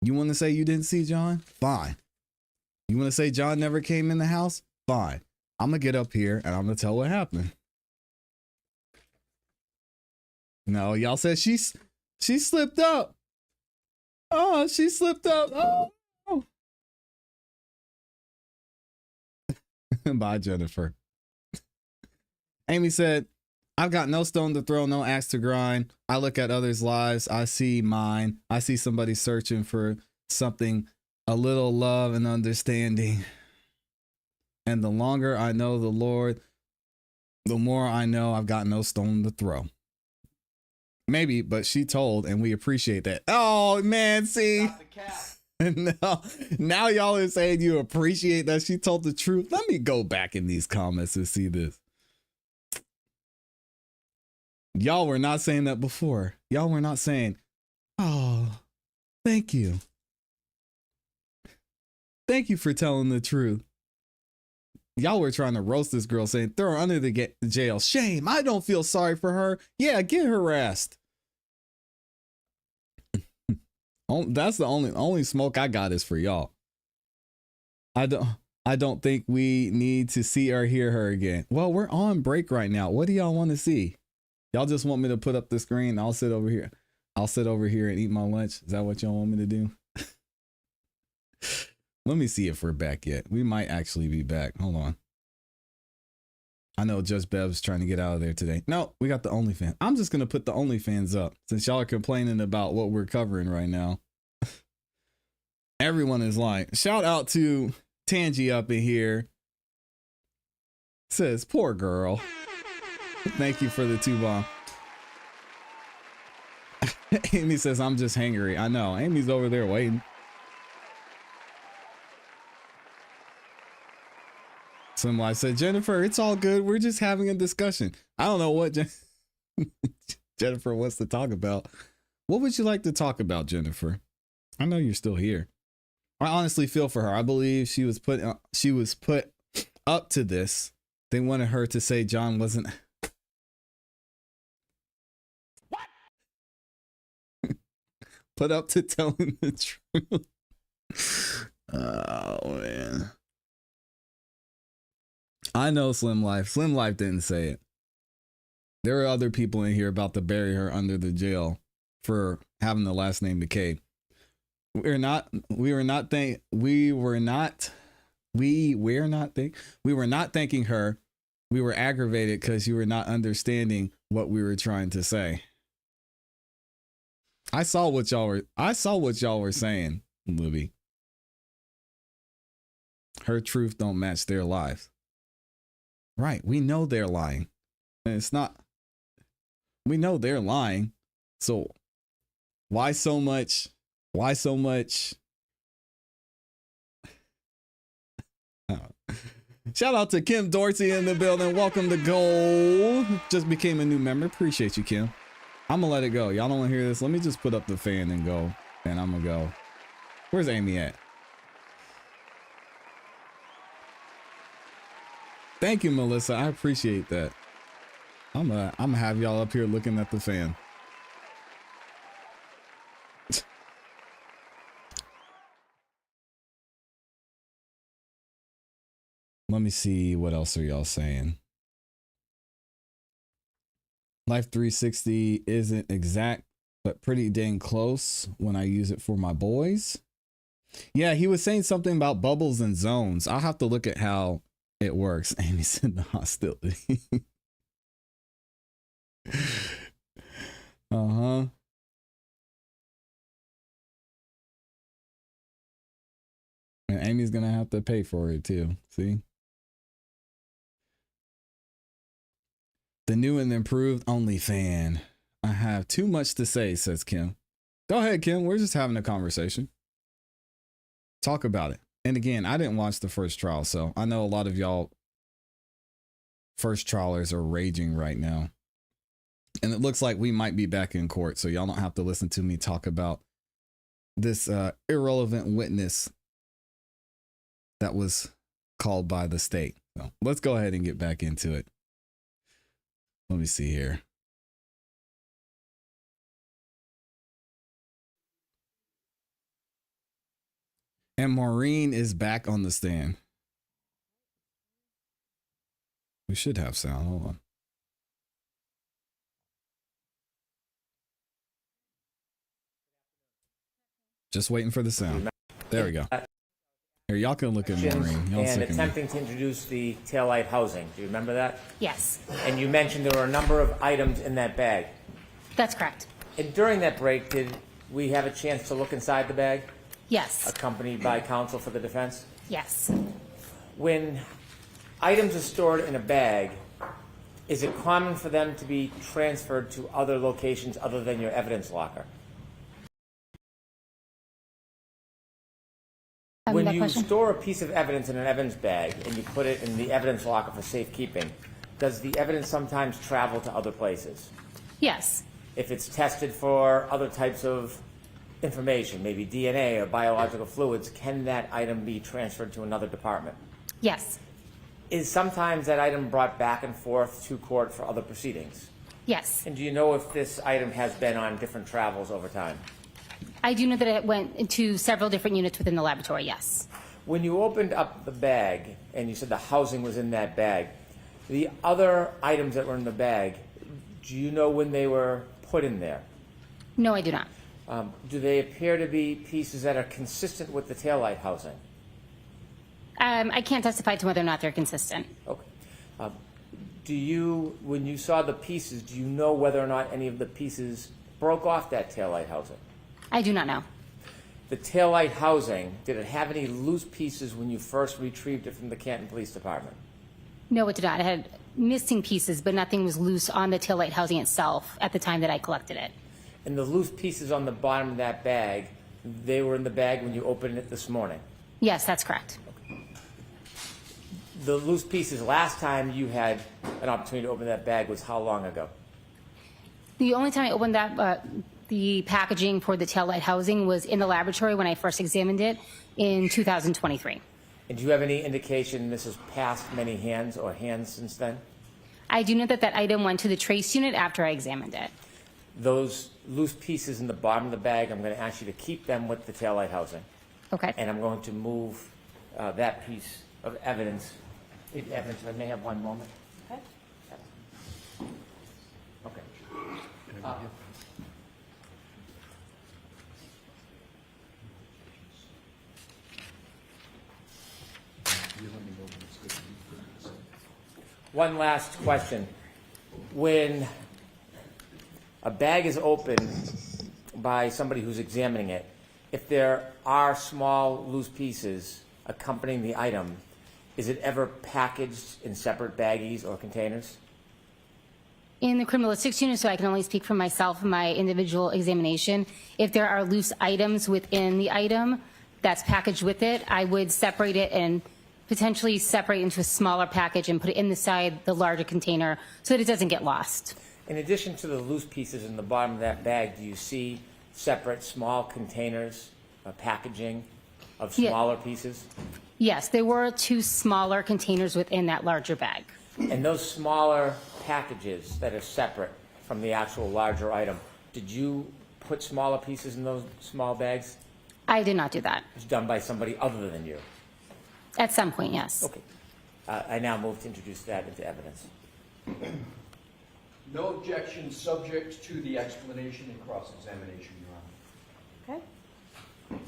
You want to say you didn't see John? Fine. You want to say John never came in the house? Fine. I'm going to get up here and I'm going to tell what happened. No, y'all said she slipped up. Oh, she slipped up. Oh. Bye, Jennifer. Amy said, I've got no stone to throw, no axe to grind. I look at others' lives. I see mine. I see somebody searching for something, a little love and understanding. And the longer I know the Lord, the more I know I've got no stone to throw. Maybe, but she told, and we appreciate that. Oh, man, see? Now y'all are saying you appreciate that she told the truth. Let me go back in these comments and see this. Y'all were not saying that before. Y'all were not saying, oh, thank you. Thank you for telling the truth. Y'all were trying to roast this girl saying, throw her under the jail. Shame. I don't feel sorry for her. Yeah, get harassed. That's the only smoke I got is for y'all. I don't think we need to see or hear her again. Well, we're on break right now. What do y'all want to see? Y'all just want me to put up the screen? I'll sit over here. I'll sit over here and eat my lunch. Is that what y'all want me to do? Let me see if we're back yet. We might actually be back. Hold on. I know Judge Bev's trying to get out of there today. No, we got the OnlyFans. I'm just going to put the OnlyFans up since y'all are complaining about what we're covering right now. Everyone is lying. Shout out to Tangi up in here. Says, poor girl. Thank you for the 2 bomb. Amy says, I'm just hangry. I know. Amy's over there waiting. Somebody said, Jennifer, it's all good. We're just having a discussion. I don't know what Jennifer wants to talk about. What would you like to talk about, Jennifer? I know you're still here. I honestly feel for her. I believe she was put up to this. They wanted her to say John wasn't. What? Put up to telling the truth. Oh, man. I know Slim Life. Slim Life didn't say it. There are other people in here about to bury her under the jail for having the last name McCabe. We were not thanking her. We were aggravated because you were not understanding what we were trying to say. I saw what y'all were saying, Libby. Her truth don't match their lives. Right. We know they're lying. And it's not, we know they're lying. So why so much? Why so much? Shout out to Kim Dorsey in the building. Welcome to Gold. Just became a new member. Appreciate you, Kim. I'm gonna let it go. Y'all don't want to hear this. Let me just put up the fan and go. And I'm gonna go. Where's Amy at? Thank you, Melissa. I appreciate that. I'm gonna have y'all up here looking at the fan. Let me see, what else are y'all saying? Life 360 isn't exact, but pretty dang close when I use it for my boys. Yeah, he was saying something about bubbles and zones. I'll have to look at how it works. Amy's in the hostility. Uh-huh. And Amy's gonna have to pay for it too. See? The new and improved OnlyFan. I have too much to say, says Kim. Go ahead, Kim. We're just having a conversation. Talk about it. And again, I didn't watch the first trial, so I know a lot of y'all first trialers are raging right now. And it looks like we might be back in court, so y'all don't have to listen to me talk about this irrelevant witness that was called by the state. So let's go ahead and get back into it. Let me see here. And Maureen is back on the stand. We should have sound. Hold on. Just waiting for the sound. There we go. Here, y'all can look at Maureen. Y'all And attempting to introduce the taillight housing. Do you remember that? Yes, And you mentioned there were a number of items in that bag. that's correct. And during that break, did we have a chance to look inside the bag, Yes, accompanied by counsel for the defense? yes. When items are stored in a bag, is it common for them to be transferred to other locations other than your evidence locker? When that you question? store a piece of evidence in an evidence bag and you put it in the evidence locker for safekeeping, does the evidence sometimes travel to other places? Yes, If it's tested for other types of information, maybe DNA or biological fluids, can that item be transferred to another department? yes, Is sometimes that item brought back and forth to court for other proceedings? yes. And do you know if this item has been on different travels over time? I do know that it went into several different units within the laboratory, yes. When you opened up the bag and you said the housing was in that bag, the other items that were in the bag, do you know when they were put in there? No, I do not. Do they appear to be pieces that are consistent with the taillight housing? I can't testify to whether or not they're consistent. Okay. Do you, when you saw the pieces, do you know whether or not any of the pieces broke off that taillight housing? I do not know. The taillight housing, did it have any loose pieces when you first retrieved it from the Canton Police Department? No, it did not. It had missing pieces, but nothing was loose on the taillight housing itself at the time that I collected it. And the loose pieces on the bottom of that bag, they were in the bag when you opened it this morning? Yes, that's correct. The loose pieces, last time you had an opportunity to open that bag was how long ago? The only time I opened that, the packaging for the taillight housing was in the laboratory when I first examined it in 2023. And do you have any indication this has passed many hands or hands since then? I do know that that item went to the trace unit after I examined it. Those loose pieces in the bottom of the bag, I'm going to ask you to keep them with the taillight housing. Okay. And I'm going to move that piece of evidence. Evidence, I may have one moment. Okay. Okay. One last question. When a bag is opened by somebody who's examining it, if there are small loose pieces accompanying the item, is it ever packaged in separate baggies or containers? In the criminalistics unit, so I can only speak for myself and my individual examination, if there are loose items within the item that's packaged with it, I would separate it and potentially separate into a smaller package and put it inside the larger container so that it doesn't get lost. In addition to the loose pieces in the bottom of that bag, do you see separate small containers, packaging of Yeah. smaller pieces? Yes, there were 2 smaller containers within that larger bag. And those smaller packages that are separate from the actual larger item, did you put smaller pieces in those small bags? I did not do that. It was done by somebody other than you? At some point, yes. Okay. I now move to introduce that into evidence. No objection, subject to the explanation and cross-examination, Your Honor. Okay.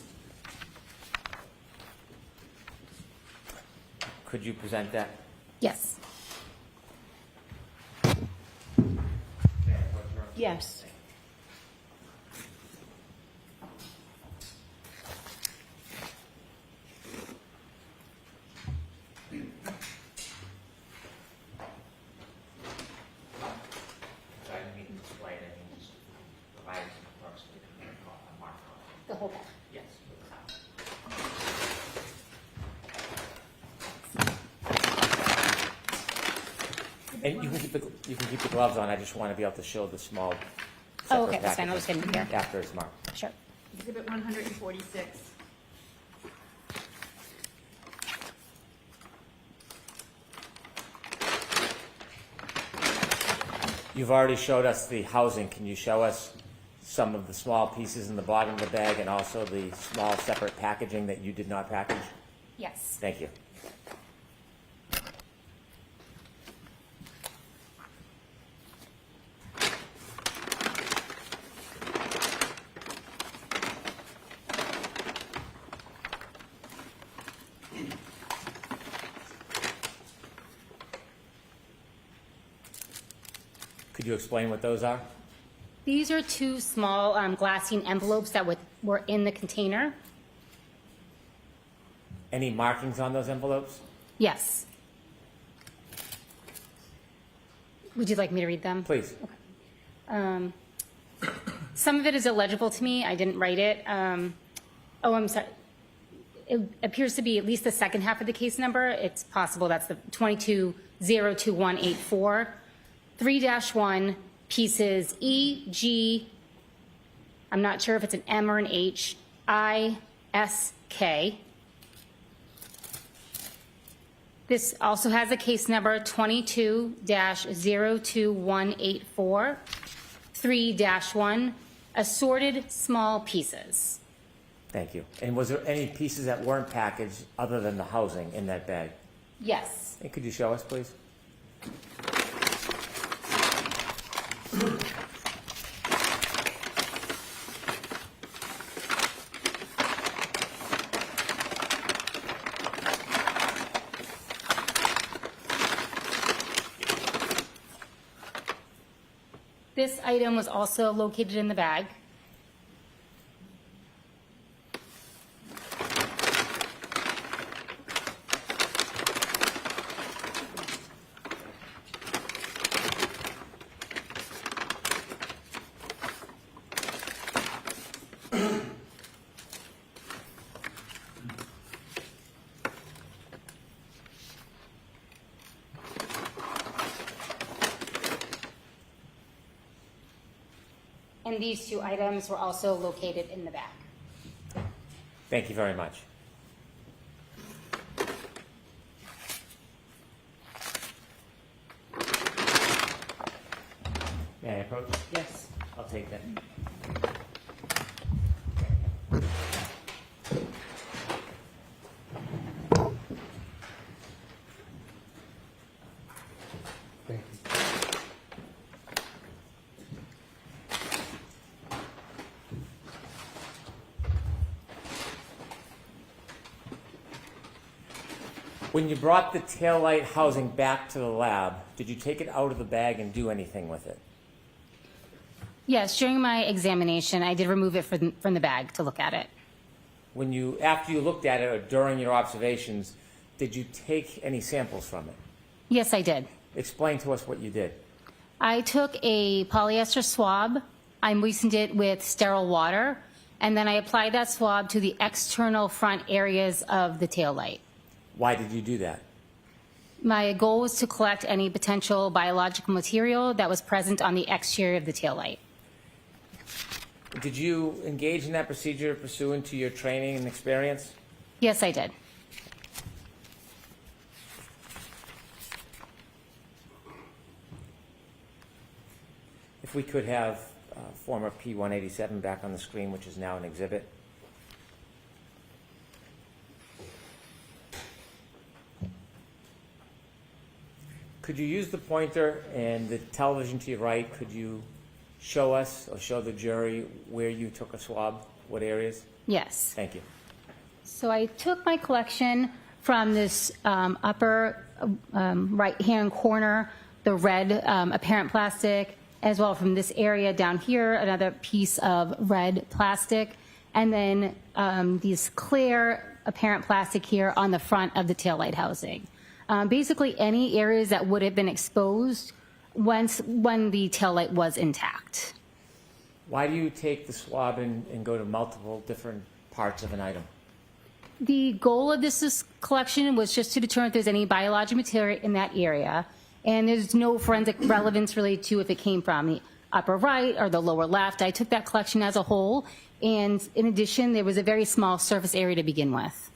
Could you present that? Yes. Yes. The whole bag. Yes. And you can keep the gloves on. I just want to be able to show the small. Oh, okay, separate that's fine. I'll just get in here. After it's marked. Sure. Exhibit 146. You've already showed us the housing. Can you show us some of the small pieces in the bottom of the bag and also the small separate packaging that you did not package? Yes. Thank you. Could you explain what those are? These are 2 small glassine envelopes that were in the container. Any markings on those envelopes? Yes. Would you like me to read them? Please. Some of it is illegible to me. I didn't write it. I'm sorry. It appears to be at least the second half of the case number. It's possible that's the 2202184. 3-1 pieces E, G, I'm not sure if it's an M or an H, I, S, K. This also has a case number 22-02184. 3-1 assorted small pieces. Thank you. And was there any pieces that weren't packaged other than the housing in that bag? Yes. And could you show us, please? This item was also located in the bag. And these 2 items were also located in the bag. Thank you very much. May I approach? Yes. I'll take that. When you brought the taillight housing back to the lab, did you take it out of the bag and do anything with it? Yes, during my examination, I did remove it from the bag to look at it. When after you looked at it or during your observations, did you take any samples from it? Yes, I did. Explain to us what you did. I took a polyester swab, I moistened it with sterile water, and then I applied that swab to the external front areas of the taillight. Why did you do that? My goal was to collect any potential biological material that was present on the exterior of the taillight. Did you engage in that procedure pursuant to your training and experience? Yes, I did. If we could have former P-187 back on the screen, which is now an exhibit. Could you use the pointer and the television to your right? Could you show us or show the jury where you took a swab, what areas? Yes. Thank you. So I took my collection from this upper right-hand corner, the red apparent plastic, as well from this area down here, another piece of red plastic, and then these clear apparent plastic here on the front of the taillight housing. Basically, any areas that would have been exposed when the taillight was intact. Why do you take the swab and go to multiple different parts of an item? The goal of this collection was just to determine if there's any biological material in that area, and there's no forensic relevance related to if it came from the upper right or the lower left. I took that collection as a whole, and in addition, there was a very small surface area to begin with.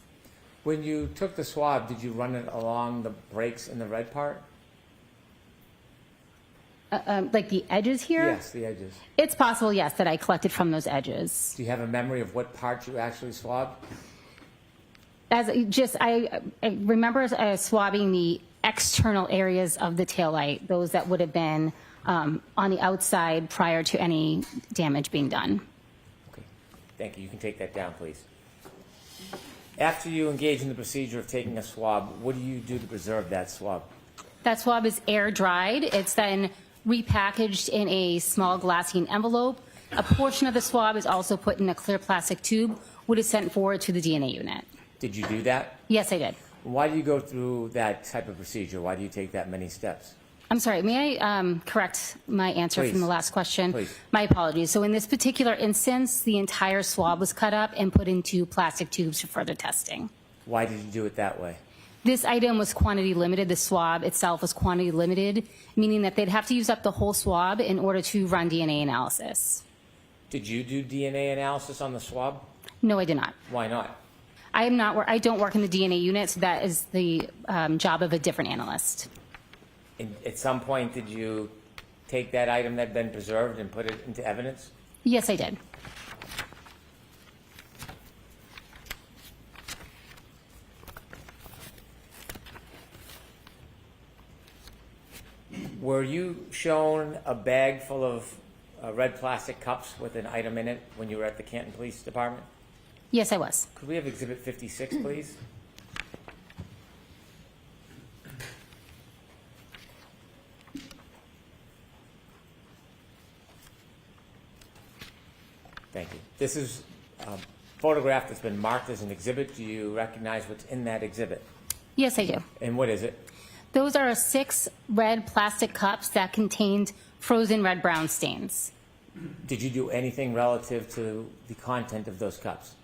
When you took the swab, did you run it along the breaks in the red part? Like the edges here? Yes, the edges. It's possible, yes, that I collected from those edges. Do you have a memory of what part you actually swabbed? I remember swabbing the external areas of the taillight, those that would have been on the outside prior to any damage being done. Okay, thank you. You can take that down, please. After you engage in the procedure of taking a swab, what do you do to preserve that swab? That swab is air dried. It's then repackaged in a small glassine envelope. A portion of the swab is also put in a clear plastic tube, which is sent forward to the DNA unit. Did you do that? Yes, I did. Why do you go through that type of procedure? Why do you take that many steps? I'm sorry, may I correct my answer Please. from the last question? Please. My apologies. So in this particular instance, the entire swab was cut up and put into plastic tubes for further testing. Why did you do it that way? This item was quantity limited. The swab itself was quantity limited, meaning that they'd have to use up the whole swab in order to run DNA analysis. Did you do DNA analysis on the swab? No, I did not. Why not? I don't work in the DNA unit, so that is the job of a different analyst. At some point, did you take that item that had been preserved and put it into evidence? Yes, I did. Were you shown a bag full of red plastic cups with an item in it when you were at the Canton Police Department? Yes, I was. Could we have Exhibit 56, please? Thank you. This is a photograph that's been marked as an exhibit. Do you recognize what's in that exhibit? Yes, I do. And what is it? Those are 6 red plastic cups that contained frozen red-brown stains. Did you do anything relative to the content of those cups?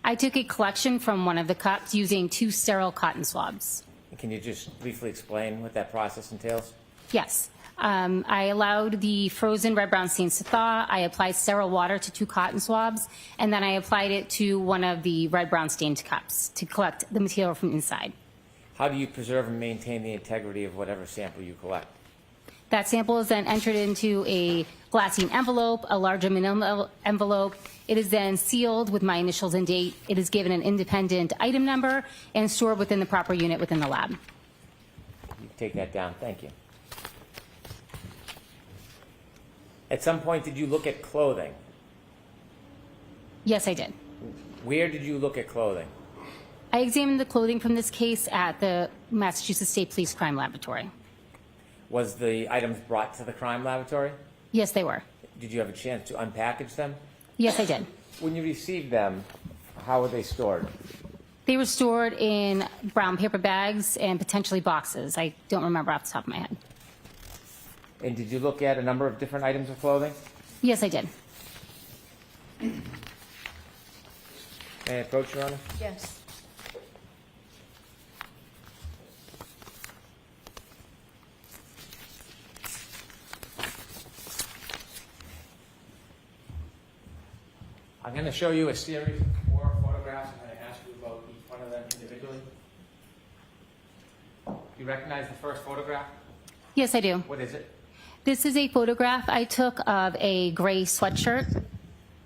I took a collection from one of the cups using 2 sterile cotton swabs. Can you just briefly explain what that process entails? Yes. I allowed the frozen red-brown stains to thaw. I applied sterile water to 2 cotton swabs, and then I applied it to one of the red-brown stained cups to collect the material from inside. How do you preserve and maintain the integrity of whatever sample you collect? That sample is then entered into a glassine envelope, a larger manila envelope. It is then sealed with my initials and date. It is given an independent item number and stored within the proper unit within the lab. You can take that down. Thank you. At some point, did you look at clothing? Yes, I did. Where did you look at clothing? I examined the clothing from this case at the Massachusetts State Police Crime Laboratory. Was the items brought to the crime laboratory? Yes, they were. Did you have a chance to unpackage them? Yes, I did. When you received them, how were they stored? They were stored in brown paper bags and potentially boxes. I don't remember off the top of my head. And did you look at a number of different items of clothing? Yes, I did. May I approach, Your Honor? Yes. I'm going to show you a series of 4 photographs. I'm going to ask you about each one of them individually. Do you recognize the first photograph? Yes, I do. What is it? This is a photograph I took of a gray sweatshirt.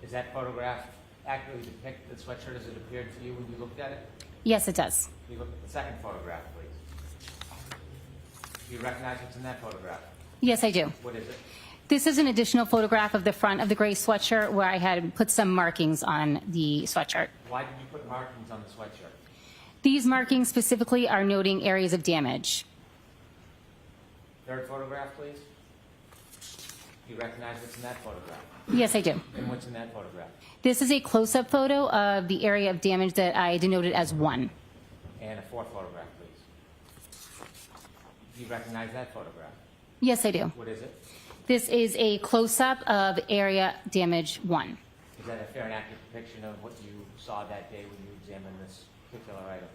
Does that photograph accurately depict the sweatshirt as it appeared to you when you looked at it? Yes, it does. Can you look at the second photograph, please? Do you recognize what's in that photograph? Yes, I do. What is it? This is an additional photograph of the front of the gray sweatshirt where I had put some markings on the sweatshirt. Why did you put markings on the sweatshirt? These markings specifically are noting areas of damage. Third photograph, please. Do you recognize what's in that photograph? Yes, I do. And what's in that photograph? This is a close-up photo of the area of damage that I denoted as 1. And a fourth photograph, please. Do you recognize that photograph? Yes, I do. What is it? This is a close-up of area damage 1. Is that a fair and accurate depiction of what you saw that day when you examined this particular item?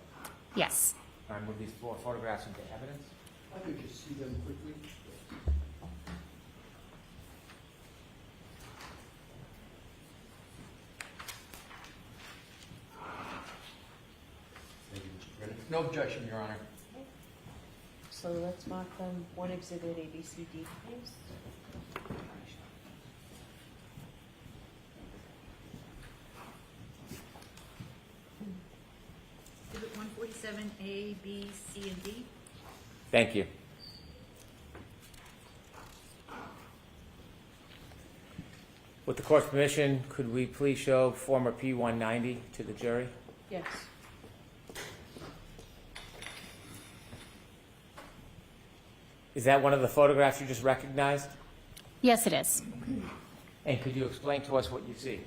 Yes. Can I move these 4 photographs into evidence? I could just see them quickly. No objection, Your Honor. So let's mark them one exhibit A, B, C, D, please. Exhibit 147, A, B, C, and D. Thank you. With the court's permission, could we please show former P-190 to the jury? Yes. Is that one of the photographs you just recognized? Yes, it is. And could you explain to us what you see?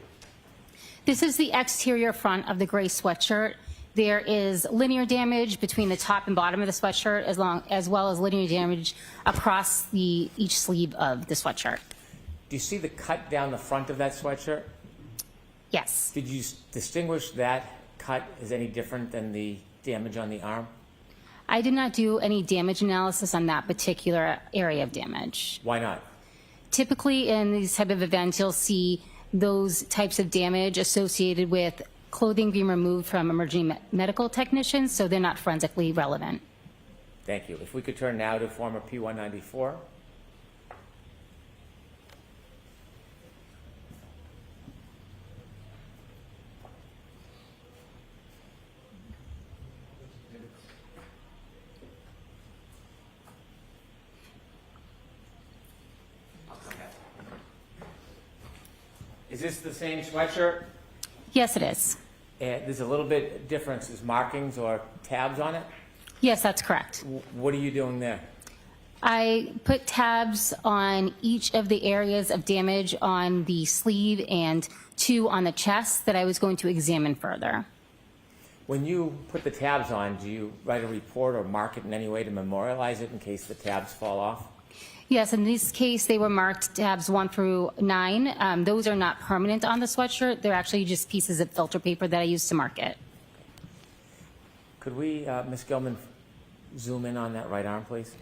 This is the exterior front of the gray sweatshirt. There is linear damage between the top and bottom of the sweatshirt, as well as linear damage across each sleeve of the sweatshirt. Do you see the cut down the front of that sweatshirt? Yes. Did you distinguish that cut as any different than the damage on the arm? I did not do any damage analysis on that particular area of damage. Why not? Typically in these type of events, you'll see those types of damage associated with clothing being removed from emergency medical technicians, so they're not forensically relevant. Thank you. If we could turn now to former P-194. Is this the same sweatshirt? Yes, it is. There's a little bit difference. There's markings or tabs on it? Yes, that's correct. What are you doing there? I put tabs on each of the areas of damage on the sleeve and 2 on the chest that I was going to examine further. When you put the tabs on, do you write a report or mark it in any way to memorialize it in case the tabs fall off? Yes, in this case, they were marked tabs 1 through 9. Those are not permanent on the sweatshirt. They're actually just pieces of filter paper that I used to mark it. Could we, Ms. Gilman, zoom in on that right arm, please?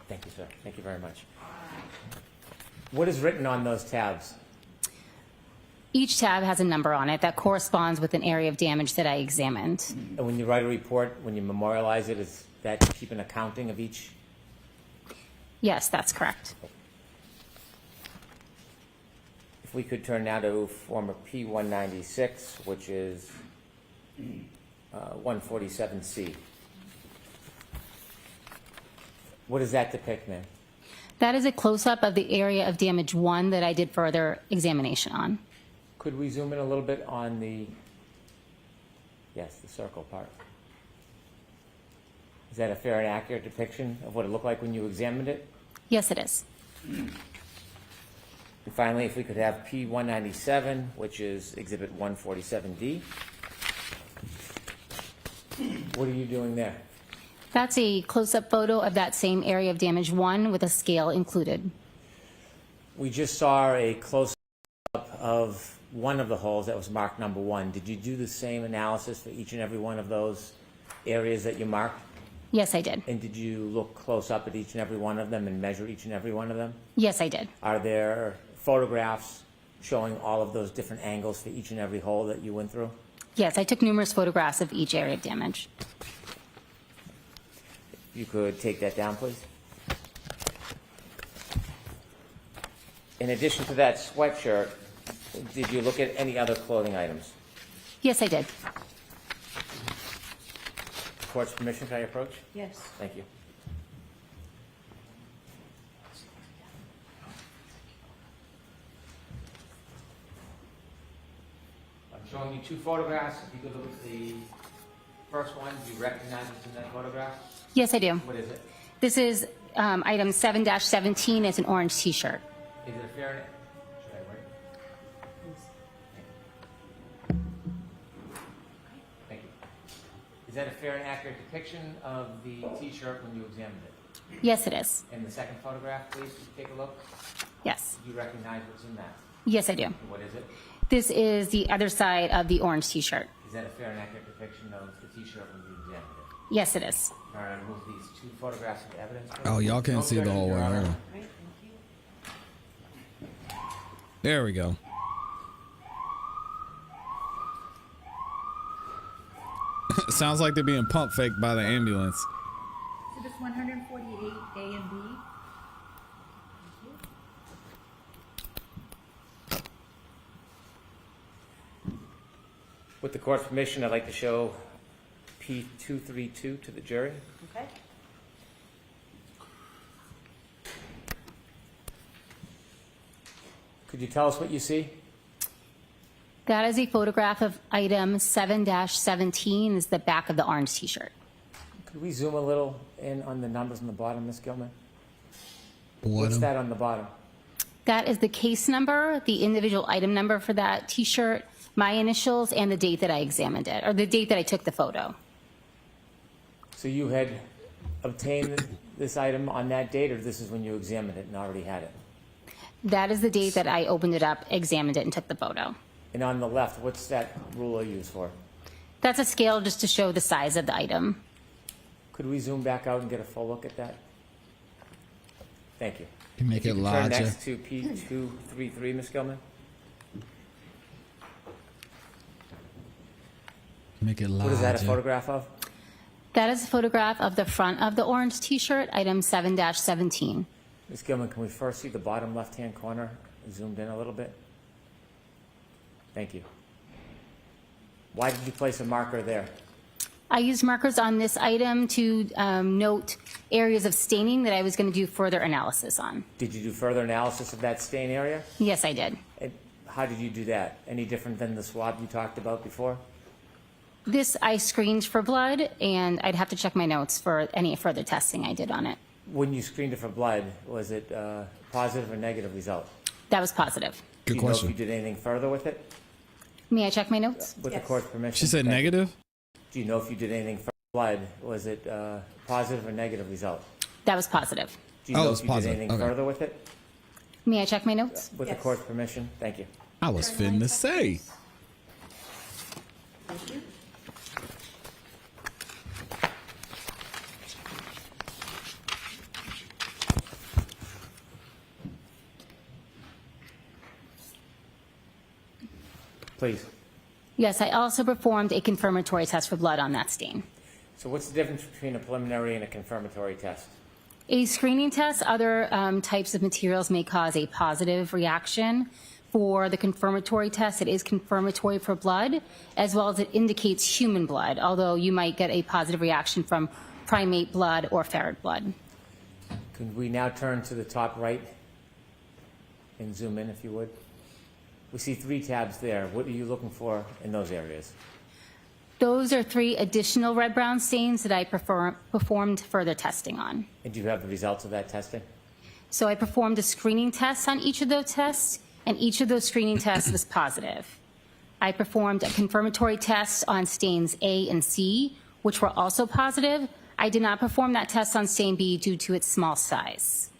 Thank you, sir. Thank you very much. What is written on those tabs? Each tab has a number on it that corresponds with an area of damage that I examined. And when you write a report, when you memorialize it, is that keep an accounting of each? Yes, that's correct. If we could turn now to former P-196, which is 147C. What does that depict, ma'am? That is a close-up of the area of damage 1 that I did further examination on. Could we zoom in a little bit on the, yes, the circle part? Is that a fair and accurate depiction of what it looked like when you examined it? Yes, it is. And finally, if we could have P-197, which is Exhibit 147D. What are you doing there? That's a close-up photo of that same area of damage 1 with a scale included. We just saw a close-up of one of the holes that was marked number 1. Did you do the same analysis for each and every one of those areas that you marked? Yes, I did. And did you look close up at each and every one of them and measure each and every one of them? Yes, I did. Are there photographs showing all of those different angles for each and every hole that you went through? Yes, I took numerous photographs of each area of damage. You could take that down, please. In addition to that sweatshirt, did you look at any other clothing items? Yes, I did. Court's permission, can I approach? Yes. Thank you. I'm showing you two photographs. If you could look at the first one, do you recognize what's in that photograph? Yes, I do. What is it? This is item 7-17. It's an orange T-shirt. Is it a fair? Should I write? Thank you. Is that a fair and accurate depiction of the T-shirt when you examined it? Yes, it is. And the second photograph, please, take a look. Yes. Do you recognize what's in that? Yes, I do. And what is it? This is the other side of the orange T-shirt. Is that a fair and accurate depiction of the T-shirt when you examined it? Yes, it is. All right, I'll move these two photographs of evidence. Oh, y'all can't see the whole way. Hold on. There we go. Sounds like they're being pump faked by the ambulance. So this 148 A and B. With the court's permission, I'd like to show P232 to the jury. Okay. Could you tell us what you see? That is a photograph of item 7-17. Is the back of the orange T-shirt. Could we zoom a little in on the numbers on the bottom, Ms. Gilman? What? What's that on the bottom? That is the case number, the individual item number for that T-shirt, my initials, and the date that I examined it, or the date that I took the photo. So you had obtained this item on that date, or this is when you examined it and already had it? That is the date that I opened it up, examined it, and took the photo. And on the left, what's that ruler used for? That's a scale just to show the size of the item. Could we zoom back out and get a full look at that? Thank you. You make If it could larger. Turn next to P233, Ms. Gilman. Make it larger. What is that a photograph of? That is a photograph of the front of the orange T-shirt, item 7-17. Ms. Gilman, can we first see the bottom left-hand corner, zoomed in a little bit? Thank you. Why did you place a marker there? I used markers on this item to note areas of staining that I was going to do further analysis on. Did you do further analysis of that stain area? Yes, I did. And how did you do that? Any different than the swab you talked about before? This I screened for blood, and I'd have to check my notes for any further testing I did on it. When you screened it for blood, was it a positive or negative result? That was positive. Do Good you question. know if you did anything further with it? May I check my notes? With the court's permission? She said Thank you. negative? Do you know if you did anything for blood? Was it a positive or negative result? That was positive. Do you Oh, know it was if you positive. did anything Okay. further with it? May I check my notes? With the court's permission? Thank you. I was finna to say. Thank you. Please. Yes, I also performed a confirmatory test for blood on that stain. So what's the difference between a preliminary and a confirmatory test? A screening test, other types of materials may cause a positive reaction. For the confirmatory test, it is confirmatory for blood, as well as it indicates human blood, although you might get a positive reaction from primate blood or ferret blood. Could we now turn to the top right and zoom in, if you would? We see 3 tabs there. What are you looking for in those areas? Those are 3 additional red-brown stains that I performed further testing on. And do you have the results of that testing? So I performed a screening test on each of those tests, and each of those screening tests was positive. I performed a confirmatory test on stains A and C, which were also positive. I did not perform that test on stain B due to its small size.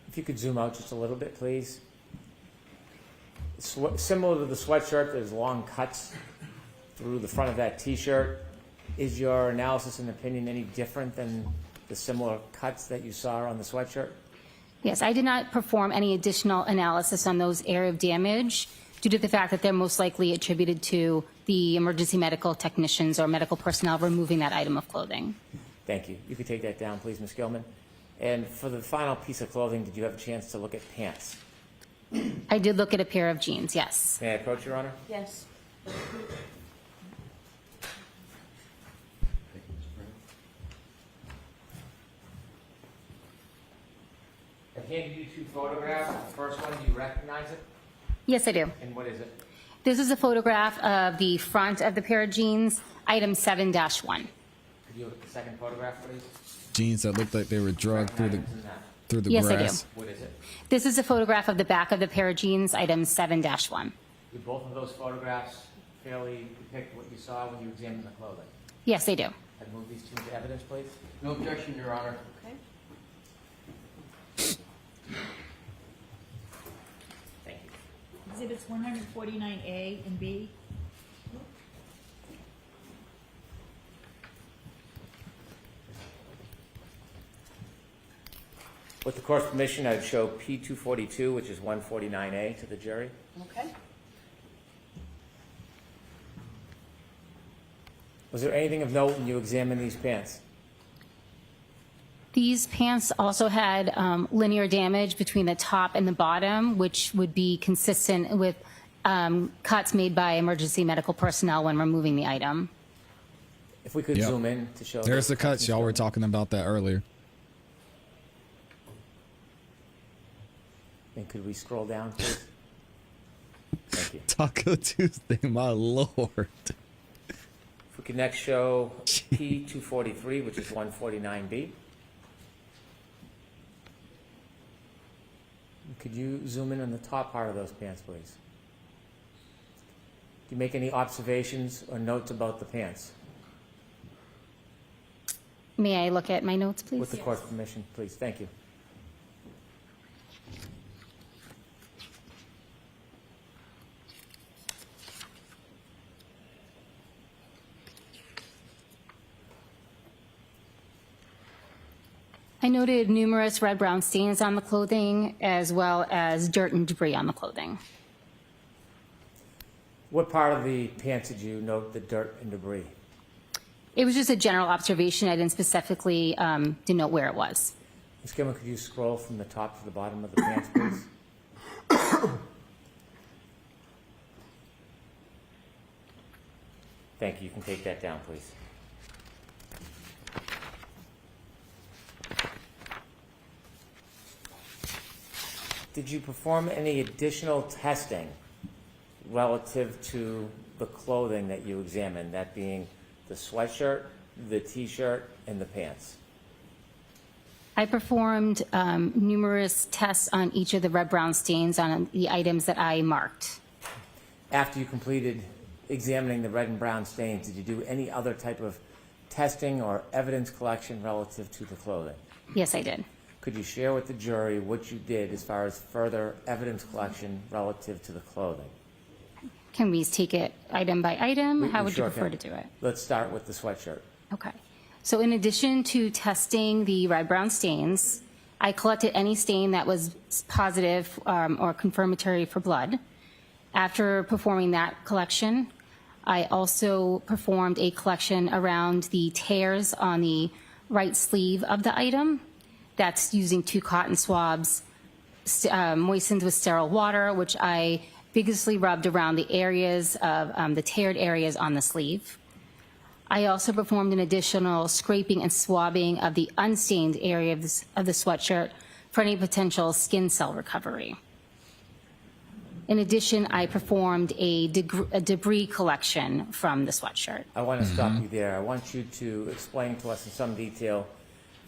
If you could zoom out just a little bit, please. Similar to the sweatshirt, there's long cuts through the front of that T-shirt. Is your analysis and opinion any different than the similar cuts that you saw on the sweatshirt? Yes, I did not perform any additional analysis on those area of damage due to the fact that they're most likely attributed to the emergency medical technicians or medical personnel removing that item of clothing. Thank you. You could take that down, please, Ms. Gilman. And for the final piece of clothing, did you have a chance to look at pants? I did look at a pair of jeans, yes. May I approach, Your Honor? Yes. I've handed you 2 photographs. The first one, do you recognize it? Yes, I do. And what is it? This is a photograph of the front of the pair of jeans, item 7-1. Could you look at the second photograph, please? Jeans that looked like they were drugged through the Yes, I do. grass. What is it? This is a photograph of the back of the pair of jeans, item 7-1. Do both of those photographs fairly depict what you saw when you examined the clothing? Yes, they do. I'd move these 2 into evidence, please. No objection, Your Honor. Okay. Thank you. Exhibits 149A and B. With the court's permission, I'd show P242, which is 149A, to the jury. Okay. Was there anything of note when you examined these pants? These pants also had linear damage between the top and the bottom, which would be consistent with cuts made by emergency medical personnel when removing the item. If we could Yep. zoom in to show. There's the cuts. Y'all were talking about that earlier. And could we scroll down, please? Thank you. Taco Tuesday, my lord. If we could next show P243, which is 149B. Could you zoom in on the top part of those pants, please? Do you make any observations or notes about the pants? May I look at my notes, please? With the court's permission, please. Thank you. I noted numerous red-brown stains on the clothing, as well as dirt and debris on the clothing. What part of the pants did you note the dirt and debris? It was just a general observation. I didn't specifically denote where it was. Ms. Gilman, could you scroll from the top to the bottom of the pants, please? Thank you. You can take that down, please. Did you perform any additional testing relative to the clothing that you examined, that being the sweatshirt, the t-shirt, and the pants? I performed numerous tests on each of the red-brown stains on the items that I marked. After you completed examining the red and brown stains, did you do any other type of testing or evidence collection relative to the clothing? Yes, I did. Could you share with the jury what you did as far as further evidence collection relative to the clothing? Can we take it item by item? How would you sure prefer can. to do it? Let's start with the sweatshirt. Okay. So in addition to testing the red-brown stains, I collected any stain that was positive or confirmatory for blood. After performing that collection, I also performed a collection around the tears on the right sleeve of the item. That's using 2 cotton swabs moistened with sterile water, which I vigorously rubbed around the areas of the teared areas on the sleeve. I also performed an additional scraping and swabbing of the unstained area of the sweatshirt for any potential skin cell recovery. In addition, I performed a debris collection from the sweatshirt. I want to stop you there. I want you to explain to us in some detail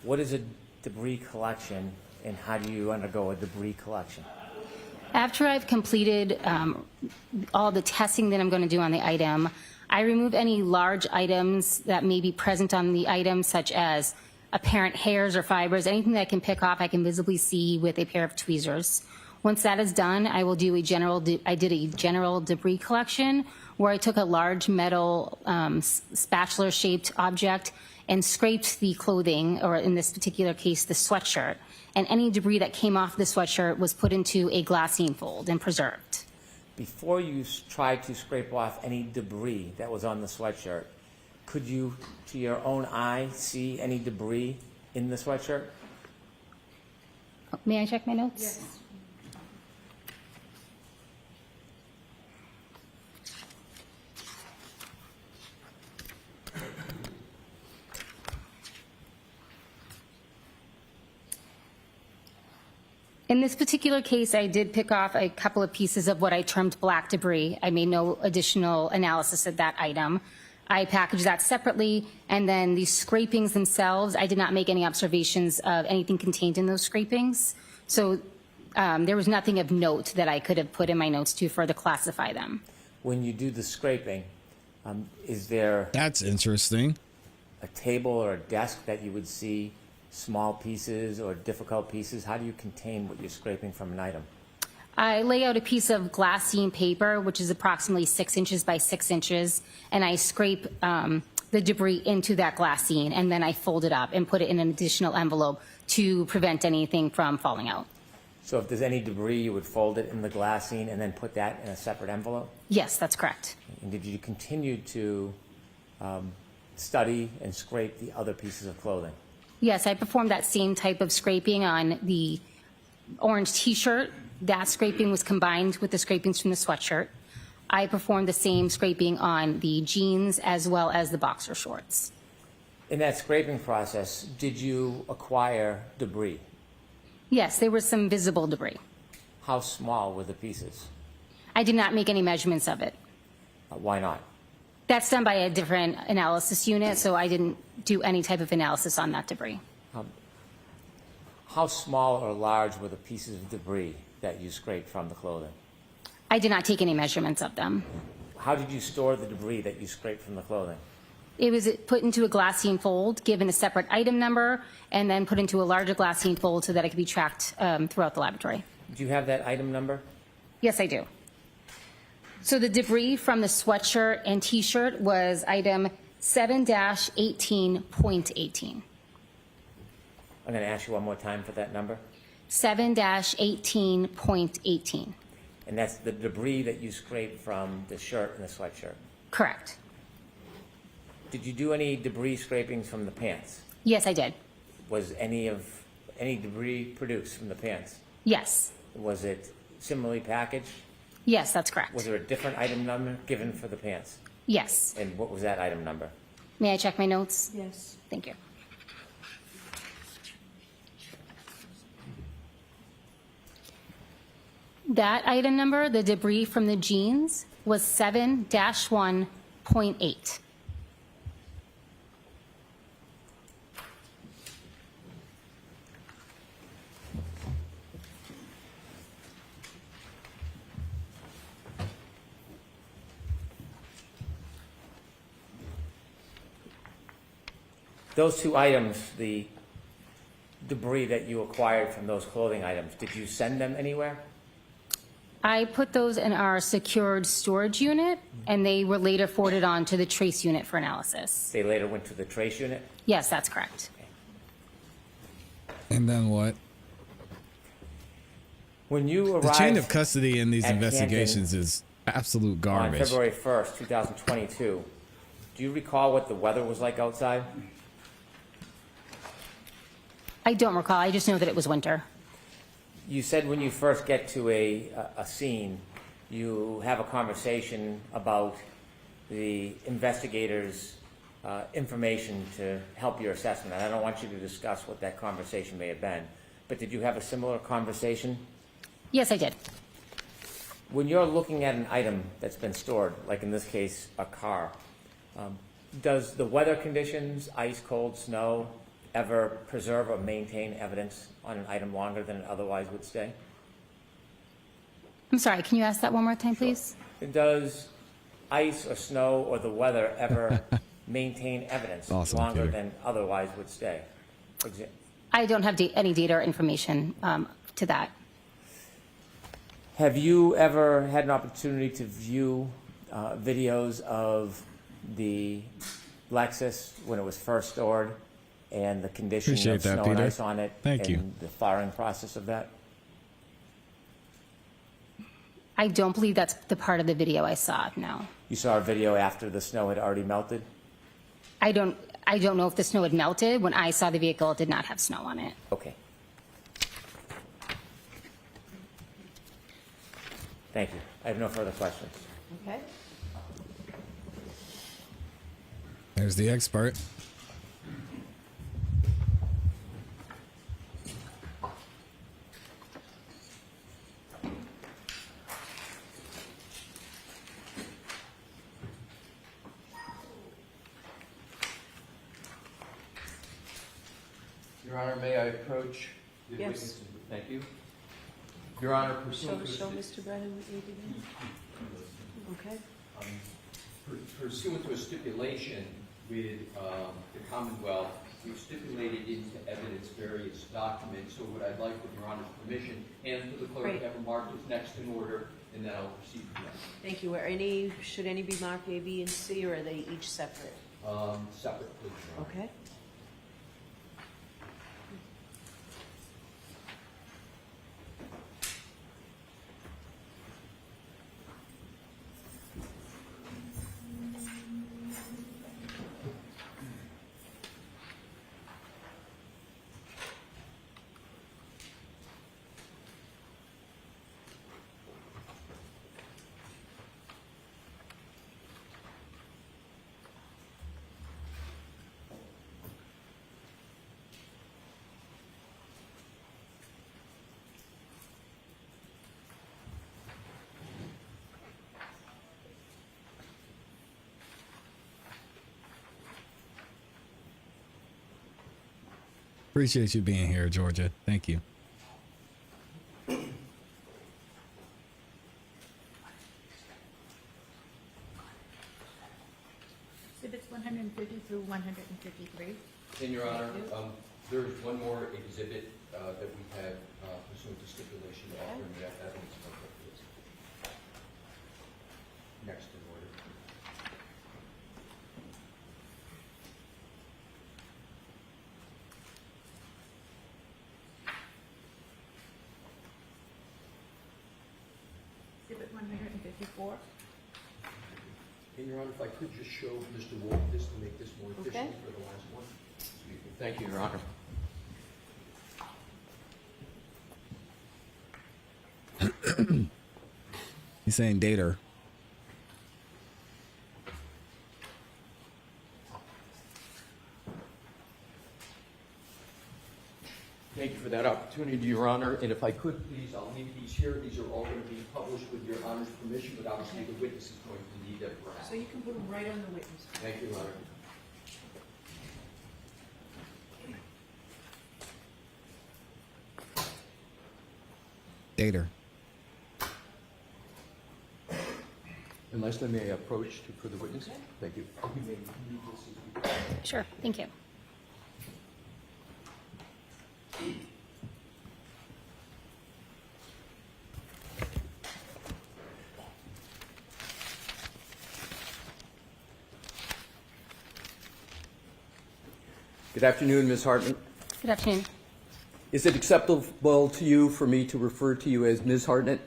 what is a debris collection and how do you undergo a debris collection? After I've completed all the testing that I'm going to do on the item, I remove any large items that may be present on the item, such as apparent hairs or fibers, anything that I can pick off I can visibly see with a pair of tweezers. Once that is done, I will do I did a general debris collection where I took a large metal spatula-shaped object and scraped the clothing, or in this particular case, the sweatshirt. And any debris that came off the sweatshirt was put into a glassine fold and preserved. Before you tried to scrape off any debris that was on the sweatshirt, could you, to your own eye, see any debris in the sweatshirt? May I check my notes? Yes. In this particular case, I did pick off a couple of pieces of what I termed black debris. I made no additional analysis of that item. I packaged that separately, and then the scrapings themselves, I did not make any observations of anything contained in those scrapings. So there was nothing of note that I could have put in my notes to further classify them. When you do the scraping, is there That's interesting. a table or a desk that you would see small pieces or difficult pieces? How do you contain what you're scraping from an item? I lay out a piece of glassine paper, which is approximately 6 inches by 6 inches, and I scrape the debris into that glassine, and then I fold it up and put it in an additional envelope to prevent anything from falling out. So if there's any debris, you would fold it in the glassine and then put that in a separate envelope? Yes, that's correct. And did you continue to study and scrape the other pieces of clothing? Yes, I performed that same type of scraping on the orange T-shirt. That scraping was combined with the scrapings from the sweatshirt. I performed the same scraping on the jeans as well as the boxer shorts. In that scraping process, did you acquire debris? Yes, there was some visible debris. How small were the pieces? I did not make any measurements of it. Why not? That's done by a different analysis unit, so I didn't do any type of analysis on that debris. How small or large were the pieces of debris that you scraped from the clothing? I did not take any measurements of them. How did you store the debris that you scraped from the clothing? It was put into a glassine fold, given a separate item number, and then put into a larger glassine fold so that it could be tracked throughout the laboratory. Do you have that item number? Yes, I do. So the debris from the sweatshirt and T-shirt was item 7-18.18. I'm going to ask you one more time for that number. 7-18.18. And that's the debris that you scraped from the shirt and the sweatshirt? Correct. Did you do any debris scrapings from the pants? Yes, I did. Was any debris produced from the pants? Yes. Was it similarly packaged? Yes, that's correct. Was there a different item number given for the pants? Yes. And what was that item number? May I check my notes? Yes. Thank you. That item number, the debris from the jeans, was 7-1.8. Those two items, the debris that you acquired from those clothing items, did you send them anywhere? I put those in our secured storage unit, and they were later forwarded on to the trace unit for analysis. They later went to the trace unit? Yes, that's correct. And then what? When you arrived, The chain of custody in these at investigations is absolute on garbage. February 1st, 2022, do you recall what the weather was like outside? I don't recall. I just know that it was winter. You said when you first get to a scene, you have a conversation about the investigator's information to help your assessment. And I don't want you to discuss what that conversation may have been, but did you have a similar conversation? Yes, I did. When you're looking at an item that's been stored, like in this case, a car, does the weather conditions, ice, cold, snow, ever preserve or maintain evidence on an item longer than it otherwise would stay? I'm sorry, can you ask that one more time, please? Does ice or snow or the weather ever maintain evidence Awesome, longer Peter. than otherwise would stay? I don't have any data or information to that. Have you ever had an opportunity to view videos of the Lexus when it was first stored and the condition Appreciate of that, snow and Peter. ice on it? Thank you. And the firing process of that? I don't believe that's the part of the video I saw, no. You saw a video after the snow had already melted? I don't know if the snow had melted. When I saw the vehicle, it did not have snow on it. Okay. Thank you. I have no further questions. Okay. There's the expert. Your Honor, may I approach the Yes. witnesses? Thank you. Your Honor, Show pursuant to Mr. Brennan what you did. Okay. pursuant to a stipulation with the Commonwealth, we've stipulated into evidence various documents. So what I'd like, with Your Honor's permission, and for the clerk, Great. have them marked as next in order, and then I'll proceed from there. Thank you. Should any be marked A, B, and C, or are they each separate? Separate, please, Your Honor. Okay. Appreciate you being here, Georgia. Thank you. Exhibits 150 through 153. And Your Honor, there's one more exhibit that we had pursuant to stipulation offering that evidence of this. Next in order. Exhibit 154. And Your Honor, if I could just show Mr. Wolf this to make this more efficient Okay. for the last one. Excuse me. Thank you, Your Honor. He's saying dater. Thank you for that opportunity, Your Honor. And if I could, please, I'll leave these here. These are all going to be published with Your Honor's permission, but obviously the witness is going to need them perhaps. So you can put them right on the witness. Thank you, Your Honor. Dater. Unless I may approach for the witness. Thank you. You may leave this as we- Sure, thank you. Good afternoon, Ms. Hartman. Good afternoon. Is it acceptable to you for me to refer to you as Ms. Hartnett?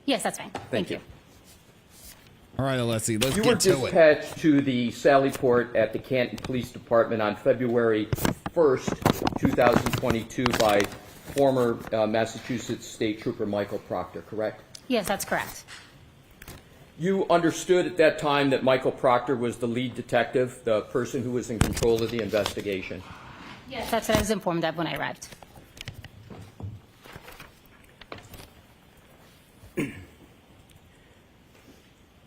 Yes, that's fine. Thank you. All right, Alessi, let's You were get to it. dispatched to the Sally Port at the Canton Police Department on February 1st, 2022 by former Massachusetts State Trooper Michael Proctor, correct? Yes, that's correct. You understood at that time that Michael Proctor was the lead detective, the person who was in control of the investigation? Yes, that's what I was informed of when I arrived.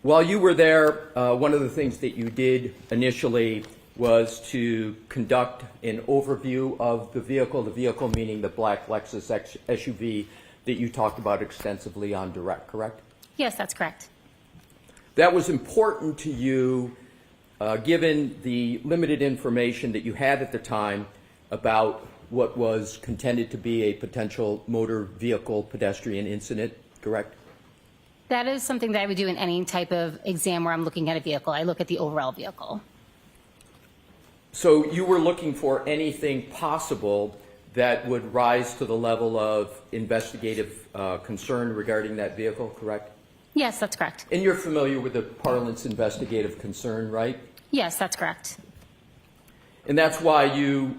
While you were there, one of the things that you did initially was to conduct an overview of the vehicle meaning the black Lexus SUV that you talked about extensively on direct, correct? Yes, that's correct. That was important to you, given the limited information that you had at the time about what was contended to be a potential motor vehicle pedestrian incident, correct? That is something that I would do in any type of exam where I'm looking at a vehicle. I look at the overall vehicle. So you were looking for anything possible that would rise to the level of investigative concern regarding that vehicle, correct? Yes, that's correct. And you're familiar with the parlance investigative concern, right? Yes, that's correct. And that's why you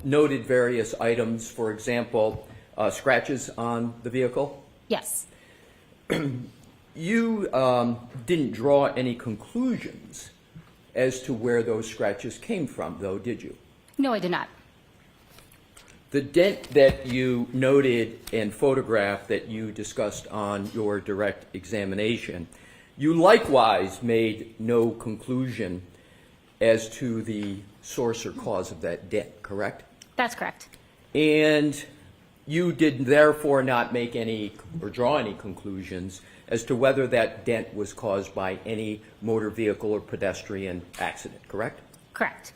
noted various items, for example, scratches on the vehicle? Yes. You didn't draw any conclusions as to where those scratches came from, though, did you? No, I did not. The dent that you noted and photographed that you discussed on your direct examination, you likewise made no conclusion as to the source or cause of that dent, correct? That's correct. And you did therefore not make any or draw any conclusions as to whether that dent was caused by any motor vehicle or pedestrian accident, correct? Correct.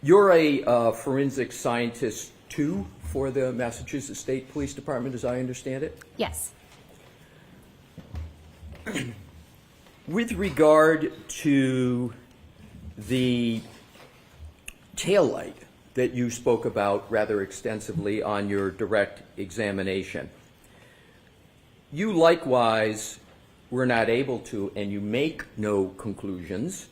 You're a forensic scientist, too, for the Massachusetts State Police Department, as I understand it? Yes. With regard to the taillight that you spoke about rather extensively on your direct examination, you likewise were not able to, and you make no conclusions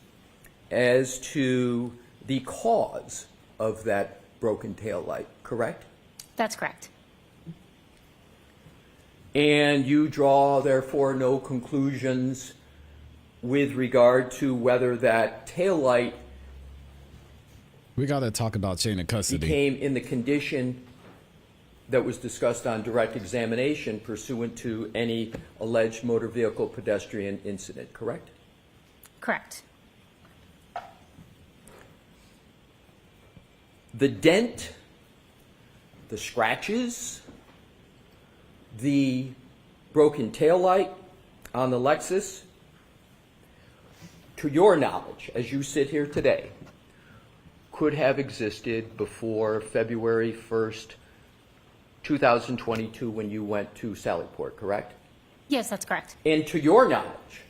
as to the cause of that broken taillight, correct? That's correct. And you draw, therefore, no conclusions with regard to whether that taillight We got to talk about chain of custody. became in the condition that was discussed on direct examination pursuant to any alleged motor vehicle pedestrian incident, correct? Correct. The dent, the scratches, the broken taillight on the Lexus, to your knowledge, as you sit here today, could have existed before February 1st, 2022, when you went to Sallyport, correct? Yes, that's correct. And to your knowledge,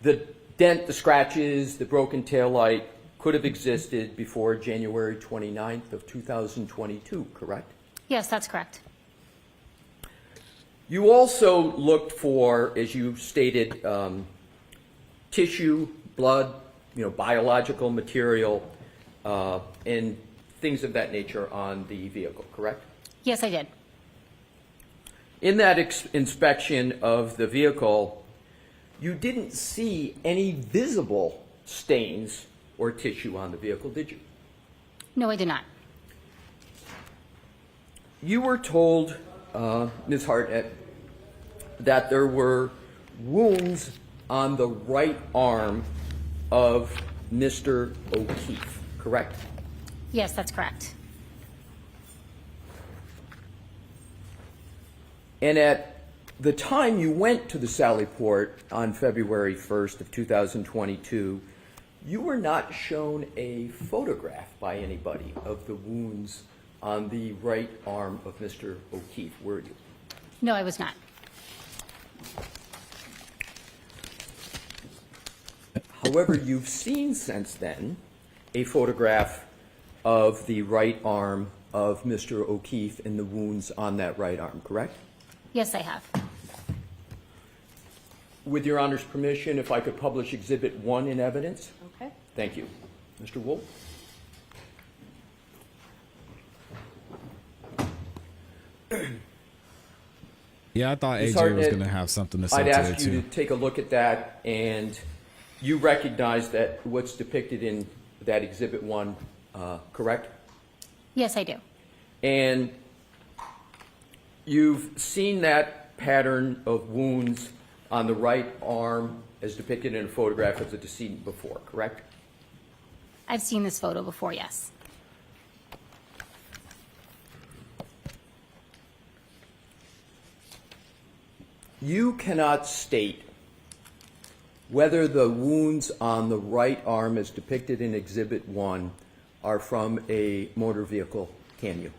the dent, the scratches, the broken taillight could have existed before January 29th of 2022, correct? Yes, that's correct. You also looked for, as you stated, tissue, blood, biological material, and things of that nature on the vehicle, correct? Yes, I did. In that inspection of the vehicle, you didn't see any visible stains or tissue on the vehicle, did you? No, I did not. You were told, Ms. Hartnett, that there were wounds on the right arm of Mr. O'Keefe, correct? Yes, that's correct. And at the time you went to the Sallyport on February 1st of 2022, you were not shown a photograph by anybody of the wounds on the right arm of Mr. O'Keefe, were you? No, I was not. However, you've seen since then a photograph of the right arm of Mr. O'Keefe and the wounds on that right arm, correct? Yes, I have. With your Honor's permission, if I could publish Exhibit 1 in evidence? Okay. Thank you. Mr. Wolf? Yeah, I thought Ms. AJ was Hartnett, going to have something to say I'd to ask it you too. to take a look at that, and you recognize that what's depicted in that Exhibit 1, correct? Yes, I do. And you've seen that pattern of wounds on the right arm as depicted in a photograph of the decedent before, correct? I've seen this photo before, yes. You cannot state whether the wounds on the right arm as depicted in Exhibit 1 are from a motor vehicle, can you?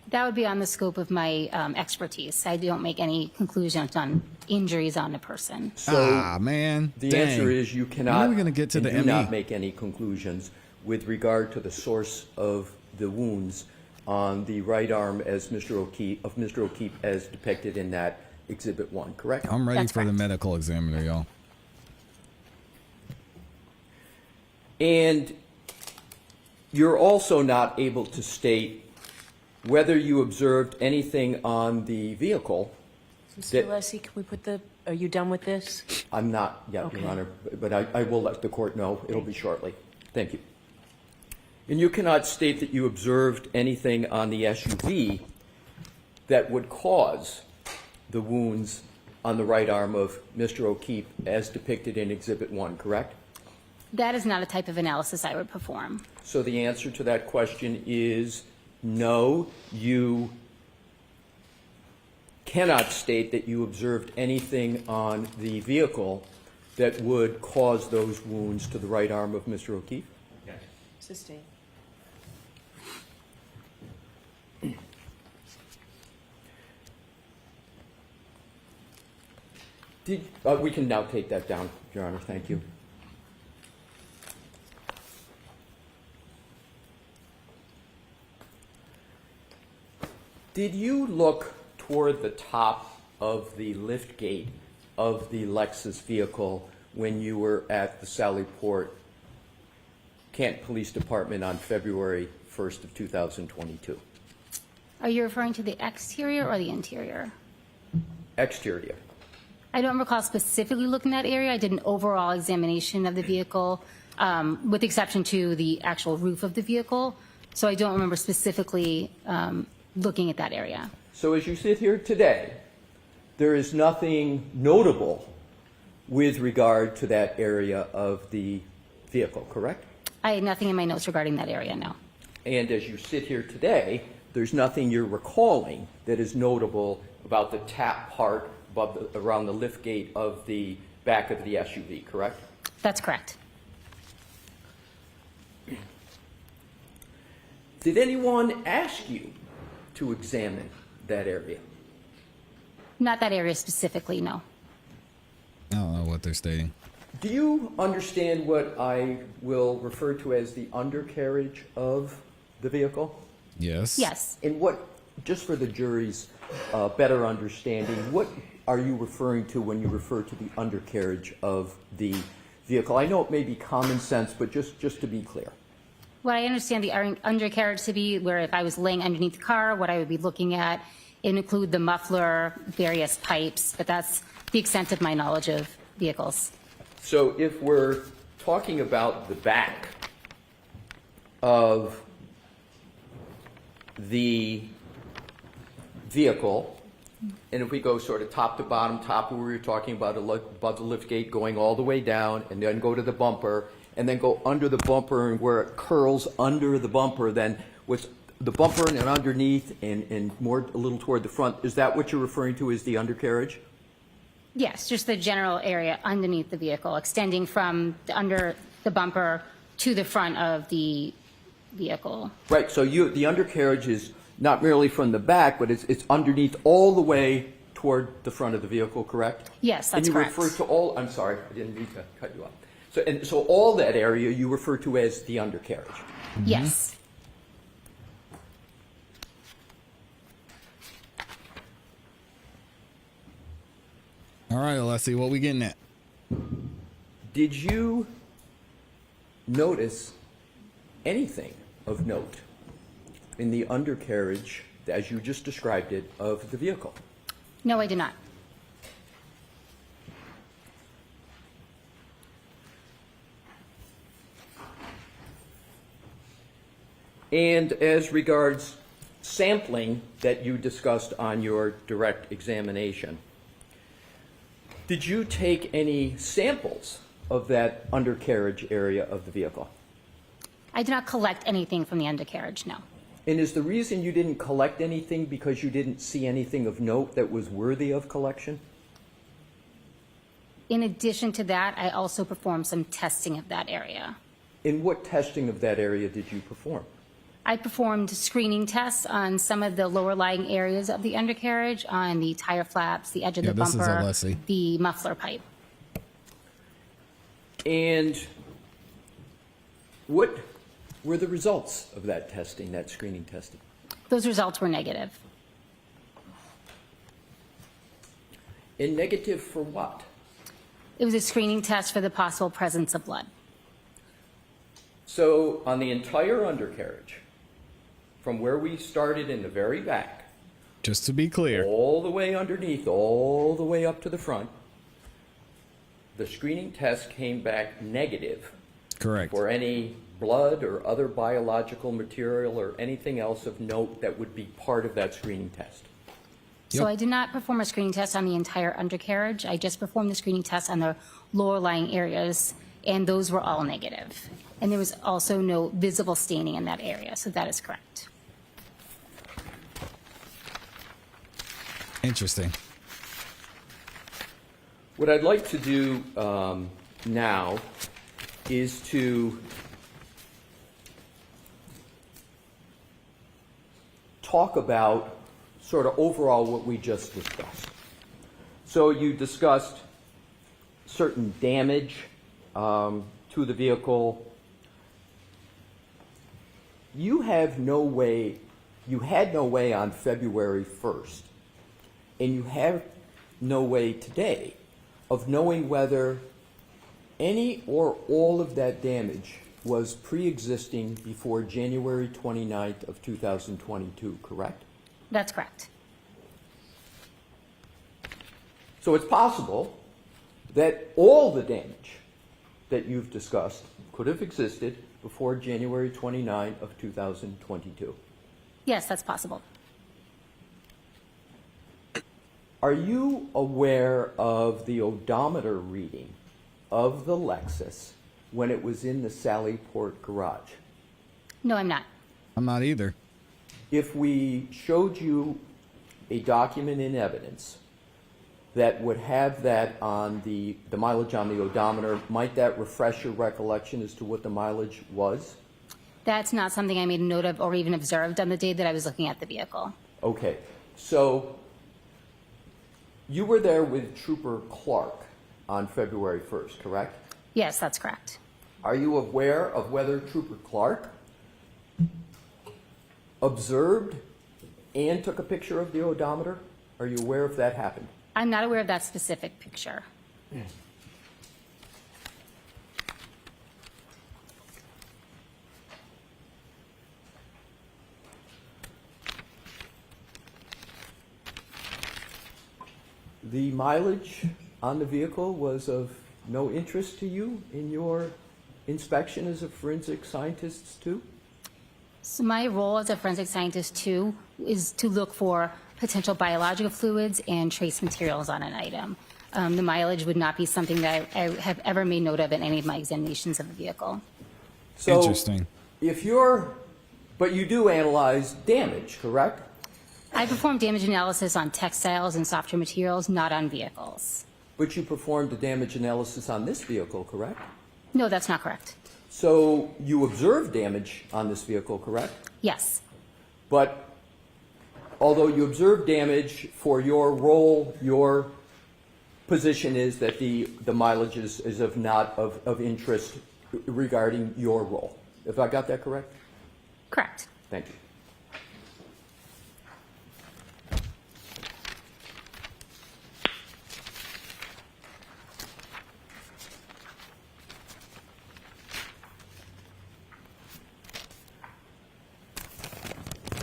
That would be on the scope of my expertise. I don't make any conclusions on injuries on a person. So man. The Dang. answer is you cannot. When are we gonna get to and the do ME? not make any conclusions with regard to the source of the wounds on the right arm as Mr. O'Keefe as depicted in that Exhibit 1, correct? I'm ready for the medical examiner, y'all. And you're also not able to state whether you observed anything on the vehicle. Mr. Leslie, can we put are you done with this? I'm not yet, Okay. Your Honor, but I will let the court know. It'll be shortly. Thank you. And you cannot state that you observed anything on the SUV that would cause the wounds on the right arm of Mr. O'Keefe as depicted in Exhibit 1, correct? That is not a type of analysis I would perform. So the answer to that question is no, you cannot state that you observed anything on the vehicle that would cause those wounds to the right arm of Mr. O'Keefe? Yes. Sustain. We can now take that down, Your Honor. Thank you. Did you look toward the top of the lift gate of the Lexus vehicle when you were at the Sallyport Canton Police Department on February 1st of 2022? Are you referring to the exterior or the interior? Exterior. I don't recall specifically looking at that area. I did an overall examination of the vehicle, with exception to the actual roof of the vehicle. So I don't remember specifically looking at that area. So as you sit here today, there is nothing notable with regard to that area of the vehicle, correct? I had nothing in my notes regarding that area, no. And as you sit here today, there's nothing you're recalling that is notable about the tap part around the lift gate of the back of the SUV, correct? That's correct. Did anyone ask you to examine that area? Not that area specifically, no. I don't know what they're stating. Do you understand what I will refer to as the undercarriage of the vehicle? Yes. Yes. And what, just for the jury's better understanding, what are you referring to when you refer to the undercarriage of the vehicle? I know it may be common sense, but just to be clear. What I understand the undercarriage to be, where if I was laying underneath the car, what I would be looking at, it include the muffler, various pipes, but that's the extent of my knowledge of vehicles. So if we're talking about the back of the vehicle, and if we go sort of top to bottom, top where we were talking about above the lift gate, going all the way down, and then go to the bumper, and then go under the bumper, and where it curls under the bumper, then what's the bumper and underneath and more a little toward the front, is that what you're referring to as the undercarriage? Yes, just the general area underneath the vehicle, extending from under the bumper to the front of the vehicle. Right, so the undercarriage is not merely from the back, but it's underneath all the way toward the front of the vehicle, correct? Yes, that's correct. And you refer to all, I'm sorry, I didn't mean to cut you off. So all that area you refer to as the undercarriage? Mm-hmm. Yes. All right, let's see what we getting at. Did you notice anything of note in the undercarriage, as you just described it, of the vehicle? No, I did not. And as regards sampling that you discussed on your direct examination, did you take any samples of that undercarriage area of the vehicle? I did not collect anything from the undercarriage, no. And is the reason you didn't collect anything because you didn't see anything of note that was worthy of collection? In addition to that, I also performed some testing of that area. In what testing of that area did you perform? I performed screening tests on some of the lower lying areas of the undercarriage, on the tire flaps, the edge of the this is bumper, Alessi. the muffler pipe. And what were the results of that testing, that screening testing? Those results were negative. And negative for what? It was a screening test for the possible presence of blood. So on the entire undercarriage, from where we started in the very back, just to be clear, all the way underneath, all the way up to the front, the screening test came back negative. Correct. For any blood or other biological material or anything else of note that would be part of that screening test. So I did not perform a screening test on the entire undercarriage. I just performed the screening test on the lower lying areas, and those were all negative. And there was also no visible staining in that area, so that is correct. Interesting. What I'd like to do now is to talk about sort of overall what we just discussed. So you discussed certain damage to the vehicle. You had no way on February 1st, and you have no way today of knowing whether any or all of that damage was pre-existing before January 29th of 2022, correct? That's correct. So it's possible that all the damage that you've discussed could have existed before January 29 of 2022. Yes, that's possible. Are you aware of the odometer reading of the Lexus when it was in the Sallyport garage? No, I'm not. I'm not either. If we showed you a document in evidence that would have that on the mileage on the odometer, might that refresh your recollection as to what the mileage was? That's not something I made a note of or even observed on the day that I was looking at the vehicle. Okay, so you were there with Trooper Clark on February 1st, correct? Yes, that's correct. Are you aware of whether Trooper Clark observed and took a picture of the odometer? Are you aware if that happened? I'm not aware of that specific picture. The mileage on the vehicle was of no interest to you in your inspection as a forensic scientist too? So my role as a forensic scientist too is to look for potential biological fluids and trace materials on an item. The mileage would not be something that I have ever made note of in any of my examinations of the vehicle. So Interesting. But you do analyze damage, correct? I perform damage analysis on textiles and softer materials, not on vehicles. But you performed a damage analysis on this vehicle, correct? No, that's not correct. So you observed damage on this vehicle, correct? Yes. But although you observed damage for your role, your position is that the mileage is of not of interest regarding your role. If I got that correct? Correct. Thank you.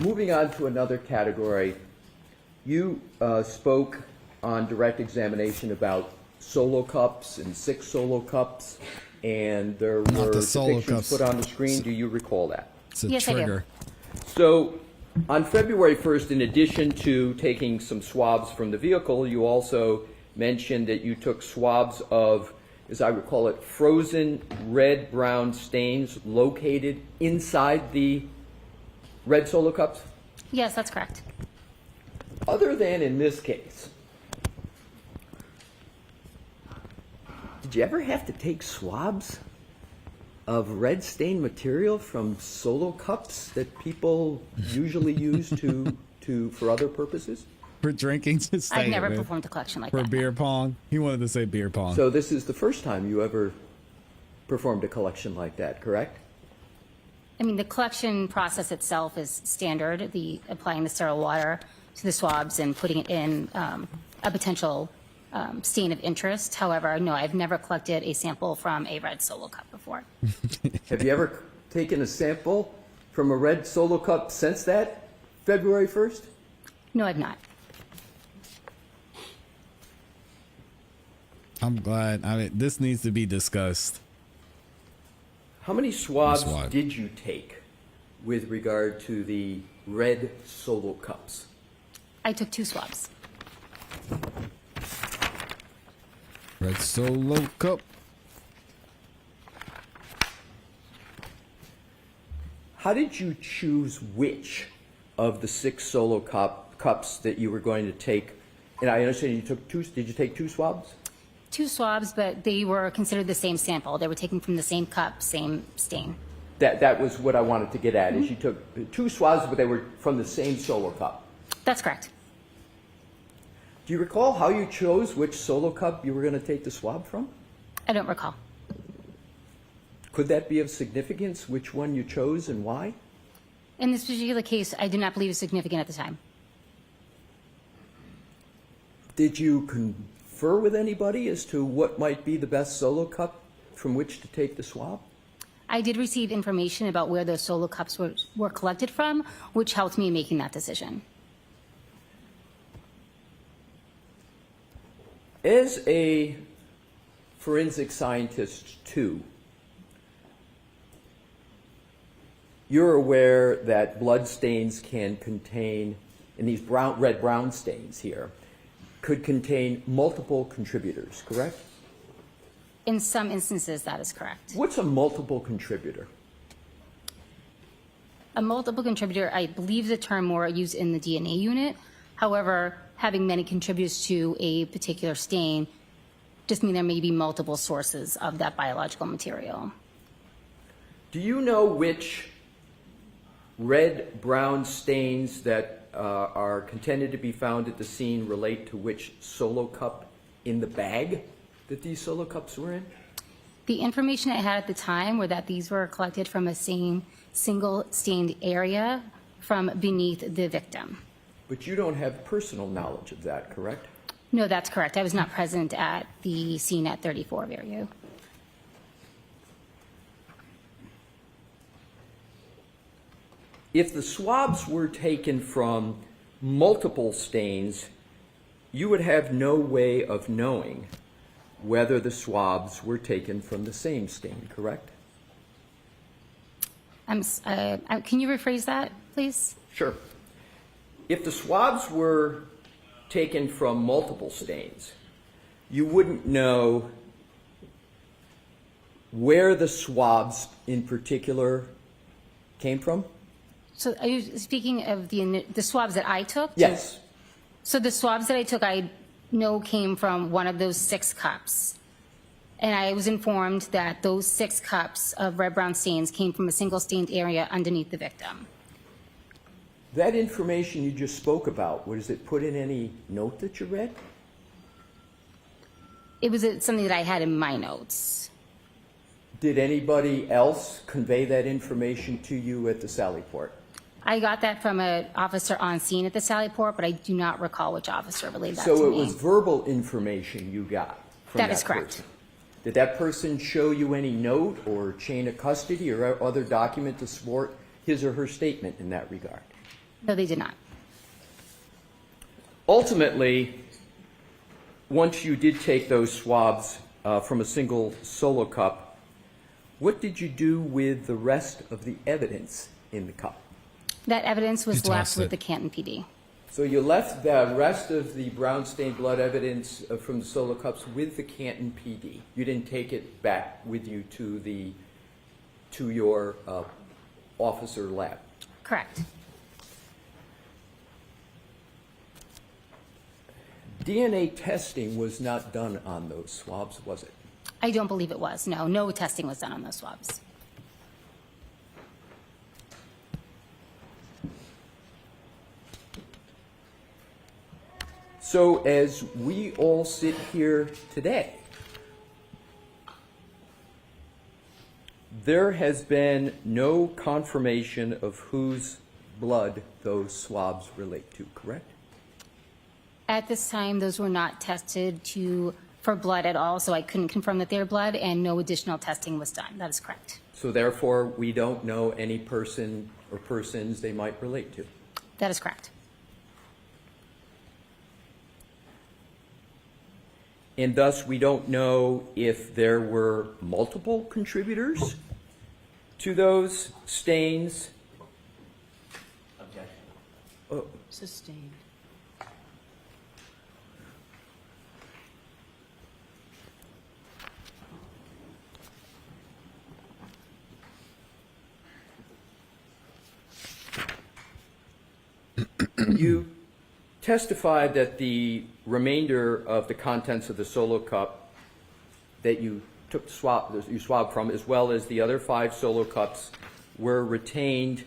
Moving on to another category, you spoke on direct examination about solo cups and 6 solo cups, and there Not were the solo depictions cups. put on the screen. Do you recall that? It's a Yes, I do. trigger. So on February 1st, in addition to taking some swabs from the vehicle, you also mentioned that you took swabs of, as I recall it, frozen red-brown stains located inside the red solo cups? Yes, that's correct. Other than in this case, did you ever have to take swabs of red stain material from Solo cups that people usually use for other purposes? For drinking, just I've say never it, man. performed a collection like For that. beer pong. He wanted to say beer pong. So this is the first time you ever performed a collection like that, correct? I mean, the collection process itself is standard, the applying the sterile water to the swabs and putting it in a potential stain of interest. However, no, I've never collected a sample from a red Solo cup before. Have you ever taken a sample from a red Solo cup since that February 1st? No, I've not. I'm glad. I mean, this needs to be discussed. How many swabs did you take with regard to the red Solo cups? I took 2 swabs. Red Solo cup. How did you choose which of the 6 Solo cups that you were going to take? And I understand you took 2. Did you take 2 swabs? 2 swabs, but they were considered the same sample. They were taken from the same cup, same stain. That was what I wanted to get at. Is you took 2 swabs, but they were from the same Solo cup. That's correct. Do you recall how you chose which Solo cup you were going to take the swab from? I don't recall. Could that be of significance, which one you chose and why? In this particular case, I did not believe it was significant at the time. Did you confer with anybody as to what might be the best Solo cup from which to take the swab? I did receive information about where those Solo cups were collected from, which helped me in making that decision. As a forensic scientist, too, you're aware that blood stains can contain, and these red-brown stains here, could contain multiple contributors, correct? In some instances, that is correct. What's a multiple contributor? A multiple contributor, I believe the term more used in the DNA unit. However, having many contributors to a particular stain just mean there may be multiple sources of that biological material. Do you know which red-brown stains that are contended to be found at the scene relate to which Solo cup in the bag that these Solo cups were in? The information I had at the time were that these were collected from a single stained area from beneath the victim. But you don't have personal knowledge of that, correct? No, that's correct. I was not present at the scene at 34 Verrier. If the swabs were taken from multiple stains, you would have no way of knowing whether the swabs were taken from the same stain, correct? Can you rephrase that, please? Sure. If the swabs were taken from multiple stains, you wouldn't know where the swabs in particular came from? So are you speaking of the swabs that I took? Yes. So the swabs that I took, I know came from one of those 6 cups. And I was informed that those 6 cups of red-brown stains came from a single stained area underneath the victim. That information you just spoke about, was it put in any note that you read? It was something that I had in my notes. Did anybody else convey that information to you at the Sallyport? I got that from an officer on scene at the Sallyport, but I do not recall which officer relayed that to me. So it was verbal information you got from That is correct. person. Did that person show you any note or chain of custody or other document to support his or her statement in that regard? No, they did not. Ultimately, once you did take those swabs from a single Solo cup, what did you do with the rest of the evidence in the cup? That evidence was You left tossed with it. the Canton PD. So you left the rest of the brown stained blood evidence from the Solo cups with the Canton PD. You didn't take it back with you to your officer lab. Correct. DNA testing was not done on those swabs, was it? I don't believe it was. No testing was done on those swabs. So as we all sit here today, there has been no confirmation of whose blood those swabs relate to, correct? At this time, those were not tested for blood at all, so I couldn't confirm that they're blood, and no additional testing was done. That is correct. So therefore, we don't know any person or persons they might relate to. That is correct. And thus, we don't know if there were multiple contributors to those stains. Oh. Sustained. You testified that the remainder of the contents of the Solo cup that you took you swabbed from, as well as the other 5 Solo cups, were retained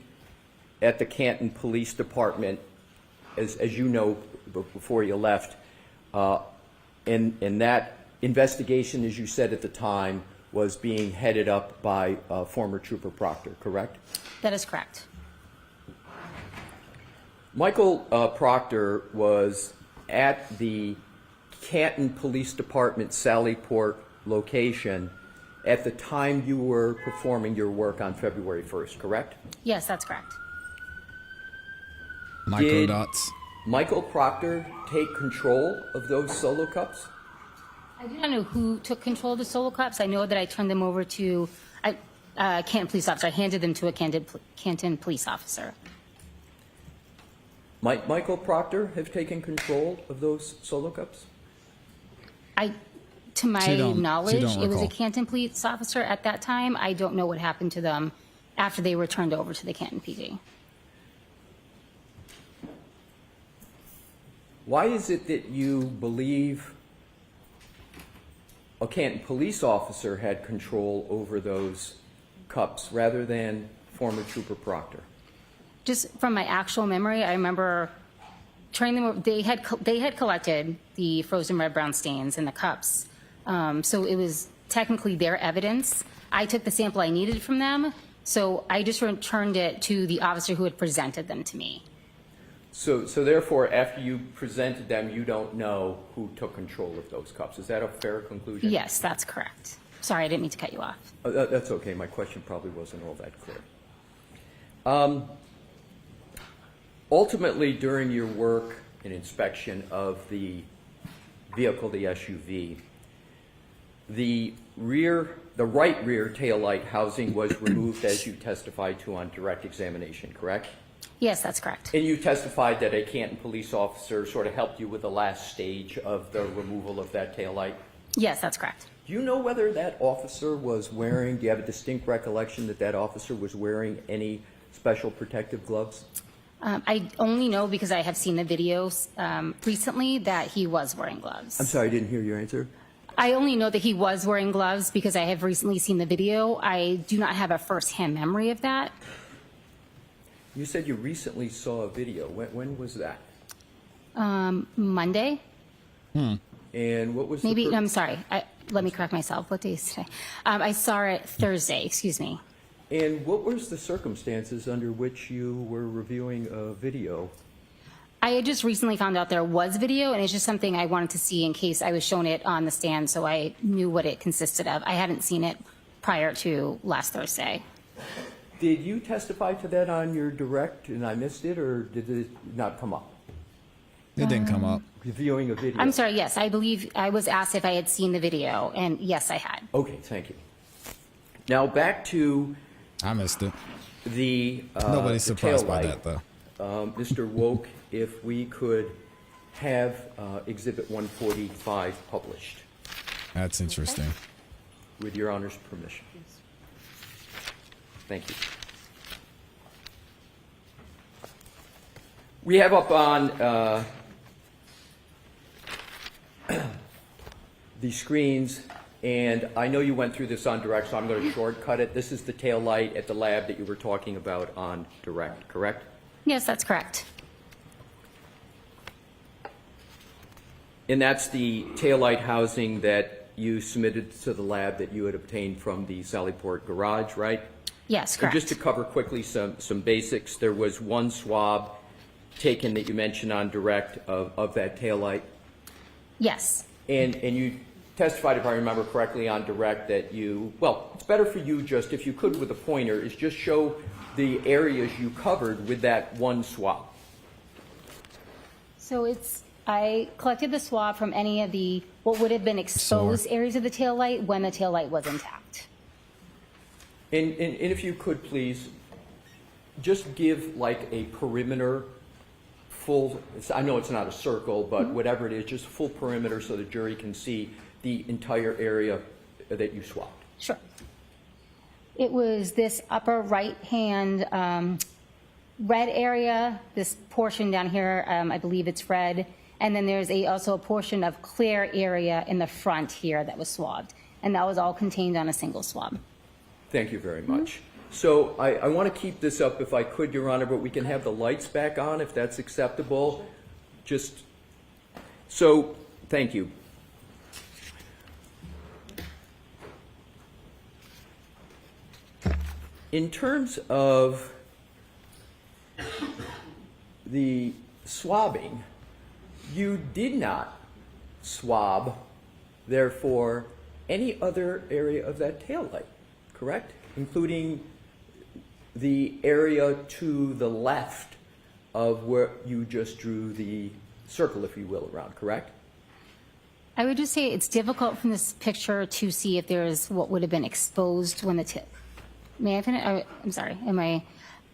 at the Canton Police Department, as you know, before you left. And that investigation, as you said at the time, was being headed up by former Trooper Proctor, correct? That is correct. Michael Proctor was at the Canton Police Department Sallyport location at the time you were performing your work on February 1st, correct? Yes, that's correct. Microdots. Did Michael Proctor take control of those Solo cups? I do not know who took control of the Solo cups. I know that I turned them over to a Canton police officer. I handed them to a Canton police officer. Might Michael Proctor have taken control of those Solo cups? To my knowledge, it was recall. a Canton police officer at that time. I don't know what happened to them after they were turned over to the Canton PD. Why is it that you believe a Canton police officer had control over those cups rather than former Trooper Proctor? Just from my actual memory, I remember turning them over. They had collected the frozen red brown stains in the cups, so it was technically their evidence. I took the sample I needed from them, so I just returned it to the officer who had presented them to me. So therefore, after you presented them, you don't know who took control of those cups. Is that a fair conclusion? Yes, that's correct. Sorry, I didn't mean to cut you off. That's okay. My question probably wasn't all that clear. Ultimately, during your work and inspection of the vehicle, the SUV, the right rear taillight housing was removed, as you testified to on direct examination, correct? Yes, that's correct. And you testified that a Canton police officer sort of helped you with the last stage of the removal of that taillight? Yes, that's correct. Do you know whether that officer was wearing, do you have a distinct recollection that that officer was wearing any special protective gloves? I only know because I have seen the videos recently that he was wearing gloves. I'm sorry, I didn't hear your answer. I only know that he was wearing gloves because I have recently seen the video. I do not have a first-hand memory of that. You said you recently saw a video. When was that? Monday? And what was Maybe, I'm sorry. Let me correct myself. What day is today? I saw it Thursday, excuse me. And what was the circumstances under which you were reviewing a video? I had just recently found out there was video, and it's just something I wanted to see in case I was shown it on the stand so I knew what it consisted of. I hadn't seen it prior to last Thursday. Did you testify to that on your direct and I missed it, or did it not come up? It didn't come up. Reviewing a video. I'm sorry, yes. I believe I was asked if I had seen the video, and yes, I had. Okay, thank you. Now back to I missed it. Nobody's surprised by that, though. Mr. Woke, if we could have Exhibit 145 published. That's interesting. With your Honor's permission. Thank you. We have up on the screens, and I know you went through this on direct, so I'm going to shortcut it. This is the tail light at the lab that you were talking about on direct, correct? Yes, that's correct. And that's the taillight housing that you submitted to the lab that you had obtained from the Sallyport garage, right? Yes, And correct. just to cover quickly some basics, there was one swab taken that you mentioned on direct of that taillight. Yes. And you testified, if I remember correctly, on direct that you, well, it's better for you just, if you could with a pointer, is just show the areas you covered with that one swab. So I collected the swab from any of the, what would have been exposed areas of the taillight when the taillight was intact. And if you could please, just give like a perimeter full, I know it's not a circle, but whatever it is, just full perimeter so the jury can see the entire area that you swabbed. Sure. It was this upper right-hand red area, this portion down here, I believe it's red, and then there's also a portion of clear area in the front here that was swabbed, and that was all contained on a single swab. Thank you very much. So I want to keep this up if I could, Your Honor, but we can have the lights back on if that's acceptable. Just, so, thank you. In terms of the swabbing, you did not swab, therefore, any other area of that taillight, correct? Including the area to the left of where you just drew the circle, if you will, around, correct? I would just say it's difficult from this picture to see if there's what would have been exposed when the may I finish? I'm sorry.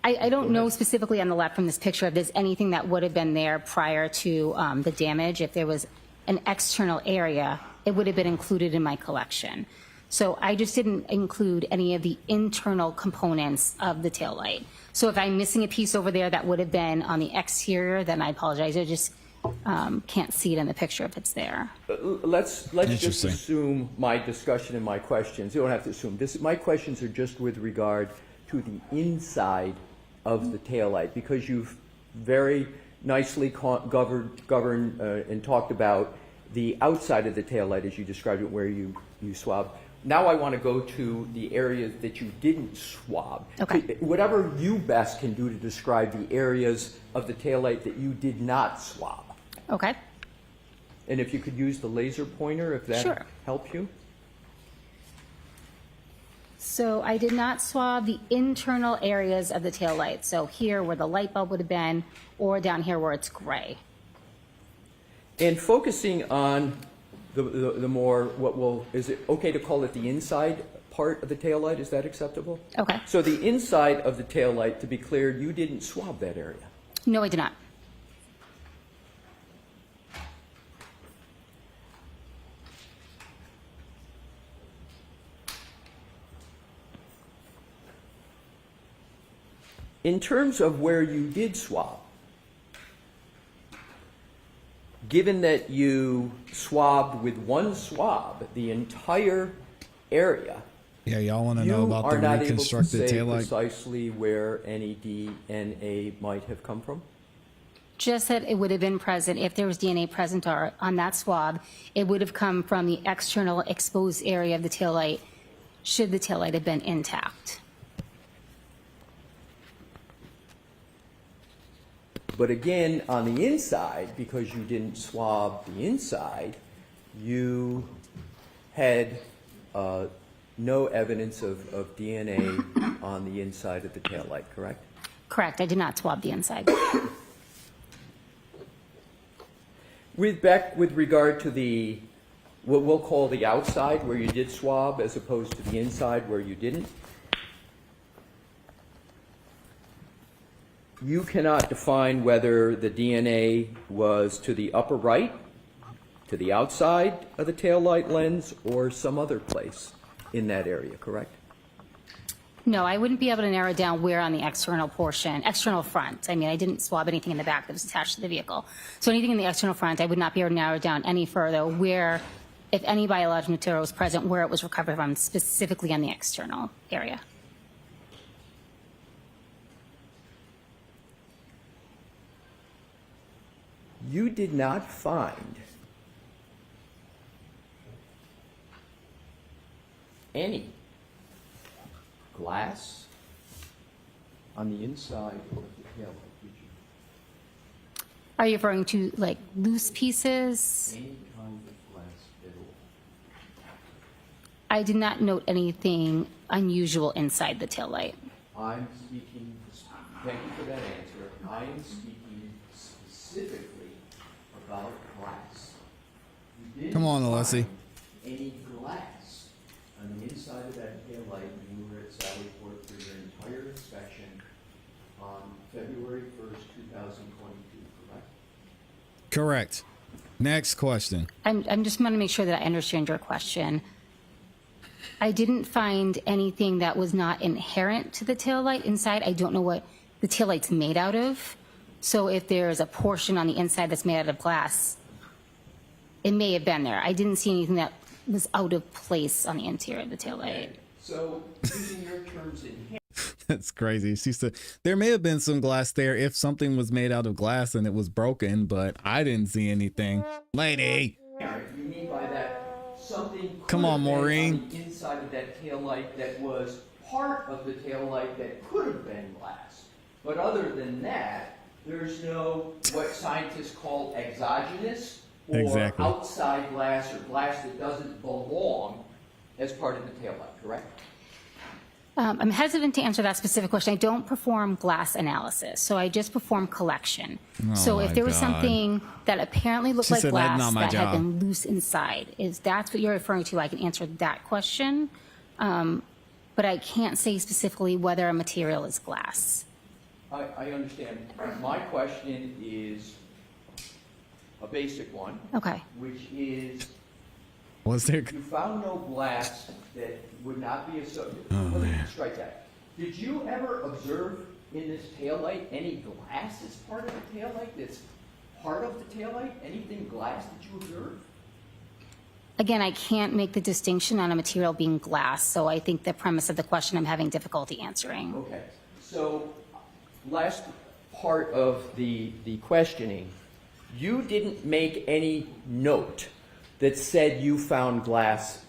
I don't know specifically on the left from this picture if there's anything that would have been there prior to the damage. If there was an external area, it would have been included in my collection. So I just didn't include any of the internal components of the taillight. So if I'm missing a piece over there that would have been on the exterior, then I apologize. I just can't see it in the picture if it's there. Let's just assume my discussion and my questions. You don't have to assume this. My questions are just with regard to the inside of the taillight, because you've very nicely governed and talked about the outside of the taillight as you described it, where you swab. Now I want to go to the areas that you didn't swab. Okay. Whatever you best can do to describe the areas of the taillight that you did not swab. Okay. And if you could use the laser pointer, if that Sure. helps you. So I did not swab the internal areas of the taillight. So here where the light bulb would have been, or down here where it's gray. And focusing on the more, is it okay to call it the inside part of the taillight? Is that acceptable? Okay. So the inside of the taillight, to be clear, you didn't swab that area. No, I did not. In terms of where you did swab, given that you swabbed with one swab the entire area, yeah, y'all want to know you about are the not able to reconstructed say taillight? precisely where any DNA might have come from? Just that it would have been present, if there was DNA present on that swab, it would have come from the external exposed area of the taillight, should the taillight have been intact. But again, on the inside, because you didn't swab the inside, you had no evidence of DNA on the inside of the taillight, correct? Correct. I did not swab the inside. With regard to the, what we'll call the outside, where you did swab, as opposed to the inside where you didn't, you cannot define whether the DNA was to the upper right, to the outside of the taillight lens, or some other place in that area, correct? No, I wouldn't be able to narrow down where on the external portion, external front. I mean, I didn't swab anything in the back that was attached to the vehicle. So anything in the external front, I would not be able to narrow down any further where, if any biological material was present, where it was recovered from, specifically on the external area. You did not find any glass on the inside of the taillight? Did you? Are you referring to like loose pieces? Any kind of glass at all? I did not note anything unusual inside the taillight. I'm speaking, thank you for that answer. I am speaking specifically about glass. You didn't Come on, Alessi. find any glass on the inside of that taillight when you were at Sally Port for your entire inspection on February 1st, 2022, correct? Correct. Next question. I'm just want to make sure that I understand your question. I didn't find anything that was not inherent to the taillight inside. I don't know what the taillight's made out of. So if there's a portion on the inside that's made out of glass, it may have been there. I didn't see anything that was out of place on the interior of the taillight. So, using your terms in That's crazy. She said there may have been some glass there if something was made out of glass and it was broken, but I didn't see anything. Lady. you mean by that something Come on, Maureen. on the inside of that taillight that was part of the taillight that could have been glass. But other than that, there's no what scientists call exogenous or Exactly. outside glass or glass that doesn't belong as part of the taillight, correct? I'm hesitant to answer that specific question. I don't perform glass analysis, so I just perform collection. Oh so if my there was God. something that apparently looked She like said that's glass not my that had job. been loose inside, if that's what you're referring to, I can answer that question. But I can't say specifically whether a material is glass. I understand. My question is a basic one. Okay. Which is, Was there? you found no glass that would not be associated. Oh, Let me man. strike that. Did you ever observe in this taillight any glass as part of the taillight that's part of the taillight? Anything glass that you observed? Again, I can't make the distinction on a material being glass, so I think the premise of the question I'm having difficulty answering. Okay. So, last part of the questioning, you didn't make any note that said you found glass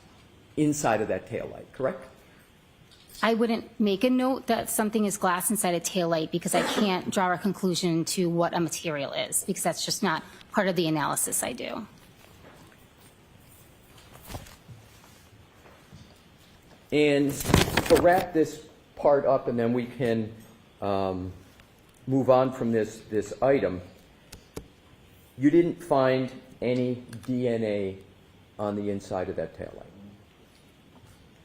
inside of that taillight, correct? I wouldn't make a note that something is glass inside a taillight because I can't draw a conclusion to what a material is, because that's just not part of the analysis I do. And to wrap this part up, and then we can move on from this item, you didn't find any DNA on the inside of that taillight.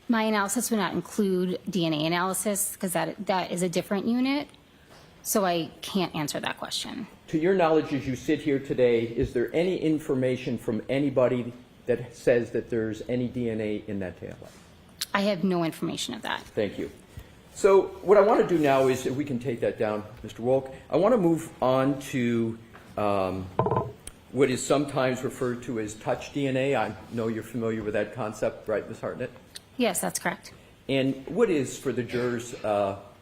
My analysis would not include DNA analysis because that is a different unit, so I can't answer that question. To your knowledge, as you sit here today, is there any information from anybody that says that there's any DNA in that taillight? I have no information of that. Thank you. So what I want to do now is, if we can take that down, Mr. Wolk, I want to move on to what is sometimes referred to as touch DNA. I know you're familiar with that concept, right, Ms. Hartnett? Yes, that's correct. And what is, for the jurors'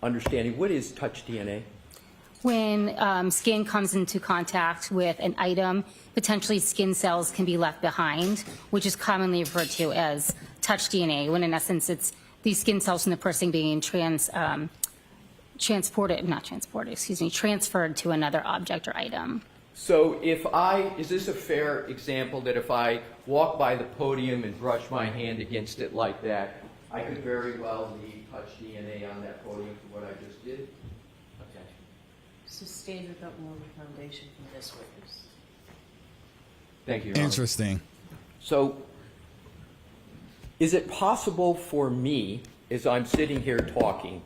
understanding, what is touch DNA? When skin comes into contact with an item, potentially skin cells can be left behind, which is commonly referred to as touch DNA, when in essence it's these skin cells from the person being transferred to another object or item. So is this a fair example that if I walk by the podium and brush my hand against it like that, I could very well leave touch DNA on that podium for what I just did? Okay. So standard got more of a foundation from this witness. Thank you, Your Honor. Interesting. So, is it possible for me, as I'm sitting here talking,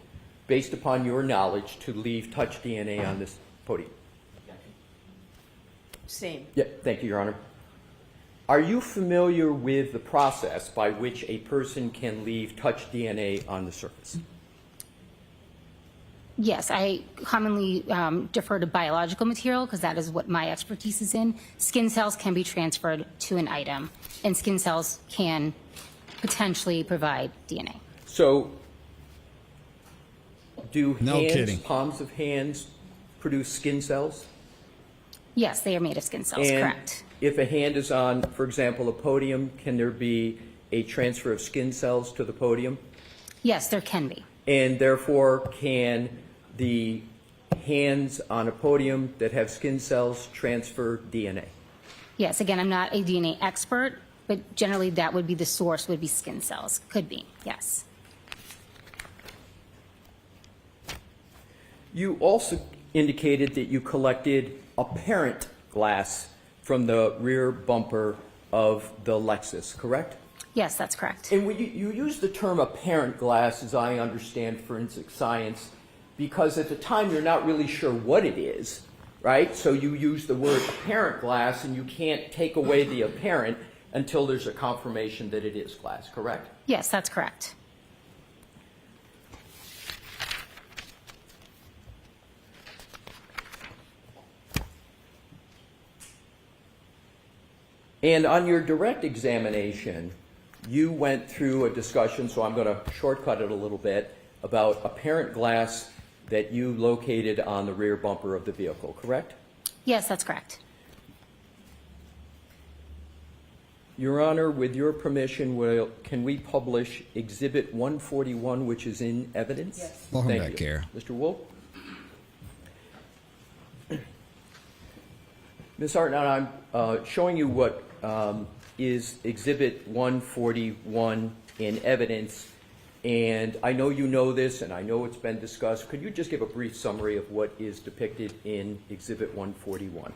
based upon your knowledge, to leave touch DNA on this podium? Same. Yeah, thank you, Your Honor. Are you familiar with the process by which a person can leave touch DNA on the surface? Yes, I commonly defer to biological material because that is what my expertise is in. Skin cells can be transferred to an item, and skin cells can potentially provide DNA. So, do No hands, kidding. palms of hands, produce skin cells? Yes, they are made of skin cells, And correct. if a hand is on, for example, a podium, can there be a transfer of skin cells to the podium? Yes, there can be. And therefore, can the hands on a podium that have skin cells transfer DNA? Yes, again, I'm not a DNA expert, but generally that would be the source, would be skin cells. Could be, yes. You also indicated that you collected apparent glass from the rear bumper of the Lexus, correct? Yes, that's correct. And you use the term apparent glass, as I understand forensic science, because at the time you're not really sure what it is, right? So you use the word apparent glass, and you can't take away the apparent until there's a confirmation that it is glass, correct? Yes, that's correct. And on your direct examination, you went through a discussion, so I'm going to shortcut it a little bit, about apparent glass that you located on the rear bumper of the vehicle, correct? Yes, that's correct. Your Honor, with your permission, can we publish Exhibit 141, which is in evidence? Yes. Welcome Thank back you. here. Mr. Wolf? Ms. Hartnett, I'm showing you what is Exhibit 141 in evidence, and I know you know this, and I know it's been discussed. Could you just give a brief summary of what is depicted in Exhibit 141?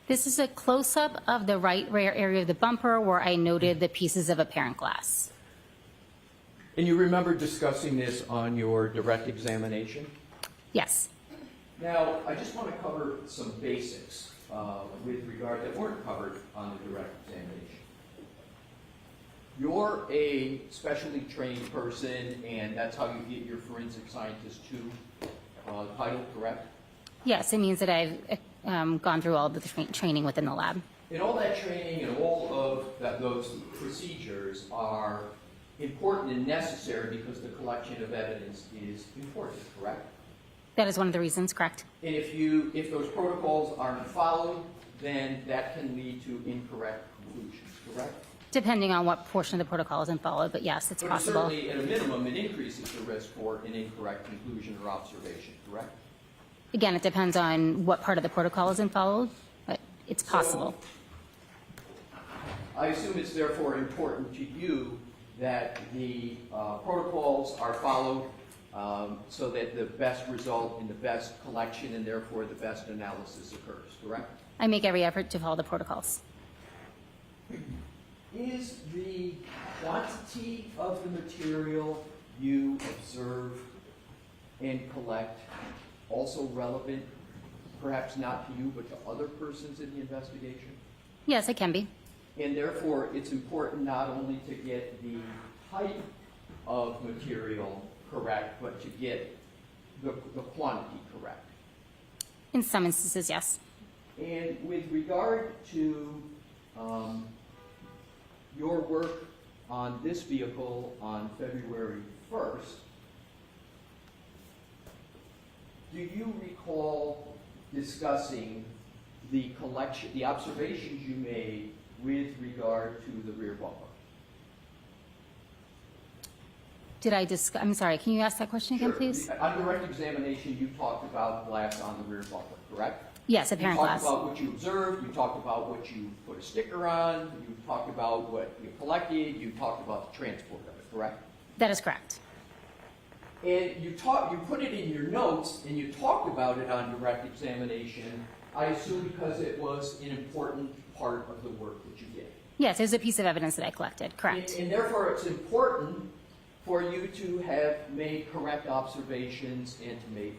This is a close-up of the right rear area of the bumper where I noted the pieces of apparent glass. And you remember discussing this on your direct examination? Yes. Now, I just want to cover some basics with regard that weren't covered on the direct examination. You're a specially trained person, and that's how you get your forensic scientist 2 title, correct? Yes, it means that I've gone through all of the training within the lab. And all that training and all of those procedures are important and necessary because the collection of evidence is important, correct? That is one of the reasons, correct? And if those protocols aren't followed, then that can lead to incorrect conclusions, correct? Depending on what portion of the protocol isn't followed, but yes, it's But possible. certainly, at a minimum, it increases the risk for an incorrect conclusion or observation, correct? Again, it depends on what part of the protocol isn't followed, but it's possible. I assume it's therefore important to you that the protocols are followed so that the best result and the best collection and therefore the best analysis occurs, correct? I make every effort to follow the protocols. Is the quantity of the material you observe and collect also relevant, perhaps not to you, but to other persons in the investigation? Yes, it can be. And therefore, it's important not only to get the type of material correct, but to get the quantity correct. In some instances, yes. And with regard to your work on this vehicle on February 1st, do you recall discussing the collection, the observations you made with regard to the rear bumper? Did I discuss? I'm sorry, can you ask that question again, please? On direct examination, you talked about glass on the rear bumper, correct? Yes, apparent glass. You talked about what you observed, you talked about what you put a sticker on, you talked about what you collected, you talked about the transport of it, correct? That is correct. And you put it in your notes, and you talked about it on direct examination, I assume because it was an important part of the work that you did. Yes, it was a piece of evidence that I collected, correct. And therefore, it's important for you to have made correct observations and to make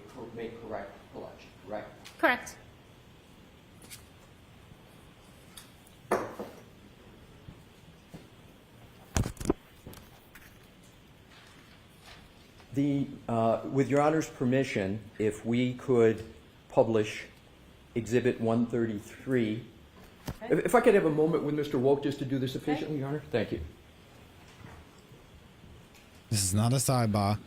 correct collection, correct? Correct. With Your Honor's permission, if we could publish Exhibit 133. Okay. If I could have a moment with Mr. Woke just to do this efficiently, Your Honor. Thank you. This is not a sidebar.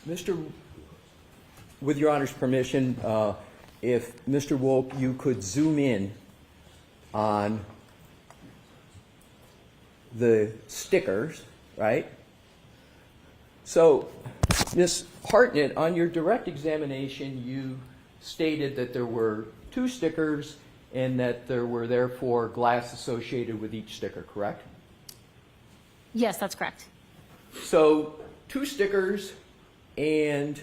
With Your Honor's permission, if Mr. Wolk, you could zoom in on the stickers, right? So, Ms. Hartnett, on your direct examination, you stated that there were 2 stickers and that there were therefore glass associated with each sticker, correct? Yes, that's correct. So 2 stickers and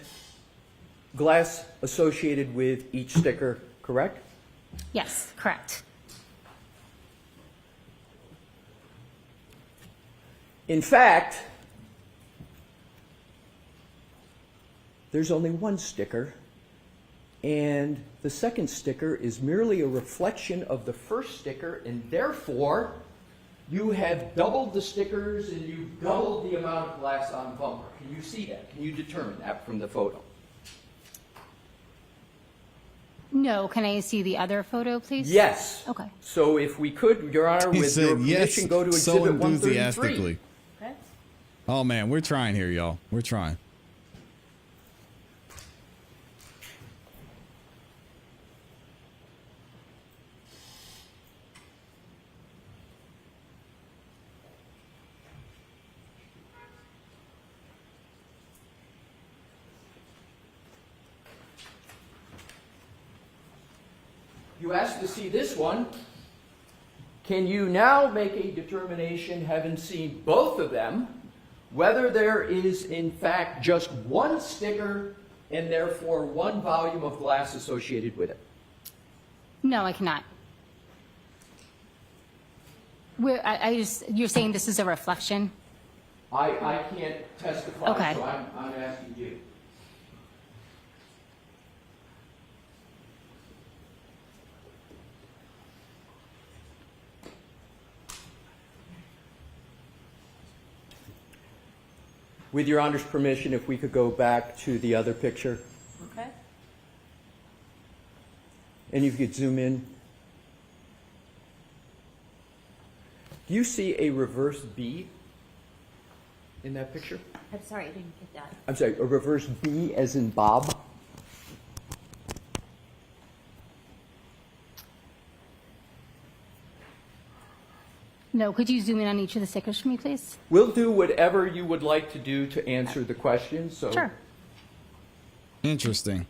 glass associated with each sticker, correct? Yes, correct. In fact, there's only 1 sticker, and the second sticker is merely a reflection of the first sticker, and therefore you have doubled the stickers and you've doubled the amount of glass on the bumper. Can you see that? Can you determine that from the photo? No, can I see the other photo, please? Yes. Okay. So if we could, Your Honor, He with your said yes permission, go to so Exhibit 133. enthusiastically. Okay. Oh man, we're trying here, y'all. We're trying. You asked to see this one. Can you now make a determination, having seen both of them, whether there is in fact just 1 sticker and therefore 1 volume of glass associated with it? No, I cannot. You're saying this is a reflection? I can't testify, Okay. so I'm asking you. With Your Honor's permission, if we could go back to the other picture, Okay. and if you could zoom in. Do you see a reverse B in that picture? I'm sorry, I didn't get that. I'm sorry, a reverse B as in Bob? No, could you zoom in on each of the stickers for me, please? We'll do whatever you would like to do to answer the question. So Sure. Interesting.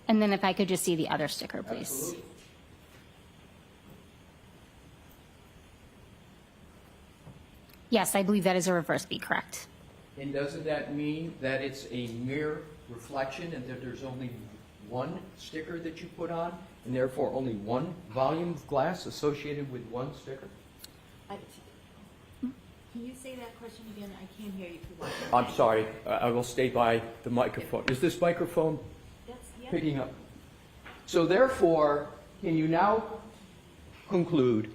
And then if I could just see the other sticker, please. Absolutely. Yes, I believe that is a reverse B, correct? And doesn't that mean that it's a mere reflection and that there's only 1 sticker that you put on, and therefore only 1 volume of glass associated with 1 sticker? Can you say that question again? I can't hear you too well. I'm sorry, I will stay by the microphone. Is this microphone Yeah. picking up? So therefore, can you now conclude,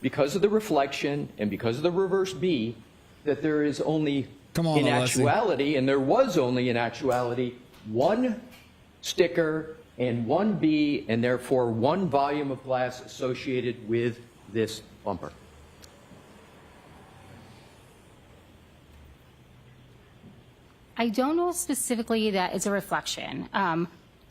because of the reflection and because of the reverse B, that there is only, Come on, in Alessi. actuality, and there was only in actuality, 1 sticker and 1 B, and therefore 1 volume of glass associated with this bumper? I don't know specifically that it's a reflection.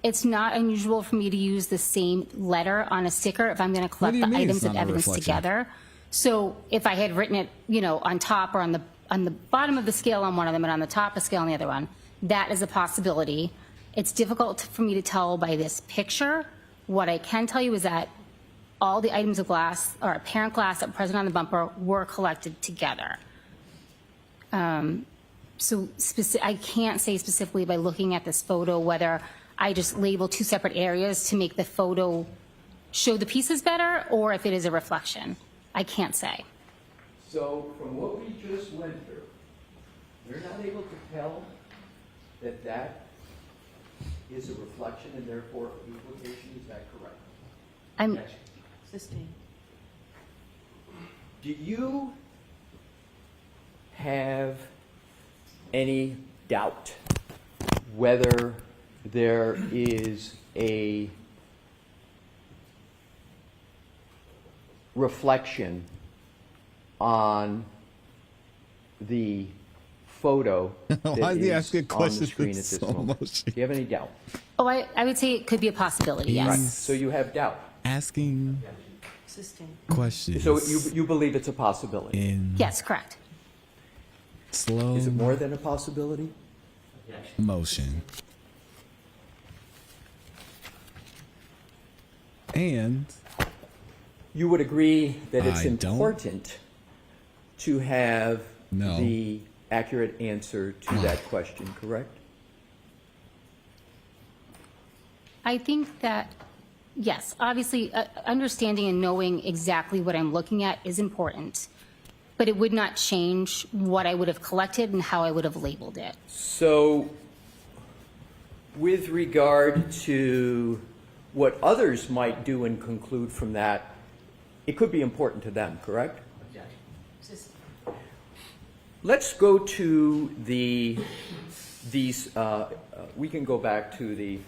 It's not unusual for me to use the same letter on a sticker if I'm going to collect do you the mean items it's of not a evidence reflection? together. So if I had written it, on top or on the bottom of the scale on one of them and on the top of the scale on the other one, that is a possibility. It's difficult for me to tell by this picture. What I can tell you is that all the items of glass or apparent glass that were present on the bumper were collected together. So I can't say specifically by looking at this photo whether I just label 2 separate areas to make the photo show the pieces better or if it is a reflection. I can't say. So from what we just went through, you're not able to tell that that is a reflection and therefore a duplication, is that correct? I'm Sustained. Do you have any doubt whether there is a reflection on the photo that Why is he asking is on the questions screen in at this slow moment? motion? Do you have any doubt? Oh, I would say it could be a possibility, yes. Right. So you have doubt. Asking questions. So you believe it's a possibility? In Yes, correct. slow Is it more than a possibility? motion. And You would agree that it's I don't. important to have No. the accurate answer to that question, correct? I think that, yes, obviously, understanding and knowing exactly what I'm looking at is important, but it would not change what I would have collected and how I would have labeled it. So, with regard to what others might do and conclude from that, it could be important to them, correct? Let's go to we can go back to the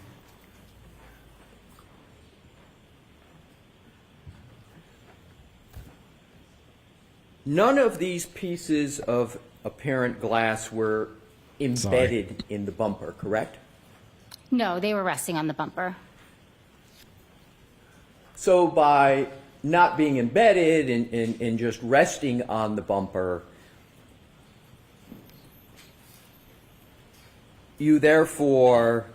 none of these pieces of apparent glass were embedded in the bumper, correct? No, they were resting on the bumper. So by not being embedded and just resting on the bumper, you therefore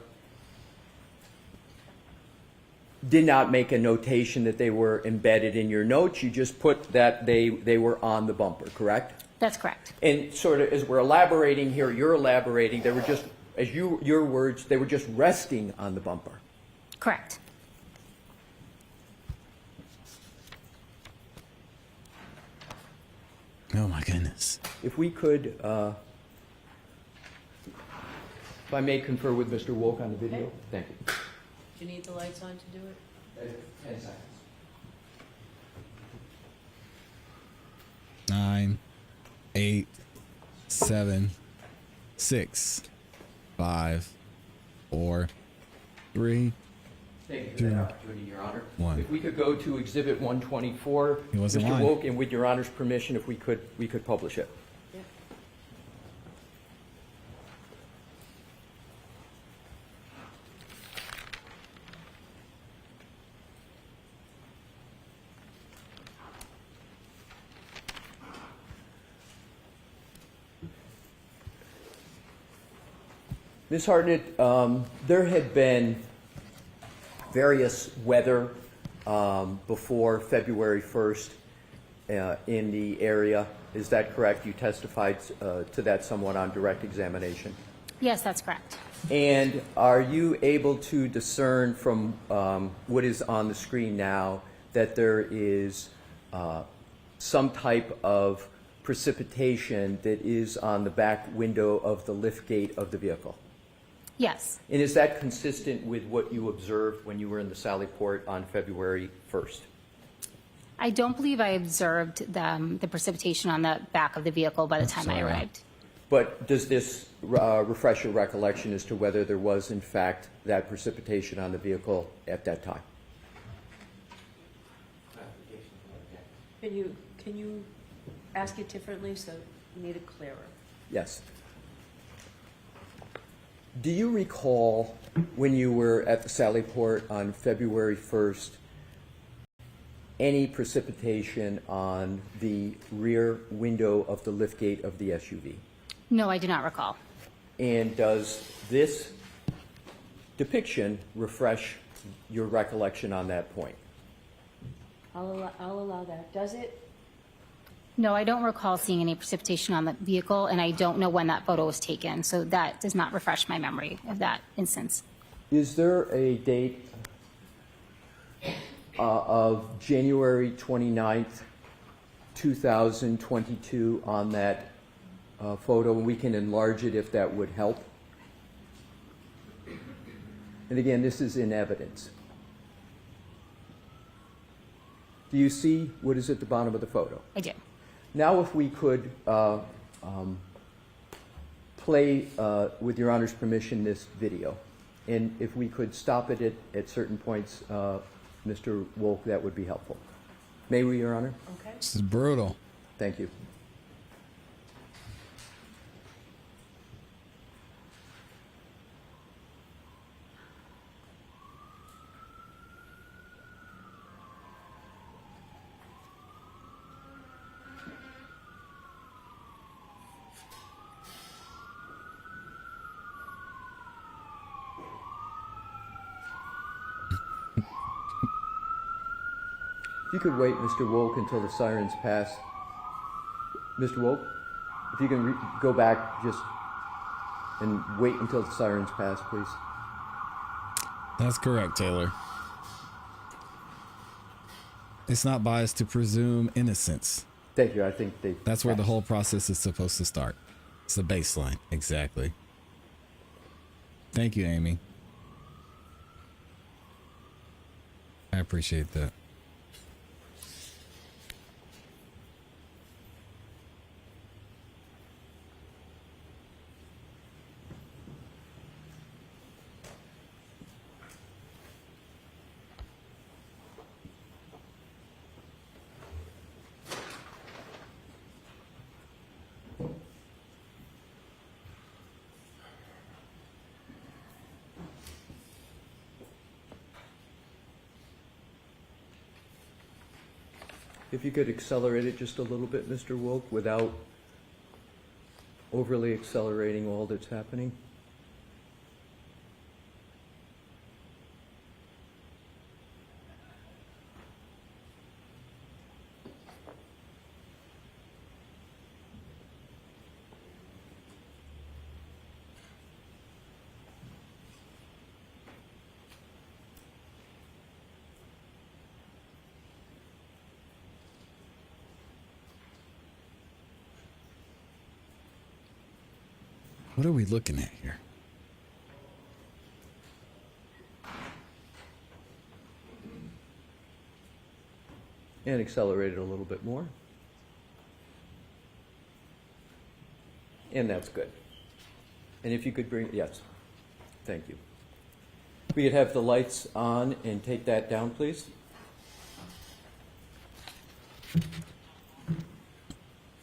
did not make a notation that they were embedded in your notes. You just put that they were on the bumper, correct? That's correct. And sort of as we're elaborating here, you're elaborating, they were just, as your words, they were just resting on the bumper. Correct. oh my goodness. If we could, if I may confer with Mr. Wolk on the video. Thank you. Do you need the lights on to do it? 10 seconds. 9, 8, 7, 6, 5, 4, 3. Thank you for that opportunity, Your Honor. 1. If we could go to Exhibit 124, He wasn't Mr. lying. Wolk, and with Your Honor's permission, if we could publish it. Ms. Hartnett, there had been various weather before February 1st in the area. Is that correct? You testified to that somewhat on direct examination. Yes, that's correct. And are you able to discern from what is on the screen now that there is some type of precipitation that is on the back window of the lift gate of the vehicle? Yes. And is that consistent with what you observed when you were in the Sally Port on February 1st? I don't believe I observed the precipitation on the back of the vehicle by the time I arrived. But does this refresh your recollection as to whether there was, in fact, that precipitation on the vehicle at that time? Can you ask it differently so you need it clearer? Yes. Do you recall when you were at the Sally Port on February 1st any precipitation on the rear window of the liftgate of the SUV? No, I do not recall. And does this depiction refresh your recollection on that point? I'll allow that. Does it? No, I don't recall seeing any precipitation on the vehicle, and I don't know when that photo was taken, so that does not refresh my memory of that instance. Is there a date of January 29th, 2022 on that photo? And we can enlarge it if that would help. And again, this is in evidence. Do you see what is at the bottom of the photo? I do. Now if we could play, with Your Honor's permission, this video. And if we could stop it at certain points, Mr. Wolk, that would be helpful. May we, Your Honor? Okay. This is brutal. Thank you. If you could wait, Mr. Wolk, until the sirens pass. Mr. Wolk, if you can go back just and wait until the sirens pass, please. That's correct, Taylor. It's not biased to presume innocence. Thank you. I think that's where the whole process is supposed to start. It's the baseline. Exactly. Thank you, Amy. I appreciate that. If you could accelerate it just a little bit, Mr. Wolk, without overly accelerating all that's happening. What are we looking at here? And accelerate it a little bit more. And that's good. And if you could bring, yes, thank you. We could have the lights on and take that down, please.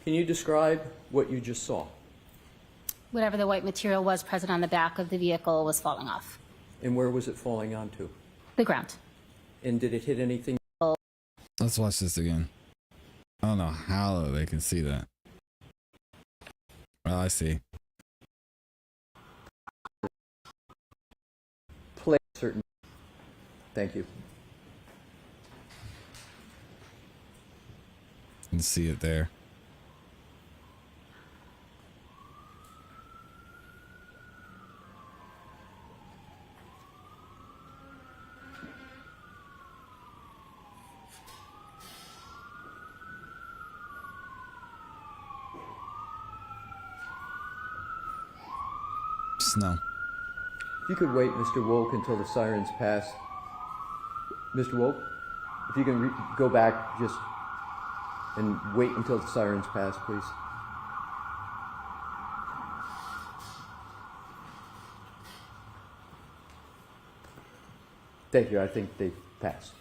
Can you describe what you just saw? Whatever the white material was present on the back of the vehicle was falling off And where was it falling onto? the ground. And did it hit anything? Let's watch this again. I don't know how they can see that. Well, I see. Play certain. Thank you. You can see it there. Snow. If you could wait, Mr. Wolk, until the sirens pass. Mr. Wolk, if you can go back just and wait until the sirens pass, please. Thank you. I think they passed.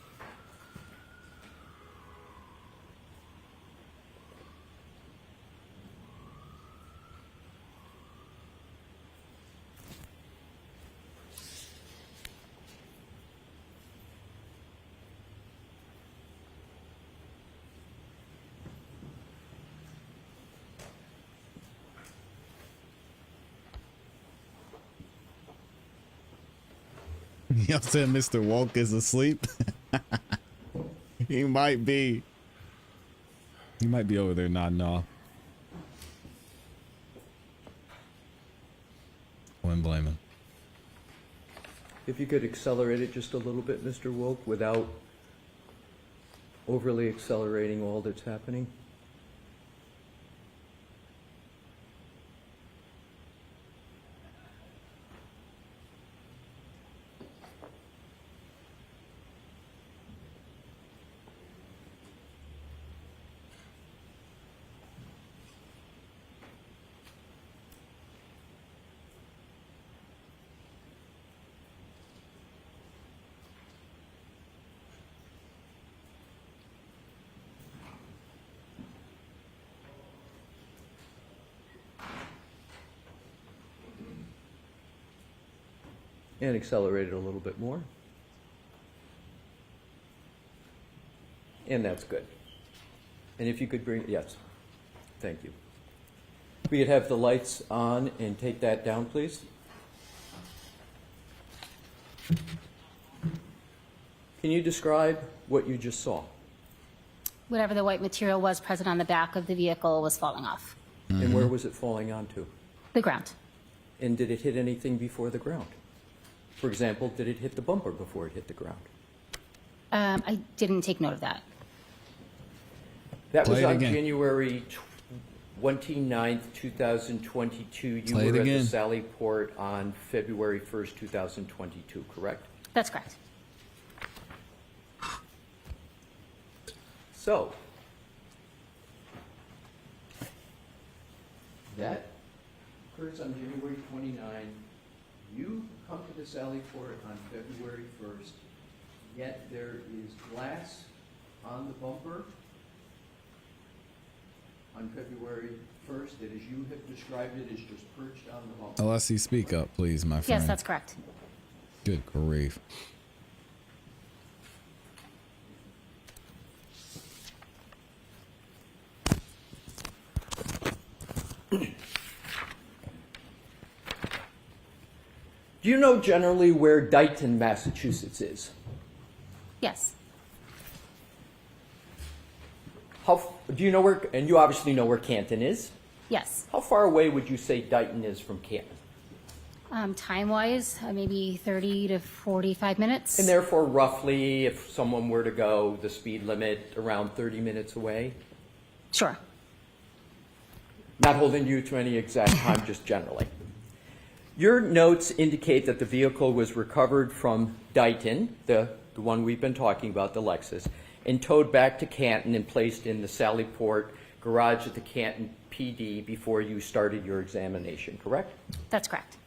Y'all said Mr. Wolk is asleep. He might be. He might be over there nodding off. Wouldn't blame him. If you could accelerate it just a little bit, Mr. Wolk, without overly accelerating all that's happening. And accelerate it a little bit more. And that's good. And if you could bring, yes, thank you. We could have the lights on and take that down, please. Can you describe what you just saw? Whatever the white material was present on the back of the vehicle was falling off And where was it falling onto? the ground. And did it hit anything before the ground? For example, did it hit the bumper before it hit the ground? I didn't take note of that. That was Play it on again. January 29th, 2022. You Play it were at the again. Sally Port on February 1st, 2022, correct? That's correct. So, that occurs on January 29. You come to the Sally Port on February 1st, yet there is glass on the bumper on February 1st that, as you have described it, is just perched on the bumper. Alessi, speak up, please, my friend. Yes, that's correct. Good grief. Do you know generally where Dighton, Massachusetts is? Yes. Do you know where, and you obviously know where Canton is? Yes. How far away would you say Dighton is from Canton? Time-wise, maybe 30 to 45 minutes. And therefore, roughly, if someone were to go the speed limit, around 30 minutes away? Sure. Not holding you to any exact time, just generally. Your notes indicate that the vehicle was recovered from Dighton, the one we've been talking about, the Lexus, and towed back to Canton and placed in the Sally Port garage at the Canton PD before you started your examination, correct? That's correct.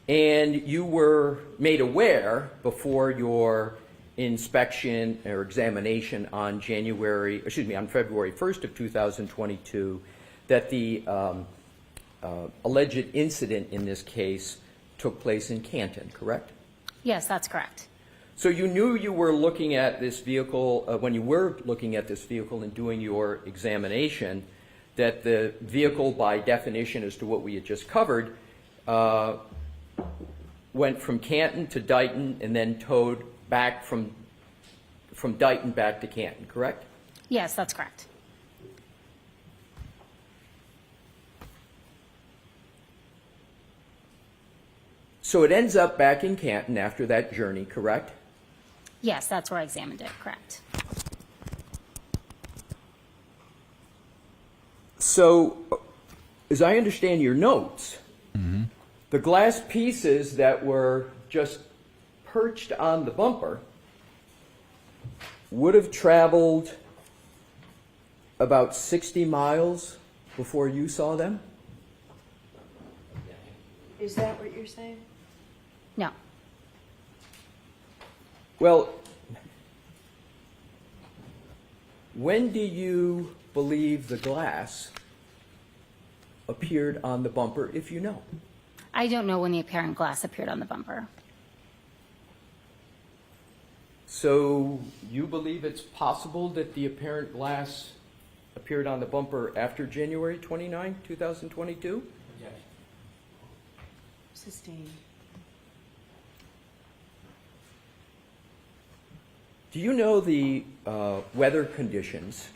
And you were made aware before your inspection or examination on February 1st of 2022 that the alleged incident in this case took place in Canton, correct? Yes, that's correct. So you knew you were looking at this vehicle, when you were looking at this vehicle and doing your examination, that the vehicle, by definition as to what we had just covered, went from Canton to Dighton and then towed back from Dighton back to Canton, correct? Yes, that's correct. So it ends up back in Canton after that journey, correct? Yes, that's where I examined it, correct. So, as I understand your notes, the glass pieces that were just perched on the bumper would have traveled about 60 miles before you saw them? Is that what you're saying? No. Well, when do you believe the glass appeared on the bumper, if you know? I don't know when the apparent glass appeared on the bumper. So you believe it's possible that the apparent glass appeared on the bumper after January 29, 2022? Yes. Sustained. Do you know the weather conditions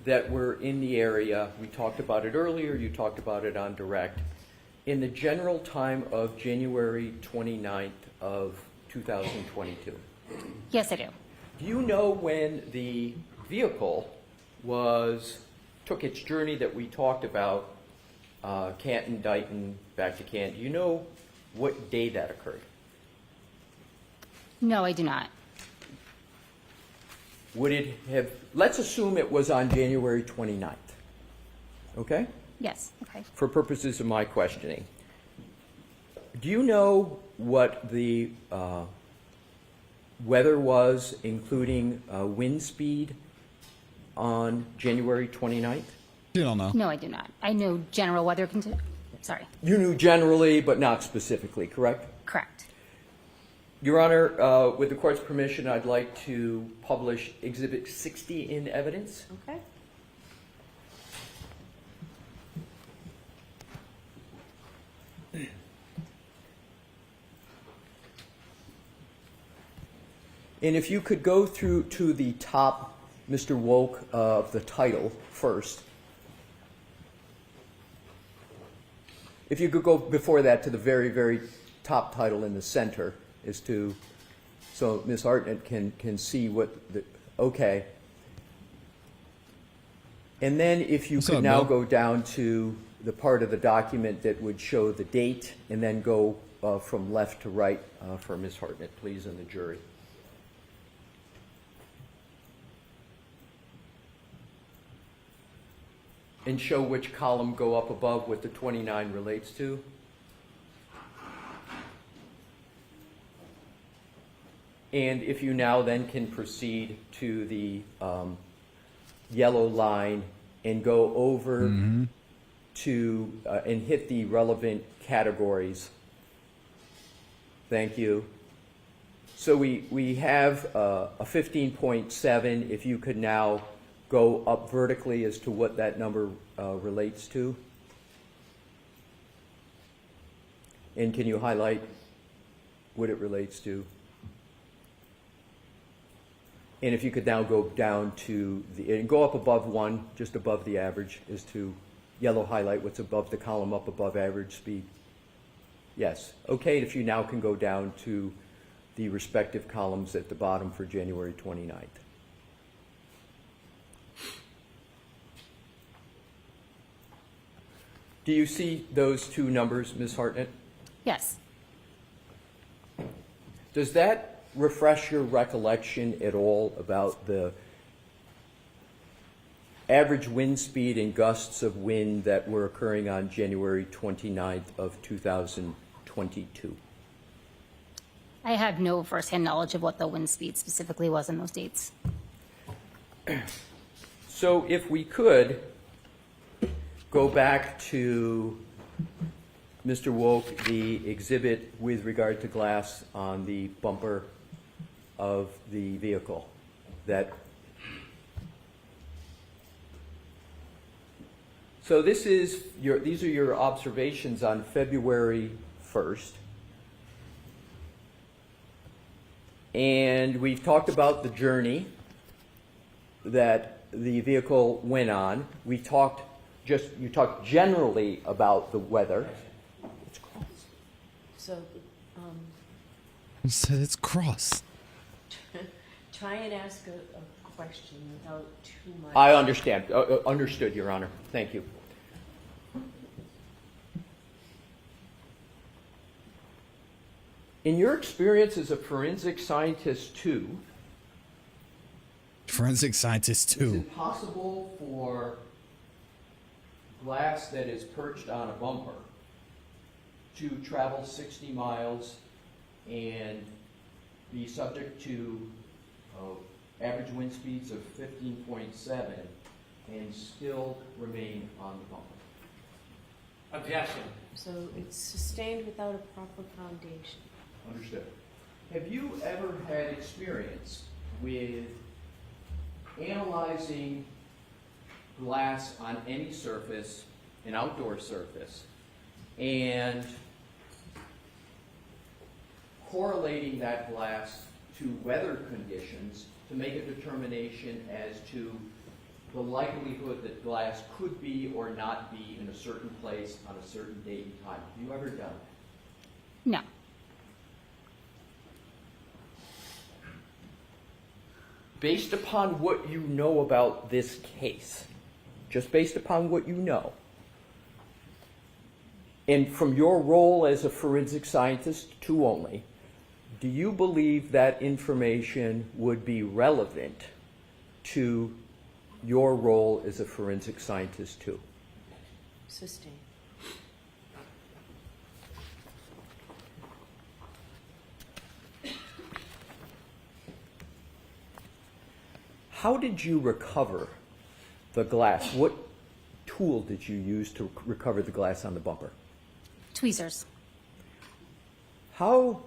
that were in the area? We talked about it earlier, you talked about it on direct. In the general time of January 29th of 2022? Yes, I do. Do you know when the vehicle took its journey that we talked about, Canton, Dighton, back to Canton? Do you know what day that occurred? No, I do not. Would it have, let's assume it was on January 29th, okay? Yes, okay. For purposes of my questioning. Do you know what the weather was, including wind speed, on January 29th? You don't know. No, I do not. I know general weather conditions. Sorry. You knew generally, but not specifically, correct? Correct. Your Honor, with the court's permission, I'd like to publish Exhibit 60 in evidence. Okay. And if you could go through to the top, Mr. Woke, of the title first. If you could go before that to the very, very top title in the center, as to, so Ms. Hartnett can see what the, okay. And then if you could now go down to the part of the document that would show the date, and then go from left to right for Ms. Hartnett, please, and the jury. And show which column go up above what the 29 relates to. And if you now then can proceed to the yellow line and go over to and hit the relevant categories. Thank you. So we have a 15.7. If you could now go up vertically as to what that number relates to. And can you highlight what it relates to? And if you could now go down to the, and go up above 1, just above the average, is to yellow highlight what's above the column up above average speed. Yes. Okay, if you now can go down to the respective columns at the bottom for January 29th. Do you see those two numbers, Ms. Hartnett? Yes. Does that refresh your recollection at all about the average wind speed and gusts of wind that were occurring on January 29th of 2022? I have no firsthand knowledge of what the wind speed specifically was in those dates. So if we could go back to Mr. Woke, the exhibit with regard to glass on the bumper of the vehicle. So this is these are your observations on February 1st. And we've talked about the journey that the vehicle went on. You talked generally about the weather. So, You said it's cross. try and ask a question without too much. I understand. Understood, Your Honor. Thank you. In your experience as a forensic scientist, too, is it possible for glass that is perched on a bumper to travel 60 miles and be subject to average wind speeds of 15.7 and still remain on the bumper? Objection. So it's sustained without a proper foundation. Understood. Have you ever had experience with analyzing glass on any surface, an outdoor surface, and correlating that glass to weather conditions to make a determination as to the likelihood that glass could be or not be in a certain place on a certain date and time? Have you ever done that? No. Based upon what you know about this case, just based upon what you know, and from your role as a forensic scientist too only, do you believe that information would be relevant to your role as a forensic scientist too? Sustained. How did you recover the glass? What tool did you use to recover the glass on the bumper? Tweezers. How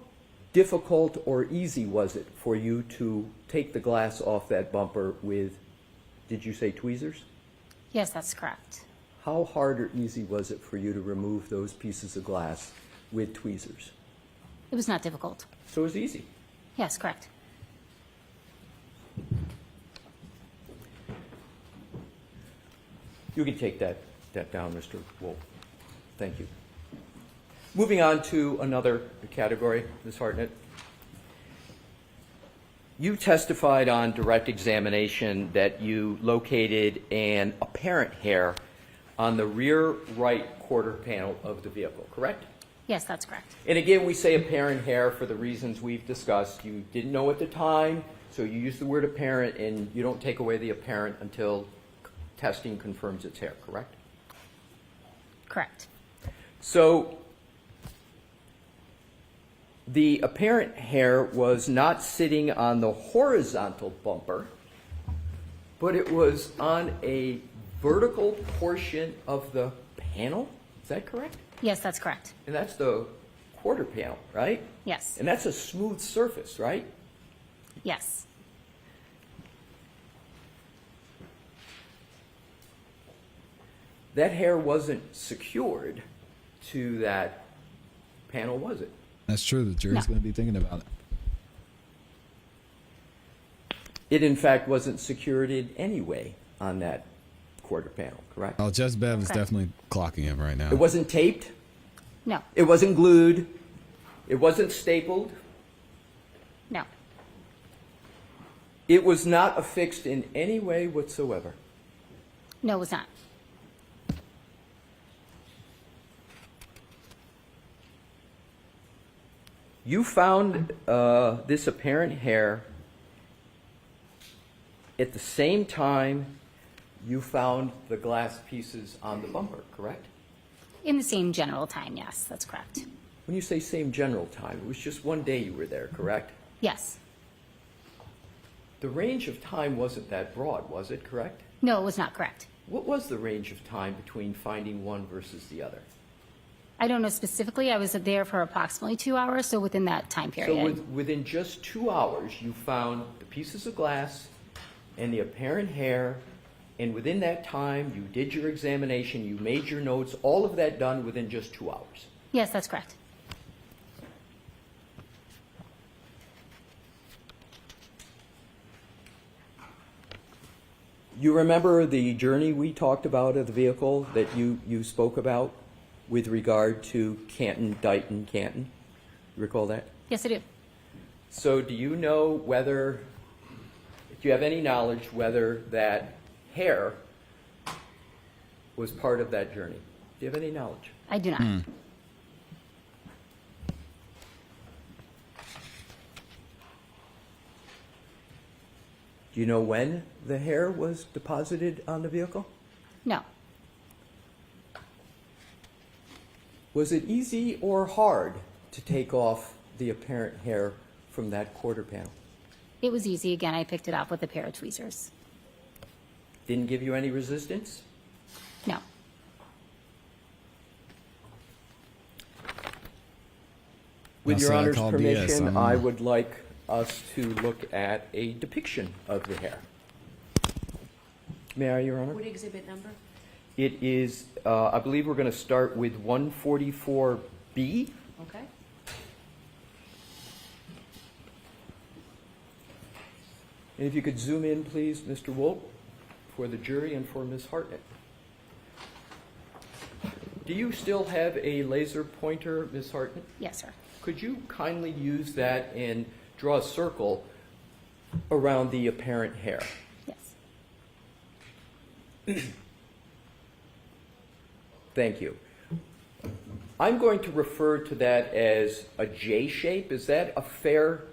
difficult or easy was it for you to take the glass off that bumper with, did you say tweezers? Yes, that's correct. How hard or easy was it for you to remove those pieces of glass with tweezers? It was not difficult. So it was easy. Yes, correct. You can take that down, Mr. Wolf. Thank you. Moving on to another category, Ms. Hartnett. You testified on direct examination that you located an apparent hair on the rear right quarter panel of the vehicle, correct? Yes, that's correct. And again, we say apparent hair for the reasons we've discussed. You didn't know at the time, so you use the word apparent, and you don't take away the apparent until testing confirms it's hair, correct? Correct. So the apparent hair was not sitting on the horizontal bumper, but it was on a vertical portion of the panel. Is that correct? Yes, that's correct. And that's the quarter panel, right? Yes. And that's a smooth surface, right? Yes. That hair wasn't secured to that panel, was it? That's true. The jury's going to be thinking about it. It, in fact, wasn't secured in any way on that quarter panel, correct? Oh, Just Bev is Correct. definitely clocking him right now. It wasn't taped? No. It wasn't glued? It wasn't stapled? No. It was not affixed in any way whatsoever? No, it was not. You found this apparent hair at the same time you found the glass pieces on the bumper, correct? In the same general time, yes, that's correct. When you say same general time, it was just one day you were there, correct? Yes. The range of time wasn't that broad, was it, correct? No, it was not correct. What was the range of time between finding one versus the other? I don't know specifically. I was there for approximately 2 hours, so within that time period. So within just 2 hours, you found the pieces of glass and the apparent hair, and within that time, you did your examination, you made your notes, all of that done within just 2 hours. Yes, that's correct. You remember the journey we talked about of the vehicle that you spoke about with regard to Canton, Dighton, Canton? You recall that? Yes, I do. So do you know whether, do you have any knowledge whether that hair was part of that journey? Do you have any knowledge? I do not. Do you know when the hair was deposited on the vehicle? No. Was it easy or hard to take off the apparent hair from that quarter panel? It was easy. Again, I picked it up with a pair of tweezers. Didn't give you any resistance? No. With your Also, I Honor's called BS, permission, I would like us to look at a depiction of the hair. May I, Your Honor? What exhibit number? It is, I believe we're going to start with 144B. Okay. And if you could zoom in, please, Mr. Wolf, for the jury and for Ms. Hartnett. Do you still have a laser pointer, Ms. Hartnett? Yes, sir. Could you kindly use that and draw a circle around the apparent hair? Yes. Thank you. I'm going to refer to that as a J shape. Is that a fair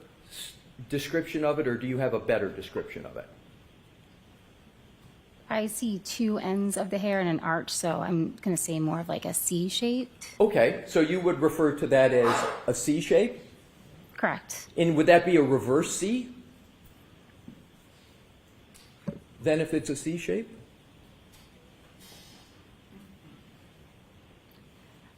description of it, or do you have a better description of it? I see two ends of the hair and an arch, so I'm going to say more of like a C-shaped. Okay, so you would refer to that as a C shape? Correct. And would that be a reverse C? Then if it's a C shape?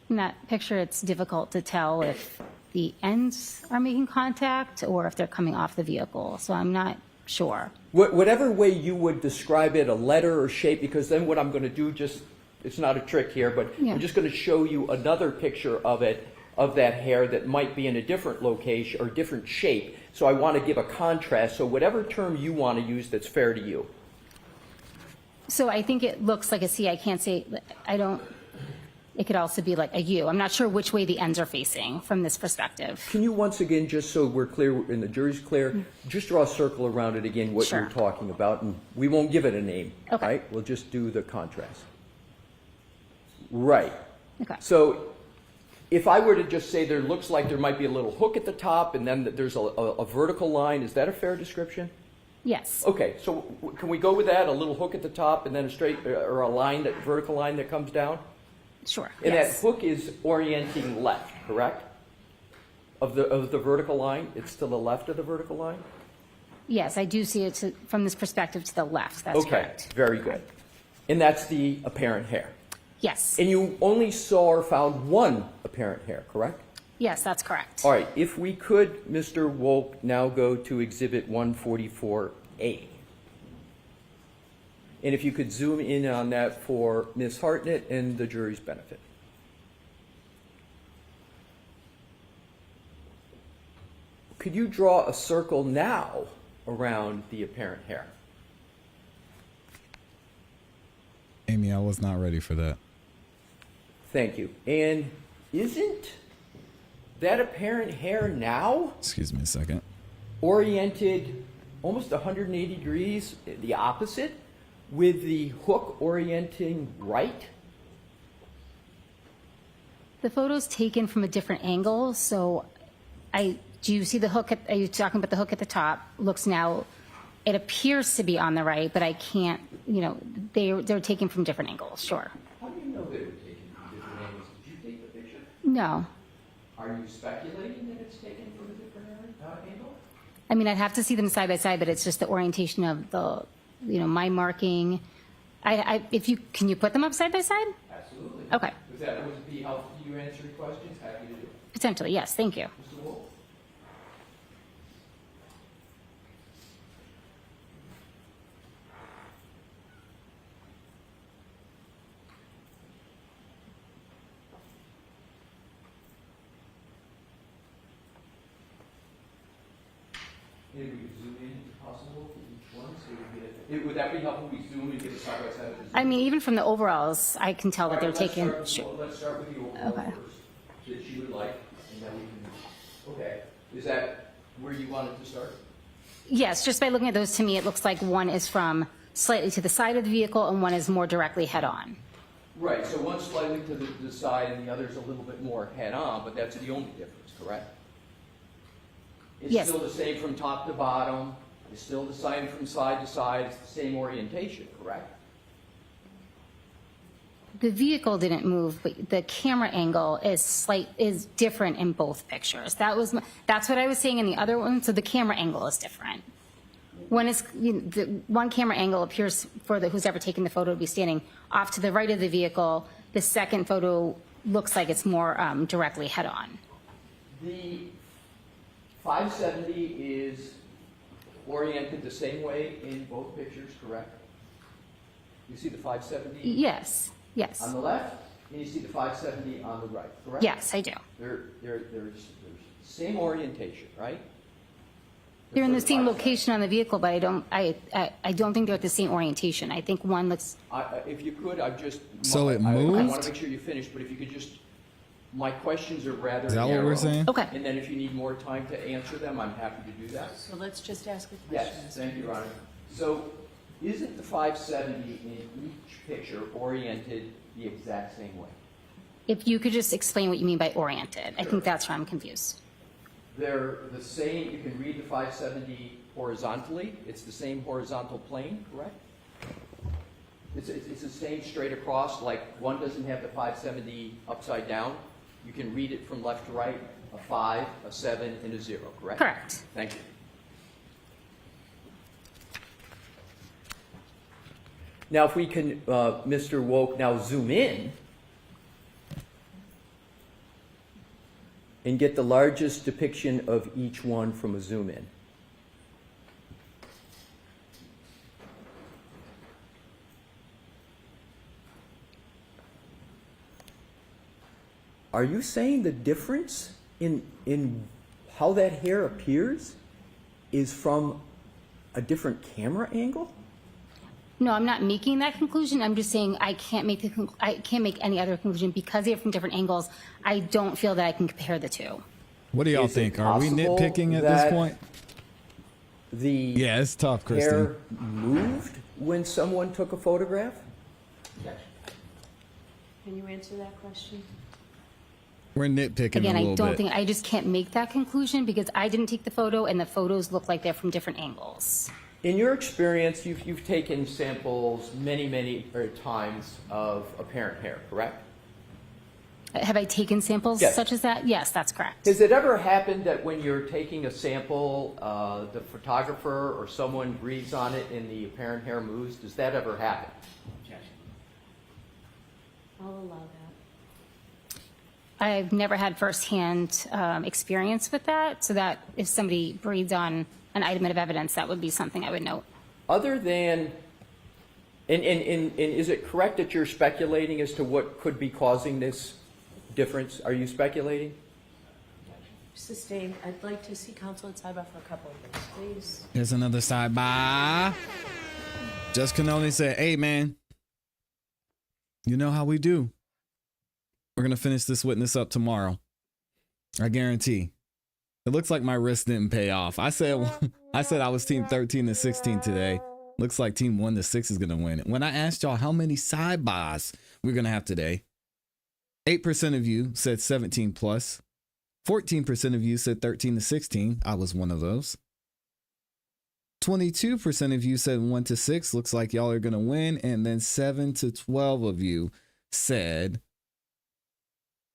In that picture, it's difficult to tell if the ends are making contact or if they're coming off the vehicle, so I'm not sure. Whatever way you would describe it, a letter or shape, because then what I'm going to do, just, it's not a trick here, but Yeah. I'm just going to show you another picture of it, of that hair that might be in a different location or different shape. So I want to give a contrast. So whatever term you want to use that's fair to you. So I think it looks like a C. I can't say, I don't, it could also be like a U. I'm not sure which way the ends are facing from this perspective. Can you once again, just so we're clear and the jury's clear, just draw a circle around it again, what Sure. you're talking about, and we won't give it a name, Okay. right? We'll just do the contrast. Right. Okay. So if I were to just say there looks like there might be a little hook at the top and then there's a vertical line, is that a fair description? Yes. Okay, so can we go with that? A little hook at the top and then a straight, or a line, that vertical line that comes down? Sure. And yes. that hook is orienting left, correct? Of the vertical line? It's to the left of the vertical line? Yes, I do see it from this perspective to the left. That's Okay, correct. very good. And that's the apparent hair? Yes. And you only saw or found one apparent hair, correct? Yes, that's correct. All right, if we could, Mr. Wolk, now go to Exhibit 144A. And if you could zoom in on that for Ms. Hartnett and the jury's benefit. Could you draw a circle now around the apparent hair? Amy, I was not ready for that. Thank you. And isn't that apparent hair now Excuse me a second. oriented almost 180 degrees, the opposite, with the hook orienting right? The photo's taken from a different angle, so do you see the hook are you talking about the hook at the top? Looks now, it appears to be on the right, but I can't, they're taken from different angles, sure. How do you know they were taken from different angles? Did you take the picture? No. Are you speculating that it's taken from a different angle? I mean, I'd have to see them side by side, but it's just the orientation of the, my marking. Can you put them up side by side? Absolutely. Okay. Would that be helpful to you answering questions? Happy to do it. Potentially, yes. Thank you. Mr. Wolf? Maybe we could zoom in if possible for each one so we get it. Would that be helpful? We zoom and get a side by side of the zoom? I mean, even from the overalls, I can tell that they're Let's taken. let's start with the overall Okay. first, that you would like, and then we can, okay. Is that where you wanted to start? Yes, just by looking at those, to me, it looks like one is from slightly to the side of the vehicle and one is more directly head on. Right, so one's slightly to the side and the other's a little bit more head-on, but that's the only difference, correct? It's Yes. still the same from top to bottom, it's still the same from side to side, it's the same orientation, correct? The vehicle didn't move, but the camera angle is different in both pictures. That's what I was saying in the other one. So the camera angle is different. One is the one camera angle appears for who's ever taken the photo to be standing off to the right of the vehicle. The second photo looks like it's more directly head on. The 570 is oriented the same way in both pictures, correct? You see the 570? Yes. Yes. On the left, and you see the 570 on the right, correct? Yes, I do. They're same orientation, right? They're in the same location on the vehicle, but I don't think they're at the same orientation. I think one looks. If you could, I've just. So it I moved? want to make sure you finish, but if you could just. My questions are rather Is that what narrow. we're saying? Okay. And then if you need more time to answer them, I'm happy to do that. So let's just ask a question. Yes, thank you, Your Honor. So, isn't the 570 in each picture oriented the exact same way? If you could just explain what you mean by oriented, I think that's where I'm confused. They're the same, you can read the 570 horizontally. It's the same horizontal plane, correct? It's the same straight across, like one doesn't have the 570 upside down. You can read it from left to right, a 5, a 7, and a 0, correct? Correct. Thank you. Now, if we can, Mr. Woke, now zoom in and get the largest depiction of each one from a zoom in. Are you saying the difference in how that hair appears is from a different camera angle? No, I'm not making that conclusion. I'm just saying I can't make I can't make any other conclusion because they're from different angles. I don't feel that I can compare the two. What do y'all think? Are we nitpicking at this point? Yeah, it's tough, Kristen. Hair moved when someone took a photograph? Can you answer that question? We're nitpicking Again, a little I don't bit. think I just can't make that conclusion because I didn't take the photo and the photos look like they're from different angles. In your experience, you've taken samples many times of apparent hair, correct? Have I taken samples Yes. such as that? Yes, that's correct. Has it ever happened that when you're taking a sample, the photographer or someone breathes on it and the apparent hair moves? Does that ever happen? I'll allow that. I've never had firsthand experience with that, so that if somebody breathes on an item of evidence, that would be something I would note. Other than, and is it correct that you're speculating as to what could be causing this difference? Are you speculating? Sustained. I'd like to see counsel at sidebar for a couple of minutes, please. Here's another sidebar. Just Cannoli said, hey, man, you know how we do. We're going to finish this witness up tomorrow. I guarantee. It looks like my risk didn't pay off. I said I was team 13 to 16 today. Looks like team 1 to 6 is going to win. When I asked y'all how many sidebars we're going to have today, 8% of you said 17 plus. 14% of you said 13 to 16. I was one of those. 22% of you said 1 to 6. Looks like y'all are going to win. And then 7 to 12 of you said,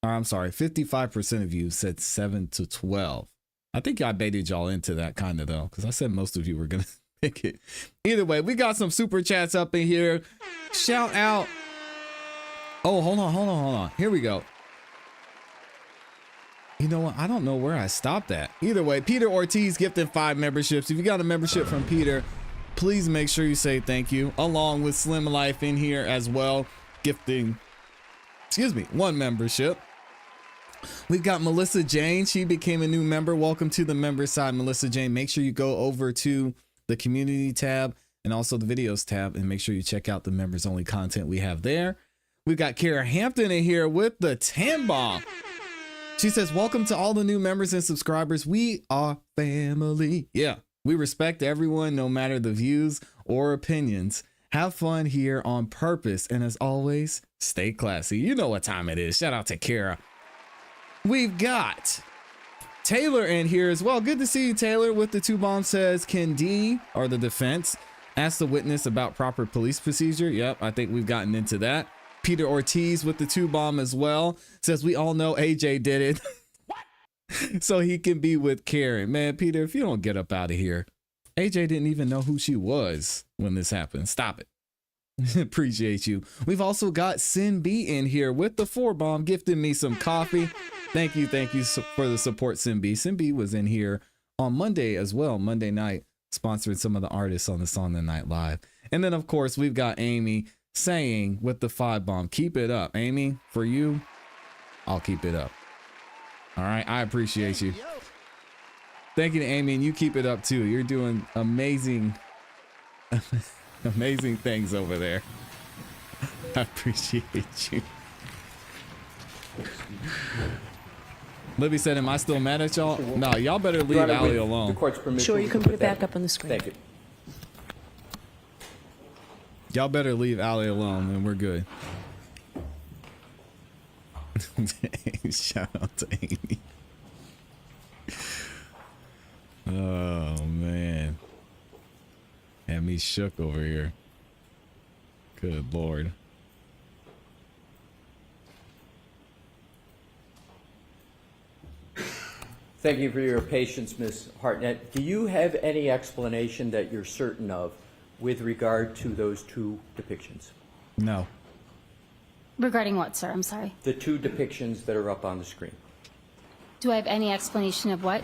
or I'm sorry, 55% of you said 7 to 12. I think I baited y'all into that kind of though, because I said most of you were going to pick it. Either way, we got some super chats up in here. Shout out. Oh, hold on. Here we go. You know what? I don't know where I stopped at. Either way, Peter Ortiz gifted 5 memberships. If you got a membership from Peter, please make sure you say thank you, along with Slim Life in here as well, gifting, 1 membership. We've got Melissa Jane. She became a new member. Welcome to the member side, Melissa Jane. Make sure you go over to the community tab and also the videos tab and make sure you check out the members only content we have there. We've got Kara Hampton in here with the 10 bomb. She says, welcome to all the new members and subscribers. We are family. Yeah, we respect everyone, no matter the views or opinions. Have fun here on purpose. And as always, stay classy. You know what time it is. Shout out to Kara. We've got Taylor in here as well. Good to see you, Taylor. With the 2 bomb says, can D, or the defense, ask the witness about proper police procedure? Yep, I think we've gotten into that. Peter Ortiz with the 2 bomb as well says, we all know AJ did it. So he can be with Karen. Man, Peter, if you don't get up out of here. AJ didn't even know who she was when this happened. Stop it. Appreciate you. We've also got Sin B in here with the 4 bomb, gifting me some coffee. Thank you for the support, Sin B. Sin B was in here on Monday as well, Monday night, sponsoring some of the artists on the Song of the Night Live. And then, of course, we've got Amy saying with the 5 bomb, keep it up. Amy, for you, I'll keep it up. All right, I appreciate you. Thank you to Amy, and you keep it up too. You're doing amazing things over there. I appreciate you. Libby said, am I still mad at y'all? No, y'all better leave Allie alone. The court's permission. Sure, you can put it back up on the screen. Thank you. Y'all better leave Allie alone and we're good. Shout out to Amy. Oh, man. Had me shook over here. Good Lord. Thank you for your patience, Ms. Hartnett. Do you have any explanation that you're certain of with regard to those 2 depictions? No. Regarding what, sir? I'm sorry. The 2 depictions that are up on the screen. Do I have any explanation of what?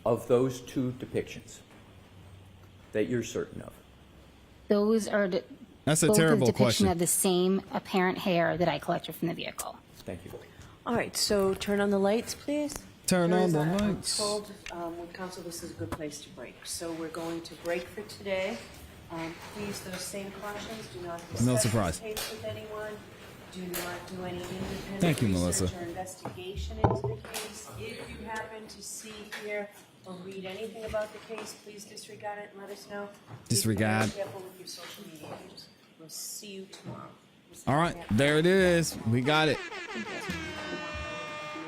Of those 2 depictions that you're certain of. Those are That's a both terrible a depiction question. of the same apparent hair that I collected from the vehicle. Thank you. All right, so turn on the lights, please. Turn on the I'm lights. told with counsel this is a good place to break. So we're going to break for today. Please, those same cautions, do not No discuss surprise. this case with anyone. Do not do any independent Thank you, research Melissa. or investigation into the case. If you happen to see, hear, or read anything about the case, please disregard it and let us know. Disregard. Be very careful with your social media. We'll see you tomorrow. All right, there it is. We got it.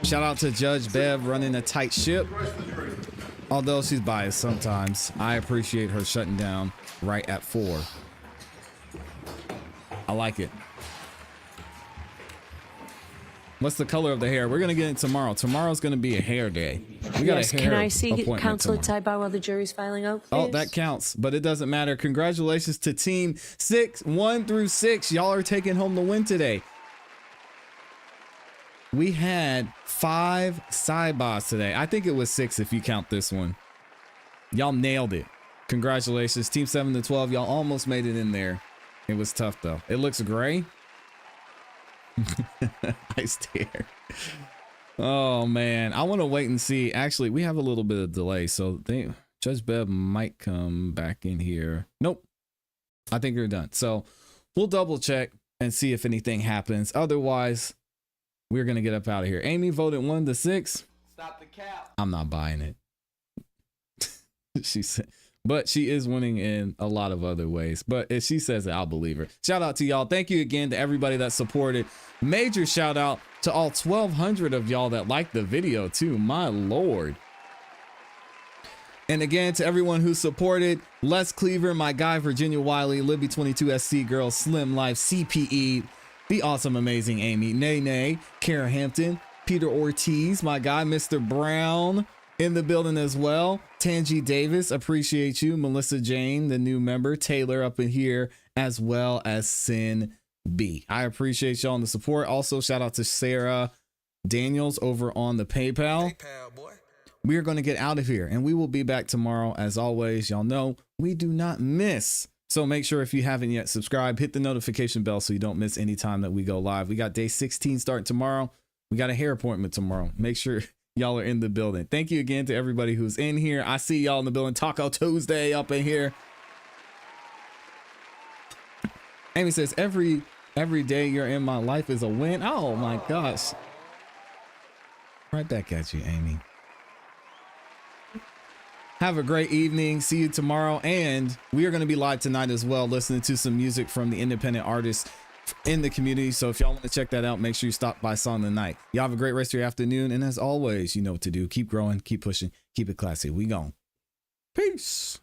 Shout out to Judge Bev running a tight ship. Although she's biased sometimes, I appreciate her shutting down right at 4. I like it. What's the color of the hair? We're gonna get it tomorrow. Tomorrow's gonna be a hair day. We got Yes, a hair can I see appointment Counselor tomorrow. Tybau while the jury's filing out, please? Oh, that counts, but it doesn't matter. Congratulations to team 1 through 6. Y'all are taking home the win today. We had 5 sidebars today. I think it was 6 if you count this one. Y'all nailed it. Congratulations. Team 7 to 12. Y'all almost made it in there. It was tough though. It looks gray. Nice hair. Oh man, I want to wait and see. Actually, we have a little bit of delay, so Judge Bev might come back in here. Nope, I think you're done. So we'll double check and see if anything happens. Otherwise, we're gonna get up out of here. Amy voted 1 to 6. Stop the cap. I'm not buying it. She said, but she is winning in a lot of other ways. But if she says it, I'll believe her. Shout out to y'all. Thank you again to everybody that supported. Major shout out to all 1,200 of y'all that liked the video too. My Lord. And again, to everyone who supported: Les Cleaver, my guy, Virginia Wiley, Libby22SC Girl, Slim Life, CPE, the awesome, amazing Amy, Nay, Kara Hampton, Peter Ortiz, my guy, Mr. Brown in the building as well. Tangi Davis, appreciate you. Melissa Jane, the new member. Taylor up in here, as well as Sin B. I appreciate y'all and the support. Also, shout out to Sarah Daniels over on the PayPal. We are going to get out of here, and we will be back tomorrow. As always, y'all know we do not miss. So make sure, if you haven't yet, subscribe, hit the notification bell so you don't miss any time that we go live. We got day 16 starting tomorrow. We got a hair appointment tomorrow. Make sure y'all are in the building. Thank you again to everybody who's in here. I see y'all in the building. Taco Tuesday up in here. Amy says, every day you're in my life is a win. Oh my gosh. Right back at you, Amy. Have a great evening. See you tomorrow. And we are going to be live tonight as well, listening to some music from the independent artists in the community. So if y'all want to check that out, make sure you stop by Song of the Night. Y'all have a great rest of your afternoon. And as always, you know what to do. Keep growing, keep pushing, keep it classy. We gone. Peace.